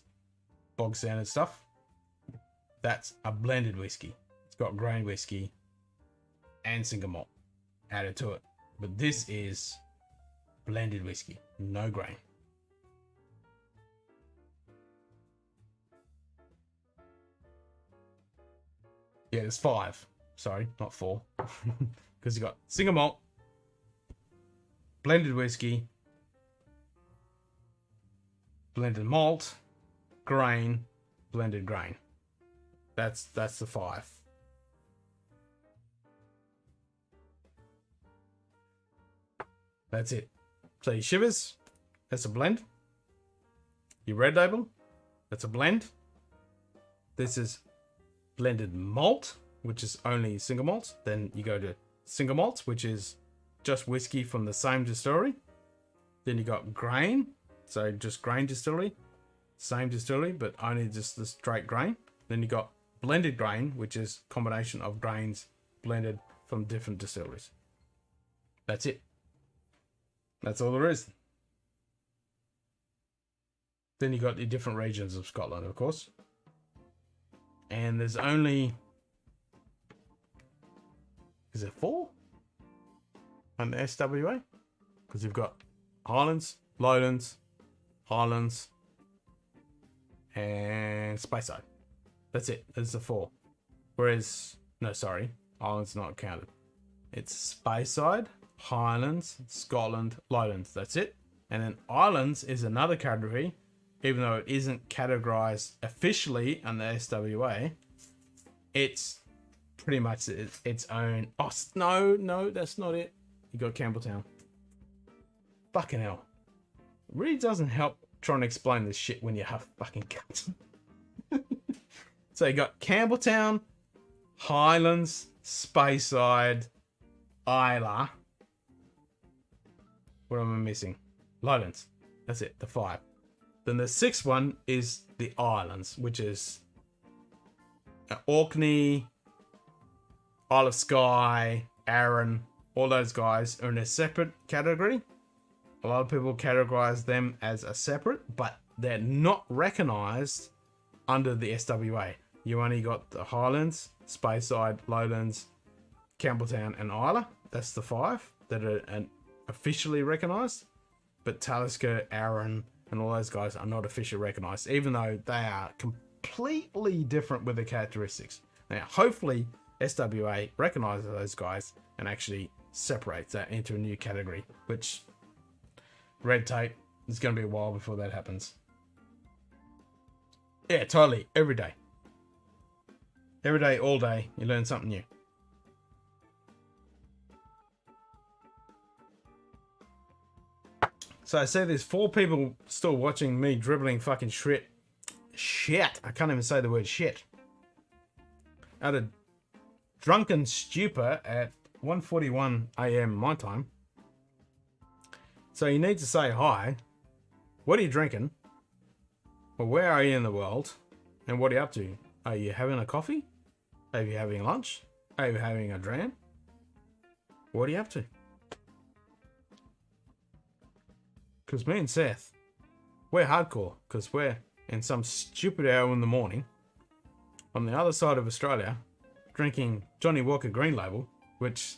bog standard stuff. That's a blended whiskey. It's got grain whiskey and single malt added to it. But this is blended whiskey, no grain. Yeah, there's 5. Sorry, not 4. Because you got single malt, blended whiskey, blended malt, grain, blended grain. That's the 5. That's it. So your Shivers, that's a blend. Your Red Label, that's a blend. This is blended malt, which is only single malts. Then you go to single malts, which is just whiskey from the same distillery. Then you got grain, so just grain distillery, same distillery, but only just the straight grain. Then you got blended grain, which is combination of grains blended from different distilleries. That's it. That's all there is. Then you got the different regions of Scotland, of course. And there's only... Is it 4? On the SWA? Because you've got Highlands, Lowlands, Highlands, and Speyside. That's it. There's the 4. Whereas... No, sorry. Highlands not counted. It's Speyside, Highlands, Scotland, Lowlands. That's it. And then Islands is another category, even though it isn't categorized officially on the SWA. It's pretty much its own. Oh no, that's not it. You got Campbelltown. Fucking hell. It really doesn't help trying to explain this shit when you have fucking cuts. So you got Campbelltown, Highlands, Speyside, Isla. What am I missing? Lowlands. That's it, the 5. Then the 6th one is the Islands, which is Orkney, Isle of Skye, Arran, all those guys are in a separate category. A lot of people categorize them as a separate, but they're not recognized under the SWA. You only got the Highlands, Speyside, Lowlands, Campbelltown, and Isla. That's the 5 that are officially recognized. But Talisker, Arran, and all those guys are not officially recognized, even though they are completely different with the characteristics. Now, hopefully, SWA recognizes those guys and actually separates that into a new category, which red tape is going to be a while before that happens. Yeah, totally. Every day. Every day, all day, you learn something new. So I say there's 4 people still watching me dribbling fucking shit. Shit. I can't even say the word shit. Out of drunken stupor at 1:41 a.m. my time. So you need to say hi. What are you drinking? Well, where are you in the world? And what are you up to? Are you having a coffee? Are you having lunch? Are you having a dram? What are you up to? Because me and Seth, we're hardcore. Because we're in some stupid hour in the morning on the other side of Australia drinking Johnny Walker Green Label, which,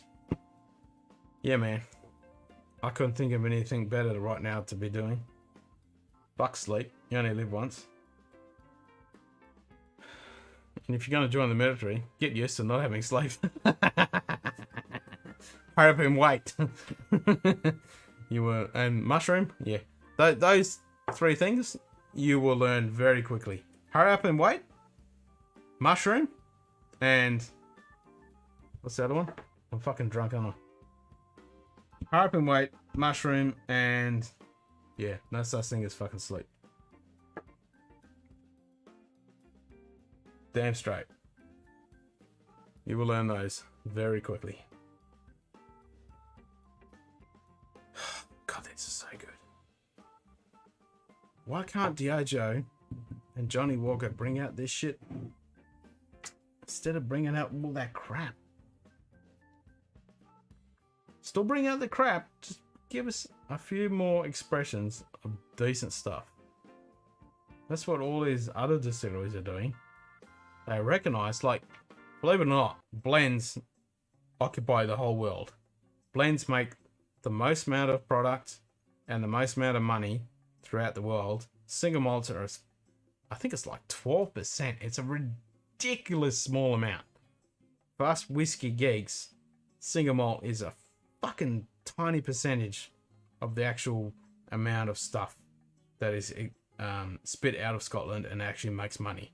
yeah, man, I couldn't think of anything better right now to be doing. Fuck sleep. You only live once. And if you're going to join the military, get used to not having sleep. Hurry up and wait. You will, and mushroom, yeah. Those 3 things you will learn very quickly. Hurry up and wait. Mushroom, and what's the other one? I'm fucking drunk, aren't I? Hurry up and wait. Mushroom, and yeah, no such thing as fucking sleep. Damn straight. You will learn those very quickly. God, this is so good. Why can't Diageo and Johnny Walker bring out this shit instead of bringing out all that crap? Still bring out the crap, just give us a few more expressions of decent stuff. That's what all these other distilleries are doing. They recognize, like, believe it or not, blends occupy the whole world. Blends make the most amount of product and the most amount of money throughout the world, single malts are, I think it's like 12%. It's a ridiculous small amount. For us whiskey geeks, single malt is a fucking tiny percentage of the actual amount of stuff that is spit out of Scotland and actually makes money.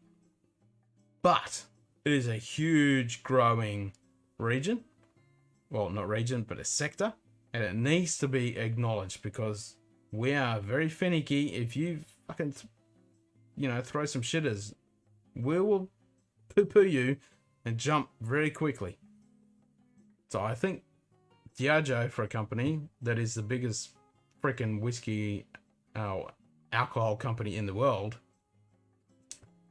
But it is a huge growing region. Well, not region, but a sector. And it needs to be acknowledged because we are very finicky. If you fucking, throw some shitters, we will poo-poo you and jump very quickly. So I think Diageo, for a company that is the biggest freaking whiskey alcohol company in the world,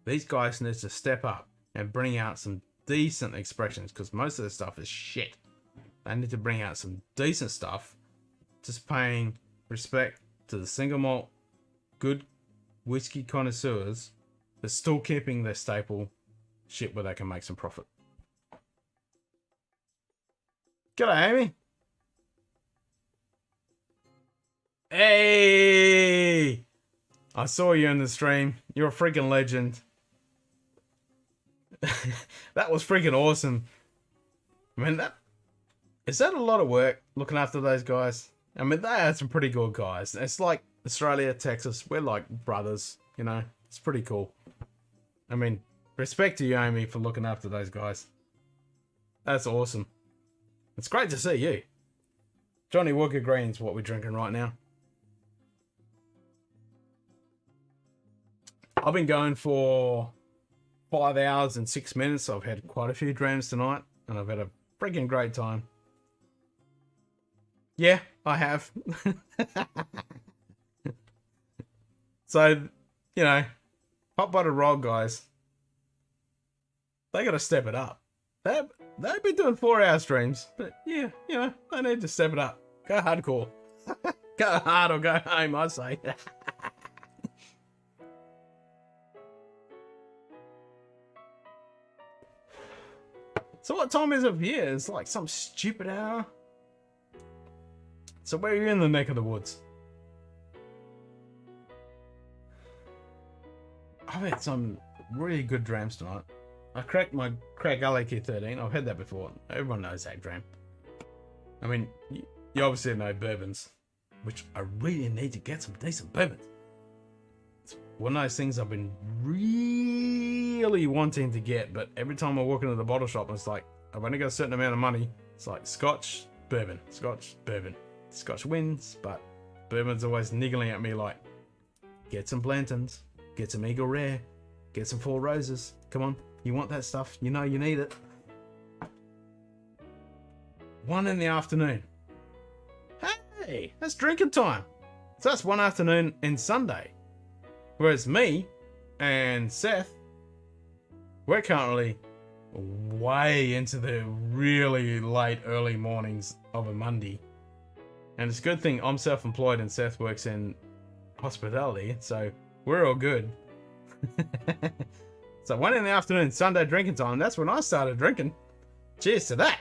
these guys need to step up and bring out some decent expressions, because most of the stuff is shit. They need to bring out some decent stuff, just paying respect to the single malt good whiskey connoisseurs that's still keeping their staple shit where they can make some profit. G'day, Amy. Hey! I saw you in the stream. You're a freaking legend. That was freaking awesome. I mean, is that a lot of work looking after those guys? I mean, they are some pretty good guys. It's like Australia, Texas. We're like brothers, It's pretty cool. I mean, respect to you, Amy, for looking after those guys. That's awesome. It's great to see you. Johnny Walker Green's what we're drinking right now. I've been going for 5 hours and 6 minutes. I've had quite a few drams tonight, and I've had a freaking great time. Yeah, I have. So, hot butter roll guys, they got to step it up. They've been doing 4-hour streams, but yeah, they need to step it up. Go hardcore. Go hard or go home, I say. So what time is it here? It's like some stupid hour. So where are you in the neck of the woods? I've had some really good drams tonight. I cracked my Craig Galley 13. I've had that before. Everyone knows that dram. I mean, you obviously know bourbons, which I really need to get some decent bourbons. It's one of those things I've been really wanting to get, but every time I walk into the bottle shop, it's like, I've only got a certain amount of money. It's like Scotch, bourbon, Scotch, bourbon. Scotch wins, but bourbon's always niggling at me like, get some Blantons, get some Eagle Rare, get some Four Roses. Come on, you want that stuff. You know you need it. 1 in the afternoon. Hey, that's drinking time. So that's one afternoon in Sunday. Whereas me and Seth, we're currently way into the really late early mornings of a Monday. And it's a good thing I'm self-employed and Seth works in hospitality, so we're all good. So 1 in the afternoon, Sunday drinking time, that's when I started drinking. Cheers to that.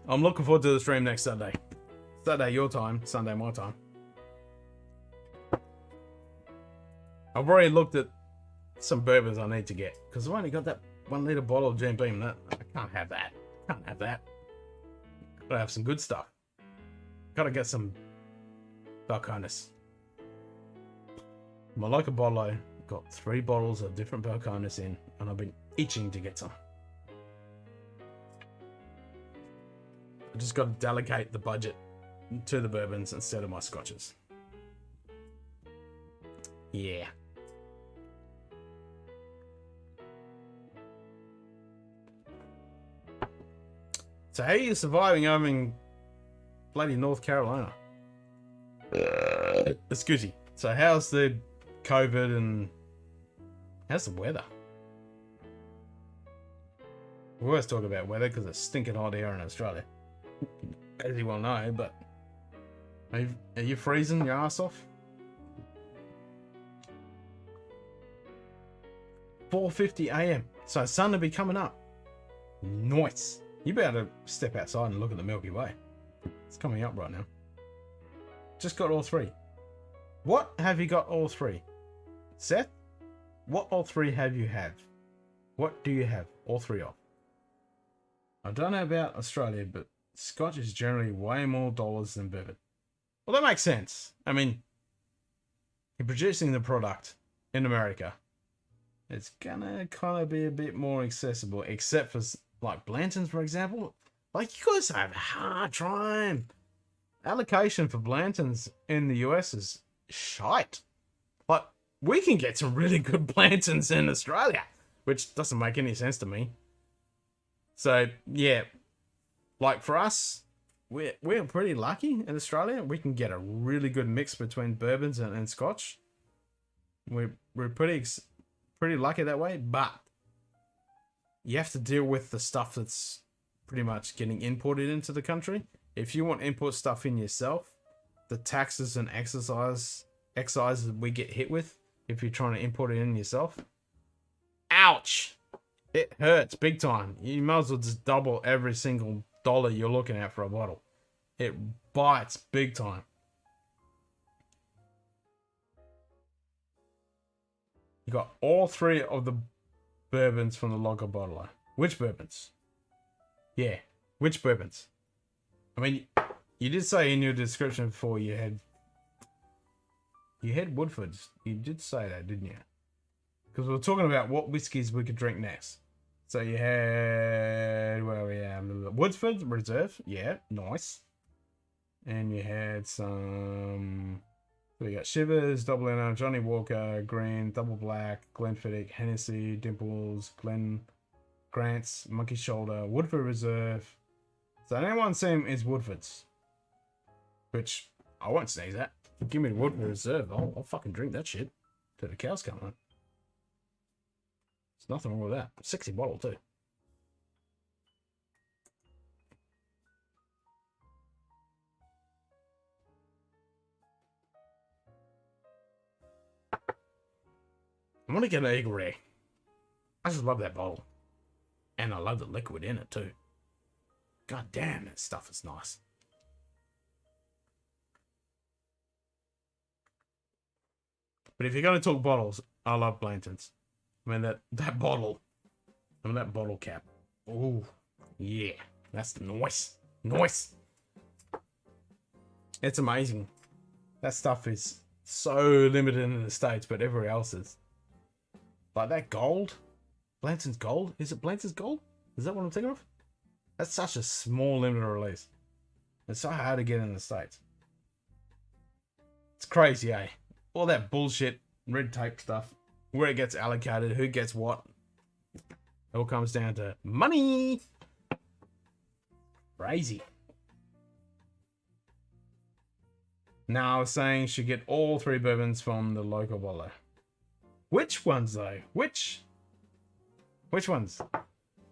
I'm looking forward to the stream next Sunday. Saturday your time, Sunday my time. I've already looked at some bourbons I need to get, because I've only got that 1 litre bottle of Jim Beam. That I can't have that. Can't have that. Gotta have some good stuff. Gotta get some Balcones. My local bottle got 3 bottles of different Balcones in, and I've been itching to get some. I just got to delegate the budget to the bourbons instead of my scotches. Yeah. So how are you surviving over in bloody North Carolina? Excuse me. So how's the COVID and how's the weather? We always talk about weather because it's stinking hot here in Australia, as you well know, but are you freezing your ass off? 4:50 a.m. So sun will be coming up. Nice. You better step outside and look at the Milky Way. It's coming up right now. Just got all three. What have you got all three? Seth, what all three have you have? What do you have all three of? I don't know about Australia, but Scotch is generally way more dollars than bourbon. Well, that makes sense. I mean, you're producing the product in America. It's gonna kind of be a bit more accessible, except for like Blanton's, for example. Like, you guys have a hard time. Allocation for Blanton's in the US is shite. Like, we can get some really good Blanton's in Australia, which doesn't make any sense to me. So, yeah, like for us, we're pretty lucky in Australia. We can get a really good mix between bourbons and Scotch. We're pretty lucky that way, but you have to deal with the stuff that's pretty much getting imported into the country. If you want import stuff in yourself, the taxes and excises we get hit with if you're trying to import it in yourself, ouch! It hurts big time. You might as well just double every single dollar you're looking at for a bottle. It bites big time. You got all three of the bourbons from the lager bottler. Which bourbons? Yeah, which bourbons? I mean, you did say in your description before you had Woodfords. You did say that, didn't you? Because we were talking about what whiskies we could drink next. So you had, where are we at? Woodford Reserve. Yeah, nice. And you had some, so you got Shivers, Double N, Johnny Walker, Green, Double Black, Glenfiddich, Hennessy, Dimples, Grant's, Monkey Shoulder, Woodford Reserve. So anyone saying is Woodford's, which I won't sneeze at. Give me the Woodford Reserve. I'll fucking drink that shit till the cows come home. There's nothing wrong with that. Sexy bottle too. I want to get an Eagle Rare. I just love that bottle. And I love the liquid in it too. God damn, that stuff is nice. But if you're going to talk bottles, I love Blanton's. I mean, that bottle. I mean, that bottle cap. Oh, yeah. That's nice. Nice. It's amazing. That stuff is so limited in the States, but everywhere else is. Like that gold. Blanton's Gold? Is it Blanton's Gold? Is that what I'm thinking of? That's such a small limited release. It's so hard to get in the States. It's crazy, eh? All that bullshit, red tape stuff. Where it gets allocated, who gets what. It all comes down to money. Crazy. Now I was saying should get all three bourbons from the local bottler. Which ones though? Which ones?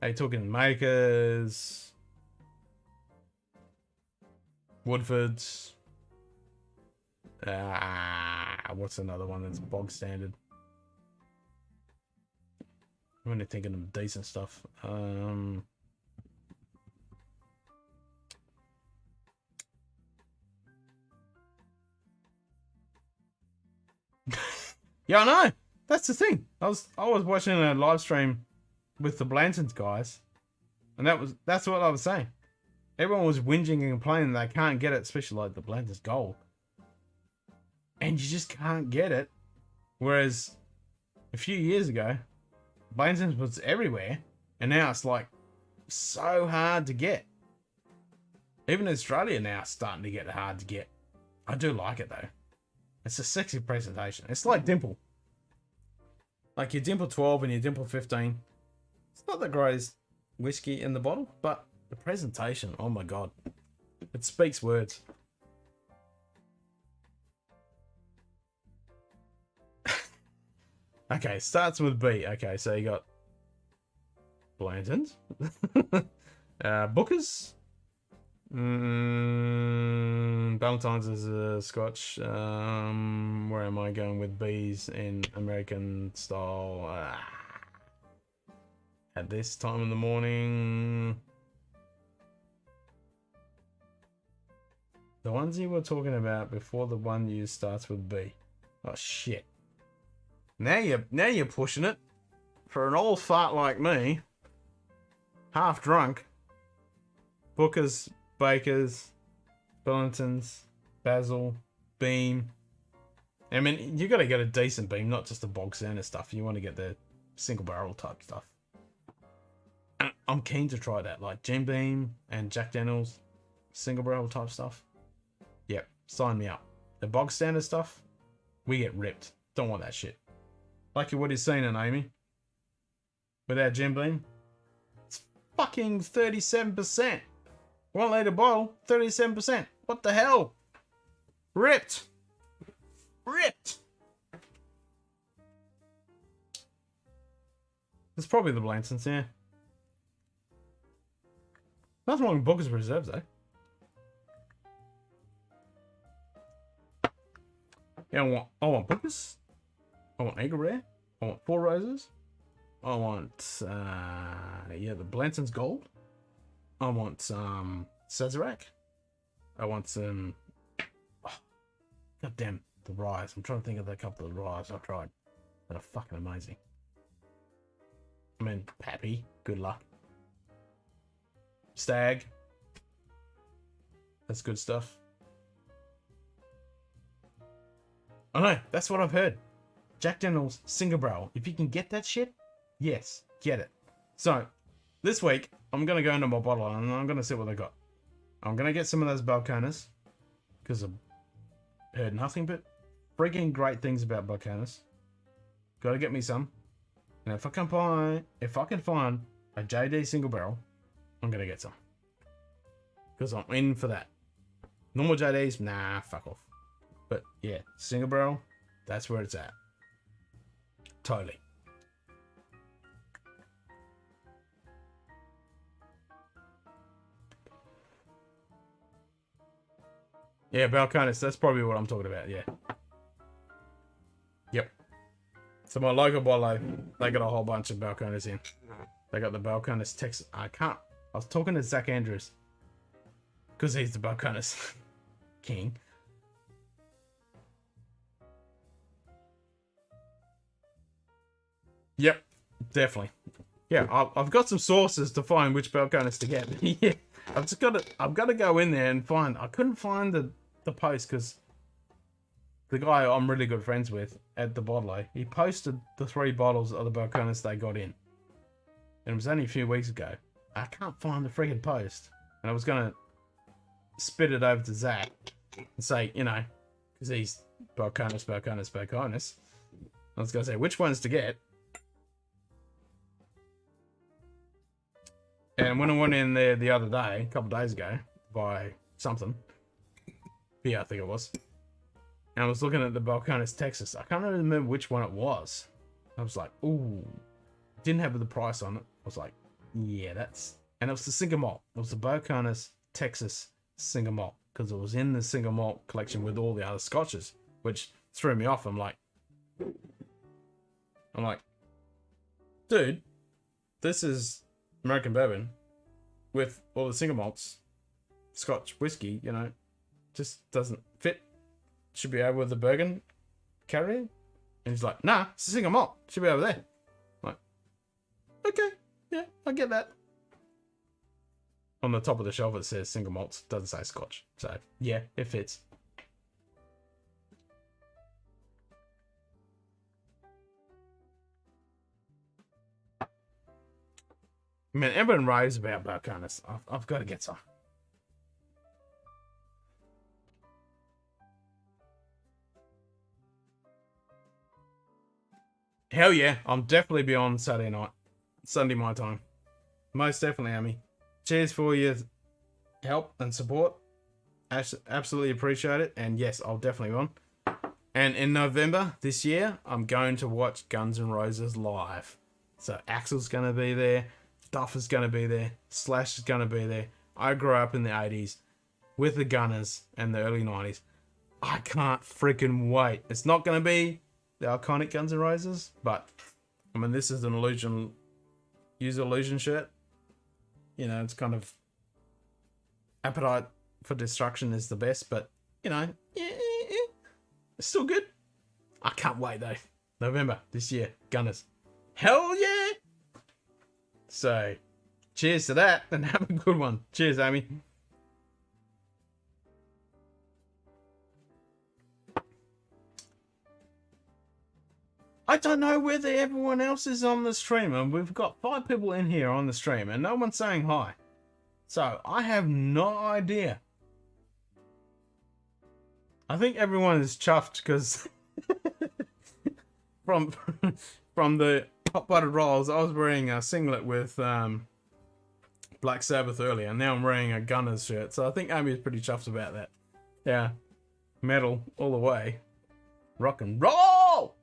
Are you talking Makers, Woodfords? What's another one that's bog standard? I'm only thinking of decent stuff. Yeah, I know. That's the thing. I was watching a live stream with the Blanton's guys, and that's what I was saying. Everyone was whinging and complaining they can't get it, especially like the Blanton's Gold. And you just can't get it. Whereas a few years ago, Blanton's was everywhere, and now it's like so hard to get. Even Australia now is starting to get hard to get. I do like it though. It's a sexy presentation. It's like Dimple. Like your Dimple 12 and your Dimple 15. It's not the greatest whiskey in the bottle, but the presentation, oh my god. It speaks words. Okay, starts with B. Okay, so you got Blanton's. Booker's. Valentine's is a Scotch. Where am I going with B's in American style? At this time in the morning, The ones you were talking about before the one you starts with B. Oh shit. Now you're pushing it. For an old fart like me, half drunk. Booker's, Baker's, Billington's, Basil, Beam. I mean, you got to get a decent Beam, not just the bog standard stuff. You want to get the single barrel type stuff. And I'm keen to try that, like Jim Beam and Jack Daniels, single barrel type stuff. Yep, sign me up. The bog standard stuff, we get ripped. Don't want that shit. Like what he's saying, Amy. Without Jim Beam, it's fucking 37%. 1 litre bottle, 37%. What the hell? Ripped. Ripped. It's probably the Blansons, yeah. Nothing wrong with Booker's Reserves, though. Yeah, I want Booker's. I want Eagle Rare. I want Four Roses. I want, the Blanson's Gold. I want Sazerac. I want some... Oh, God damn, the ryes. I'm trying to think of the couple of ryes I've tried that are fucking amazing. I mean, Pappy, good luck. Stag. That's good stuff. I know, that's what I've heard. Jack Daniels single barrel. If you can get that shit, yes, get it. So, this week, I'm going to go into my bottle and I'm going to see what I got. I'm going to get some of those Balcones, because I've heard nothing but freaking great things about Balcones. Got to get me some. And if I can find a JD single barrel, I'm going to get some. Because I'm in for that. Normal JDs, nah, fuck off. But yeah, single barrel, that's where it's at. Totally. Yeah, Balcones, that's probably what I'm talking about, yeah. Yep. So my local bottle, they got a whole bunch of Balcones in. They got the Balcones Texas. I was talking to Zach Andrews. Because he's the Balcones king. Yep, definitely. Yeah, I've got some sources to find which Balcones to get. Yeah, I've got to go in there and find. I couldn't find the post because the guy I'm really good friends with at the bottle, he posted the 3 bottles of the Balcones they got in, and it was only a few weeks ago. I can't find the freaking post, and I was gonna spit it over to Zach and say, you know, because he's Balcones. I was gonna say which ones to get. And when I went in there the other day, a couple of days ago, by something, yeah, I think it was, and I was looking at the Balcones Texas. I can't remember which one it was. I was like, ooh, didn't have the price on it. I was like, yeah, that's, and it was the single malt. It was the Balcones Texas single malt because it was in the single malt collection with all the other scotches, which threw me off. I'm like, dude, this is American bourbon with all the single malts, Scotch whiskey, you know, just doesn't fit. Should be over with the Bergen carrier. And he's like, nah, it's a single malt. Should be over there. I'm like, okay, yeah, I get that. On the top of the shelf it says single malts, doesn't say Scotch. So yeah, it fits. I mean, everyone raves about Balcones. I've got to get some. Hell yeah, I'm definitely be on Saturday night. Sunday my time. Most definitely, Amy. Cheers for your help and support. Absolutely appreciate it. And yes, I'll definitely be on. And in November this year, I'm going to watch Guns N' Roses live. So Axl's going to be there. Duff is going to be there. Slash is going to be there. I grew up in the 80s with the Gunners and the early 90s. I can't freaking wait. It's not going to be the iconic Guns N' Roses, but I mean, this is an Illusion, Use Illusion shirt. You know, it's kind of Appetite for Destruction is the best, but you know, it's still good. I can't wait though. November this year, Gunners. Hell yeah! So, cheers to that, and have a good one. Cheers, Amy. I don't know whether everyone else is on the stream, and we've got 5 people in here on the stream, and no one's saying hi. So, I have no idea. I think everyone is chuffed because from the hot buttered rolls, I was wearing a singlet with Black Sabbath earlier, and now I'm wearing a Gunners shirt. So I think Amy's pretty chuffed about that. Yeah, metal all the way, rock and roll.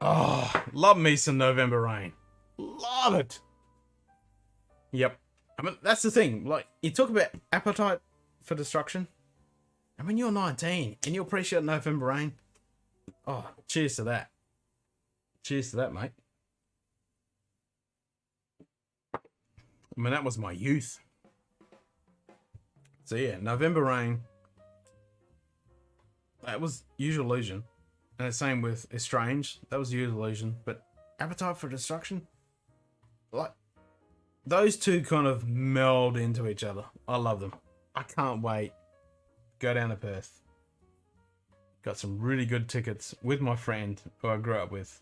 Oh, love me some November Rain. Love it. Yep. I mean, that's the thing. Like, you talk about appetite for destruction. And when you're 19 and you appreciate November Rain, oh, cheers to that. Cheers to that, mate. I mean, that was my youth. So yeah, November Rain. That was Use Your Illusion. And the same with Estranged. That was Use Your Illusion. But Appetite for Destruction, like, those two kind of meld into each other. I love them. I can't wait. Go down to Perth. Got some really good tickets with my friend who I grew up with.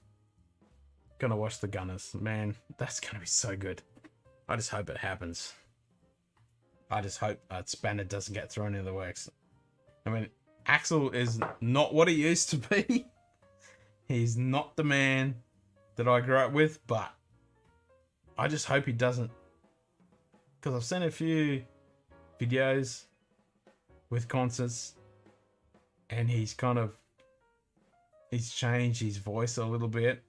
Gonna watch the Gunners. Man, that's gonna be so good. I just hope it happens. I just hope that spanner doesn't get thrown in the works. I mean, Axel is not what he used to be. He's not the man that I grew up with, but I just hope he doesn't. Because I've seen a few videos with concerts, and he's changed his voice a little bit,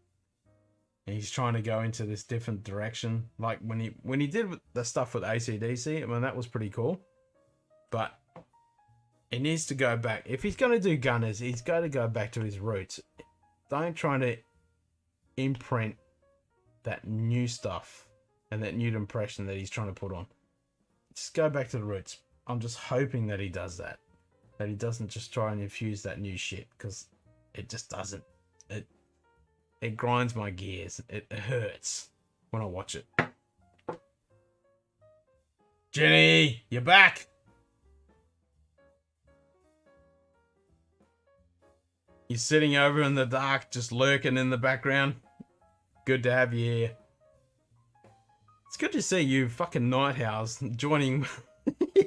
and he's trying to go into this different direction. Like when he did the stuff with AC/DC, I mean, that was pretty cool, but he needs to go back. If he's going to do Gunners, he's got to go back to his roots. Don't try to imprint that new stuff and that new impression that he's trying to put on. Just go back to the roots. I'm just hoping that he does that. That he doesn't just try and infuse that new shit, because it just doesn't. It grinds my gears. It hurts when I watch it. Jenny, you're back. You're sitting over in the dark, just lurking in the background. Good to have you here. It's good to see you fucking night owls joining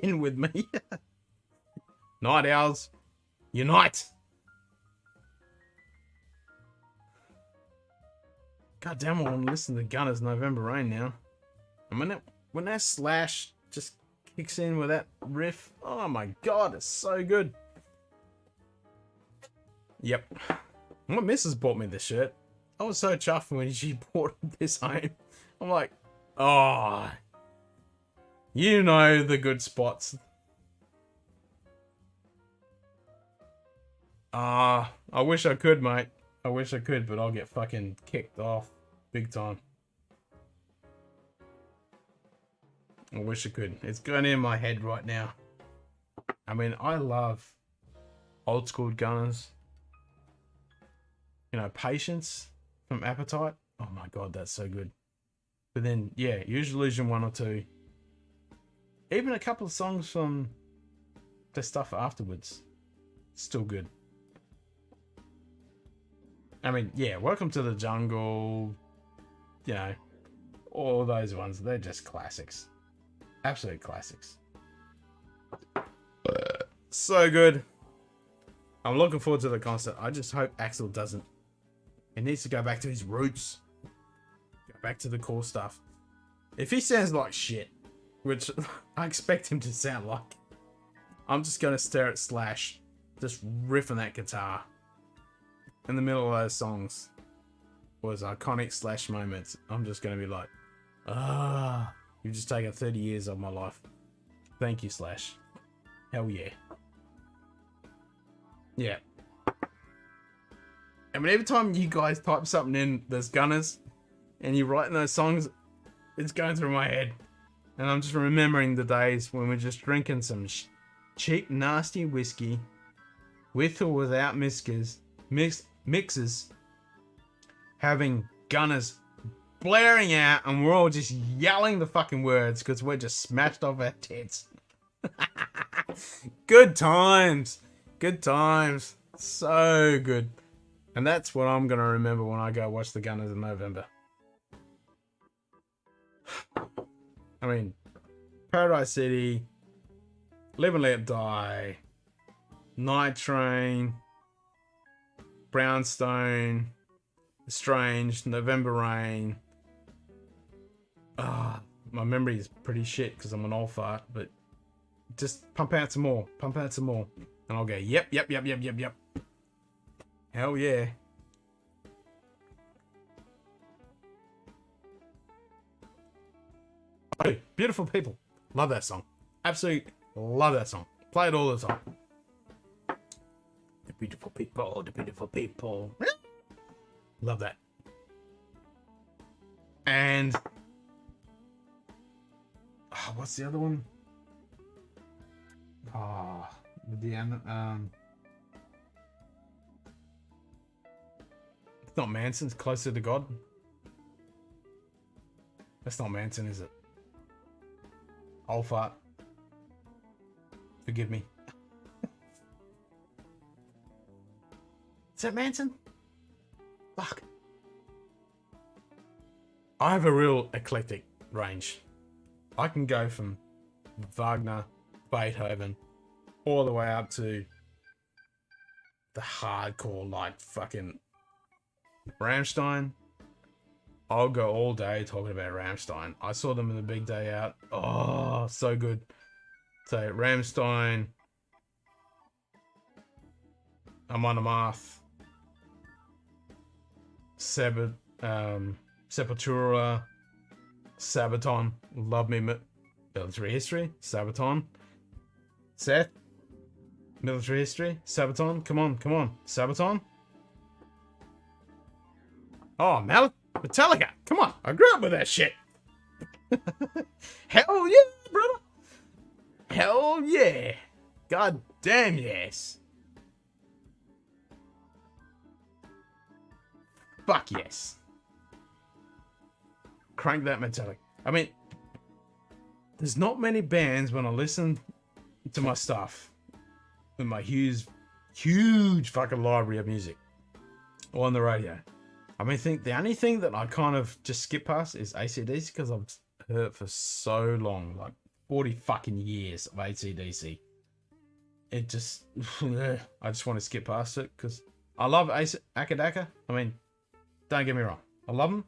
in with me. Night owls, unite! God damn, I want to listen to Gunners November Rain now. And when that slash just kicks in with that riff, oh my god, it's so good. Yep. My missus bought me this shirt. I was so chuffed when she bought this home. I'm like, oh, you know the good spots. I wish I could, mate. I wish I could, but I'll get fucking kicked off big time. I wish I could. It's going in my head right now. I mean, I love old school Gunners. You know, Patience from Appetite. Oh my god, that's so good. But then, yeah, Use Your Illusion 1 or 2. Even a couple of songs from the stuff afterwards. Still good. I mean, yeah, Welcome to the Jungle. You know, all those ones. They're just classics. Absolute classics. So good. I'm looking forward to the concert. I just hope Axel doesn't. He needs to go back to his roots. Go back to the cool stuff. If he sounds like shit, which I expect him to sound like, I'm just going to stare at Slash, just riffing that guitar in the middle of those songs. Was iconic Slash moments. I'm just going to be like, you've just taken 30 years of my life. Thank you, Slash. Hell yeah. Yeah. I mean, every time you guys type something in, there's Gunners, and you're writing those songs, it's going through my head. And I'm just remembering the days when we're just drinking some cheap, nasty whiskey with or without mixers, having gunners blaring out, and we're all just yelling the fucking words because we're just smashed off our tits. Good times. Good times. So good. And that's what I'm going to remember when I go watch the Gunners in November. I mean, Paradise City, Live and Let Die, Night Train, Brownstone, Strange, November Rain. My memory is pretty shit because I'm an old fart, but just pump out some more. Pump out some more. And I'll go, yep. Hell yeah. Oh, Beautiful People. Love that song. Absolutely love that song. Play it all the time. The beautiful people, the beautiful people. Love that. And what's the other one? It's not Manson. It's Closer to God. That's not Manson, is it? Old fart. Forgive me. Is that Manson? Fuck. I have a real eclectic range. I can go from Wagner, Beethoven, all the way up to the hardcore, like fucking Rammstein. I'll go all day talking about Rammstein. I saw them in the big day out. Oh, so good. So Rammstein, Amon Amarth, Sepultura, Sabaton, Love Me Military History, Sabaton, Seth, Military History, Sabaton, come on, Sabaton. Oh, Metallica, come on, I grew up with that shit. Hell yeah, brother. Hell yeah. God damn yes. Fuck yes. Crank that Metallica. I mean, there's not many bands when I listen to my stuff with my huge fucking library of music on the radio. I mean, the only thing that I kind of just skip past is AC/DC because I've heard it for so long, like 40 fucking years of AC/DC. It just, I just want to skip past it because I love Akadaka. I mean, don't get me wrong, I love them,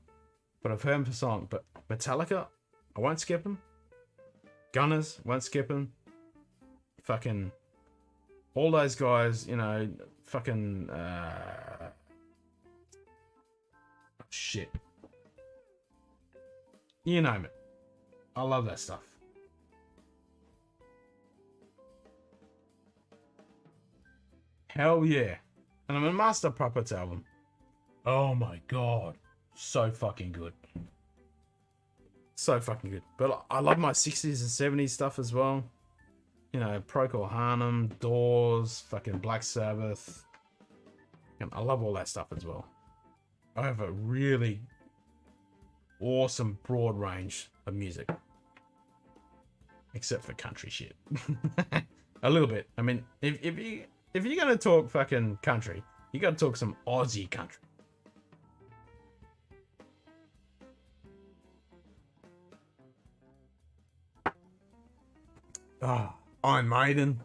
but I've heard them for so long. But Metallica, I won't skip them. Gunners, won't skip them. Fucking all those guys, you know, fucking shit. You name it. I love that stuff. Hell yeah. And I'm a Master Puppets album. Oh my god. So fucking good. So fucking good. But I love my 60s and 70s stuff as well. You know, Procol Harum, Doors, fucking Black Sabbath. And I love all that stuff as well. I have a really awesome broad range of music. Except for country shit. A little bit. I mean, if you're gonna talk fucking country, you gotta talk some Aussie country. Iron Maiden.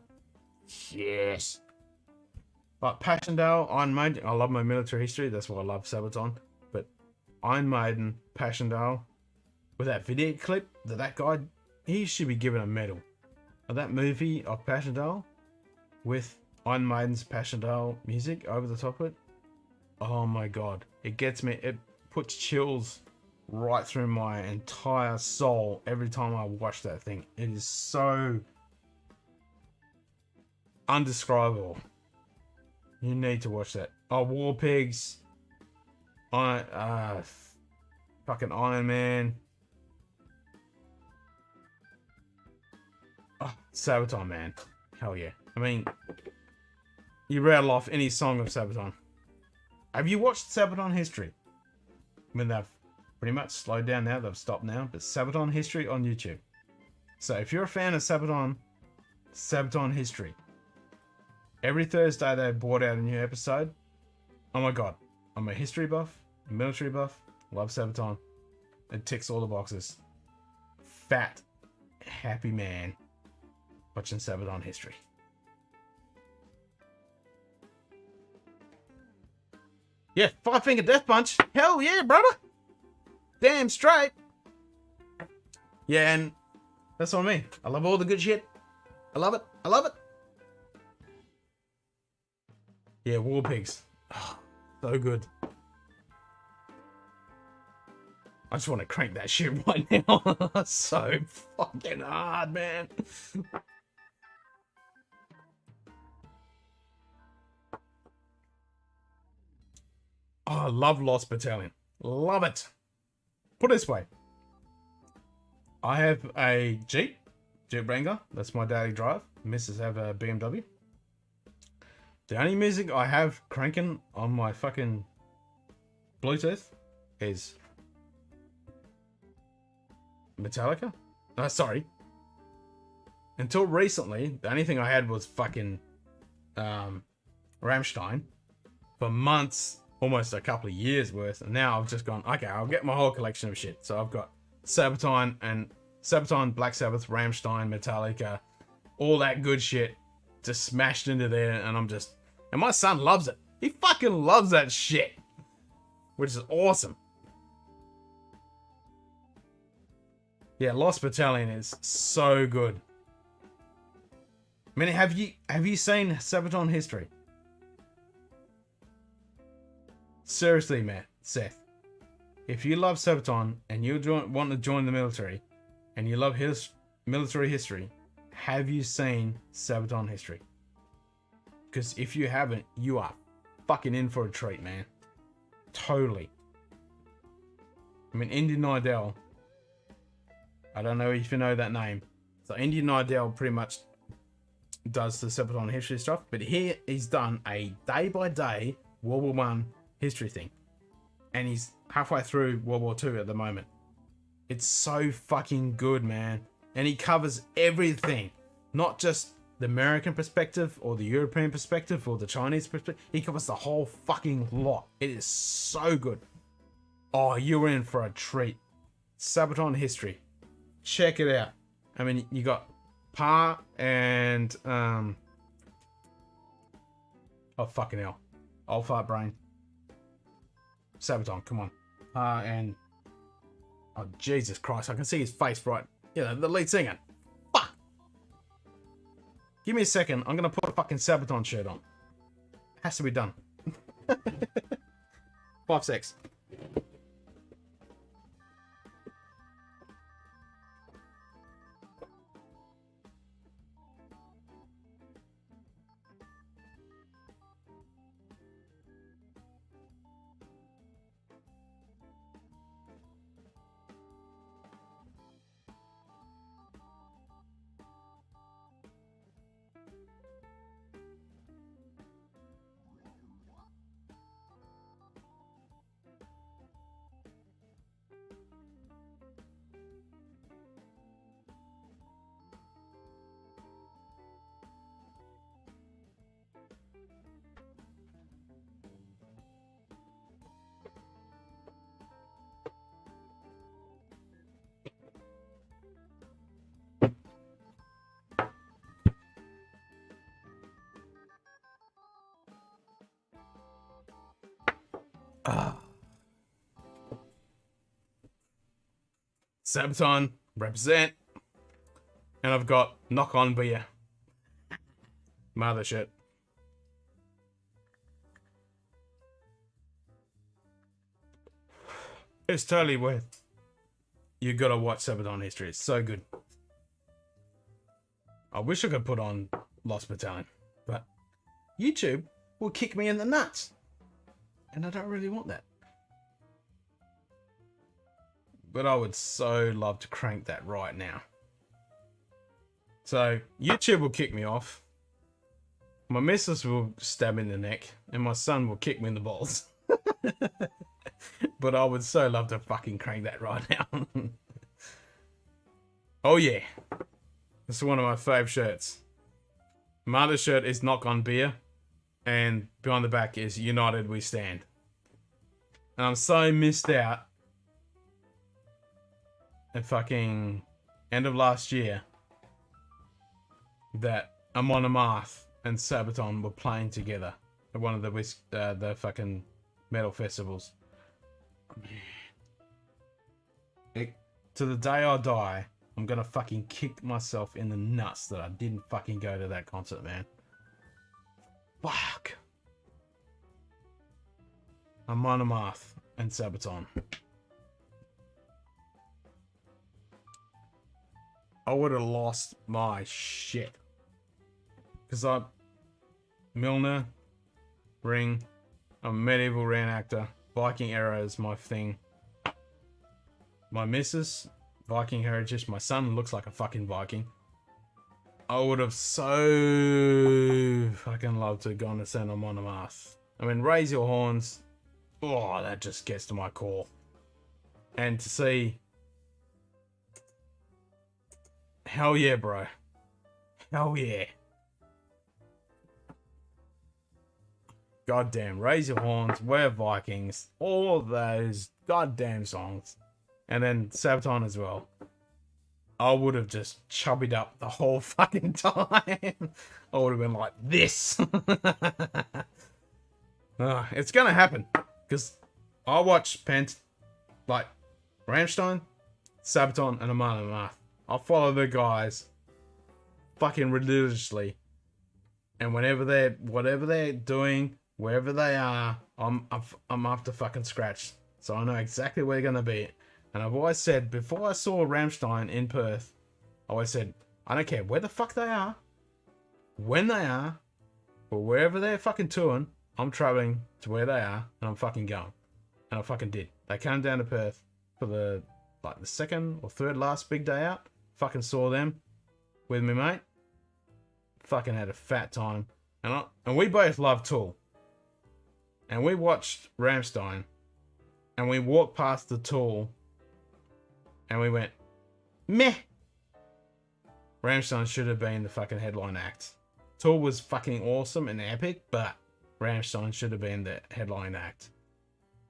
Yes. Like Passchendaele, Iron Maiden. I love my military history. That's why I love Sabaton. But Iron Maiden, Passchendaele, with that video clip that guy, he should be given a medal. That movie of Passchendaele with Iron Maiden's Passchendaele music over the top of it. Oh my god. It gets me. It puts chills right through my entire soul every time I watch that thing. It is so undescribable. You need to watch that. Oh, War Pigs. Fucking Iron Man. Oh, Sabaton, man. Hell yeah. I mean, you rattle off any song of Sabaton. Have you watched Sabaton history? I mean, they've pretty much slowed down now. They've stopped now. But Sabaton history on YouTube. So if you're a fan of Sabaton, Sabaton history. Every Thursday they brought out a new episode. Oh my god. I'm a history buff, a military buff, love Sabaton. It ticks all the boxes. Fat, happy man watching Sabaton history. Yeah, 5-finger death punch. Hell yeah, brother. Damn straight. Yeah, and that's what I mean. I love all the good shit. I love it. I love it. Yeah, War Pigs. Oh, so good. I just want to crank that shit right now. So fucking hard, man. Oh, I love Lost Battalion. Love it. Put it this way. I have a Jeep Wrangler. That's my daily drive. Missus have a BMW. The only music I have cranking on my fucking Bluetooth is Metallica. Sorry. Until recently, the only thing I had was fucking Rammstein for months, almost a couple of years worth. And now I've just gone, okay, I'll get my whole collection of shit. So I've got Sabaton, Black Sabbath, Rammstein, Metallica, all that good shit just smashed into there. And my son loves it. He fucking loves that shit, which is awesome. Yeah, Lost Battalion is so good. I mean, have you seen Sabaton history? Seriously, man, Seth. If you love Sabaton and you want to join the military, and you love his military history, have you seen Sabaton history? Because if you haven't, you are fucking in for a treat, man. Totally. I mean, Indian Idol. I don't know if you know that name. So Indian Idol pretty much does the Sabaton history stuff, but here he's done a day-by-day World War One history thing, and he's halfway through World War Two at the moment. It's so fucking good, man, and he covers everything, not just the American perspective or the European perspective or the Chinese perspective. He covers the whole fucking lot. It is so good. Oh, you're in for a treat. Sabaton history. Check it out. I mean, you got Pa and oh fucking hell, old fart brain. Sabaton, come on. Pa and oh Jesus Christ, I can see his face right. Yeah, the lead singer. Fuck. Give me a second. I'm gonna put a fucking Sabaton shirt on. Has to be done. 5 secs. Sabaton, represent. And I've got Knock On Beer. Mother shit. It's totally worth. You gotta watch Sabaton history. It's so good. I wish I could put on Lost Battalion, but YouTube will kick me in the nuts. And I don't really want that. But I would so love to crank that right now. So YouTube will kick me off. My missus will stab me in the neck, and my son will kick me in the balls. But I would so love to fucking crank that right now. Oh yeah. This is one of my fave shirts. My other shirt is Knock on Beer. And behind the back is United We Stand. And I'm so missed out at fucking end of last year that Aromatherapy and Sabaton were playing together at one of the fucking metal festivals. To the day I die, I'm gonna fucking kick myself in the nuts that I didn't fucking go to that concert, man. Fuck. Aromatherapy and Sabaton. I would have lost my shit. Because Milner, Ring, I'm a medieval reenactor. Viking era is my thing. My missus, Viking heritage. My son looks like a fucking Viking. I would have so fucking loved to have gone to St. Aromatherapy. I mean, Raise Your Horns. Oh, that just gets to my core. And to see... Hell yeah, bro. Hell yeah. Goddamn, Raise Your Horns, We're Vikings, all of those goddamn songs. And then Sabaton as well. I would have just chubbied up the whole fucking time. I would have been like this. It's gonna happen. Because I watch like Rammstein, Sabaton, and Aromatherapy. I follow the guys fucking religiously. And whatever they're doing, wherever they are, I'm up to fucking scratch. So I know exactly where they're gonna be. And I've always said, before I saw Rammstein in Perth, I always said, I don't care where the fuck they are, when they are, but wherever they're fucking touring, I'm traveling to where they are, and I'm fucking going. And I fucking did. They came down to Perth for the second or third last big day out. Fucking saw them with me, mate. Fucking had a fat time. And we both love Tool. And we watched Rammstein, and we walked past the Tool, and we went, meh. Rammstein should have been the fucking headline act. Tool was fucking awesome and epic, but Rammstein should have been the headline act.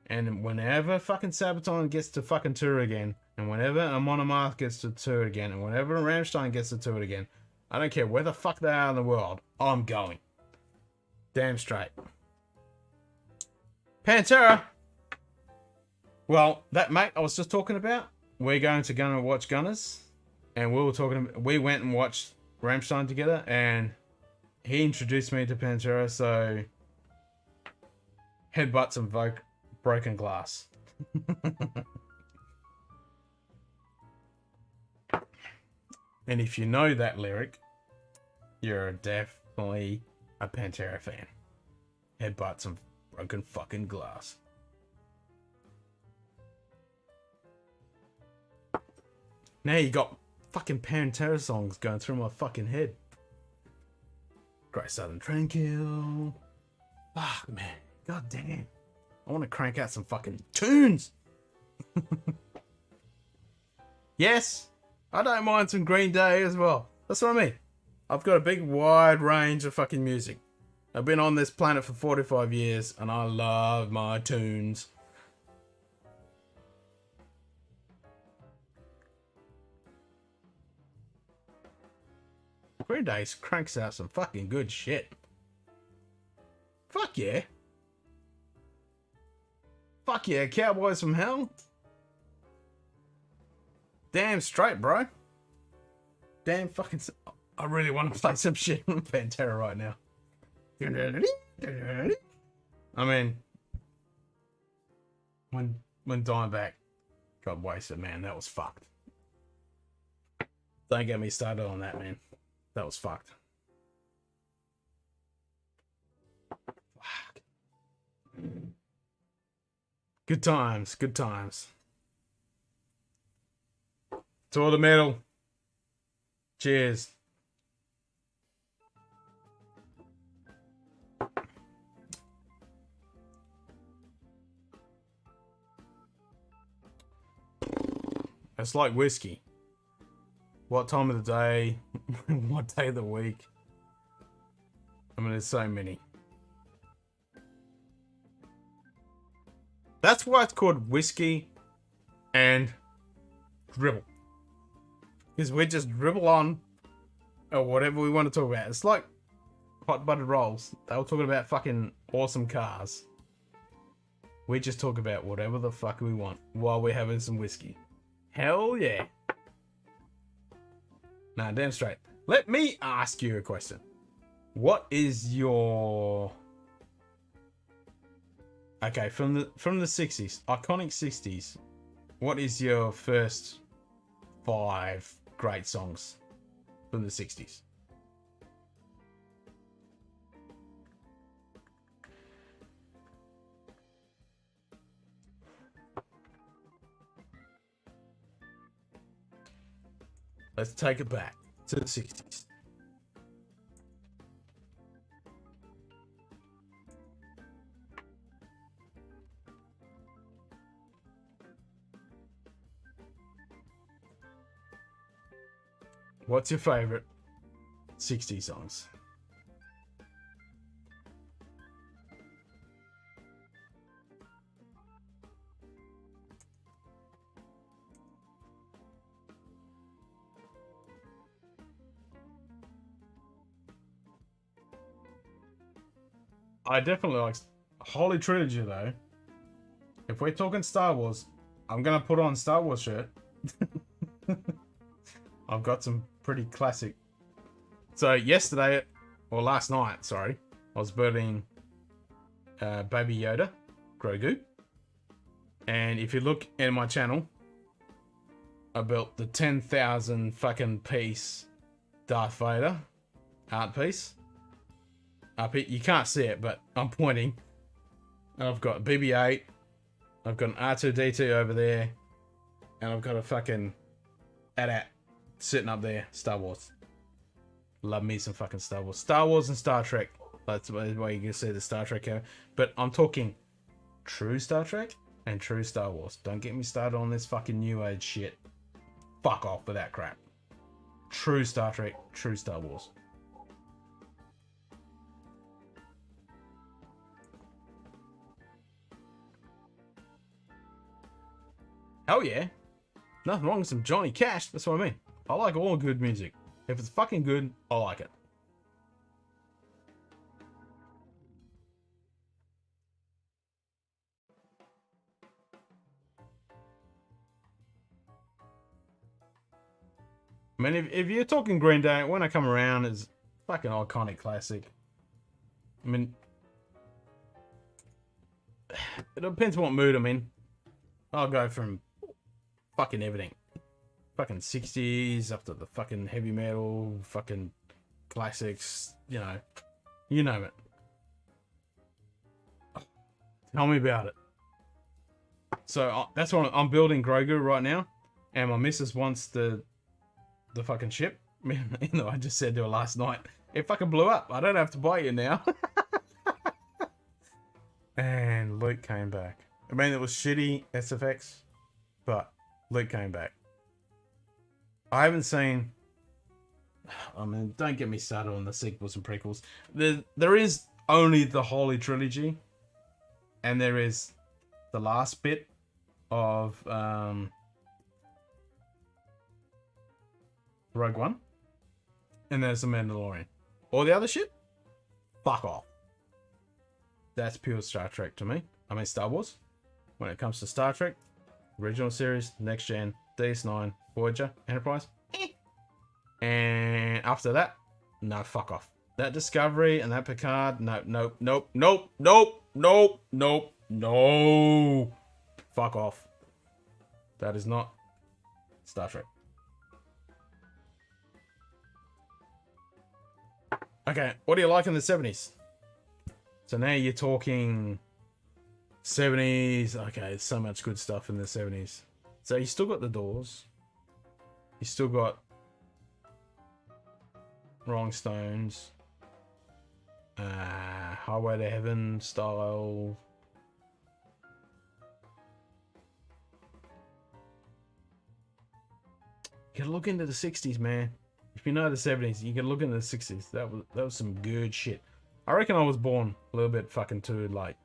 And whenever fucking Sabaton gets to fucking tour again, and whenever Aromatherapy gets to tour again, and whenever Rammstein gets to tour again, I don't care where the fuck they are in the world, I'm going. Damn straight. Pantera. Well, that mate I was just talking about, we're going to go and watch Gunners, and we went and watched Rammstein together, and he introduced me to Pantera, so headbutts and broken glass. And if you know that lyric, you're definitely a Pantera fan. Headbutts and broken fucking glass. Now you got fucking Pantera songs going through my fucking head. Great Southern Tranquil. Fuck, man. God damn. I want to crank out some fucking tunes. Yes, I don't mind some Green Day as well. That's what I mean. I've got a big wide range of fucking music. I've been on this planet for 45 years and I love my tunes. Green Day cranks out some fucking good shit. Fuck yeah. Fuck yeah, Cowboys from Hell. Damn straight, bro. Damn fucking... I really want to play some shit on Pantera right now. I mean... When Dimebag got wasted, man, that was fucked. Don't get me started on that, man. That was fucked. Fuck. Good times, good times. To all the metal. Cheers. It's like whiskey. What time of the day? What day of the week? I mean, there's so many. That's why it's called whiskey and dribble. Because we just dribble on or whatever we want to talk about. It's like hot buttered rolls. They were talking about fucking awesome cars. We just talk about whatever the fuck we want while we're having some whiskey. Hell yeah. Nah, damn straight. Let me ask you a question. What is your... Okay, from the 60s, iconic 60s, what is your first 5 great songs from the 60s? Let's take it back to the 60s. What's your favorite 60s songs? I definitely like Holy Trilogy though. If we're talking Star Wars, I'm gonna put on Star Wars shirt. I've got some pretty classic. So yesterday, or last night, sorry, I was building Baby Yoda, Grogu. And if you look in my channel, I built the 10,000 fucking piece Darth Vader art piece. Up here, you can't see it, but I'm pointing. I've got BB-8. I've got an R2-D2 over there. And I've got a fucking AT-AT sitting up there. Star Wars. Love me some fucking Star Wars. Star Wars and Star Trek. That's why you can see the Star Trek here. But I'm talking true Star Trek and true Star Wars. Don't get me started on this fucking new age shit. Fuck off with that crap. True Star Trek, true Star Wars. Hell yeah. Nothing wrong with some Johnny Cash. That's what I mean. I like all good music. If it's fucking good, I like it. I mean, if you're talking Green Day, When I Come Around is fucking iconic classic. I mean, it depends what mood I'm in. I'll go from fucking everything. Fucking 60s up to the fucking heavy metal, fucking classics, you know. You name it. Tell me about it. So that's what I'm building Grogu right now. And my missus wants the fucking ship. You know, I just said to her last night, it fucking blew up. I don't have to buy you now. And Luke came back. I mean, it was shitty SFX, but Luke came back. I haven't seen... I mean, don't get me started on the sequels and prequels. There is only the Holy Trilogy, and there is the last bit of Rogue One, and there's the Mandalorian. All the other shit, fuck off. That's pure Star Trek to me. I mean, Star Wars. When it comes to Star Trek, original series, Next Gen, DS9, Voyager, Enterprise. And after that, no, fuck off. That Discovery and that Picard, no. Fuck off. That is not Star Trek. Okay, what do you like in the 70s? So now you're talking 70s. Okay, there's so much good stuff in the 70s. So you still got the Doors. You still got Rolling Stones. Highway to Heaven style. You can look into the 60s, man. If you know the 70s, you can look into the 60s. That was some good shit. I reckon I was born a little bit fucking too late.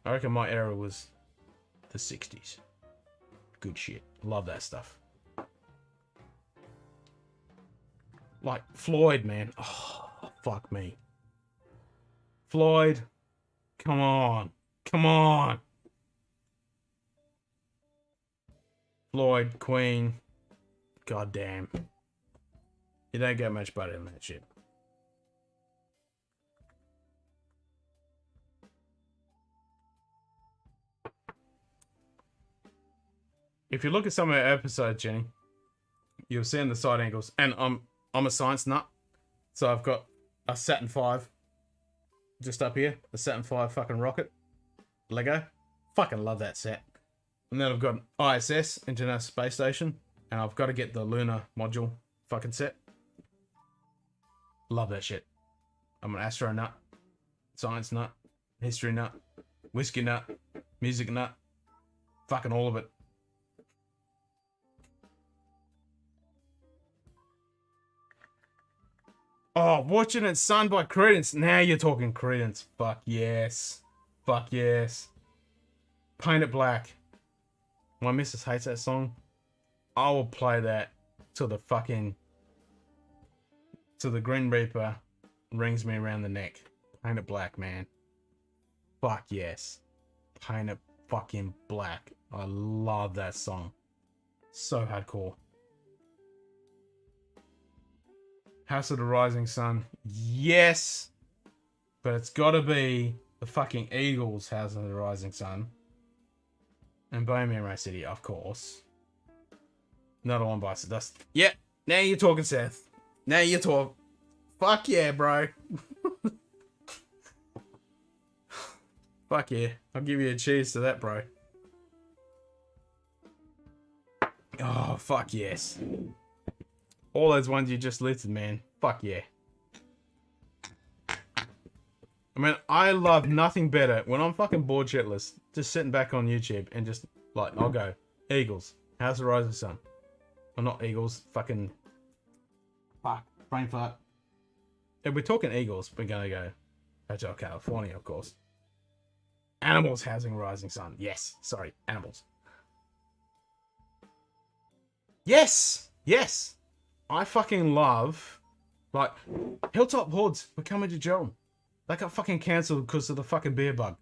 I reckon my era was the 60s. Good shit. Love that stuff. Like Floyd, man. Oh, fuck me. Floyd. Come on. Come on. Floyd, Queen. God damn. You don't get much better than that shit. If you look at some of our episodes, Jenny, you'll see in the side angles, and I'm a science nut, so I've got a Saturn V just up here, a Saturn V fucking rocket, Lego, fucking love that set. And then I've got ISS, International Space Station, and I've got to get the lunar module fucking set. Love that shit. I'm an astro nut, science nut, history nut, whiskey nut, music nut, fucking all of it. Oh, Watching It Sun by Credence. Now you're talking Credence. Fuck yes. Fuck yes. Paint It Black. My missus hates that song. I will play that till the Green Reaper rings me around the neck. Paint It Black, man. Fuck yes. Paint It fucking black. I love that song. So hardcore. House of the Rising Sun. Yes. But it's got to be the fucking Eagles' House of the Rising Sun. And Bohemian Rhapsody, of course. Another one bites the dust. Yep. Now you're talking, Seth. Now you talk. Fuck yeah, bro. Fuck yeah. I'll give you a cheers to that, bro. Oh, fuck yes. All those ones you just listed, man. Fuck yeah. I mean, I love nothing better when I'm fucking bored shitless, just sitting back on YouTube and just, like, I'll go, Eagles, House of Rising Sun. Well, not Eagles, fucking... Fuck, brain fart. If we're talking Eagles, we're gonna go Hotel California, of course. Animals, Housing Rising Sun. Yes, sorry, Animals. Yes! Yes! I fucking love, like, Hilltop Hoods were coming to Gerald. They got fucking cancelled because of the fucking beer bug.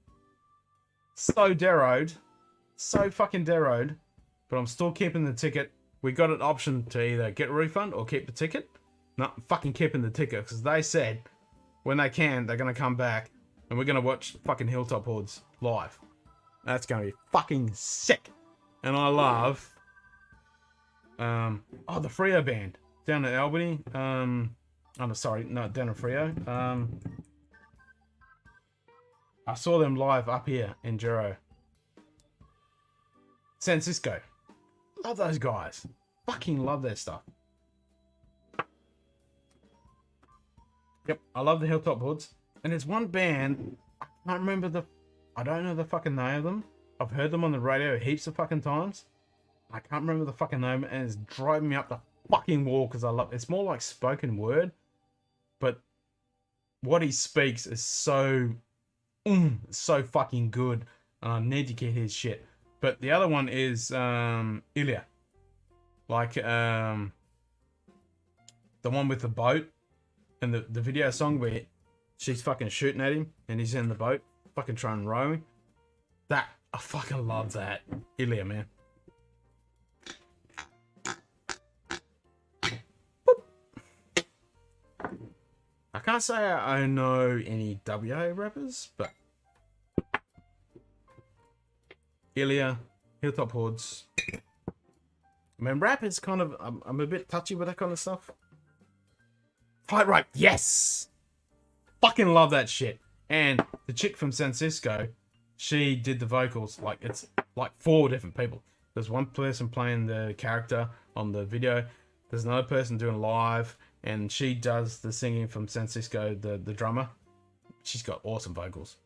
So derroed. So fucking derroed. But I'm still keeping the ticket. We got an option to either get a refund or keep the ticket. No, I'm fucking keeping the ticket because they said when they can, they're going to come back and we're going to watch fucking Hilltop Hoods live. That's going to be fucking sick. And I love, the Frio band down at Albany. Down in Frio. I saw them live up here in Jero. San Francisco. Love those guys. Fucking love their stuff. Yep, I love the Hilltop Hoods. And there's one band, I don't know the fucking name of them. I've heard them on the radio heaps of fucking times. I can't remember the fucking name, and it's driving me up the fucking wall because I love it's more like spoken word. But what he speaks is so fucking good. And I need to get his shit. But the other one is Ilya. Like the one with the boat and the video song where she's fucking shooting at him and he's in the boat fucking trying to row him. That I fucking love that. Ilya, man. I can't say I know any WA rappers, but Ilya, Hilltop Hoods. I mean, rap is kind of, I'm a bit touchy with that kind of stuff. Tight Rope, yes! Fucking love that shit. And the chick from San Francisco, she did the vocals. Like, it's like 4 different people. There's one person playing the character on the video. There's another person doing live. And she does the singing from San Francisco, the drummer. She's got awesome vocals.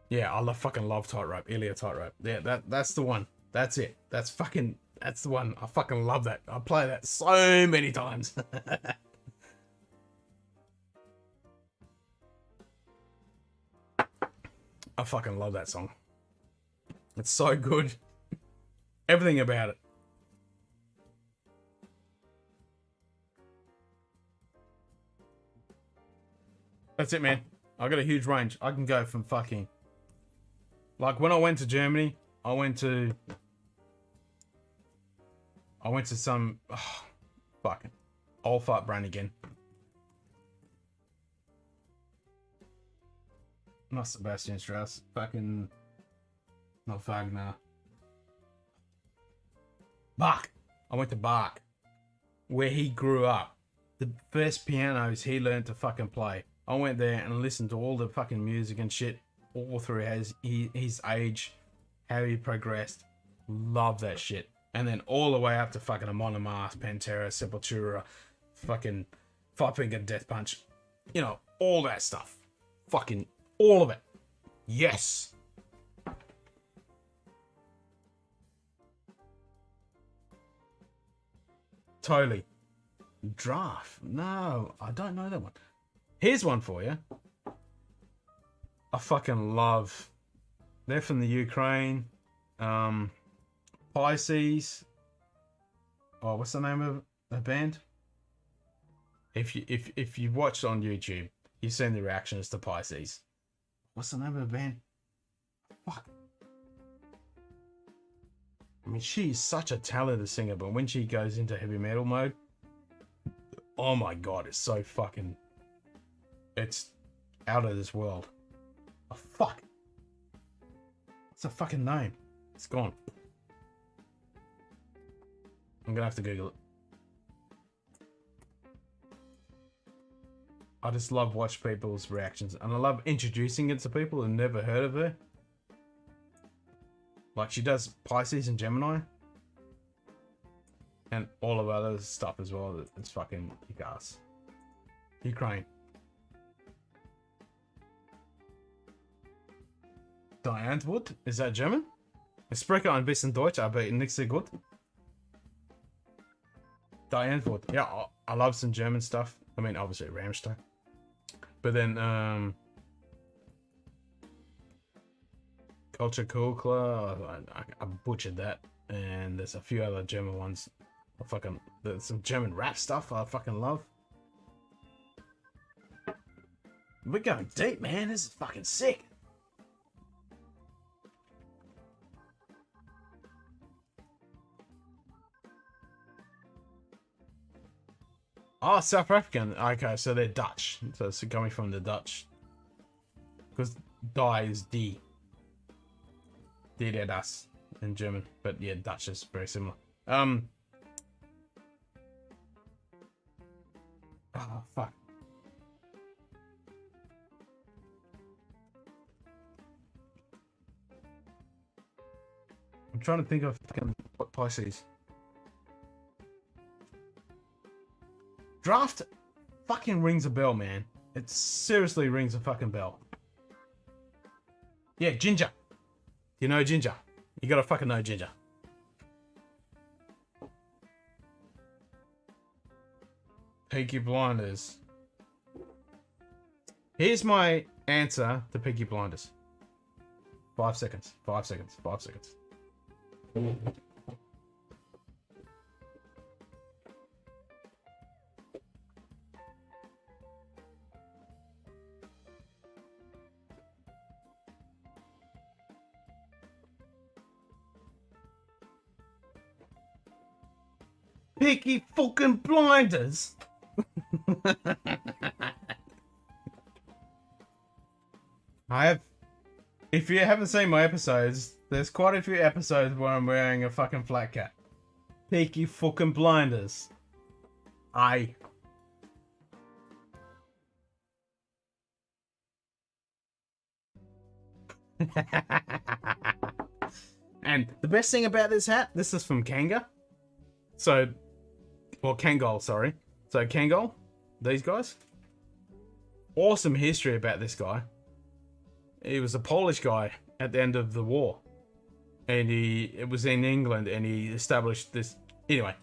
Yeah, I fucking love Tightrope. Ilya Tightrope. Yeah, that's the one. That's it. That's That's the one. I fucking love that. I play that so many times. I fucking love that song. It's so good. Everything about it. That's it, man. I got a huge range. I can go from fucking... Like, when I went to Germany, I went to some... Oh, fucking... Old fart brand again. Not Sebastian Strauss. Fucking... Not Wagner. Bach. I went to Bach. Where he grew up. The first pianos he learned to fucking play. I went there and listened to all the fucking music and shit all through his age, how he progressed. Love that shit. And then all the way up to fucking Amon Amarth, Pantera, Sepultura, fucking Five Finger Death Punch. You know, all that stuff. Fucking all of it. Yes. Totally. Draft. No, I don't know that one. Here's one for you. I fucking love. They're from the Ukraine. Pisces. Oh, what's the name of the band? If you watched on YouTube, you've seen the reactions to Pisces. What's the name of the band? Fuck. I mean, she's such a talented singer, but when she goes into heavy metal mode, oh my god, it's so fucking... It's out of this world. Oh, fuck. What's the fucking name? It's gone. I'm gonna have to Google it. I just love watch people's reactions, and I love introducing it to people who never heard of her. Like, she does Pisces and Gemini. And all of other stuff as well. It's fucking kick-ass. Ukraine. Die Antwort? Is that German? Ich spreche ein bisschen Deutsch, aber nicht so gut. Die Antwort. Yeah, I love some German stuff. I mean, obviously Rammstein. But then, Culture Cool Club. I butchered that. And there's a few other German ones. There's some German rap stuff I fucking love. We're going deep, man. This is fucking sick. Oh, South African. Okay, so they're Dutch. So it's coming from the Dutch. Because die is D. Die der das in German. But yeah, Dutch is very similar. Oh, fuck. I'm trying to think of fucking what Pisces. Draft fucking rings a bell, man. It seriously rings a fucking bell. Yeah, Ginger. You know Ginger. You gotta fucking know Ginger. Peaky Blinders. Here's my answer to Peaky Blinders. 5 seconds. 5 seconds. 5 seconds. Peaky fucking Blinders. If you haven't seen my episodes, there's quite a few episodes where I'm wearing a fucking flat cap. Peaky fucking Blinders. And the best thing about this hat, this is from Kanga. Kangol, sorry. So Kangol, these guys. Awesome history about this guy. He was a Polish guy at the end of the war. and it was in England, and he established this. Anyway,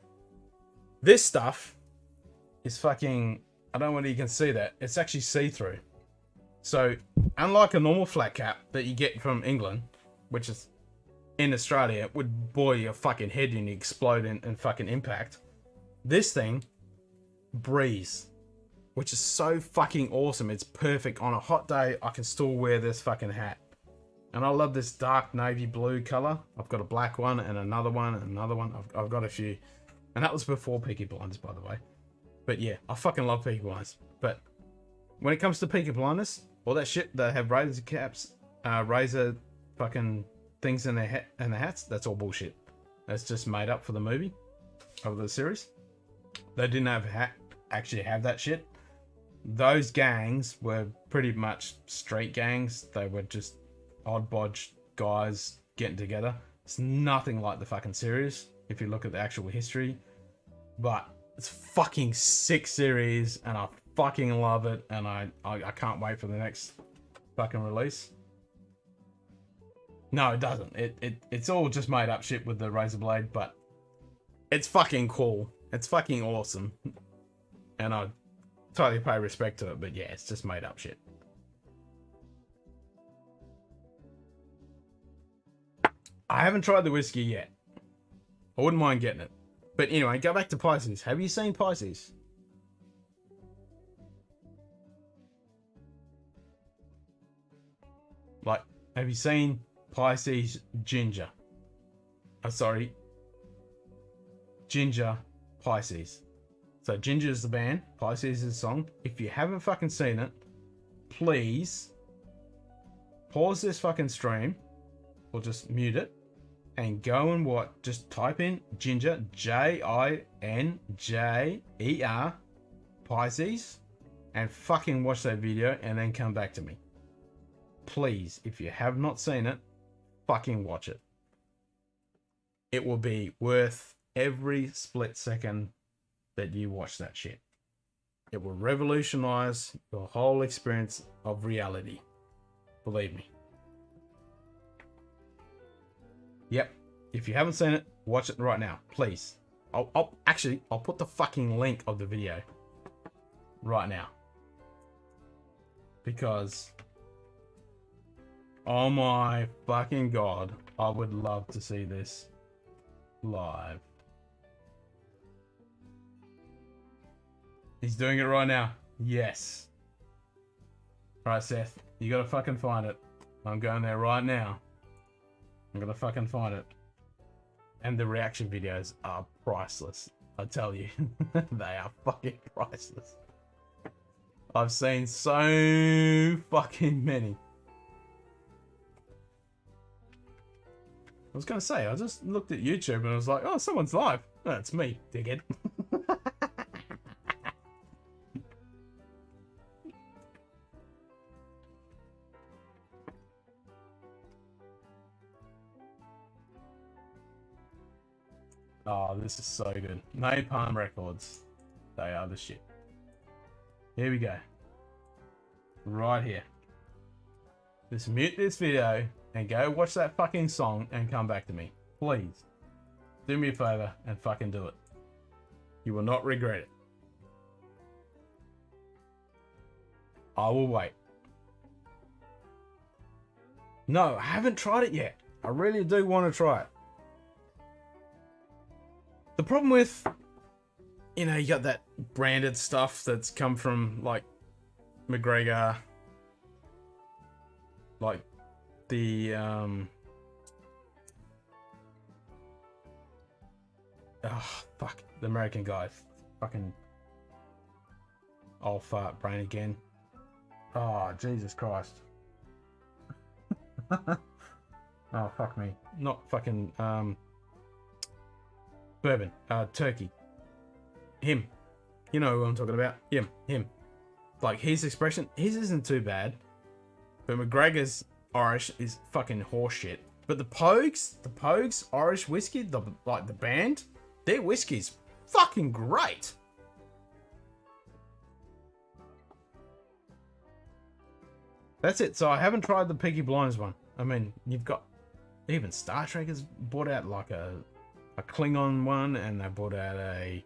this stuff is fucking. I don't know whether you can see that. It's actually see-through. So, unlike a normal flat cap that you get from England, which is in Australia, it would bore your fucking head and you explode and fucking impact. This thing breathes, which is so fucking awesome. It's perfect. On a hot day, I can still wear this fucking hat. And I love this dark navy blue color. I've got a black one and another one and another one. I've got a few. And that was before Peaky Blinders, by the way. But yeah, I fucking love Peaky Blinders. But when it comes to Peaky Blinders, all that shit, they have razor caps, razor fucking things in their hats. That's all bullshit. That's just made up for the movie, of the series. They didn't actually have that shit. Those gangs were pretty much street gangs. They were just odd bodge guys getting together. It's nothing like the fucking series if you look at the actual history. But it's fucking sick series, and I fucking love it, and I can't wait for the next fucking release. No, it doesn't. It's all just made up shit with the razor blade, but it's fucking cool. It's fucking awesome. And I totally pay respect to it, but yeah, it's just made up shit. I haven't tried the whiskey yet. I wouldn't mind getting it. But anyway, go back to Pisces. Have you seen Pisces? Like, have you seen Pisces Ginger? Oh, sorry. Ginger Pisces. So Ginger is the band, Pisces is the song. If you haven't fucking seen it, please pause this fucking stream or just mute it and go and just type in Ginger, Jinjer, Pisces, and fucking watch that video and then come back to me. Please, if you have not seen it, fucking watch it. It will be worth every split second that you watch that shit. It will revolutionize your whole experience of reality. Believe me. Yep. If you haven't seen it, watch it right now, please. I'll put the fucking link of the video right now. Because, oh my fucking god, I would love to see this live. He's doing it right now. Yes. Alright, Seth, you gotta fucking find it. I'm going there right now. I'm gonna fucking find it. And the reaction videos are priceless. I tell you. They are fucking priceless. I've seen so fucking many. I was gonna say, I just looked at YouTube and I was like, oh, someone's live. No, it's me, dickhead. Oh, this is so good. Napalm Records. They are the shit. Here we go. Right here. Just mute this video and go watch that fucking song and come back to me. Please. Do me a favor and fucking do it. You will not regret it. I will wait. No, I haven't tried it yet. I really do want to try it. The problem with, you know, you got that branded stuff that's come from, like, McGregor, like, the, oh, fuck, the American guy, fucking, old fart brain again. Oh, Jesus Christ. Oh, fuck me. Not fucking, bourbon, turkey. Him. You know who I'm talking about. Him. Like, his expression, his isn't too bad. But McGregor's Irish is fucking horseshit. But the Pogues Irish whiskey, the band, their whiskey's fucking great. That's it. So I haven't tried the Peaky Blinders one. I mean, you've got even Star Trek has brought out like a Klingon one, and they brought out a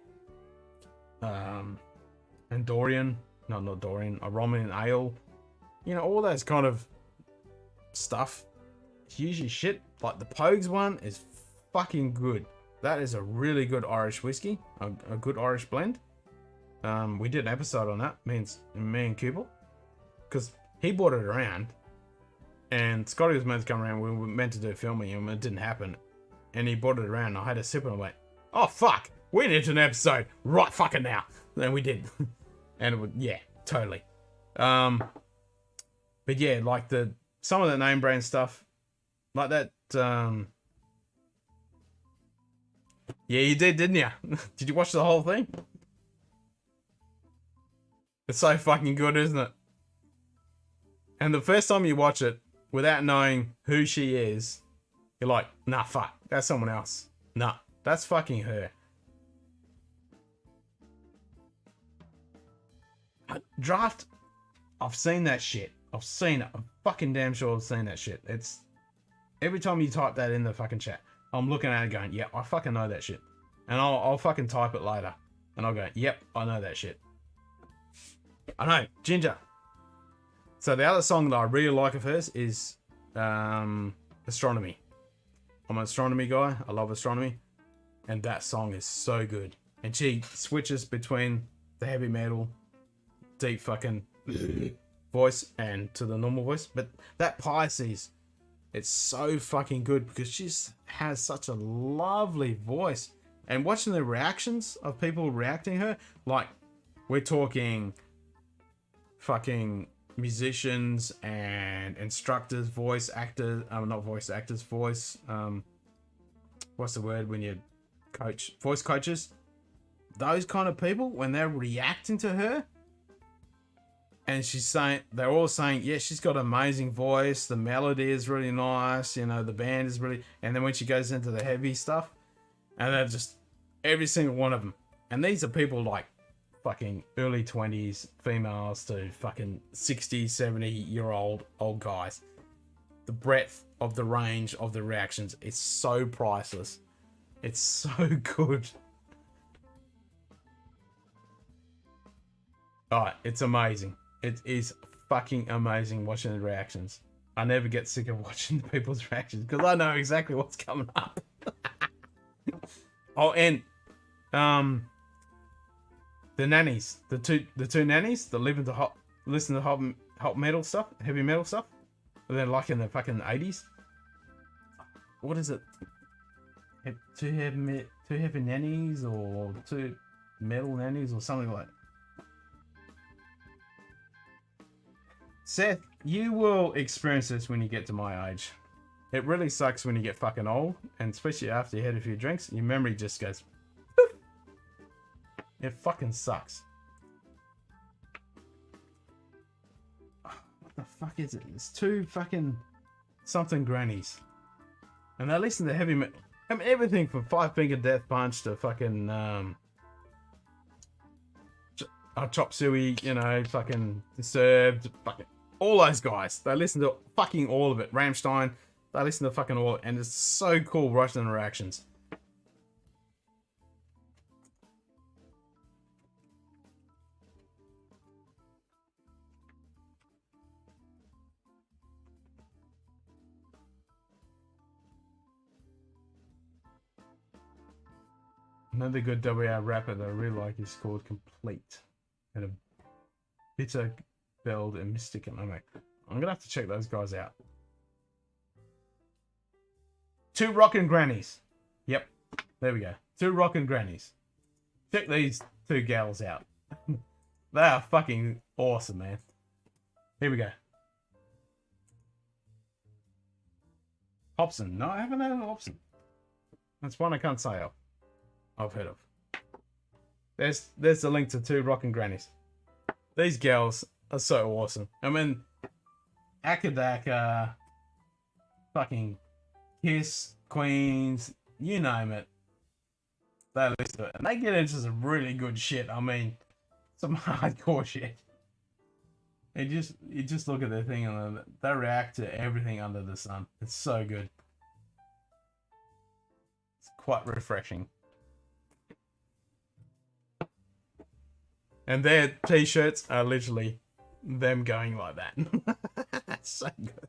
Andorian, no, not Dorian, a Romulan ale. You know, all those kind of stuff. It's usually shit. Like the Pogues one is fucking good. That is a really good Irish whiskey, a good Irish blend. We did an episode on that, me and Cooper, because he brought it around, and Scotty was meant to come around. We were meant to do filming, and it didn't happen. And he brought it around, and I had a sip, and I went, "Oh fuck, we need an episode right fucking now." And we did, and it would, yeah, totally. But yeah, like some of the name brand stuff, like that. Yeah, you did, didn't you? Did you watch the whole thing? It's so fucking good, isn't it? And the first time you watch it, without knowing who she is, you're like, nah, fuck, that's someone else. Nah, that's fucking her. Draft, I've seen that shit. I've seen it. I'm fucking damn sure I've seen that shit. It's every time you type that in the fucking chat, I'm looking at it going, yeah, I fucking know that shit. And I'll fucking type it later. And I'll go, yep, I know that shit. I know, Ginger. So the other song that I really like of hers is Astronomy. I'm an astronomy guy. I love astronomy. And that song is so good. And she switches between the heavy metal, deep fucking voice and to the normal voice. But that Pisces, it's so fucking good because she has such a lovely voice. And watching the reactions of people reacting to her, like we're talking fucking musicians and instructors, voice actors, not voice actors, voice, what's the word when you coach, voice coaches, those kind of people, when they're reacting to her, and she's saying, they're all saying, yeah, she's got an amazing voice, the melody is really nice, you know, the band is really, and then when she goes into the heavy stuff, and they're just, every single one of them, and these are people like fucking early 20s females to fucking 60, 70-year-old old guys. The breadth of the range of the reactions is so priceless. It's so good. Oh, it's amazing. It is fucking amazing watching the reactions. I never get sick of watching the people's reactions because I know exactly what's coming up. Oh, and the nannies, the two nannies that listen to hot metal stuff, heavy metal stuff. They're like in the fucking 80s. What is it? Two heavy nannies or two metal nannies or something like that. Seth, you will experience this when you get to my age. It really sucks when you get fucking old, and especially after you had a few drinks, your memory just goes poof. It fucking sucks. What the fuck is it? It's two fucking something grannies. And they listen to heavy metal. I mean, everything from Five Finger Death Punch to fucking Chop Suey, you know, fucking Disturbed, fucking all those guys. They listen to fucking all of it. Rammstein, they listen to fucking all of it, and it's so cool watching the reactions. Another good WR rapper that I really like is called Complete. And a bitter belled and mystic. And I'm gonna have to check those guys out. Two rockin' grannies. Yep, there we go. Two rockin' grannies. Check these two gals out. They are fucking awesome, man. Here we go. Hobson. No, I haven't heard of Hobson. That's one I can't say I've heard of. There's the link to two rockin' grannies. These girls are so awesome. I mean, Akadak, fucking Kiss, Queens, you name it. They listen to it. And they get into some really good shit. I mean, some hardcore shit. You just look at their thing and they react to everything under the sun. It's so good. quite refreshing. And their t-shirts are literally them going like that. That's so good.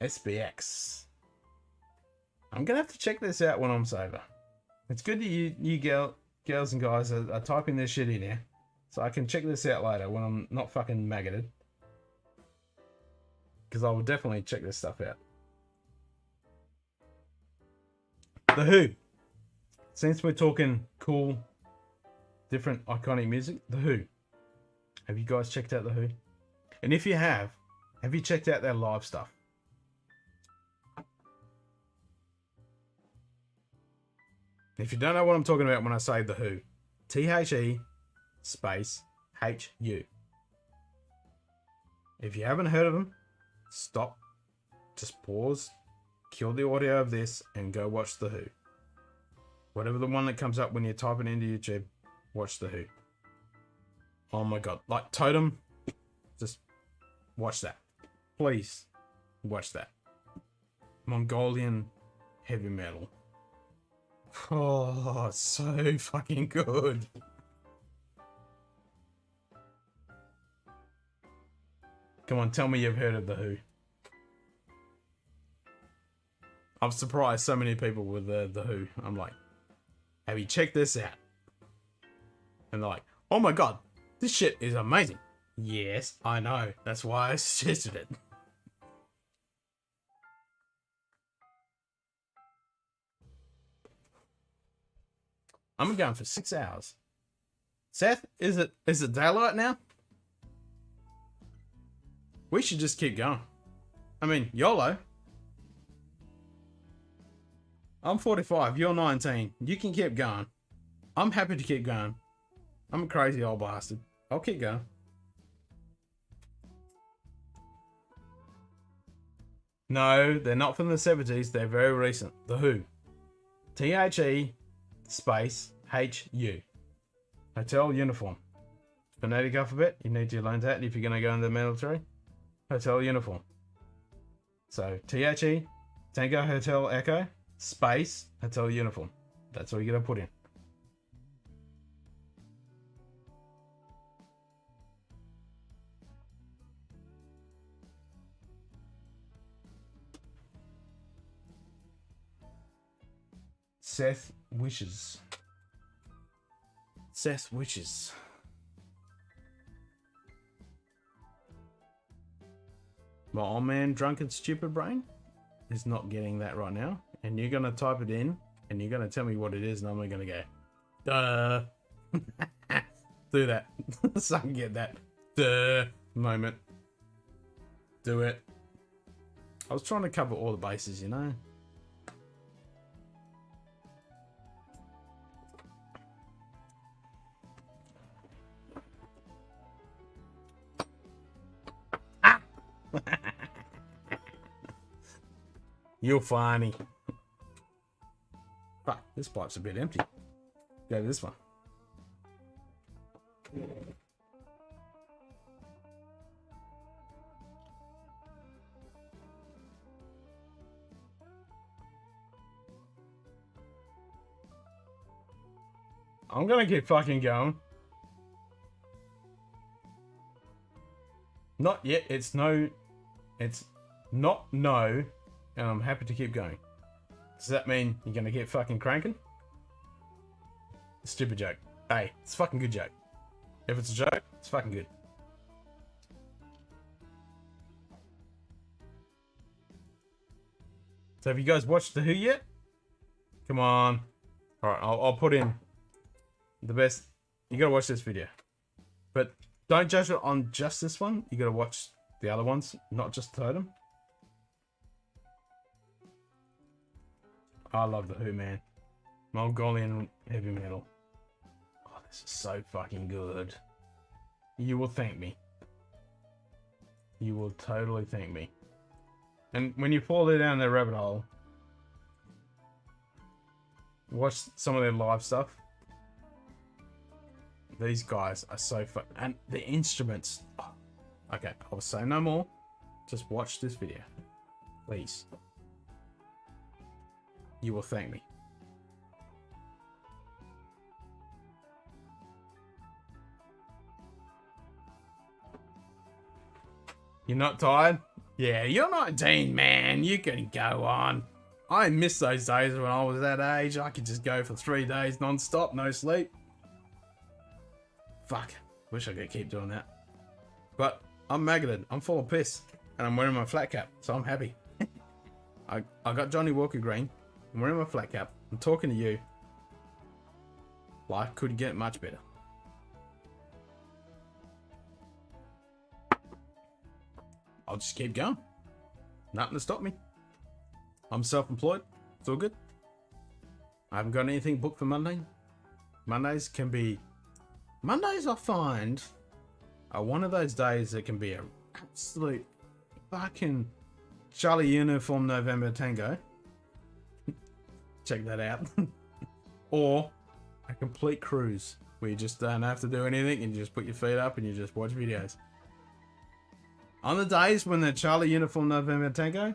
SBX. I'm gonna have to check this out when I'm sober. It's good that you girls and guys are typing this shit in here, so I can check this out later when I'm not fucking maggoted. Because I will definitely check this stuff out. The Who. Since we're talking cool, different, iconic music, The Who. Have you guys checked out The Who? And if you have you checked out their live stuff? If you don't know what I'm talking about when I say The Who, THE space HU. If you haven't heard of them, stop, just pause, kill the audio of this, and go watch The Who. Whatever the one that comes up when you type it into YouTube, watch The Who. Oh my god. Like Totem, just watch that. Please, watch that. Mongolian heavy metal. Oh, so fucking good. Come on, tell me you've heard of The Who. I'm surprised so many people with The Who. I'm like, have you checked this out? And they're like, oh my god, this shit is amazing. Yes, I know. That's why I suggested it. I'm going for 6 hours. Seth, is it daylight now? We should just keep going. I mean, YOLO. I'm 45, you're 19. You can keep going. I'm happy to keep going. I'm a crazy old bastard. I'll keep going. No, they're not from the 70s. They're very recent. The Who. THE space HU. Hotel uniform. Phonetic alphabet. You need to learn that if you're going to go in the military. Hotel uniform. So THE, Tango Hotel Echo, space, hotel uniform. That's all you're going to put in. Seth wishes. Seth wishes. My old man, drunken stupid brain, is not getting that right now. And you're going to type it in, and you're going to tell me what it is, and I'm going to go, duh. Do that. So I can get that duh moment. Do it. I was trying to cover all the bases, you know. You're funny. Fuck, this pipe's a bit empty. Go to this one. I'm gonna keep fucking going. Not yet. It's no. It's not no. And I'm happy to keep going. Does that mean you're gonna get fucking cranking? Stupid joke. Hey, it's a fucking good joke. If it's a joke, it's fucking good. So have you guys watched The Who yet? Come on. Alright, I'll put in the best. You gotta watch this video. But don't judge it on just this one. You gotta watch the other ones, not just Totem. I love The Who, man. Mongolian heavy metal. Oh, this is so fucking good. You will thank me. You will totally thank me. And when you fall down the rabbit hole, watch some of their live stuff. These guys are so fun. And the instruments. Oh, okay, I'll say no more. Just watch this video. Please. You will thank me. You're not tired? Yeah, you're 19, man. You can go on. I miss those days when I was that age. I could just go for 3 days non-stop, no sleep. Fuck. Wish I could keep doing that. But I'm maggoted. I'm full of piss. And I'm wearing my flat cap, so I'm happy. I got Johnny Walker Green. I'm wearing my flat cap. I'm talking to you. Life could get much better. I'll just keep going. Nothing to stop me. I'm self-employed. It's all good. I haven't got anything booked for Monday. Mondays I find are one of those days that can be an absolute fucking Charlie Uniform November Tango. Check that out. Or a complete cruise where you just don't have to do anything and you just put your feet up and you just watch videos. On the days when the Charlie Uniform November Tango,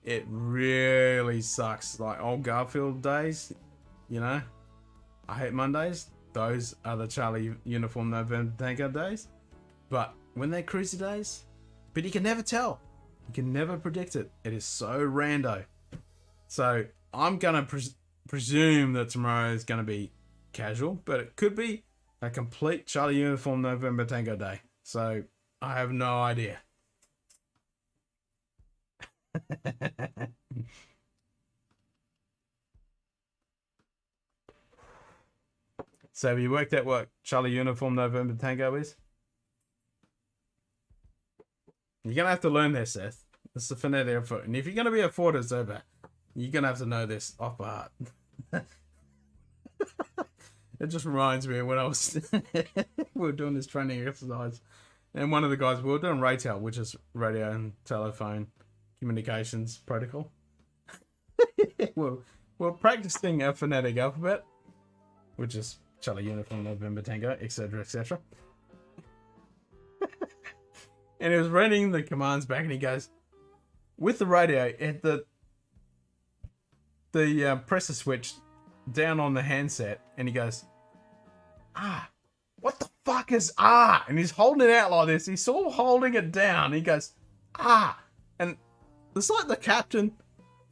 it really sucks. Like old Garfield days, you know. I hate Mondays. Those are the Charlie Uniform November Tango days. But when they're cruisy days, but you can never tell. You can never predict it. It is so rando. So I'm gonna presume that tomorrow is gonna be casual, but it could be a complete Charlie Uniform November Tango day. So I have no idea. So have you worked out what Charlie Uniform November Tango is? You're gonna have to learn this, Seth. It's the phonetic of it. And if you're gonna be a Ford observer, you're gonna have to know this off by heart. It just reminds me of when I was we were doing this training exercise, and one of the guys, we were doing RATEL, which is radio and telephone communications protocol. we're practicing a phonetic alphabet, which is Charlie Uniform November Tango, etc., etc. And he was reading the commands back, and he goes, with the radio, at the press a switch down on the handset, and he goes, what the fuck is and he's holding it out like this. He's sort of holding it down. He goes, and it's like the captain,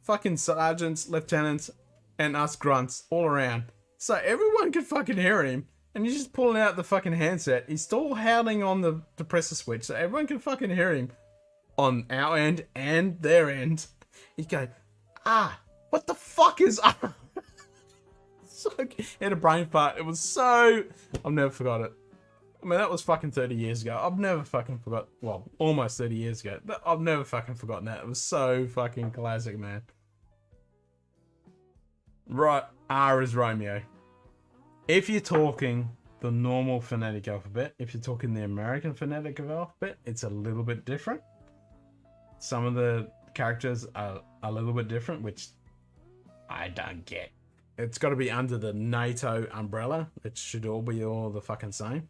fucking sergeants, lieutenants, and us grunts all around. So everyone could fucking hear him, and he's just pulling out the fucking handset. He's still holding on the depressor switch, so everyone can fucking hear him on our end and their end. He'd go, what the fuck is So he had a brain fart. It was so... I've never forgot it. I mean, that was fucking 30 years ago. I've never fucking forgot... Well, almost 30 years ago. I've never fucking forgotten that. It was so fucking classic, man. Right. R is Romeo. If you're talking the normal phonetic alphabet, if you're talking the American phonetic alphabet, it's a little bit different. Some of the characters are a little bit different, which I don't get. It's got to be under the NATO umbrella. It should all be all the fucking same.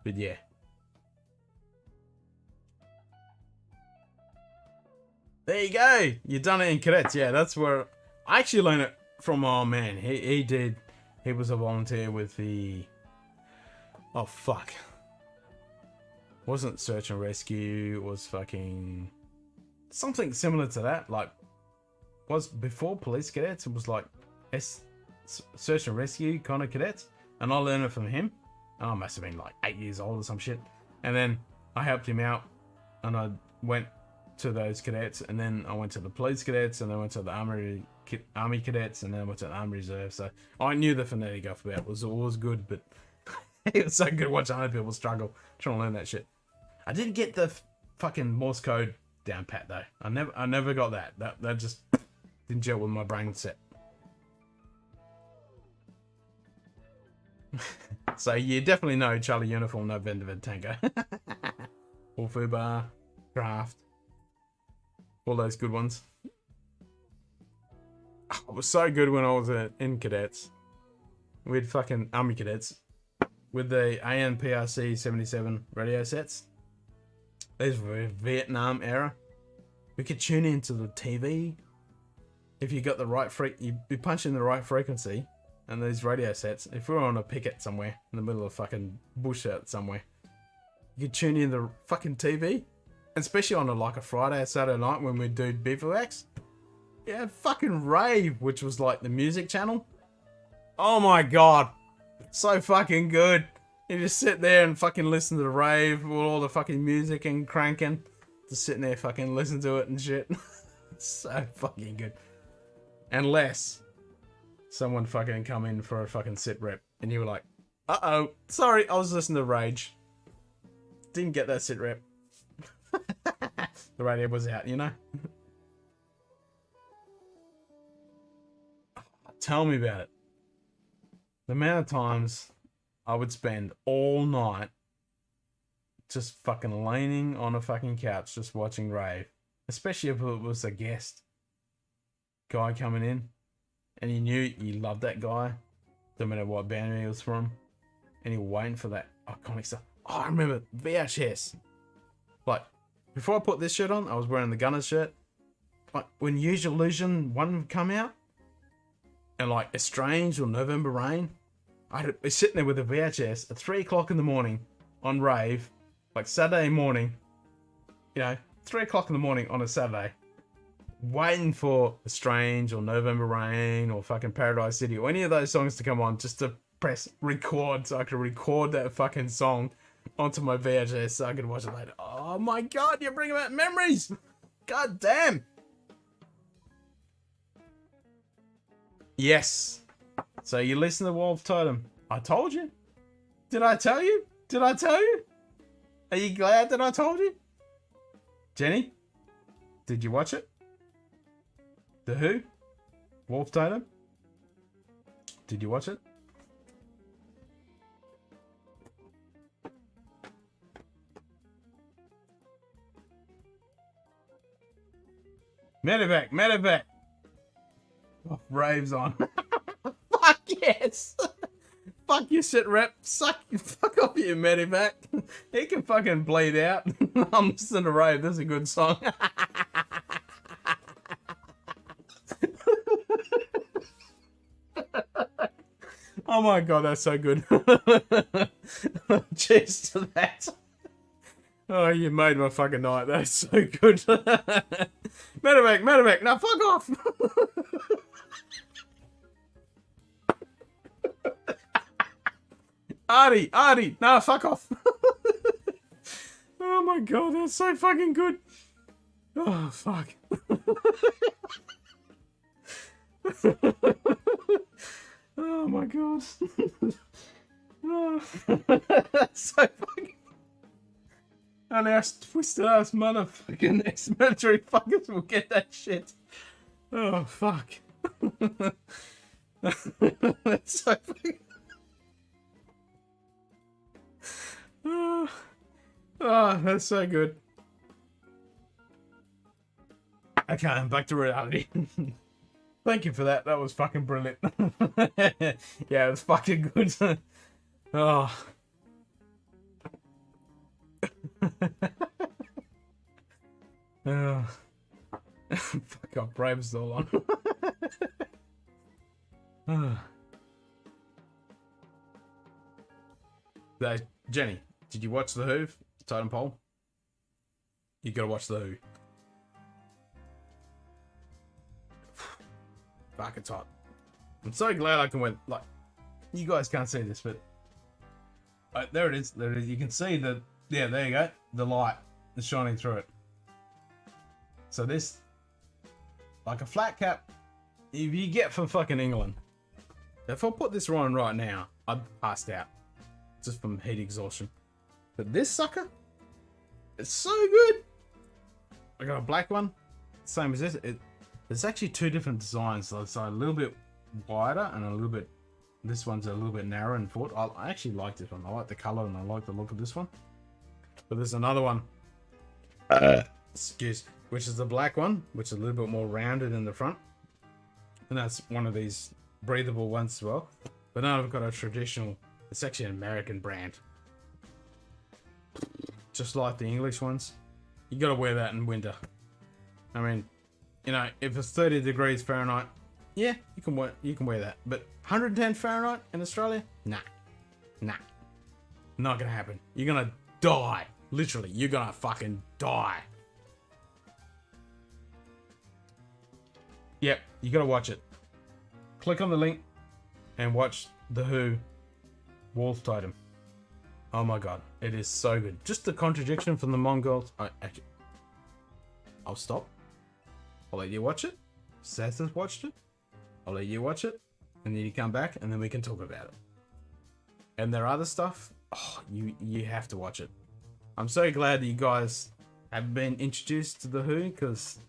But yeah. There you go. You done it in cadets. Yeah, that's where I actually learned it from my old man. He was a volunteer with the... Oh, fuck. Wasn't search and rescue. It was fucking... something similar to that. Like, was before police cadets. It was like search and rescue kind of cadets. And I learned it from him. And I must have been like 8 years old or some shit. And then I helped him out. And I went to those cadets. And then I went to the police cadets. And then I went to the army cadets. And then I went to the army reserve. So I knew the phonetic alphabet was always good. But it was so good watching other people struggle trying to learn that shit. I didn't get the fucking Morse code down pat though. I never got that. That just didn't gel with my brain set. So you definitely know Charlie Uniform November Tango. Or Fubar, Craft. All those good ones. It was so good when I was in cadets. We had fucking army cadets with the ANPRC 77 radio sets. These were Vietnam era. We could tune into the TV if you got the right you punch in the right frequency, and these radio sets, if we're on a picket somewhere in the middle of fucking bush out somewhere, you could tune in the fucking TV, and especially on a Friday or Saturday night when we do bivouacs. Yeah, fucking rave, which was like the music channel. Oh my god, so fucking good. You just sit there and fucking listen to the rave with all the fucking music and cranking. Just sitting there fucking listen to it and shit. So fucking good. Unless someone fucking come in for a fucking sit rep and you were like, uh-oh, sorry, I was listening to Rage. Didn't get that sit rep. The radio was out, you know? Tell me about it. The amount of times I would spend all night just fucking leaning on a fucking couch just watching rave. Especially if it was a guest guy coming in and you knew you loved that guy, no matter what band he was from, and you're waiting for that iconic stuff. Oh, I remember VHS. Like, before I put this shirt on, I was wearing the Gunners shirt. Like, when Use Your Illusion 1 would come out, and like Estranged or November Rain, I'd be sitting there with a VHS at 3 o'clock in the morning on rave, like Saturday morning, you know, 3 o'clock in the morning on a Saturday, waiting for Estranged or November Rain or fucking Paradise City or any of those songs to come on just to press record so I could record that fucking song onto my VHS so I could watch it later. Oh my god, you're bringing back memories! God damn! Yes. So you listen to Wolf Totem. I told you. Did I tell you? Did I tell you? Are you glad that I told you? Jenny? Did you watch it? The Who? Wolf Totem? Did you watch it? Medevac, Medevac. Oh, raves on. Fuck yes. Fuck you, sit rep. Fuck off you, Medevac. He can fucking bleed out. I'm listening to rave. That's a good song. Oh my god, that's so good. Cheers to that. Oh, you made my fucking night. That's so good. Medevac, Medevac. Now fuck off. Artie. Nah, fuck off. Oh my god, that's so fucking good. Oh, fuck. Oh my god. Oh. That's so fucking... And our twisted ass motherfucking ex-military fuckers will get that shit. Oh, fuck. That's so fucking... Oh, that's so good. Okay, I'm back to reality. Thank you for that. That was fucking brilliant. Yeah, it was fucking good. Oh. Oh. Fuck off, Brave's all on. Oh. So, Jenny, did you watch The Who? Totem Pole? You gotta watch The Who. Fuck, it's hot. I'm so glad I can win. Like, you guys can't see this, but there it is. There it is. You can see the, yeah, there you go. The light is shining through it. So this, like a flat cap, if you get from fucking England. If I put this on right now, I'd passed out just from heat exhaustion. But this sucker, it's so good. I got a black one, same as this. There's actually two different designs. So it's a little bit wider and a little bit, this one's a little bit narrow in foot. I actually like this one. I like the color and I like the look of this one. But there's another one, which is the black one, which is a little bit more rounded in the front. And that's one of these breathable ones as well. But now I've got a traditional, it's actually an American brand. Just like the English ones. You gotta wear that in winter. I mean, You know, if it's 30 degrees Fahrenheit, yeah, you can wear that. But 110 Fahrenheit in Australia? Nah. Not gonna happen. You're gonna die. Literally, you're gonna fucking die. Yep, you gotta watch it. Click on the link and watch The Who Wolf Totem. Oh my god, it is so good. Just the contradiction from the Mongols. I'll stop. I'll let you watch it. Seth has watched it. I'll let you watch it. And then you come back and then we can talk about it. And their other stuff, oh, you have to watch it. I'm so glad that you guys have been introduced to The Who, because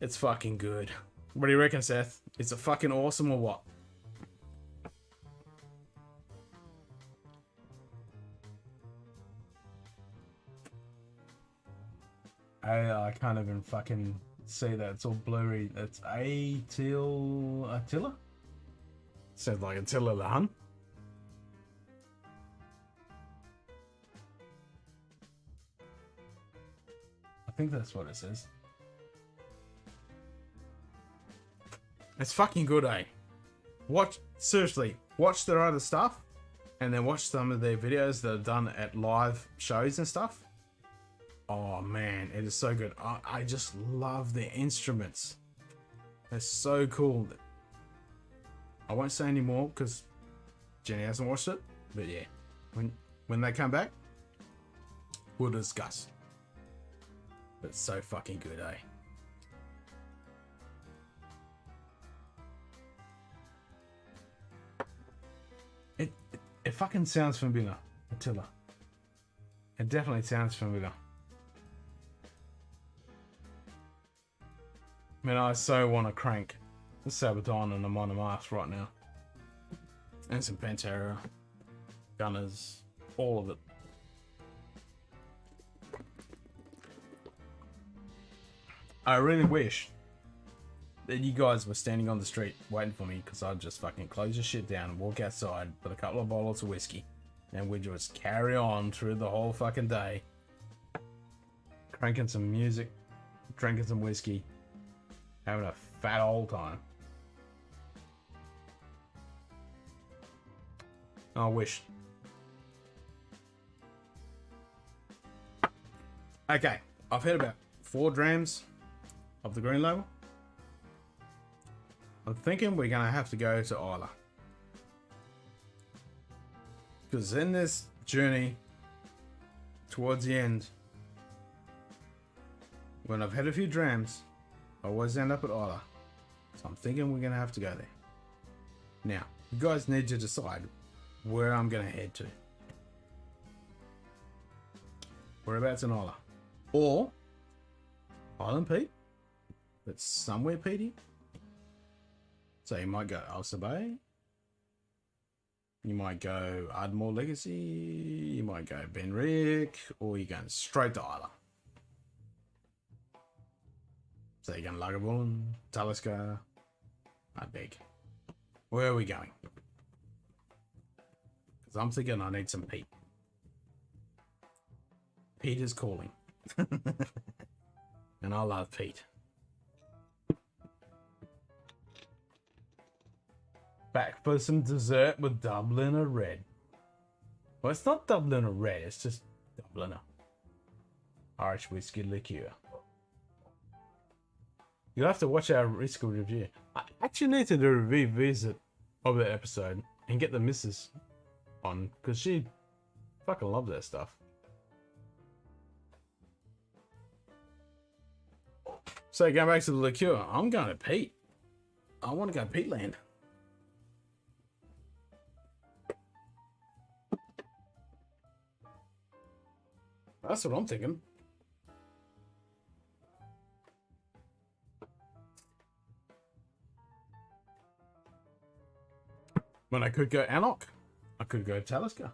it's fucking good. What do you reckon, Seth? Is it fucking awesome or what? I can't even fucking see that. It's all blurry. It's Attila? Sounds like Attila the Hun. I think that's what it says. It's fucking good, eh? Seriously, watch their other stuff, and then watch some of their videos that are done at live shows and stuff. Oh man, it is so good. I just love their instruments. They're so cool. I won't say any more because Jenny hasn't watched it, but yeah, when they come back, we'll discuss. It's so fucking good, eh? It fucking sounds familiar, Attila. It definitely sounds familiar. Man, I so want to crank the Sabaton and the Monomask right now. And some Pantera, Gunners, all of it. I really wish that you guys were standing on the street waiting for me, because I'd just fucking close your shit down and walk outside with a couple of bottles of whiskey, and we'd just carry on through the whole fucking day, cranking some music, drinking some whiskey, having a fat old time. I wish. Okay, I've had about 4 drams of the green label. I'm thinking we're gonna have to go to Isla, because in this journey towards the end, when I've had a few drams, I always end up at Isla. So I'm thinking we're gonna have to go there. Now, you guys need to decide where I'm gonna head to. Whereabouts in Isla? Or Island Pete, but somewhere peaty. So you might go Ulster Bay, you might go Ardmore Legacy, you might go Benrick, or you're going straight to Isla. So you're going Lagavulin, Talisker, I beg. Where are we going? Because I'm thinking I need some peat. Peat is calling. And I love peat. Back for some dessert with Dubliner Red. Well, it's not Dubliner Red, it's just Dubliner Irish whiskey liqueur. You'll have to watch our whiskey review. I actually need to do a revisit of that episode and get the missus on, because she fucking loves that stuff. So going back to the liqueur, I'm going to Pete. I want to go Pete Land. That's what I'm thinking. When I could go Annock, I could go Talisker,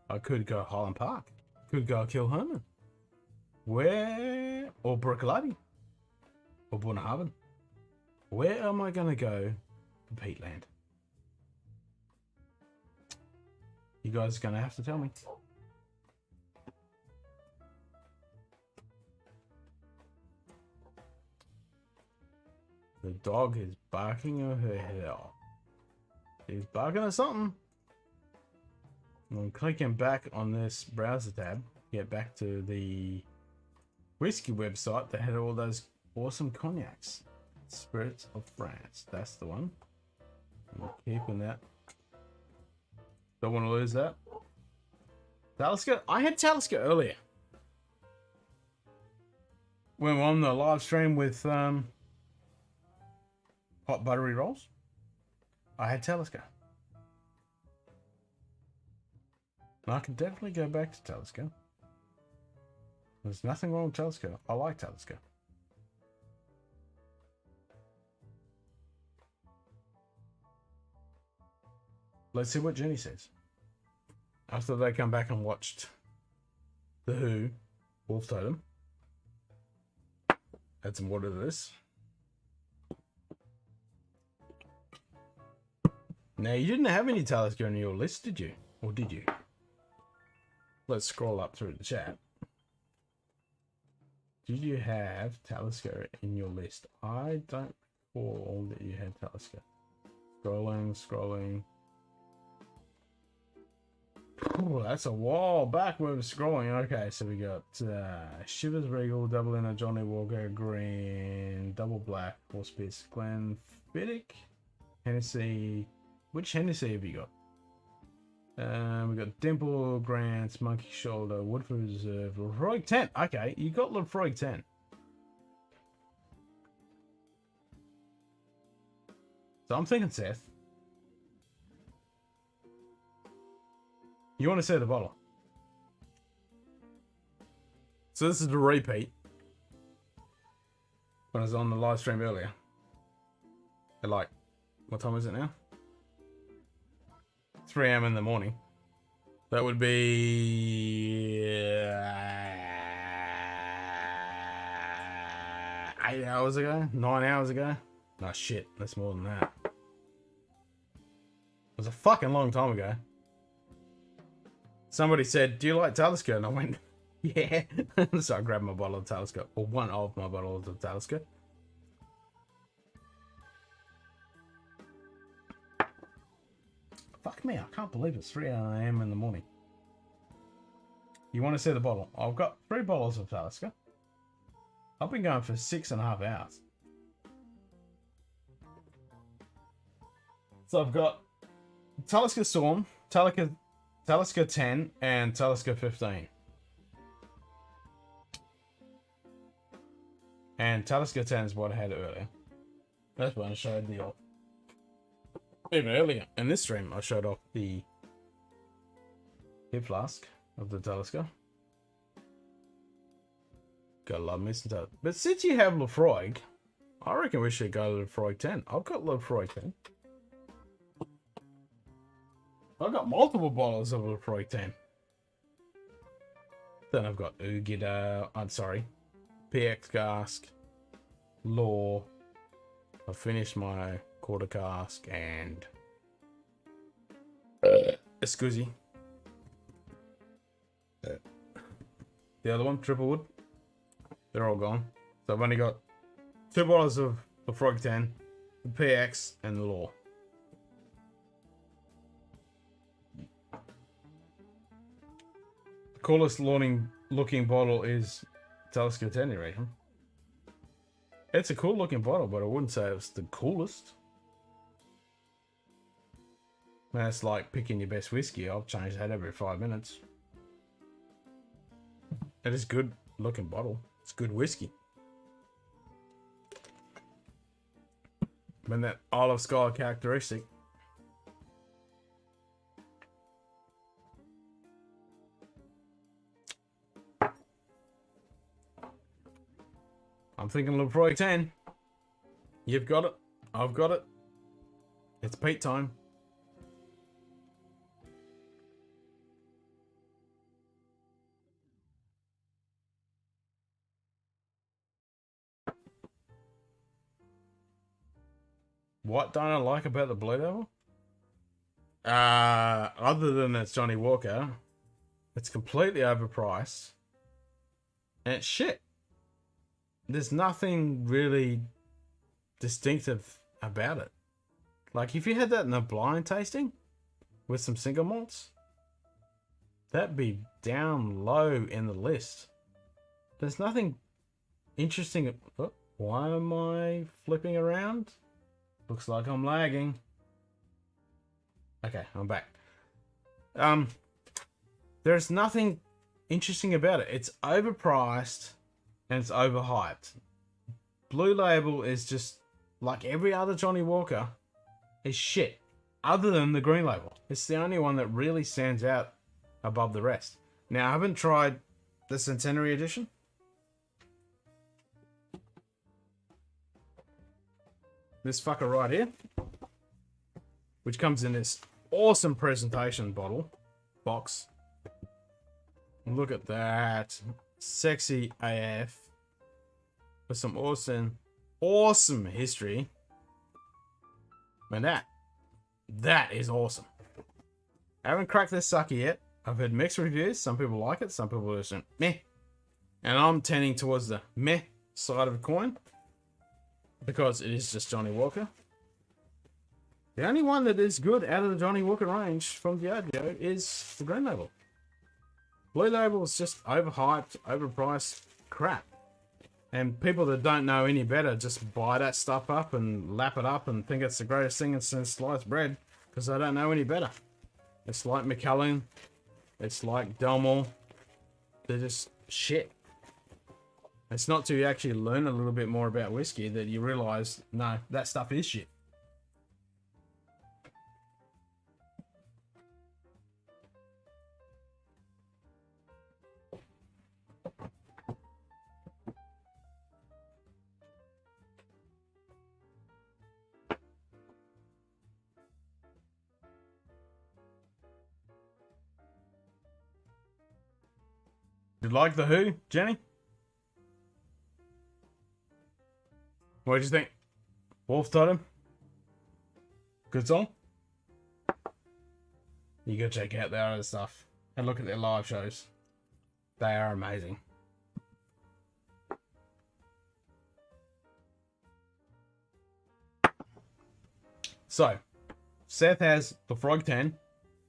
I could go Highland Park, could go Kilherman, or Brooklady, or Bunnahabhain. Where am I gonna go for Peatland? You guys are gonna have to tell me. dog is barking her head off. He's barking at something. I'm clicking back on this browser tab. Get back to the whiskey website that had all those awesome cognacs. Spirits of France. That's the one. I'm keeping that. Don't want to lose that. Talisker. I had Talisker earlier. When we're on the live stream with hot buttery rolls, I had Talisker. I can definitely go back to Talisker. There's nothing wrong with Talisker. I like Talisker. Let's see what Jenny says. After they come back and watched The Who, Wolf Totem. Add some water to this. Now, you didn't have any Talisker on your list, did you? Or did you? Let's scroll up through the chat. Did you have Talisker in your list? I don't recall that you had Talisker. Scrolling. Ooh, that's a while back we were scrolling. Okay, so we got Shivers Regal, Double in a Johnny Walker, Green, Double Black, Horse Piss, Glenfiddich, Hennessy. Which Hennessy have you got? We got Dimple, Grants, Monkey Shoulder, Woodford Reserve, Lefroy 10. Okay, you got Lefroy 10. So I'm thinking, Seth, you want to see the bottle? So this is the repeat. When I was on the live stream earlier. At like, what time is it now? 3 AM in the morning. That would be 8 hours ago, 9 hours ago. No shit, that's more than that. It was a fucking long time ago. Somebody said, "Do you like Talisker?" And I went, "Yeah." So I grabbed my bottle of Talisker, or one of my bottles of Talisker. Fuck me, I can't believe it's 3 AM in the morning. You want to see the bottle? I've got 3 bottles of Talisker. I've been going for 6.5 hours. So I've got Talisker Storm, Talisker 10, and Talisker 15. And Talisker 10 is what I had earlier. That's when I showed the even earlier in this stream, I showed off the hip flask of the Talisker. Gotta love me some Talisker. But since you have Lefroy, I reckon we should go Lefroy 10. I've got Lefroy 10. I've got multiple bottles of Lefroy 10. Then I've got Ugida, I'm sorry, PX cask, Law. I've finished my quarter cask and Escuzzi. The other one, Triple Wood. They're all gone. So I've only got 2 bottles of Lefroy 10, the PX, and the Law. The coolest looking bottle is Talisker 10, you reckon? It's a cool looking bottle, but I wouldn't say it's the coolest. That's like picking your best whiskey. I'll change that every 5 minutes. It is good looking bottle. It's good whiskey. When that Isle of Skye characteristic. I'm thinking Lefroy 10. You've got it. I've got it. It's Pete time. What don't I like about the Blue Devil? Other than it's Johnny Walker, it's completely overpriced. And it's shit. There's nothing really distinctive about it. Like if you had that in a blind tasting with some single malts, that'd be down low in the list. There's nothing interesting. Oh, why am I flipping around? Looks like I'm lagging. Okay, I'm back. There's nothing interesting about it. It's overpriced and it's overhyped. Blue Label is just like every other Johnny Walker is shit, other than the Green Label. It's the only one that really stands out above the rest. Now, I haven't tried the Centenary Edition. This fucker right here, which comes in this awesome presentation box. Look at that. Sexy AF. With some awesome history. Man, that is awesome. I haven't cracked this sucker yet. I've heard mixed reviews. Some people like it, some people just meh. And I'm tending towards the meh side of a coin. Because it is just Johnny Walker. The only one that is good out of the Johnny Walker range from Diageo is the Green Label. Blue Label is just overhyped, overpriced crap. And people that don't know any better just buy that stuff up and lap it up and think it's the greatest thing since sliced bread because they don't know any better. It's like Macallan. It's like Delmore. They're just shit. It's not till you actually learn a little bit more about whiskey that you realise, no, that stuff is shit. You like The Who, Jenny? What did you think? Wolf Totem? Good song? You gotta check out their other stuff and look at their live shows. They are amazing. So, Seth has the Frog 10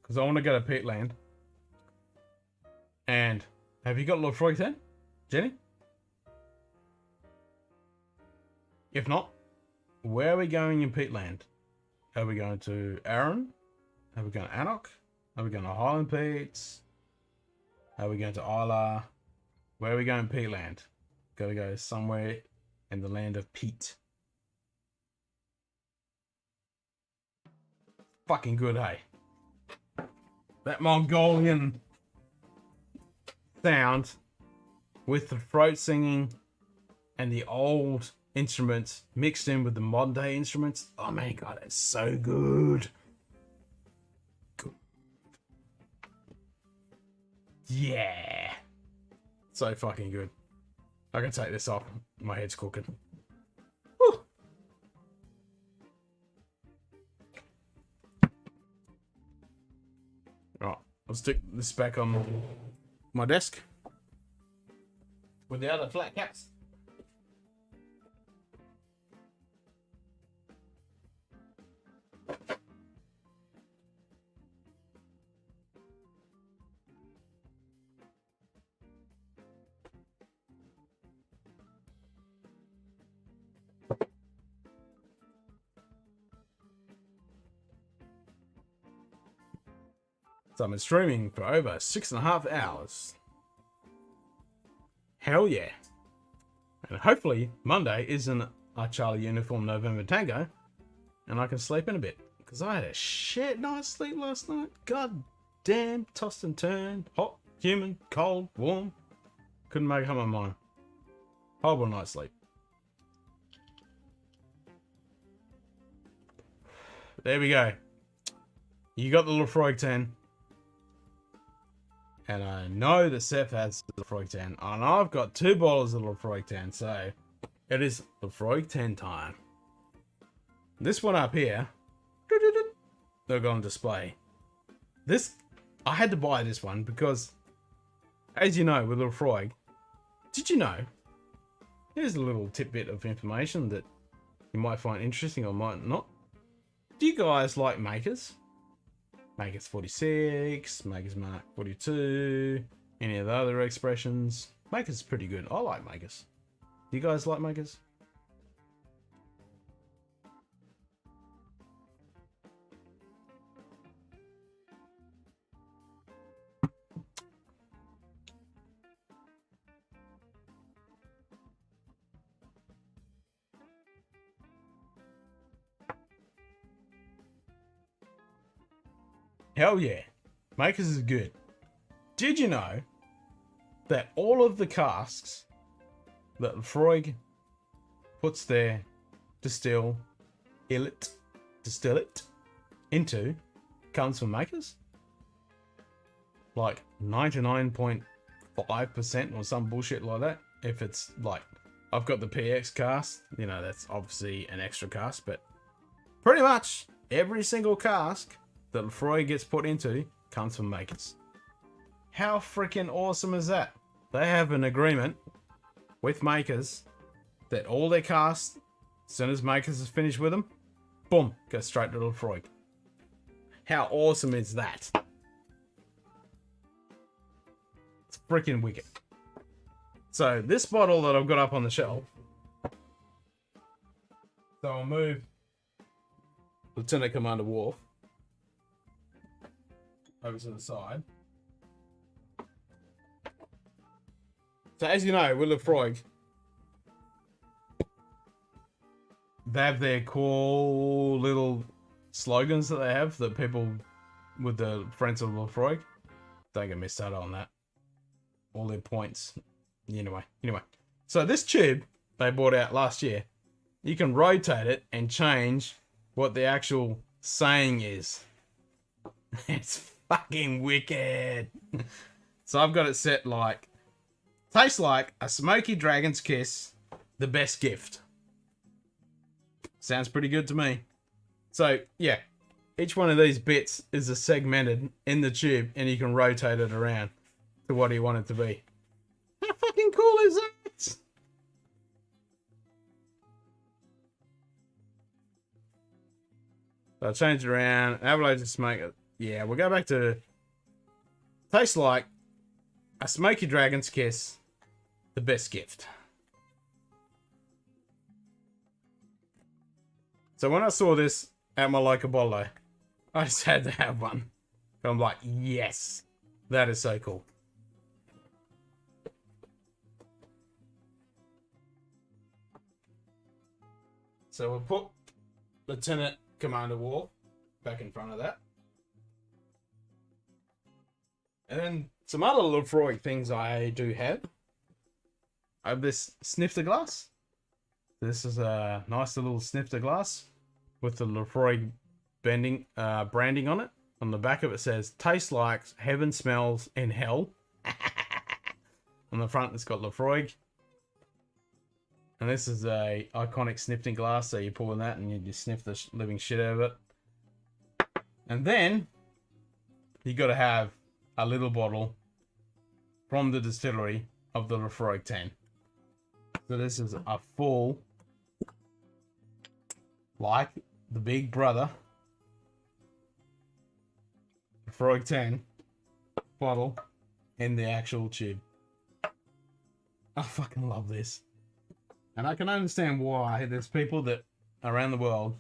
because I want to go to Peatland. And have you got Frog 10, Jenny? If not, where are we going in Peatland? Are we going to Arran? Are we going to Annock? Are we going to Highland Peats? Are we going to Isla? Where are we going in Peatland? Gotta go somewhere in the land of peat. Fucking good, hey? That Mongolian sound with the throat singing and the old instruments mixed in with the modern day instruments. Oh my god, it's so good. Yeah. So fucking good. I can take this off. My head's cooking. Whew. Right, I'll stick this back on my desk with the other flat caps. So I've been streaming for over 6.5 hours. Hell yeah. And hopefully Monday isn't a Charlie Uniform November Tango and I can sleep in a bit. Because I had a shit night's sleep last night. God damn, tossed and turned. Hot, humid, cold, warm. Couldn't make up my mind. Horrible night's sleep. There we go. You got the Lefroy 10. And I know that Seth has the Lefroy 10. And I've got 2 bottles of Lefroy 10. So it is Lefroy 10 time. This one up here, they're on display. This, I had to buy this one because, as you know, with Lefroy, did you know? Here's a little tidbit of information that you might find interesting or might not. Do you guys like Makers? Makers 46, Makers Mark 42, any of the other expressions? Makers is pretty good. I like Makers. Do you guys like Makers? Hell yeah. Makers is good. Did you know that all of the casks that Lefroy puts their distill it into comes from Makers? Like 99.5% or some bullshit like that. If it's like, I've got the PX cask, you know, that's obviously an extra cask, but pretty much every single cask that Lefroy gets put into comes from Makers. How freaking awesome is that? They have an agreement with Makers that all their casks, as soon as Makers is finished with them, boom, go straight to Lefroy. How awesome is that? It's freaking wicked. So this bottle that I've got up on the shelf, so I'll move Lieutenant Commander Worf over to the side. So as you know, with Lefroy, they have their cool little slogans that they have that people with the friends of Lefroy don't get missed out on that. All their points. Anyway. So this tube they bought out last year, you can rotate it and change what the actual saying is. It's fucking wicked. So I've got it set like, tastes like a smoky dragon's kiss, the best gift. Sounds pretty good to me. So yeah, each one of these bits is a segmented in the tube and you can rotate it around to what you want it to be. How fucking cool is that? So I'll change it around. How about I just make it? Yeah, we'll go back to tastes like a smoky dragon's kiss, the best gift. So when I saw this at my local bottle, I just had to have one. I'm like, yes, that is so cool. So we'll put Lieutenant Commander Worf back in front of that. And then some other Lefroy things I do have. I have this snifter glass. This is a nice little snifter glass with the Lefroy branding on it. On the back of it says, tastes like heaven smells in hell. On the front it's got Lefroy. And this is a iconic sniffing glass, so you pull in that and you just sniff the living shit out of it. And then you got to have a little bottle from the distillery of the Lefroy 10. So this is a full, like the big brother, Lefroy 10 bottle in the actual tube. I fucking love this. And I can understand why there's people that around the world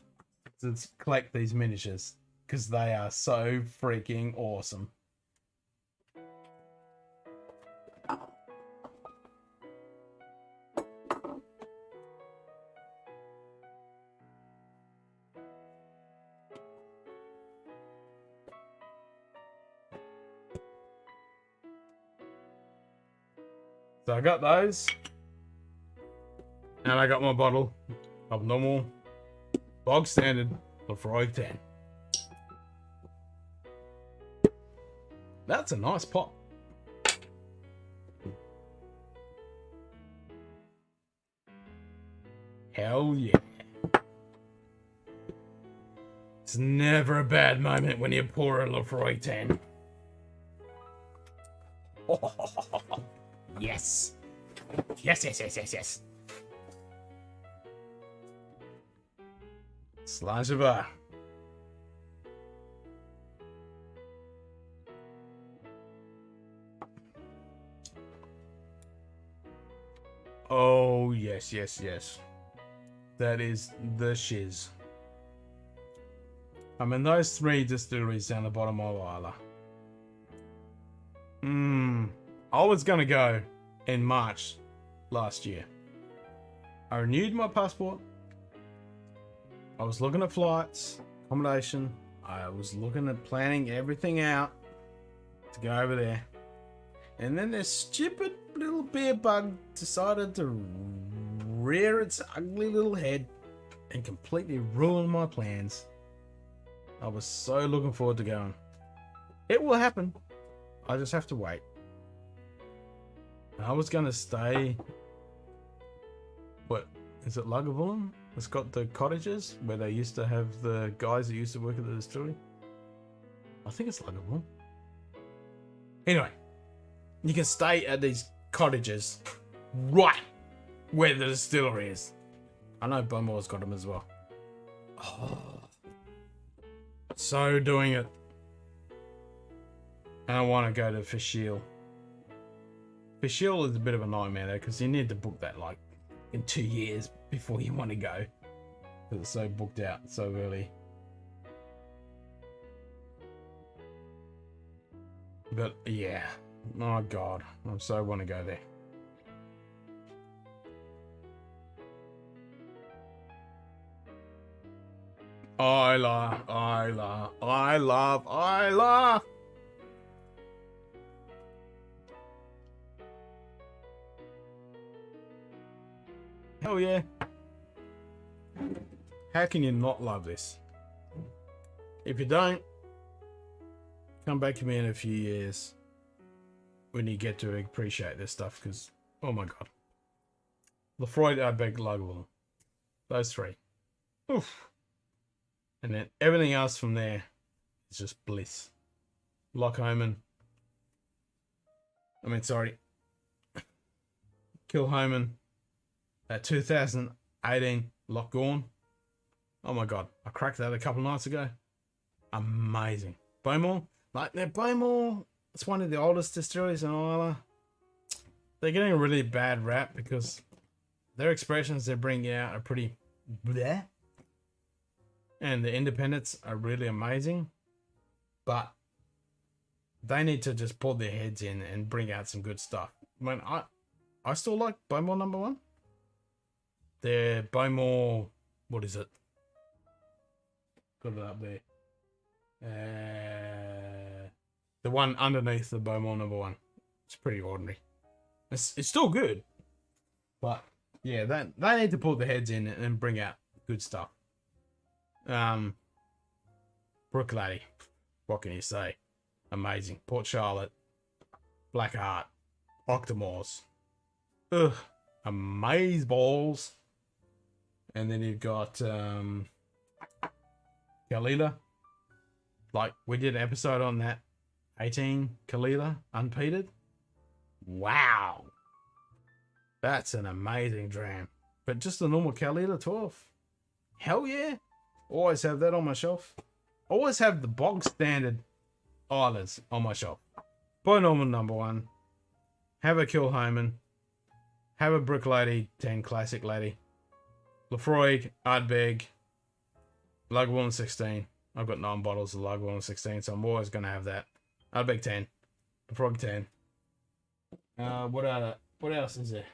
that collect these miniatures, because they are so freaking awesome. So I got those. And I got my bottle of normal, bog standard Lefroy 10. That's a nice pop. Hell yeah. It's never a bad moment when you pour a Lefroy 10. Oh, yes. Yes. Slash of a. Oh, yes, yes, yes. That is the shiz. I mean, those 3 distilleries down the bottom of Isla. I was going to go in March last year. I renewed my passport. I was looking at flights, accommodation. I was looking at planning everything out to go over there. And then this stupid little beer bug decided to rear its ugly little head and completely ruin my plans. I was so looking forward to going. It will happen. I just have to wait. I was going to stay... What? Is it Lagavulin? It's got the cottages where they used to have the guys that used to work at the distillery. I think it's Lagavulin. Anyway. You can stay at these cottages right where the distillery is. I know Beaumore's got them as well. Oh. So doing it. And I want to go to Fishel. Fishel is a bit of a nightmare though, because you need to book that like in 2 years before you want to go. Because it's so booked out so early. But yeah. Oh god. I so want to go there. Isla. I love Isla. Hell yeah. How can you not love this? If you don't, come back to me in a few years when you get to appreciate this stuff, because, oh my god. Lefroy, Ardbeg, Lagavulin. Those 3. Oof. And then everything else from there is just bliss. Kilhoman. Kilhoman. 2018 Lochgorn. Oh my god. I cracked that a couple nights ago. Amazing. Beaumore. Like, Beaumore, it's one of the oldest distilleries in Ireland. They're getting a really bad rap because their expressions they bring out are pretty bleh. And the independents are really amazing. But they need to just pull their heads in and bring out some good stuff. I still like Beaumore number 1. Their Beaumore, what is it? Got it up there. The one underneath the Beaumore number 1. It's pretty ordinary. It's still good. But yeah, they need to pull their heads in and bring out good stuff. Brook Lady. What can you say? Amazing. Port Charlotte. Blackheart. Octomores. Ugh. Amaze balls. And then you've got Kalila. Like, we did an episode on that 18 Kalila unpeated. Wow. That's an amazing dram. But just a normal Kalila 12. Hell yeah. Always have that on my shelf. Always have the bog standard Islas on my shelf. Boy Norman number 1. Have a Kilhoman. Have a Brick Lady 10 Classic Lady. Lefroy, Ardbeg, Lagavulin 16. I've got 9 bottles of Lagavulin 16, so I'm always going to have that. Ardbeg 10. Lefroy 10. What else is there?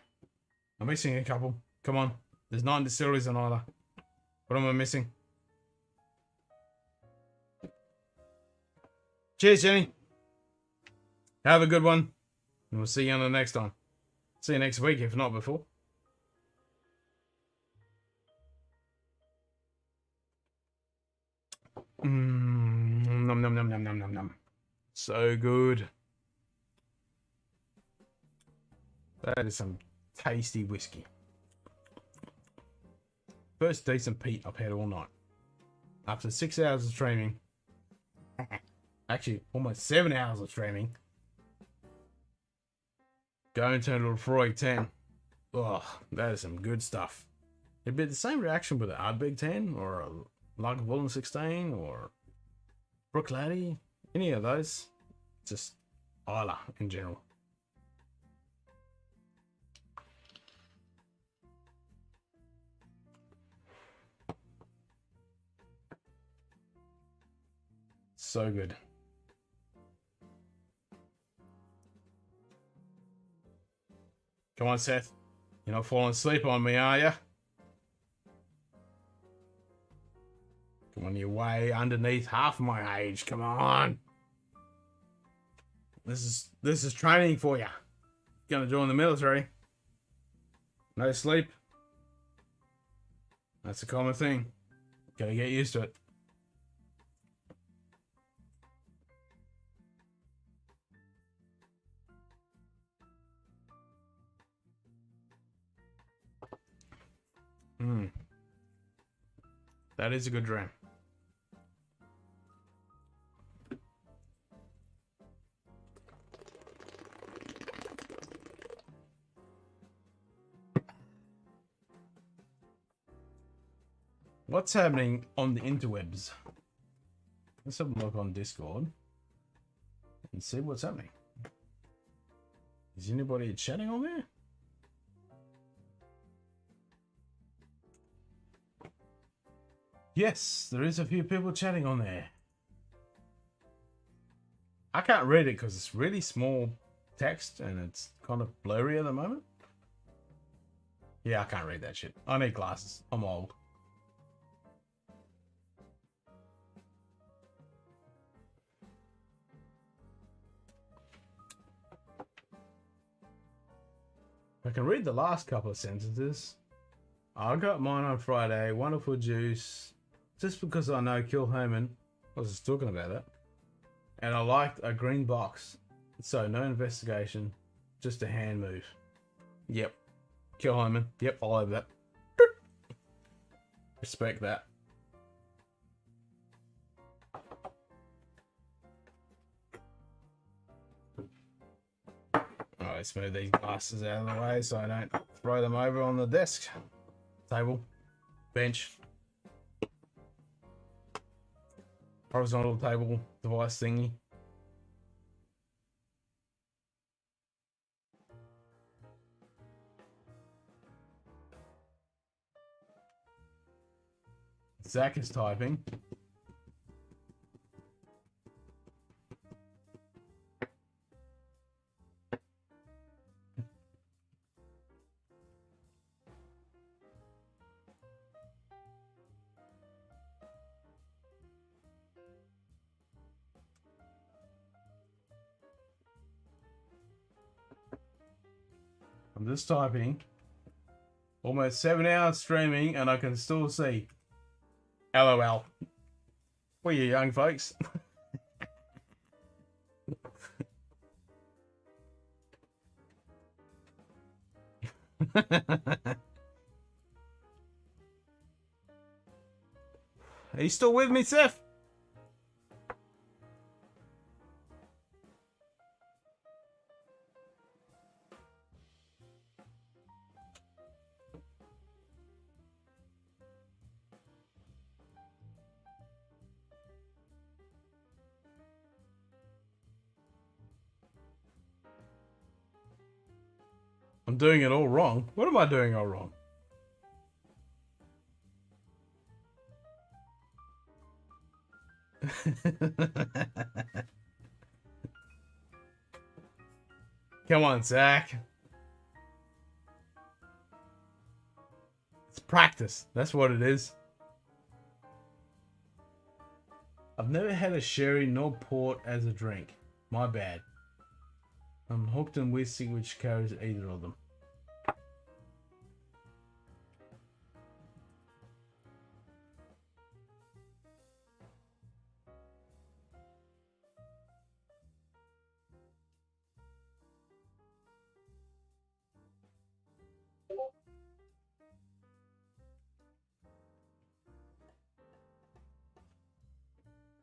I'm missing a couple. Come on. There's 9 distilleries in Isla. What am I missing? Cheers, Jenny. Have a good one. And we'll see you on the next time. See you next week, if not before. Nom nom nom nom nom nom nom. So good. That is some tasty whiskey. First decent peat I've had all night. After 6 hours of streaming. Actually, almost 7 hours of streaming. Going to a little Lefroy 10. Oh, that is some good stuff. It'd be the same reaction with an Ardbeg 10 or a Lagavulin 16 or Brook Laddie, any of those. Just Isla in general. So good. Come on, Seth. You're not falling asleep on me, are you? Come on, you're way underneath half my age. Come on. This is training for you. Gonna join the military. No sleep. That's a common thing. Gotta get used to it. That is a good dram. What's happening on the interwebs? Let's have a look on Discord and see what's happening. Is anybody chatting on there? Yes, there is a few people chatting on there. I can't read it because it's really small text and it's kind of blurry at the moment. Yeah, I can't read that shit. I need glasses. I'm old. I can read the last couple of sentences. I got mine on Friday. Wonderful juice. Just because I know Kilhoman. I was just talking about that. And I liked a green box. So no investigation. Just a hand move. Yep. Kilhoman. Yep, all over that. Respect that. Alright, move these glasses out of the way so I don't throw them over on the desk, table, bench, horizontal table device thingy. Zach is typing. I'm just typing. Almost 7 hours streaming and I can still see. LOL. For you young folks. Are you still with me, Seth? I'm doing it all wrong. What am I doing all wrong? Come on, Zach. It's practice. That's what it is. I've never had a sherry nor port as a drink. My bad. I'm hooked on whiskey, which carries either of them.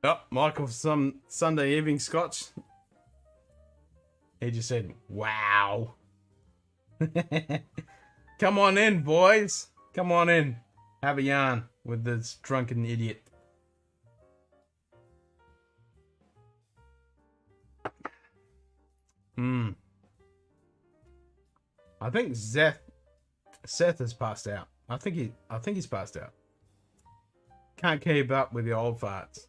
Oh, Michael, for some Sunday evening scotch. He just said, wow. Come on in, boys. Come on in. Have a yarn with this drunken idiot. I think Seth has passed out. I think he's passed out. Can't keep up with the old farts.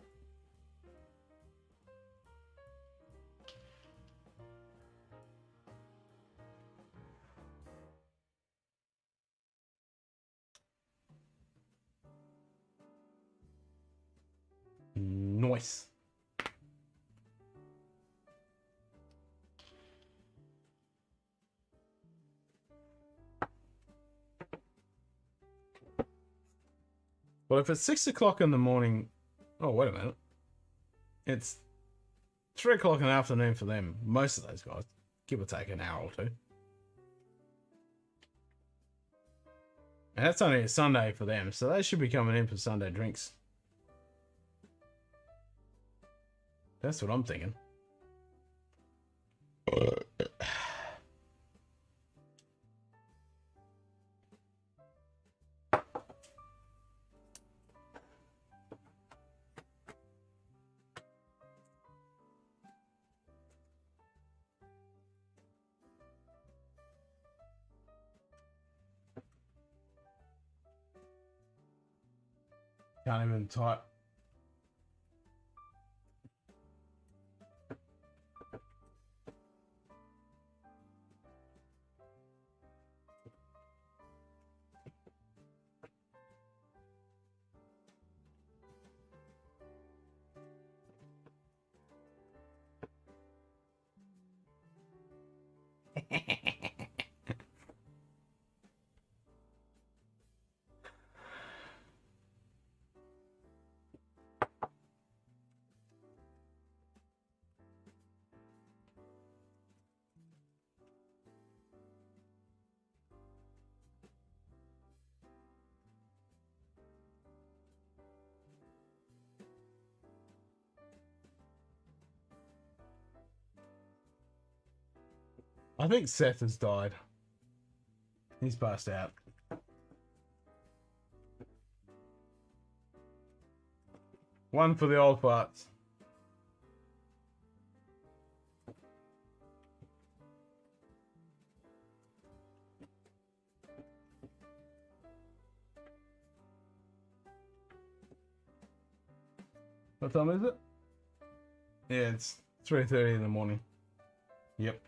Nice. Well, if it's 6 o'clock in the morning, oh wait a minute, it's 3 o'clock in the afternoon for them. Most of those guys, give or take an hour or two, and that's only a Sunday for them, so they should be coming in for Sunday drinks. That's what I'm thinking. Can't even type. I think Seth has died. He's passed out. One for the old farts. What time is it? Yeah, it's 3:30 in the morning. Yep.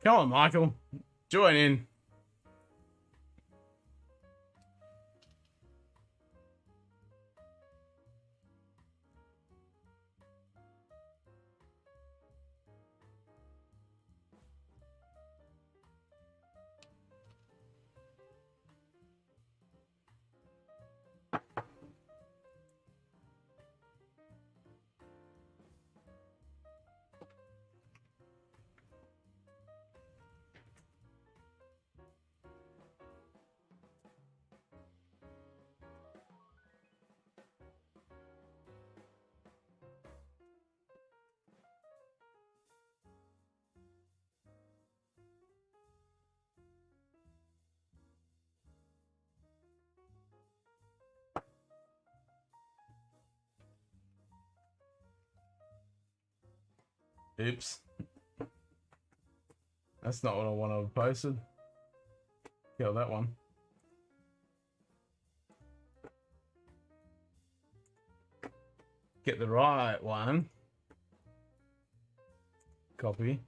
Come on, Michael. Join in. Oops. That's not what I want to have posted. Kill that one. Get the right one. Copy.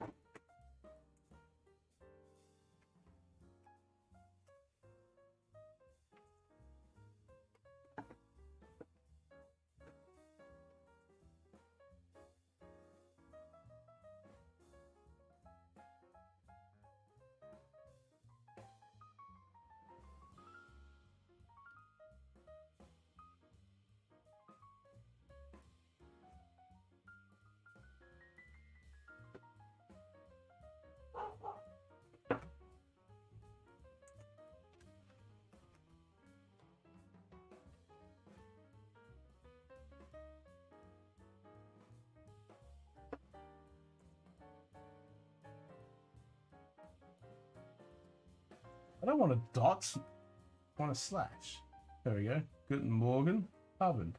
don't want a dot. I want a slash. There we go. Guten Morgen, Abend.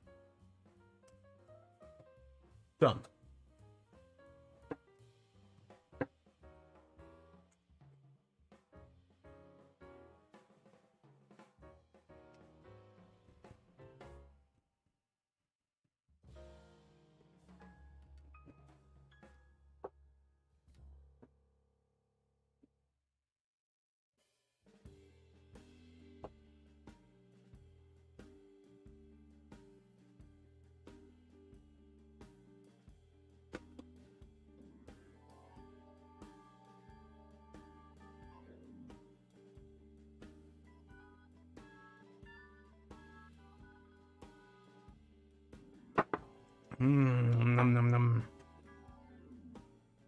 Done. Num num num.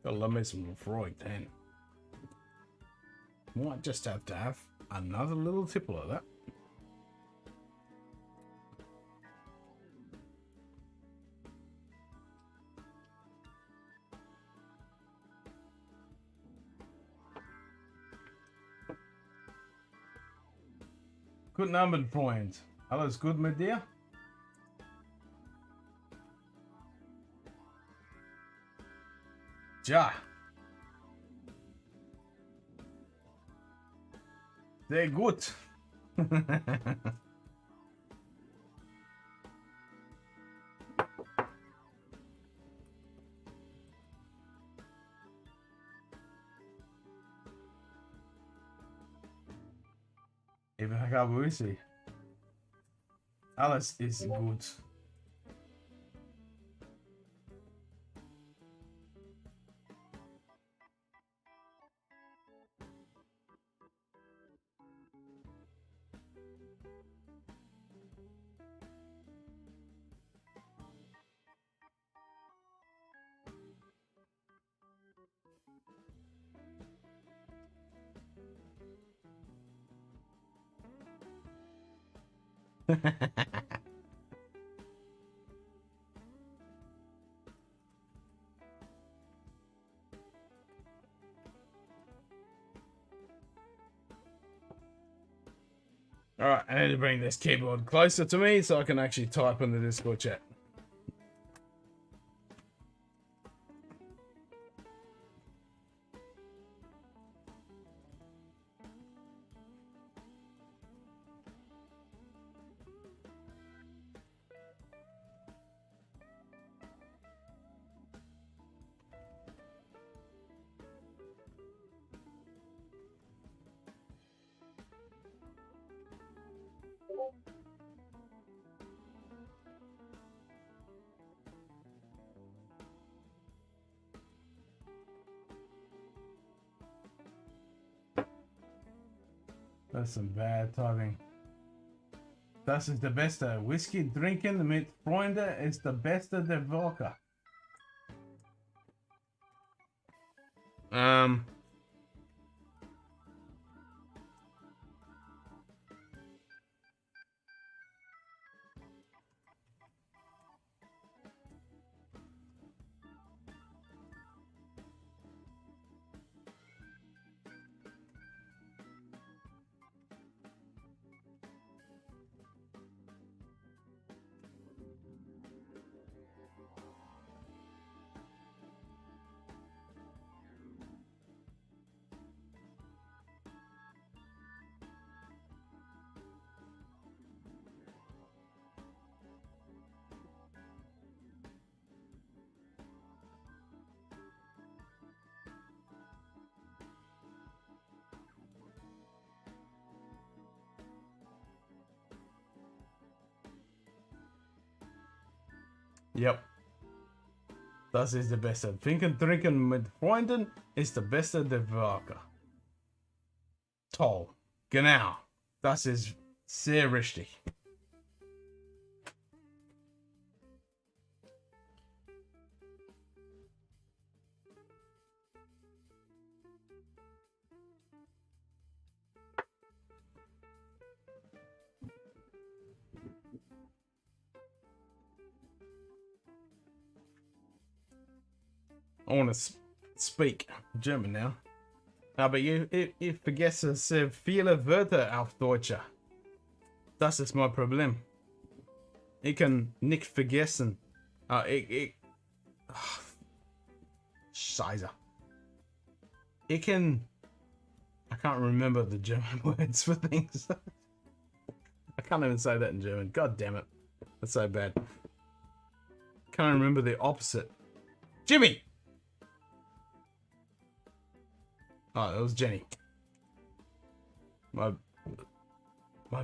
Gotta love me some Freud then. Might just have to have another little tipple of that. Guten Abend, Freund. Alles gut mit dir? Ja. Sehr gut. Ich habe Whisky. Alles ist gut. Alright, I need to bring this keyboard closer to me so I can actually type in the Discord chat. That's some bad typing. Das ist der beste. Whisky trinken mit Freunden ist der beste der Woche. Yep. Das ist der Beste. Trinken mit Freunden ist der Beste der Woche. Toll. Genau. Das ist sehr richtig. I want to speak German now. Aber ich vergesse sehr viele Wörter auf Deutsch. Das ist mein Problem. Ich kann nicht vergessen. Scheiße. I can't remember the German words for things. I can't even say that in German. God damn it. That's so bad. Can't remember the opposite. Jimmy! Oh, that was Jenny. My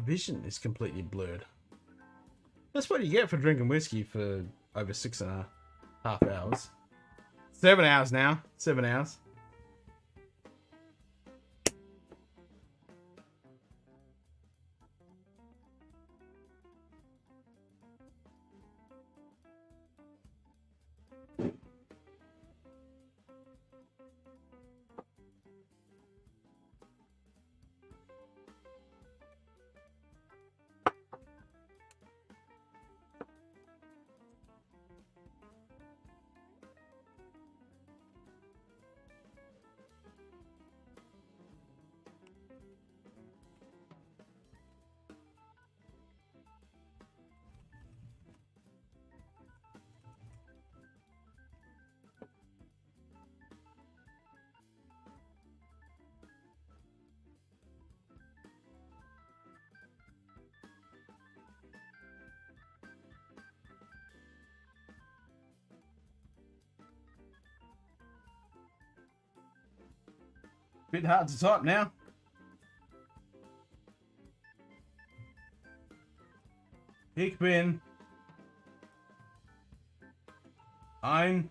vision is completely blurred. That's what you get for drinking whiskey for over 6.5 hours. 7 hours now. 7 hours. Bit hard to type now. Ich bin ein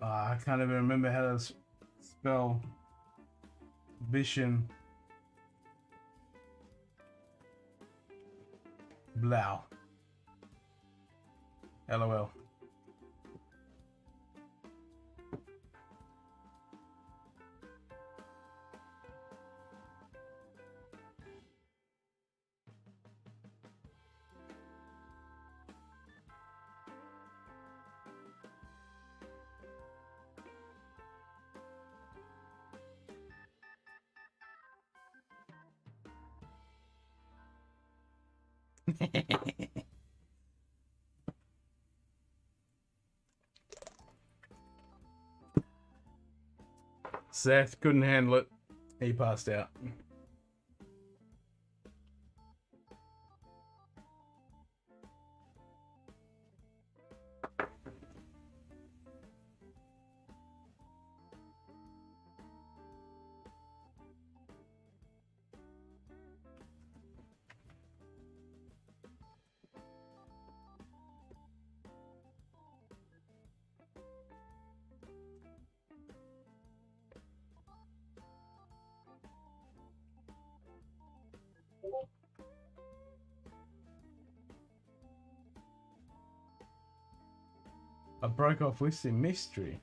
I can't even remember how to spell vision. Blau. LOL. Seth couldn't handle it. He passed out. I broke off with the mystery.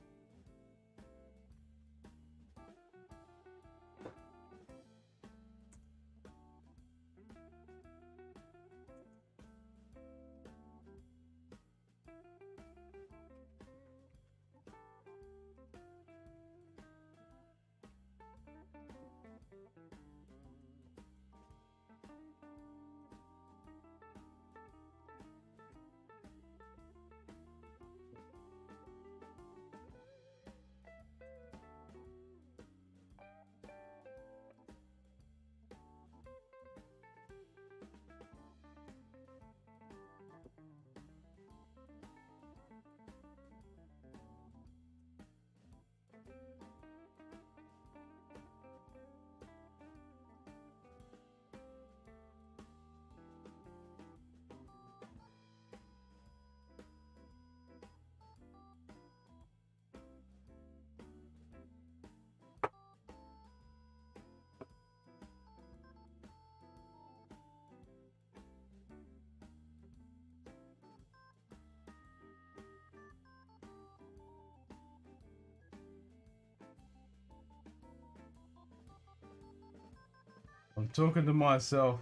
I'm talking to myself,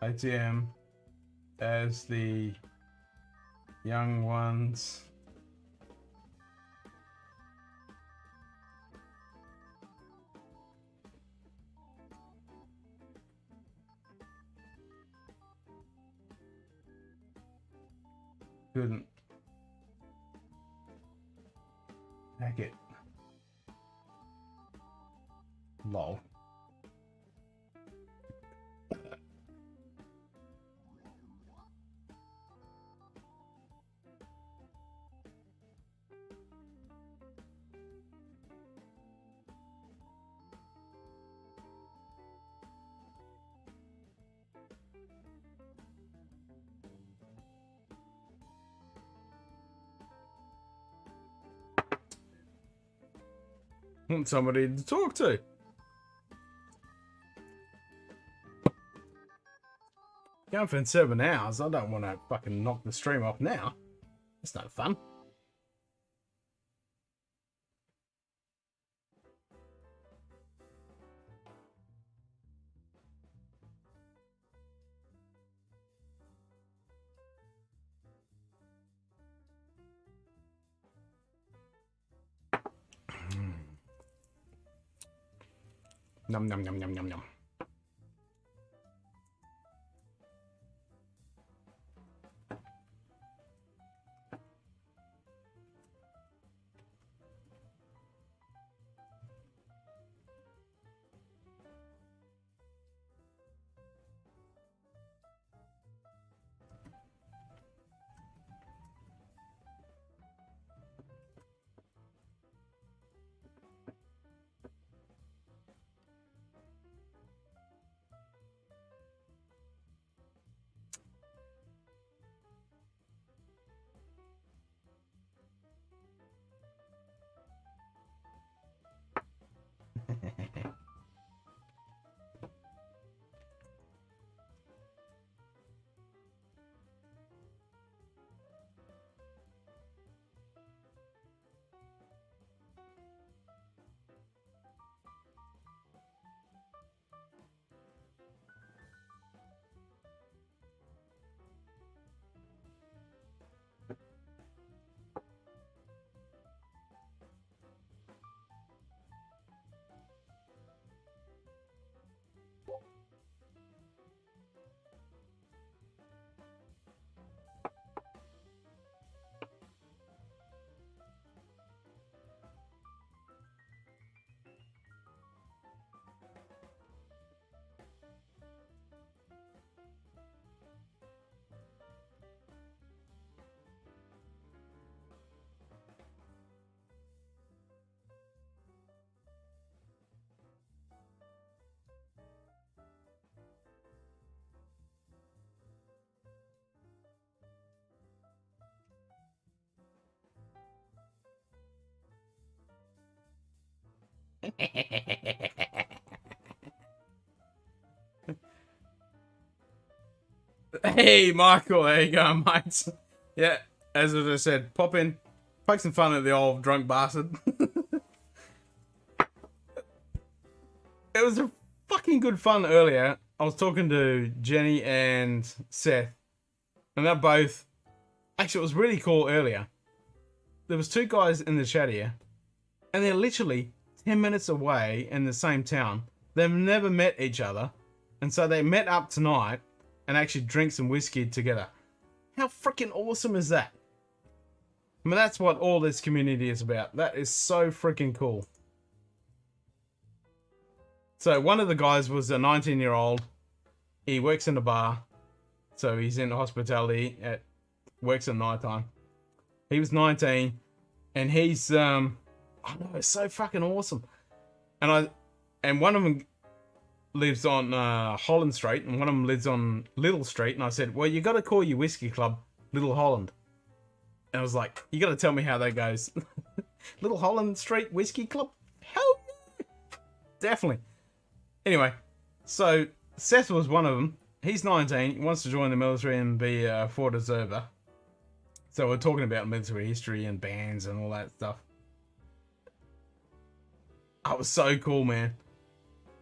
ATM, as the young ones Couldn't hack it. Lol. Want somebody to talk to. Going for 7 hours. I don't want to fucking knock the stream off now. It's no fun. Num num num num num num. Hey, Michael, there you go, mate. Yeah, as I just said, pop in, poke some fun at the old drunk bastard. It was a fucking good fun earlier. I was talking to Jenny and Seth, and they're both... Actually, it was really cool earlier. There was 2 guys in the chat here, and they're literally 10 minutes away in the same town. They've never met each other, and so they met up tonight and actually drink some whiskey together. How freaking awesome is that? I mean, that's what all this community is about. That is so freaking cool. So one of the guys was a 19-year-old. He works in a bar. So he's in hospitality, works at night time. He was 19, and he's, I know, it's so fucking awesome. And one of them lives on Holland Street, and one of them lives on Little Street. And I said, well, you got to call your whiskey club Little Holland. And I was like, you got to tell me how that goes. Little Holland Street Whiskey Club? Hell yeah. Definitely. Anyway, so Seth was one of them. He's 19. He wants to join the military and be a Fort Observer. So we're talking about military history and bands and all that stuff. That was so cool, man.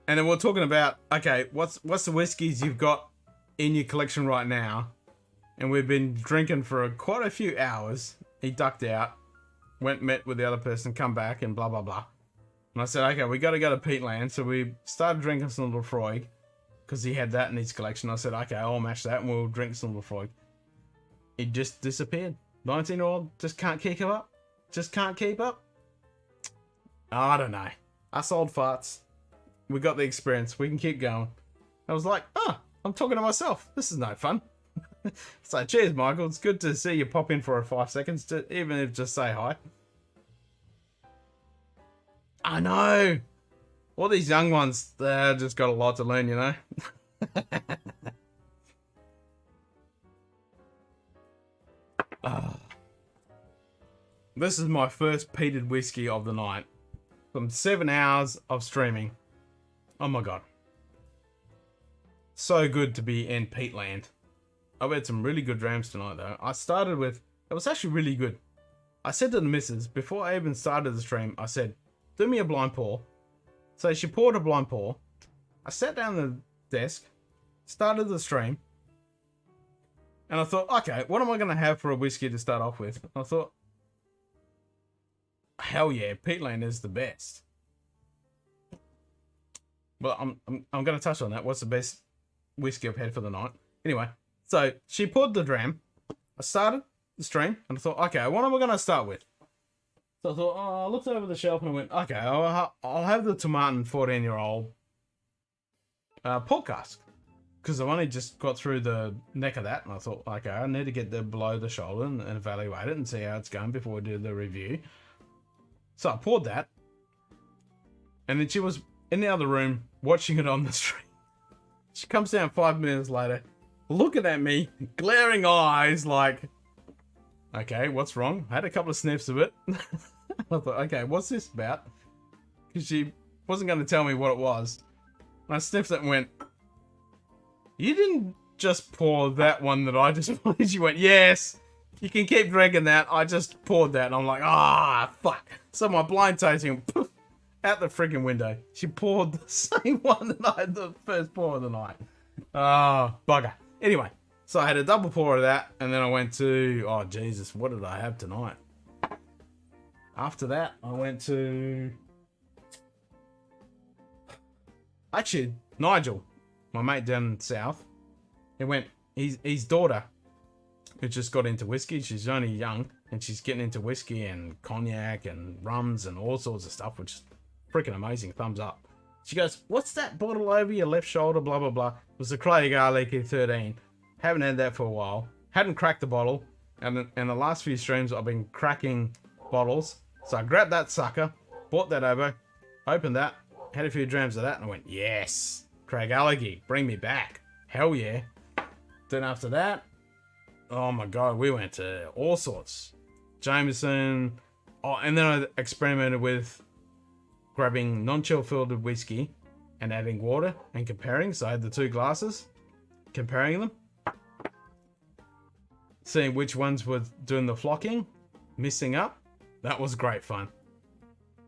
And then we're talking about, okay, what's the whiskeys you've got in your collection right now? And we've been drinking for quite a few hours. He ducked out, met with the other person, come back, and blah, blah, blah. And I said, okay, we got to go to Peatland. So we started drinking some Lefroy, because he had that in his collection. I said, okay, I'll mash that, and we'll drink some Lefroy. It just disappeared. 19-year-old just can't keep up. Just can't keep up. I don't know. Us old farts. We got the experience. We can keep going. I was like, I'm talking to myself. This is no fun. So cheers, Michael. It's good to see you pop in for 5 seconds, even if just say hi. I know. All these young ones, they've just got a lot to learn, you know. This is my first peated whiskey of the night. From 7 hours of streaming. Oh my god. So good to be in peat land. I've had some really good drams tonight though. I started with, it was actually really good. I said to the missus, before I even started the stream, I said, do me a blind pour. So she poured a blind pour. I sat down at the desk, started the stream, and I thought, okay, what am I going to have for a whiskey to start off with? I thought, hell yeah, peatland is the best. Well, I'm going to touch on that. What's the best whiskey I've had for the night? Anyway, so she poured the dram. I started the stream, and I thought, okay, what am I going to start with? So I thought, I looked over the shelf and I went, okay, I'll have the Tomatin 14-year-old podcast. Because I've only just got through the neck of that, and I thought, okay, I need to get below the shoulder and evaluate it and see how it's going before we do the review. So I poured that, and then she was in the other room watching it on the stream. She comes down 5 minutes later, looking at me, glaring eyes, like, okay, what's wrong? I had a couple of sniffs of it. I thought, okay, what's this about? Because she wasn't going to tell me what it was. And I sniffed it and went, you didn't just pour that one that I just poured. She went, yes, you can keep drinking that. I just poured that. And I'm like, fuck. So my blind tasting, poof, out the freaking window. She poured the same one that I had the first pour of the night. Bugger. Anyway, so I had a double pour of that. And then I went to, oh, Jesus, what did I have tonight? After that, I went to, actually, Nigel, my mate down south. He went, his daughter, who just got into whiskey, she's only young, and she's getting into whiskey and cognac and rums and all sorts of stuff, which is freaking amazing. Thumbs up. She goes, what's that bottle over your left shoulder, blah, blah, blah. It was the Craig Leaky 13. Haven't had that for a while. Hadn't cracked the bottle. And in the last few streams, I've been cracking bottles. So I grabbed that sucker, bought that over, opened that, had a few drams of that, and I went, yes, Craig Leaky, bring me back. Hell yeah. Then after that, oh my god, we went to all sorts. Jameson. Oh, and then I experimented with grabbing non-chill filtered whiskey and adding water and comparing. So I had the two glasses, comparing them, seeing which ones were doing the flocking, mixing up. That was great fun.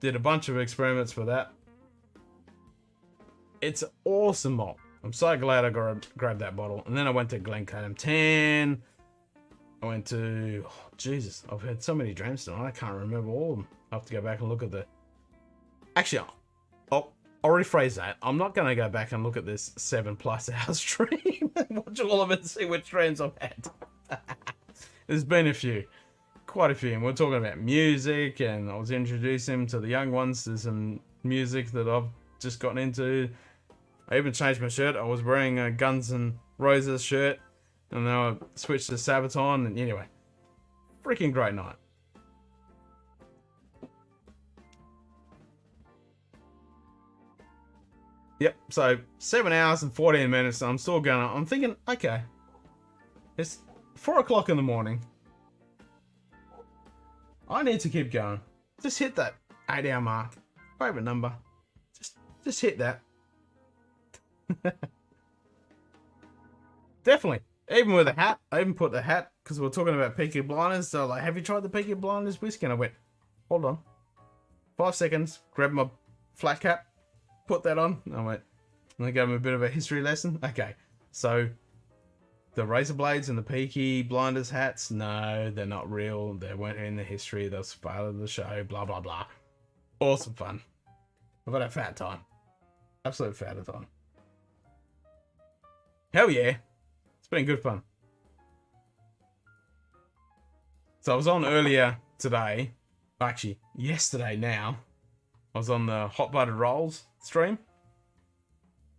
Did a bunch of experiments for that. It's awesome malt. I'm so glad I grabbed that bottle. And then I went to Glencairn 10. I went to, oh, Jesus, I've had so many drams tonight. I can't remember all of them. I have to go back and look at the, actually, I'll rephrase that. I'm not going to go back and look at this 7+ hour stream and watch all of it and see which drams I've had. There's been a few. Quite a few, and we're talking about music, and I was introducing him to the young ones. There's some music that I've just gotten into. I even changed my shirt. I was wearing a Guns N' Roses shirt, and now I switched to Sabaton, and anyway, freaking great night. Yep, so 7 hours and 14 minutes, and I'm still going. I'm thinking, okay, it's 4 o'clock in the morning. I need to keep going. Just hit that 8-hour mark. Favorite number. Just hit that. Definitely. Even with a hat. I even put the hat because we're talking about Peaky Blinders. So like, have you tried the Peaky Blinders whiskey? And I went, hold on. 5 seconds. Grab my flat cap. Put that on. And I went, and I gave him a bit of a history lesson. Okay. So the razor blades and the Peaky Blinders hats, no, they're not real. They weren't in the history. That's part of the show. Blah, blah, blah. Awesome fun. I've had a fat time. Absolute fat time. Hell yeah. It's been good fun. So I was on earlier today, actually yesterday now. I was on the Hot Buttered Rolls stream.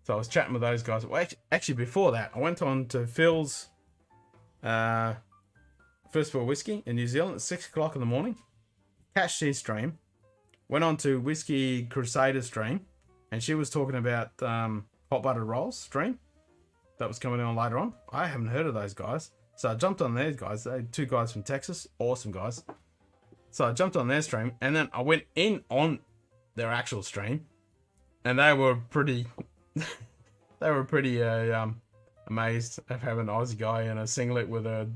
So I was chatting with those guys. Well, actually before that, I went on to Phil's First for Whiskey in New Zealand at 6 o'clock in the morning. Catched his stream. Went on to Whiskey Crusader stream. And she was talking about Hot Buttered Rolls stream. That was coming on later on. I haven't heard of those guys. So I jumped on these guys. They're 2 guys from Texas. Awesome guys. So I jumped on their stream. And then I went in on their actual stream. And they were pretty... they were pretty amazed of having an Aussie guy in a singlet with a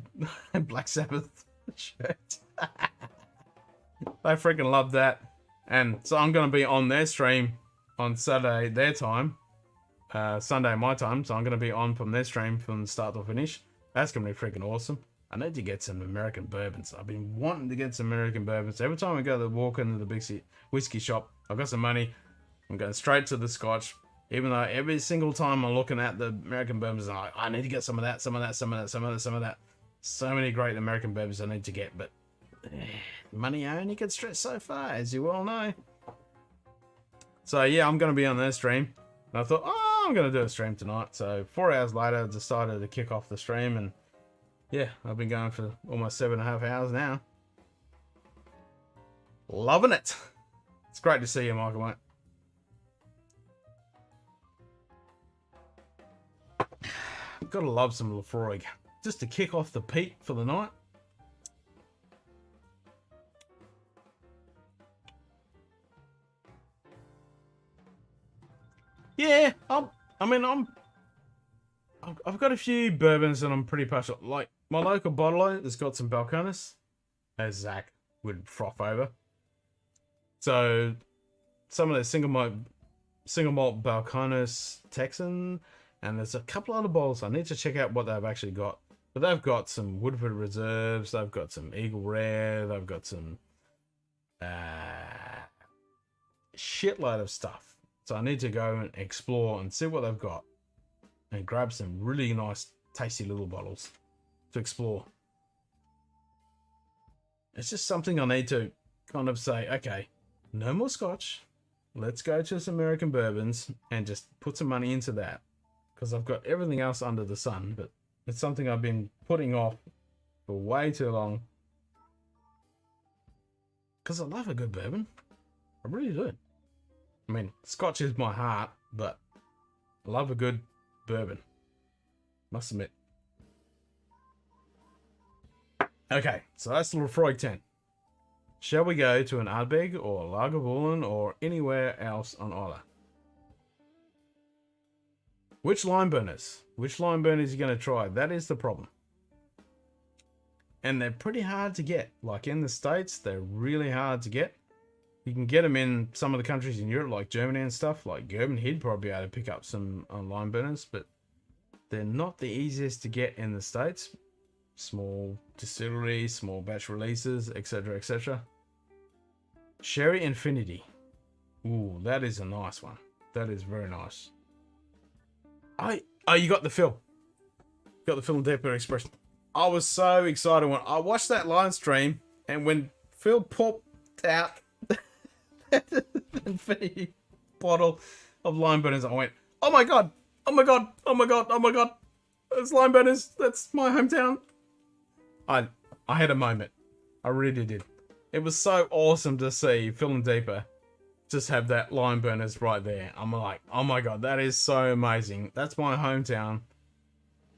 Black Sabbath shirt. They freaking loved that. And so I'm going to be on their stream on Saturday their time. Sunday my time. So I'm going to be on from their stream from start to finish. That's going to be freaking awesome. I need to get some American bourbons. I've been wanting to get some American bourbons. Every time I go to walk into the big whiskey shop, I've got some money. I'm going straight to the Scotch. Even though every single time I'm looking at the American bourbons, I'm like, I need to get some of that, some of that, some of that, some of that, some of that. So many great American bourbons I need to get, but money only can stretch so far, as you all know. So yeah, I'm going to be on their stream. And I thought, oh, I'm going to do a stream tonight. So 4 hours later, I decided to kick off the stream. And yeah, I've been going for almost 7.5 hours now. Loving it. It's great to see you, Michael, mate. Gotta love some Lafroig just to kick off the peak for the night. Yeah, I've got a few bourbons that I'm pretty passionate. Like my local bottler has got some Balcones, as Zach would froth over. So some of the single malt Balcones Texan. And there's a couple other bottles. I need to check out what they've actually got. But they've got some Woodford Reserves. They've got some Eagle Rare. They've got some shitload of stuff. So I need to go and explore and see what they've got. And grab some really nice, tasty little bottles to explore. It's just something I need to kind of say, okay, no more Scotch. Let's go to some American bourbons and just put some money into that. Because I've got everything else under the sun, but it's something I've been putting off for way too long. Because I love a good bourbon. I really do. I mean, Scotch is my heart, but I love a good bourbon. Must admit. Okay, so that's the Lafroig 10. Shall we go to an Ardbeg or Lagavulin or anywhere else on Isla? Which lime burners? Which lime burners are you going to try? That is the problem. And they're pretty hard to get. Like in the States, they're really hard to get. You can get them in some of the countries in Europe, like Germany and stuff. Like Gerben, he'd probably be able to pick up some lime burners, but they're not the easiest to get in the States. Small distilleries, small batch releases, etc., etc. Sherry Infinity. Ooh, that is a nice one. That is very nice. Oh, you got the Phil. Got the Phil and Deeper Expression. I was so excited when I watched that live stream, and when Phil popped out the Infinity bottle of lime burners, I went, oh my god, oh my god, oh my god, oh my god. It's lime burners. That's my hometown. I had a moment. I really did. It was so awesome to see Phil and Deeper just have that lime burners right there. I'm like, oh my god, that is so amazing. That's my hometown.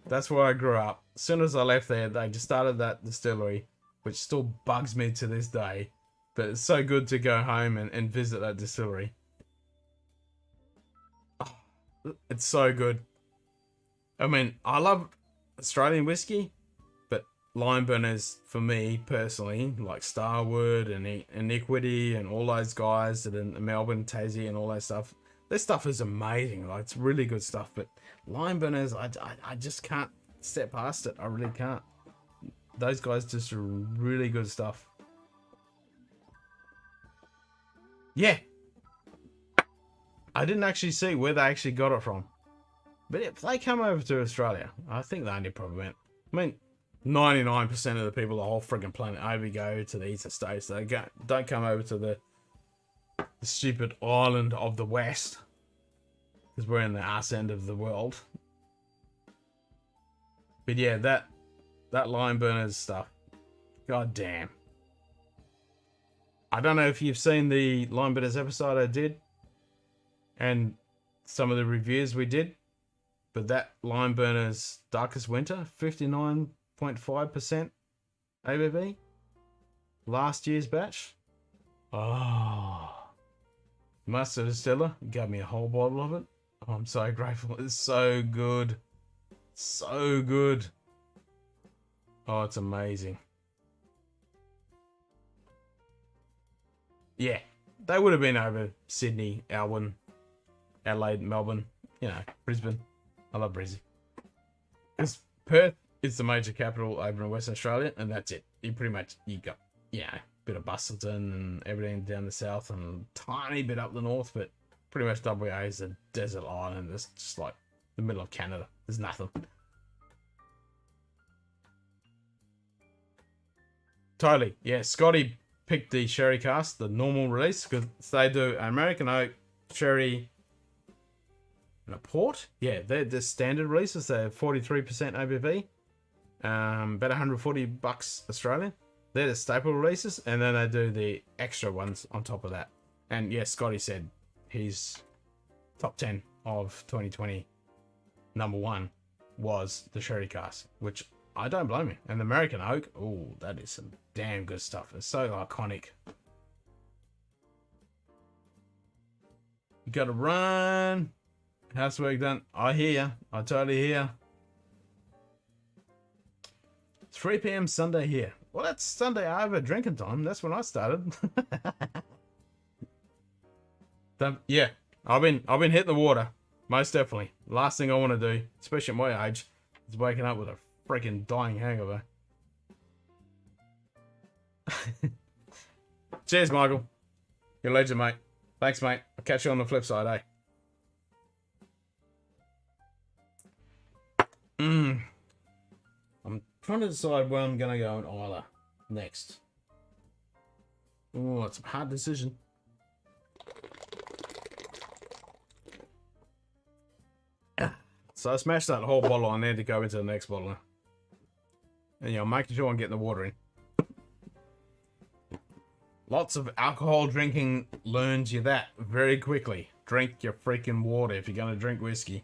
That's where I grew up. As soon as I left there, they just started that distillery, which still bugs me to this day. But it's so good to go home and visit that distillery. Oh, it's so good. I mean, I love Australian whiskey, but lime burners, for me personally, like Starwood and Iniquity and all those guys that are in Melbourne, Tassie and all that stuff, this stuff is amazing. Like, it's really good stuff, but lime burners, I just can't step past it. I really can't. Those guys just are really good stuff. Yeah. I didn't actually see where they actually got it from. But if they come over to Australia, I think the only problem, I mean, 99% of the people, the whole friggin' planet over, go to the eastern states. They don't come over to the stupid island of the west, because we're in the arse end of the world. But yeah, that lime burners stuff, god damn. I don't know if you've seen the lime burners episode I did, and some of the reviews we did, but that lime burners Darkest Winter, 59.5% ABV, last year's batch. Oh, Master Distiller gave me a whole bottle of it. Oh, I'm so grateful. It's so good. So good. Oh, it's amazing. Yeah, they would have been over Sydney, Alwyn, Adelaide, Melbourne, you know, Brisbane. I love Brisbane. Because Perth is the major capital over in Western Australia, and that's it. You pretty much, you got, you know, a bit of Busselton and everything down the south and a tiny bit up the north, but pretty much WA is a desert island. It's just like the middle of Canada. There's nothing. Totally. Yeah, Scotty picked the sherry cask, the normal release, because they do American oak, sherry, and a port. Yeah, they're the standard releases. They're 43% ABV, about $140 Australian. They're the staple releases, and then they do the extra ones on top of that. And yeah, Scotty said his top 10 of 2020 number one was the sherry cask, which I don't blame him. And the American oak, oh, that is some damn good stuff. It's so iconic. You gotta run. Housework done. I hear. I totally hear. 3 p.m. Sunday here. Well, that's Sunday over drinking time. That's when I started. Yeah, I've been hitting the water. Most definitely. Last thing I want to do, especially at my age, is waking up with a freaking dying hangover. Cheers, Michael. You're a legend, mate. Thanks, mate. I'll catch you on the flip side, eh? I'm trying to decide where I'm going to go in Isla next. Oh, it's a hard decision. So I smashed that whole bottle on there to go into the next bottle. And, you know, making sure I'm getting the water in. Lots of alcohol drinking learns you that very quickly. Drink your freaking water if you're going to drink whiskey.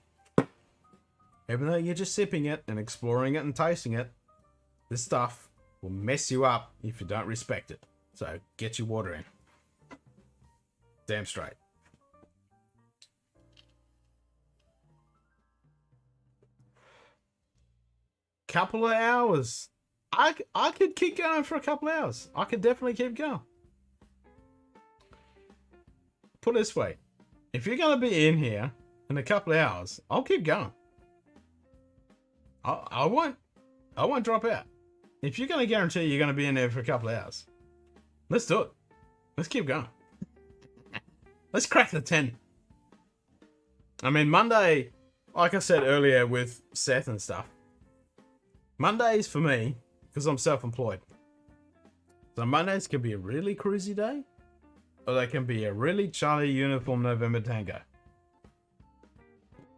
Even though you're just sipping it and exploring it and tasting it, this stuff will mess you up if you don't respect it. So get your water in. Damn straight. Couple of hours. I could keep going for a couple of hours. I could definitely keep going. Put it this way. If you're going to be in here in a couple of hours, I'll keep going. I won't drop out. If you're going to guarantee you're going to be in there for a couple of hours, let's do it. Let's keep going. Let's crack the 10. I mean, Monday, like I said earlier with Seth and stuff, Mondays for me, because I'm self-employed. So Mondays can be a really cruisy day, or they can be a really Charlie Uniform November Tango.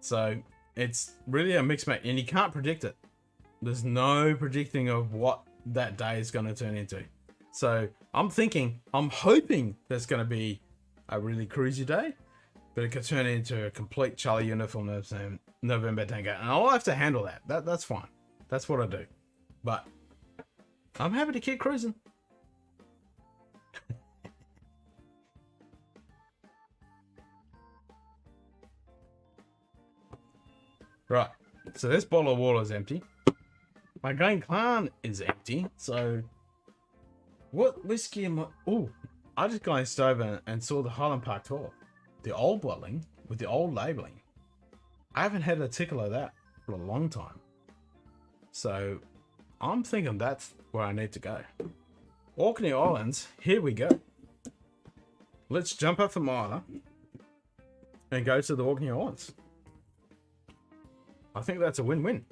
So it's really a mixed match, and you can't predict it. There's no predicting of what that day is going to turn into. So I'm hoping there's going to be a really cruisy day, but it could turn into a complete Charlie Uniform November Tango, and I'll have to handle that. That's fine. That's what I do. But I'm happy to keep cruising. Right. So this bottle of water is empty. My Glen is empty. So what whiskey am I... Oh, I just glanced over and saw the Highland Park Tour. The old bottling with the old labeling. I haven't had a tickle of that for a long time. So I'm thinking that's where I need to go. Orkney Islands, here we go. Let's jump up from Isla and go to the Orkney Islands. I think that's a win-win.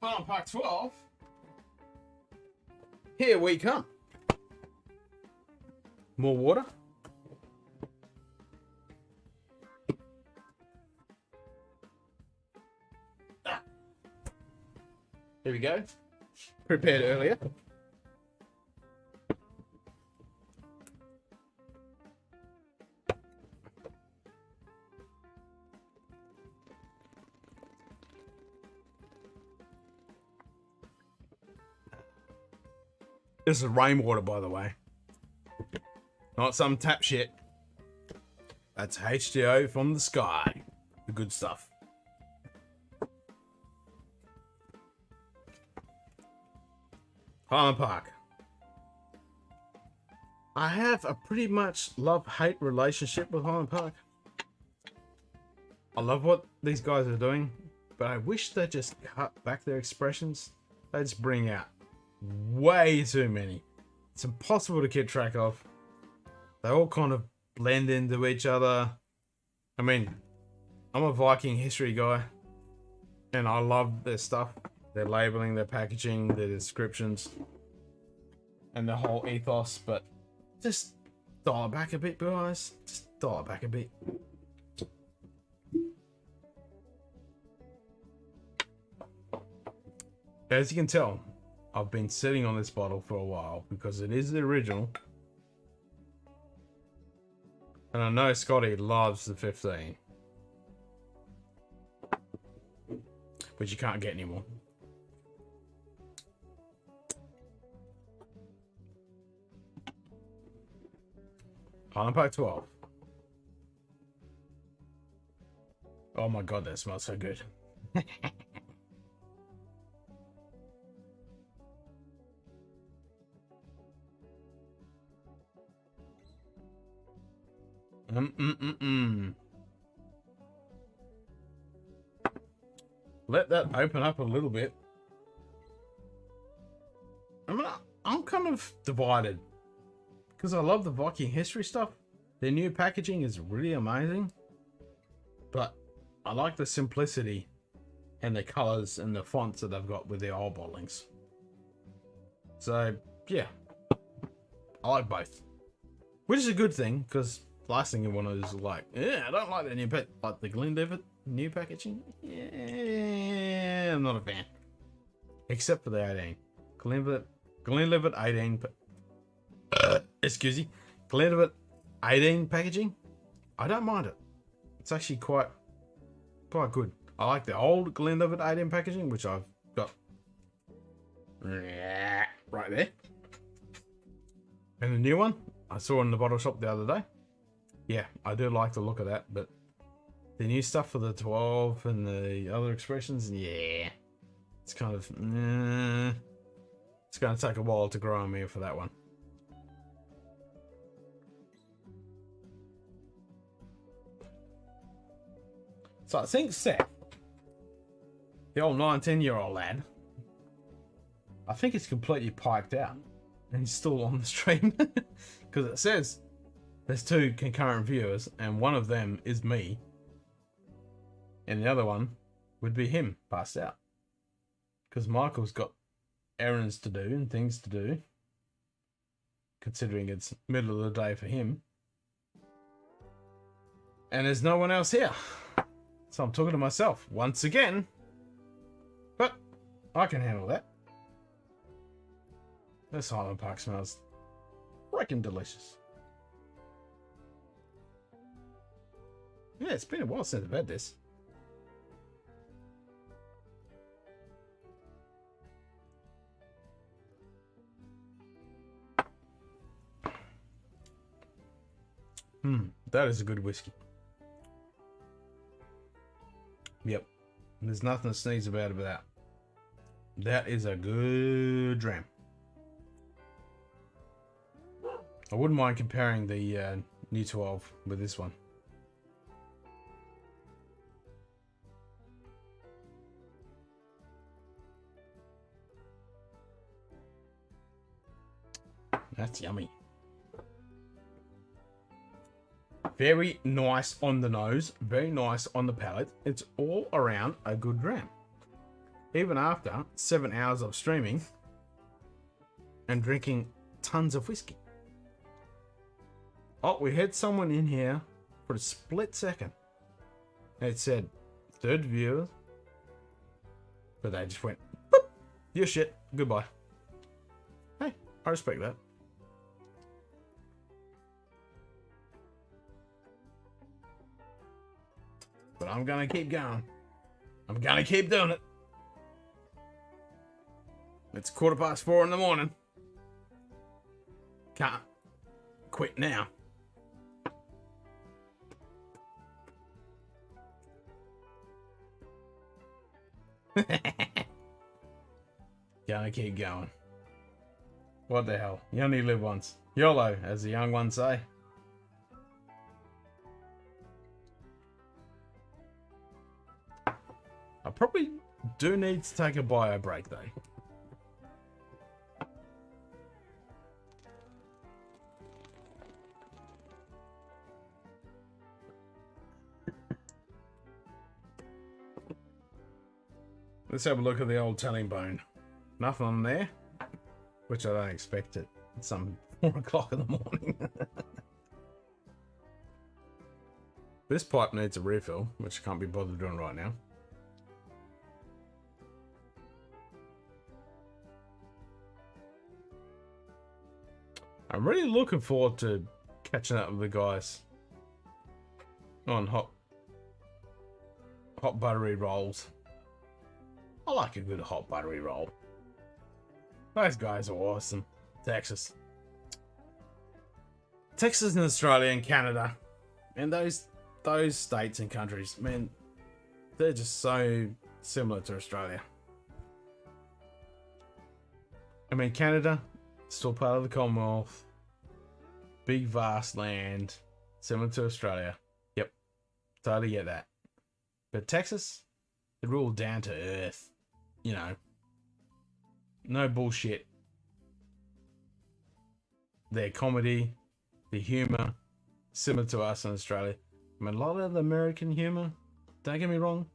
Highland Park 12. Here we come. More water. Here we go. Prepared earlier. This is rainwater, by the way. Not some tap shit. That's H2O from the sky. The good stuff. Highland Park. I have a pretty much love-hate relationship with Highland Park. I love what these guys are doing, but I wish they just cut back their expressions. They just bring out way too many. It's impossible to keep track of. They all kind of blend into each other. I mean, I'm a Viking history guy, and I love their stuff. Their labeling, their packaging, their descriptions, and the whole ethos, but just dial it back a bit, guys. Just dial it back a bit. As you can tell, I've been sitting on this bottle for a while because it is the original. And I know Scotty loves the 15. Which you can't get anymore. Highland Park 12. Oh my god, that smells so good. Let that open up a little bit. I'm kind of divided because I love the Viking history stuff. Their new packaging is really amazing, but I like the simplicity and the colors and the fonts that they've got with their old bottlings. So yeah, I like both, which is a good thing because last thing you want is like, yeah, I don't like the new like the Glenlivet new packaging. Yeah, I'm not a fan, except for the 18 Glenlivet 18. Excuse me, Glenlivet 18 packaging. I don't mind it. It's actually quite good. I like the old Glenlivet 18 packaging, which I've got right there, and the new one I saw in the bottle shop the other day. Yeah, I do like the look of that, but the new stuff for the 12 and the other expressions, yeah, it's kind of it's going to take a while to grow on me for that one. So I think Seth, the old 19-year-old lad, I think it's completely piped out and he's still on the stream because it says there's 2 concurrent viewers and one of them is me and the other one would be him passed out because Michael's got errands to do and things to do, considering it's middle of the day for him, and there's no one else here. So I'm talking to myself once again, but I can handle that. This Highland Park smells freaking delicious. Yeah, it's been a while since I've had this. That is a good whiskey. Yep, there's nothing to sneeze about that. That is a good dram. I wouldn't mind comparing the new 12 with this one. That's yummy. Very nice on the nose, very nice on the palate. It's all around a good dram. even after 7 hours of streaming and drinking tons of whiskey. Oh, we had someone in here for a split second. It said, third viewer. But they just went, boop, your shit, goodbye. Hey, I respect that. But I'm gonna keep going. I'm gonna keep doing it. It's 4:15 in the morning. Can't quit now. Gonna keep going. What the hell? You only live once. YOLO, as the young ones say. I probably do need to take a bio break though. Let's have a look at the old telling bone. Nothing on there, which I don't expect it. It's some 4 o'clock in the morning. This pipe needs a refill, which I can't be bothered doing right now. I'm really looking forward to catching up with the guys on hot buttery rolls. I like a good hot buttery roll. Those guys are awesome. Texas and Australia and Canada. And those states and countries, man, they're just so similar to Australia. I mean, Canada, still part of the Commonwealth. Big, vast land. Similar to Australia. Yep. Totally get that. But Texas, they're all down to earth. You know. No bullshit. Their comedy, the humour, similar to us in Australia. I mean, a lot of the American humour, don't get me wrong,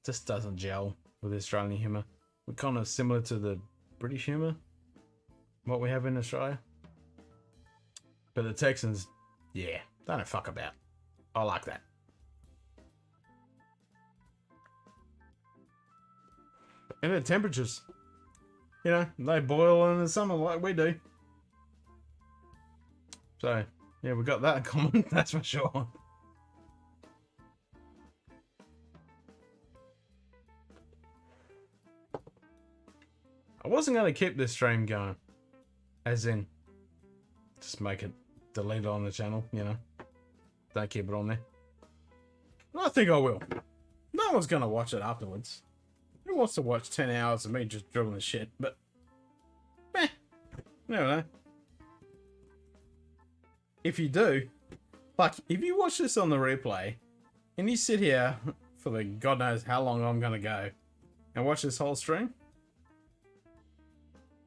just doesn't gel with Australian humour. We're kind of similar to the British humour, what we have in Australia. But the Texans, yeah, they don't fuck about. I like that. And the temperatures, you know, they boil in the summer like we do. So, yeah, we got that in common, that's for sure. I wasn't going to keep this stream going. As in, just make it, delete it on the channel, you know. Don't keep it on there. I think I will. No one's going to watch it afterwards. Who wants to watch 10 hours of me just dribbling the shit? But, meh. Never know. If you do, like, if you watch this on the replay, and you sit here for the God knows how long I'm going to go, and watch this whole stream,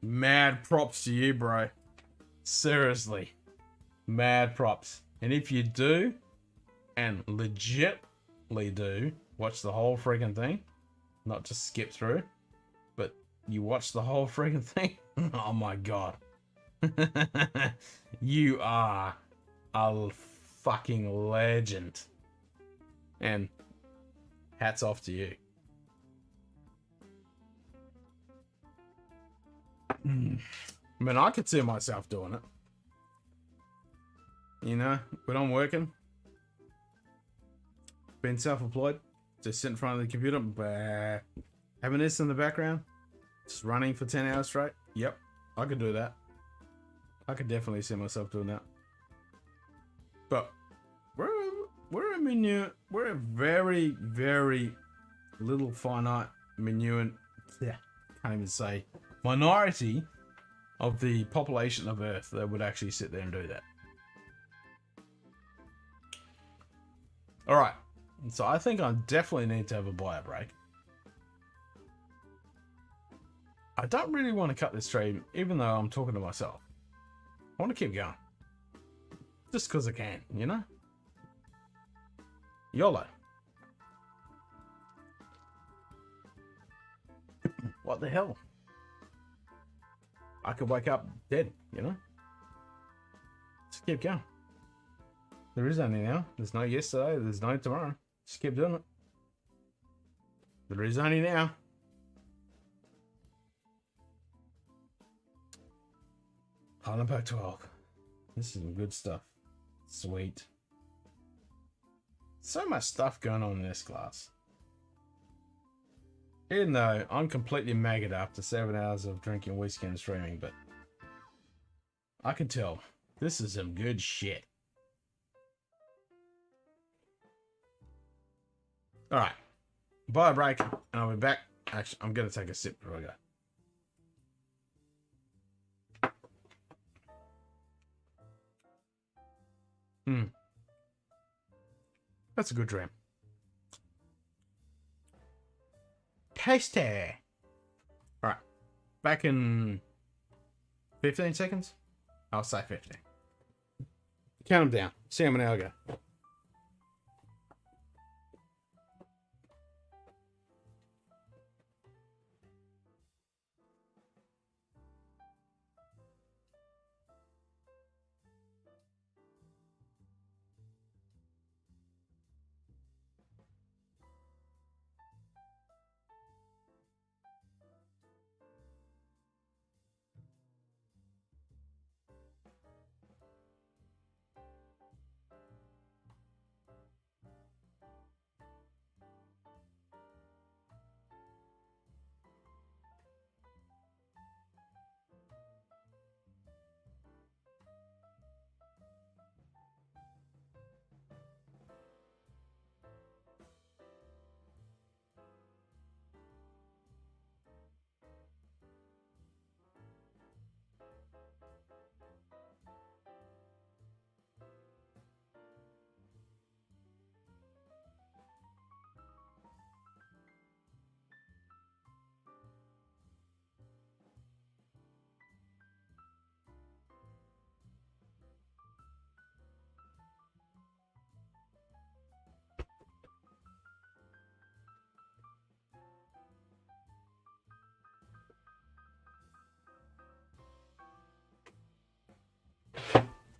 mad props to you, bro. Seriously. Mad props. And if you do, and legitly do, watch the whole freaking thing, not just skip through, but you watch the whole freaking thing, oh my God. You are a fucking legend. And hats off to you. I mean, I could see myself doing it. You know, when I'm working, being self-employed, just sit in front of the computer, having this in the background, just running for 10 hours straight. Yep, I could do that. I could definitely see myself doing that. But we're a very, very little finite minute. Yeah, can't even say minority of the population of Earth that would actually sit there and do that. All right, so I think I definitely need to have a bio break. I don't really want to cut this stream, even though I'm talking to myself. I want to keep going. Just because I can, you know? YOLO. What the hell? I could wake up dead, you know? Just keep going. There is only now. There's no yesterday. There's no tomorrow. Just keep doing it. There is only now. Harlem Pack 12. This is some good stuff. Sweet. So much stuff going on in this class. Even though I'm completely maggot after 7 hours of drinking whiskey and streaming, but I can tell this is some good shit. Alright. Buy a break and I'll be back. Actually, I'm going to take a sip before I go. That's a good dram. Tasty. Alright. Back in 15 seconds? I'll say 15. Count them down. See how many I go.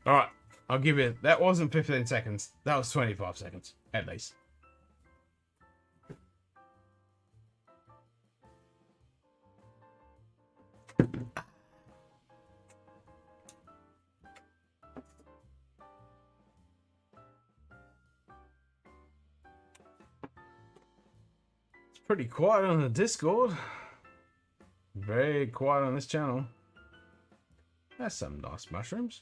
Alright, I'll give you... That wasn't 15 seconds. That was 25 seconds, at least. It's pretty quiet on the Discord. Very quiet on this channel. That's some nice mushrooms.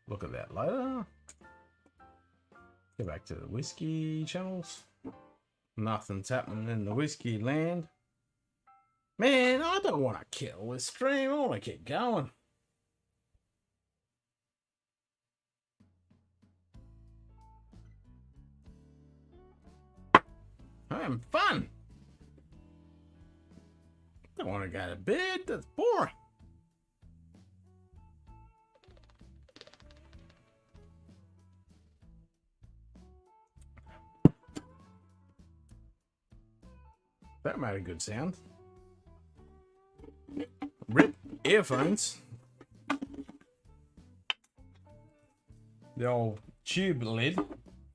Look at that later. Go back to the whiskey channels. Nothing's happening in the whiskey land. Man, I don't want to kill this stream. I want to keep going. I'm having fun. I don't want to go to bed. That's boring. That made a good sound. Rip earphones. The old tube lid.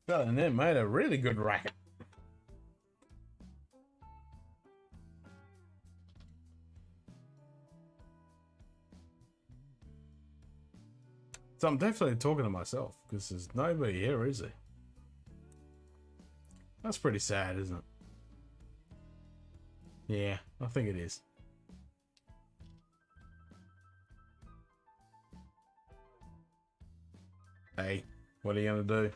And that made a really good racket. So I'm definitely talking to myself because there's nobody here, is there? That's pretty sad, isn't it? Yeah, I think it is. Hey, what are you gonna do?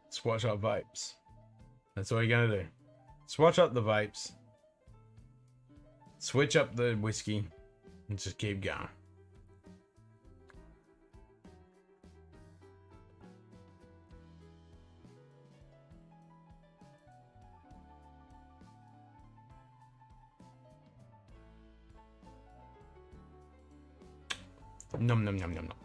Swatch up vapes. That's all you're gonna do. Swatch up the vapes. Switch up the whiskey. And just keep going. Nom nom nom nom nom.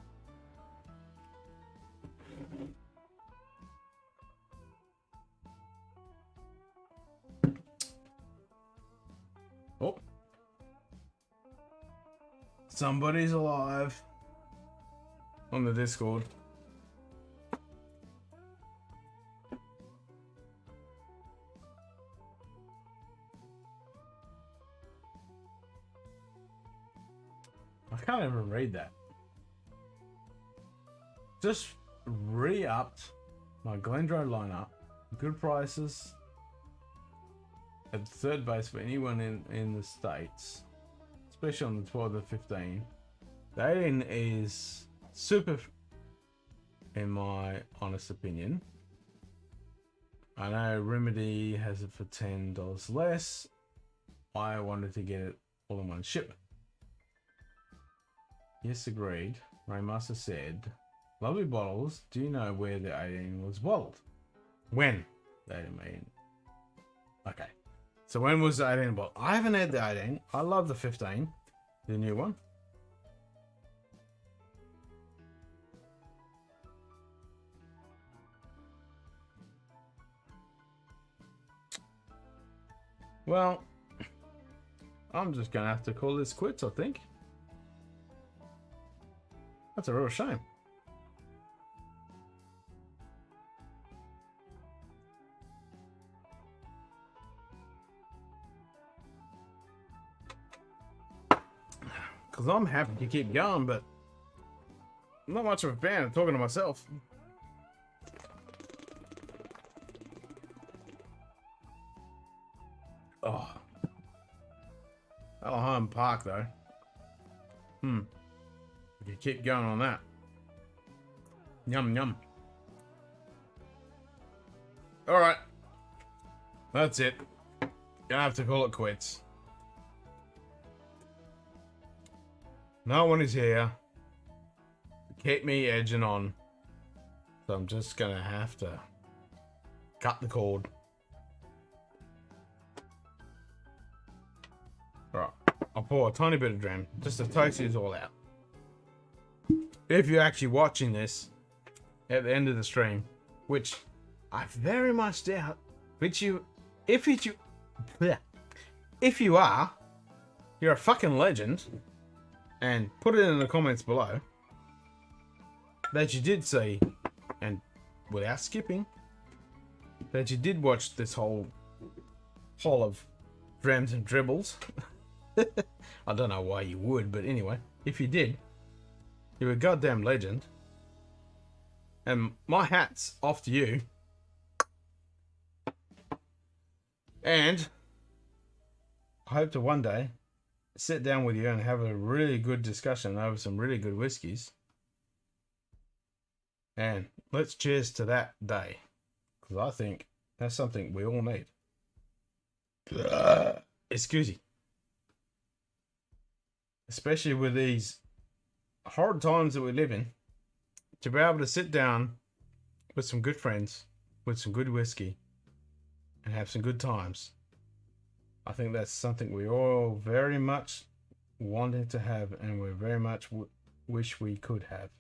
Somebody's alive on the Discord. I can't even read that. Just re-upped my Glendro lineup. Good prices at third base for anyone in the States, especially on the 12 to 15. The 18 is super, in my honest opinion. I know Remedy has it for $10 less. I wanted to get it all in one shipment. Yes, agreed. Raymaster said, lovely bottles. Do you know where the 18 was bottled? When? They mean. Okay. So when was the 18 bottled? I haven't had the 18. I love the 15. The new one. Well, I'm just going to have to call this quits, I think. That's a real shame. Because I'm happy to keep going, but I'm not much of a fan of talking to myself. Oh. Allenheim Park, though. We can keep going on that. Yum, yum. Alright. That's it. Gonna have to call it quits. No one is here to keep me edging on. So I'm just gonna have to cut the cord. Alright. I'll pour a tiny bit of dram just to taste this all out. If you're actually watching this at the end of the stream, which I very much doubt, if you are, you're a fucking legend, and put it in the comments below that you did see, and without skipping, that you did watch this whole of Drams and Dribbles. I don't know why you would, but anyway, if you did, you're a goddamn legend. And my hat's off to you. And I hope to one day sit down with you and have a really good discussion over some really good whiskies. And let's cheers to that day. Because I think that's something we all need. Excuse me. Especially with these hard times that we live in, to be able to sit down with some good friends, with some good whiskey, and have some good times. I think that's something we all very much wanted to have, and we very much wish we could have.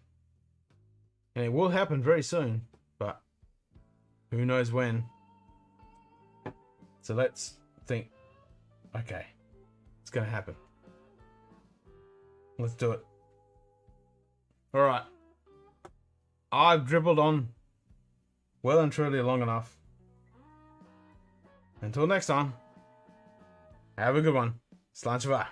And it will happen very soon, but who knows when. So let's think, okay, it's going to happen. Let's do it. Alright. I've dribbled on well and truly long enough. Until next time, have a good one. Slanchva.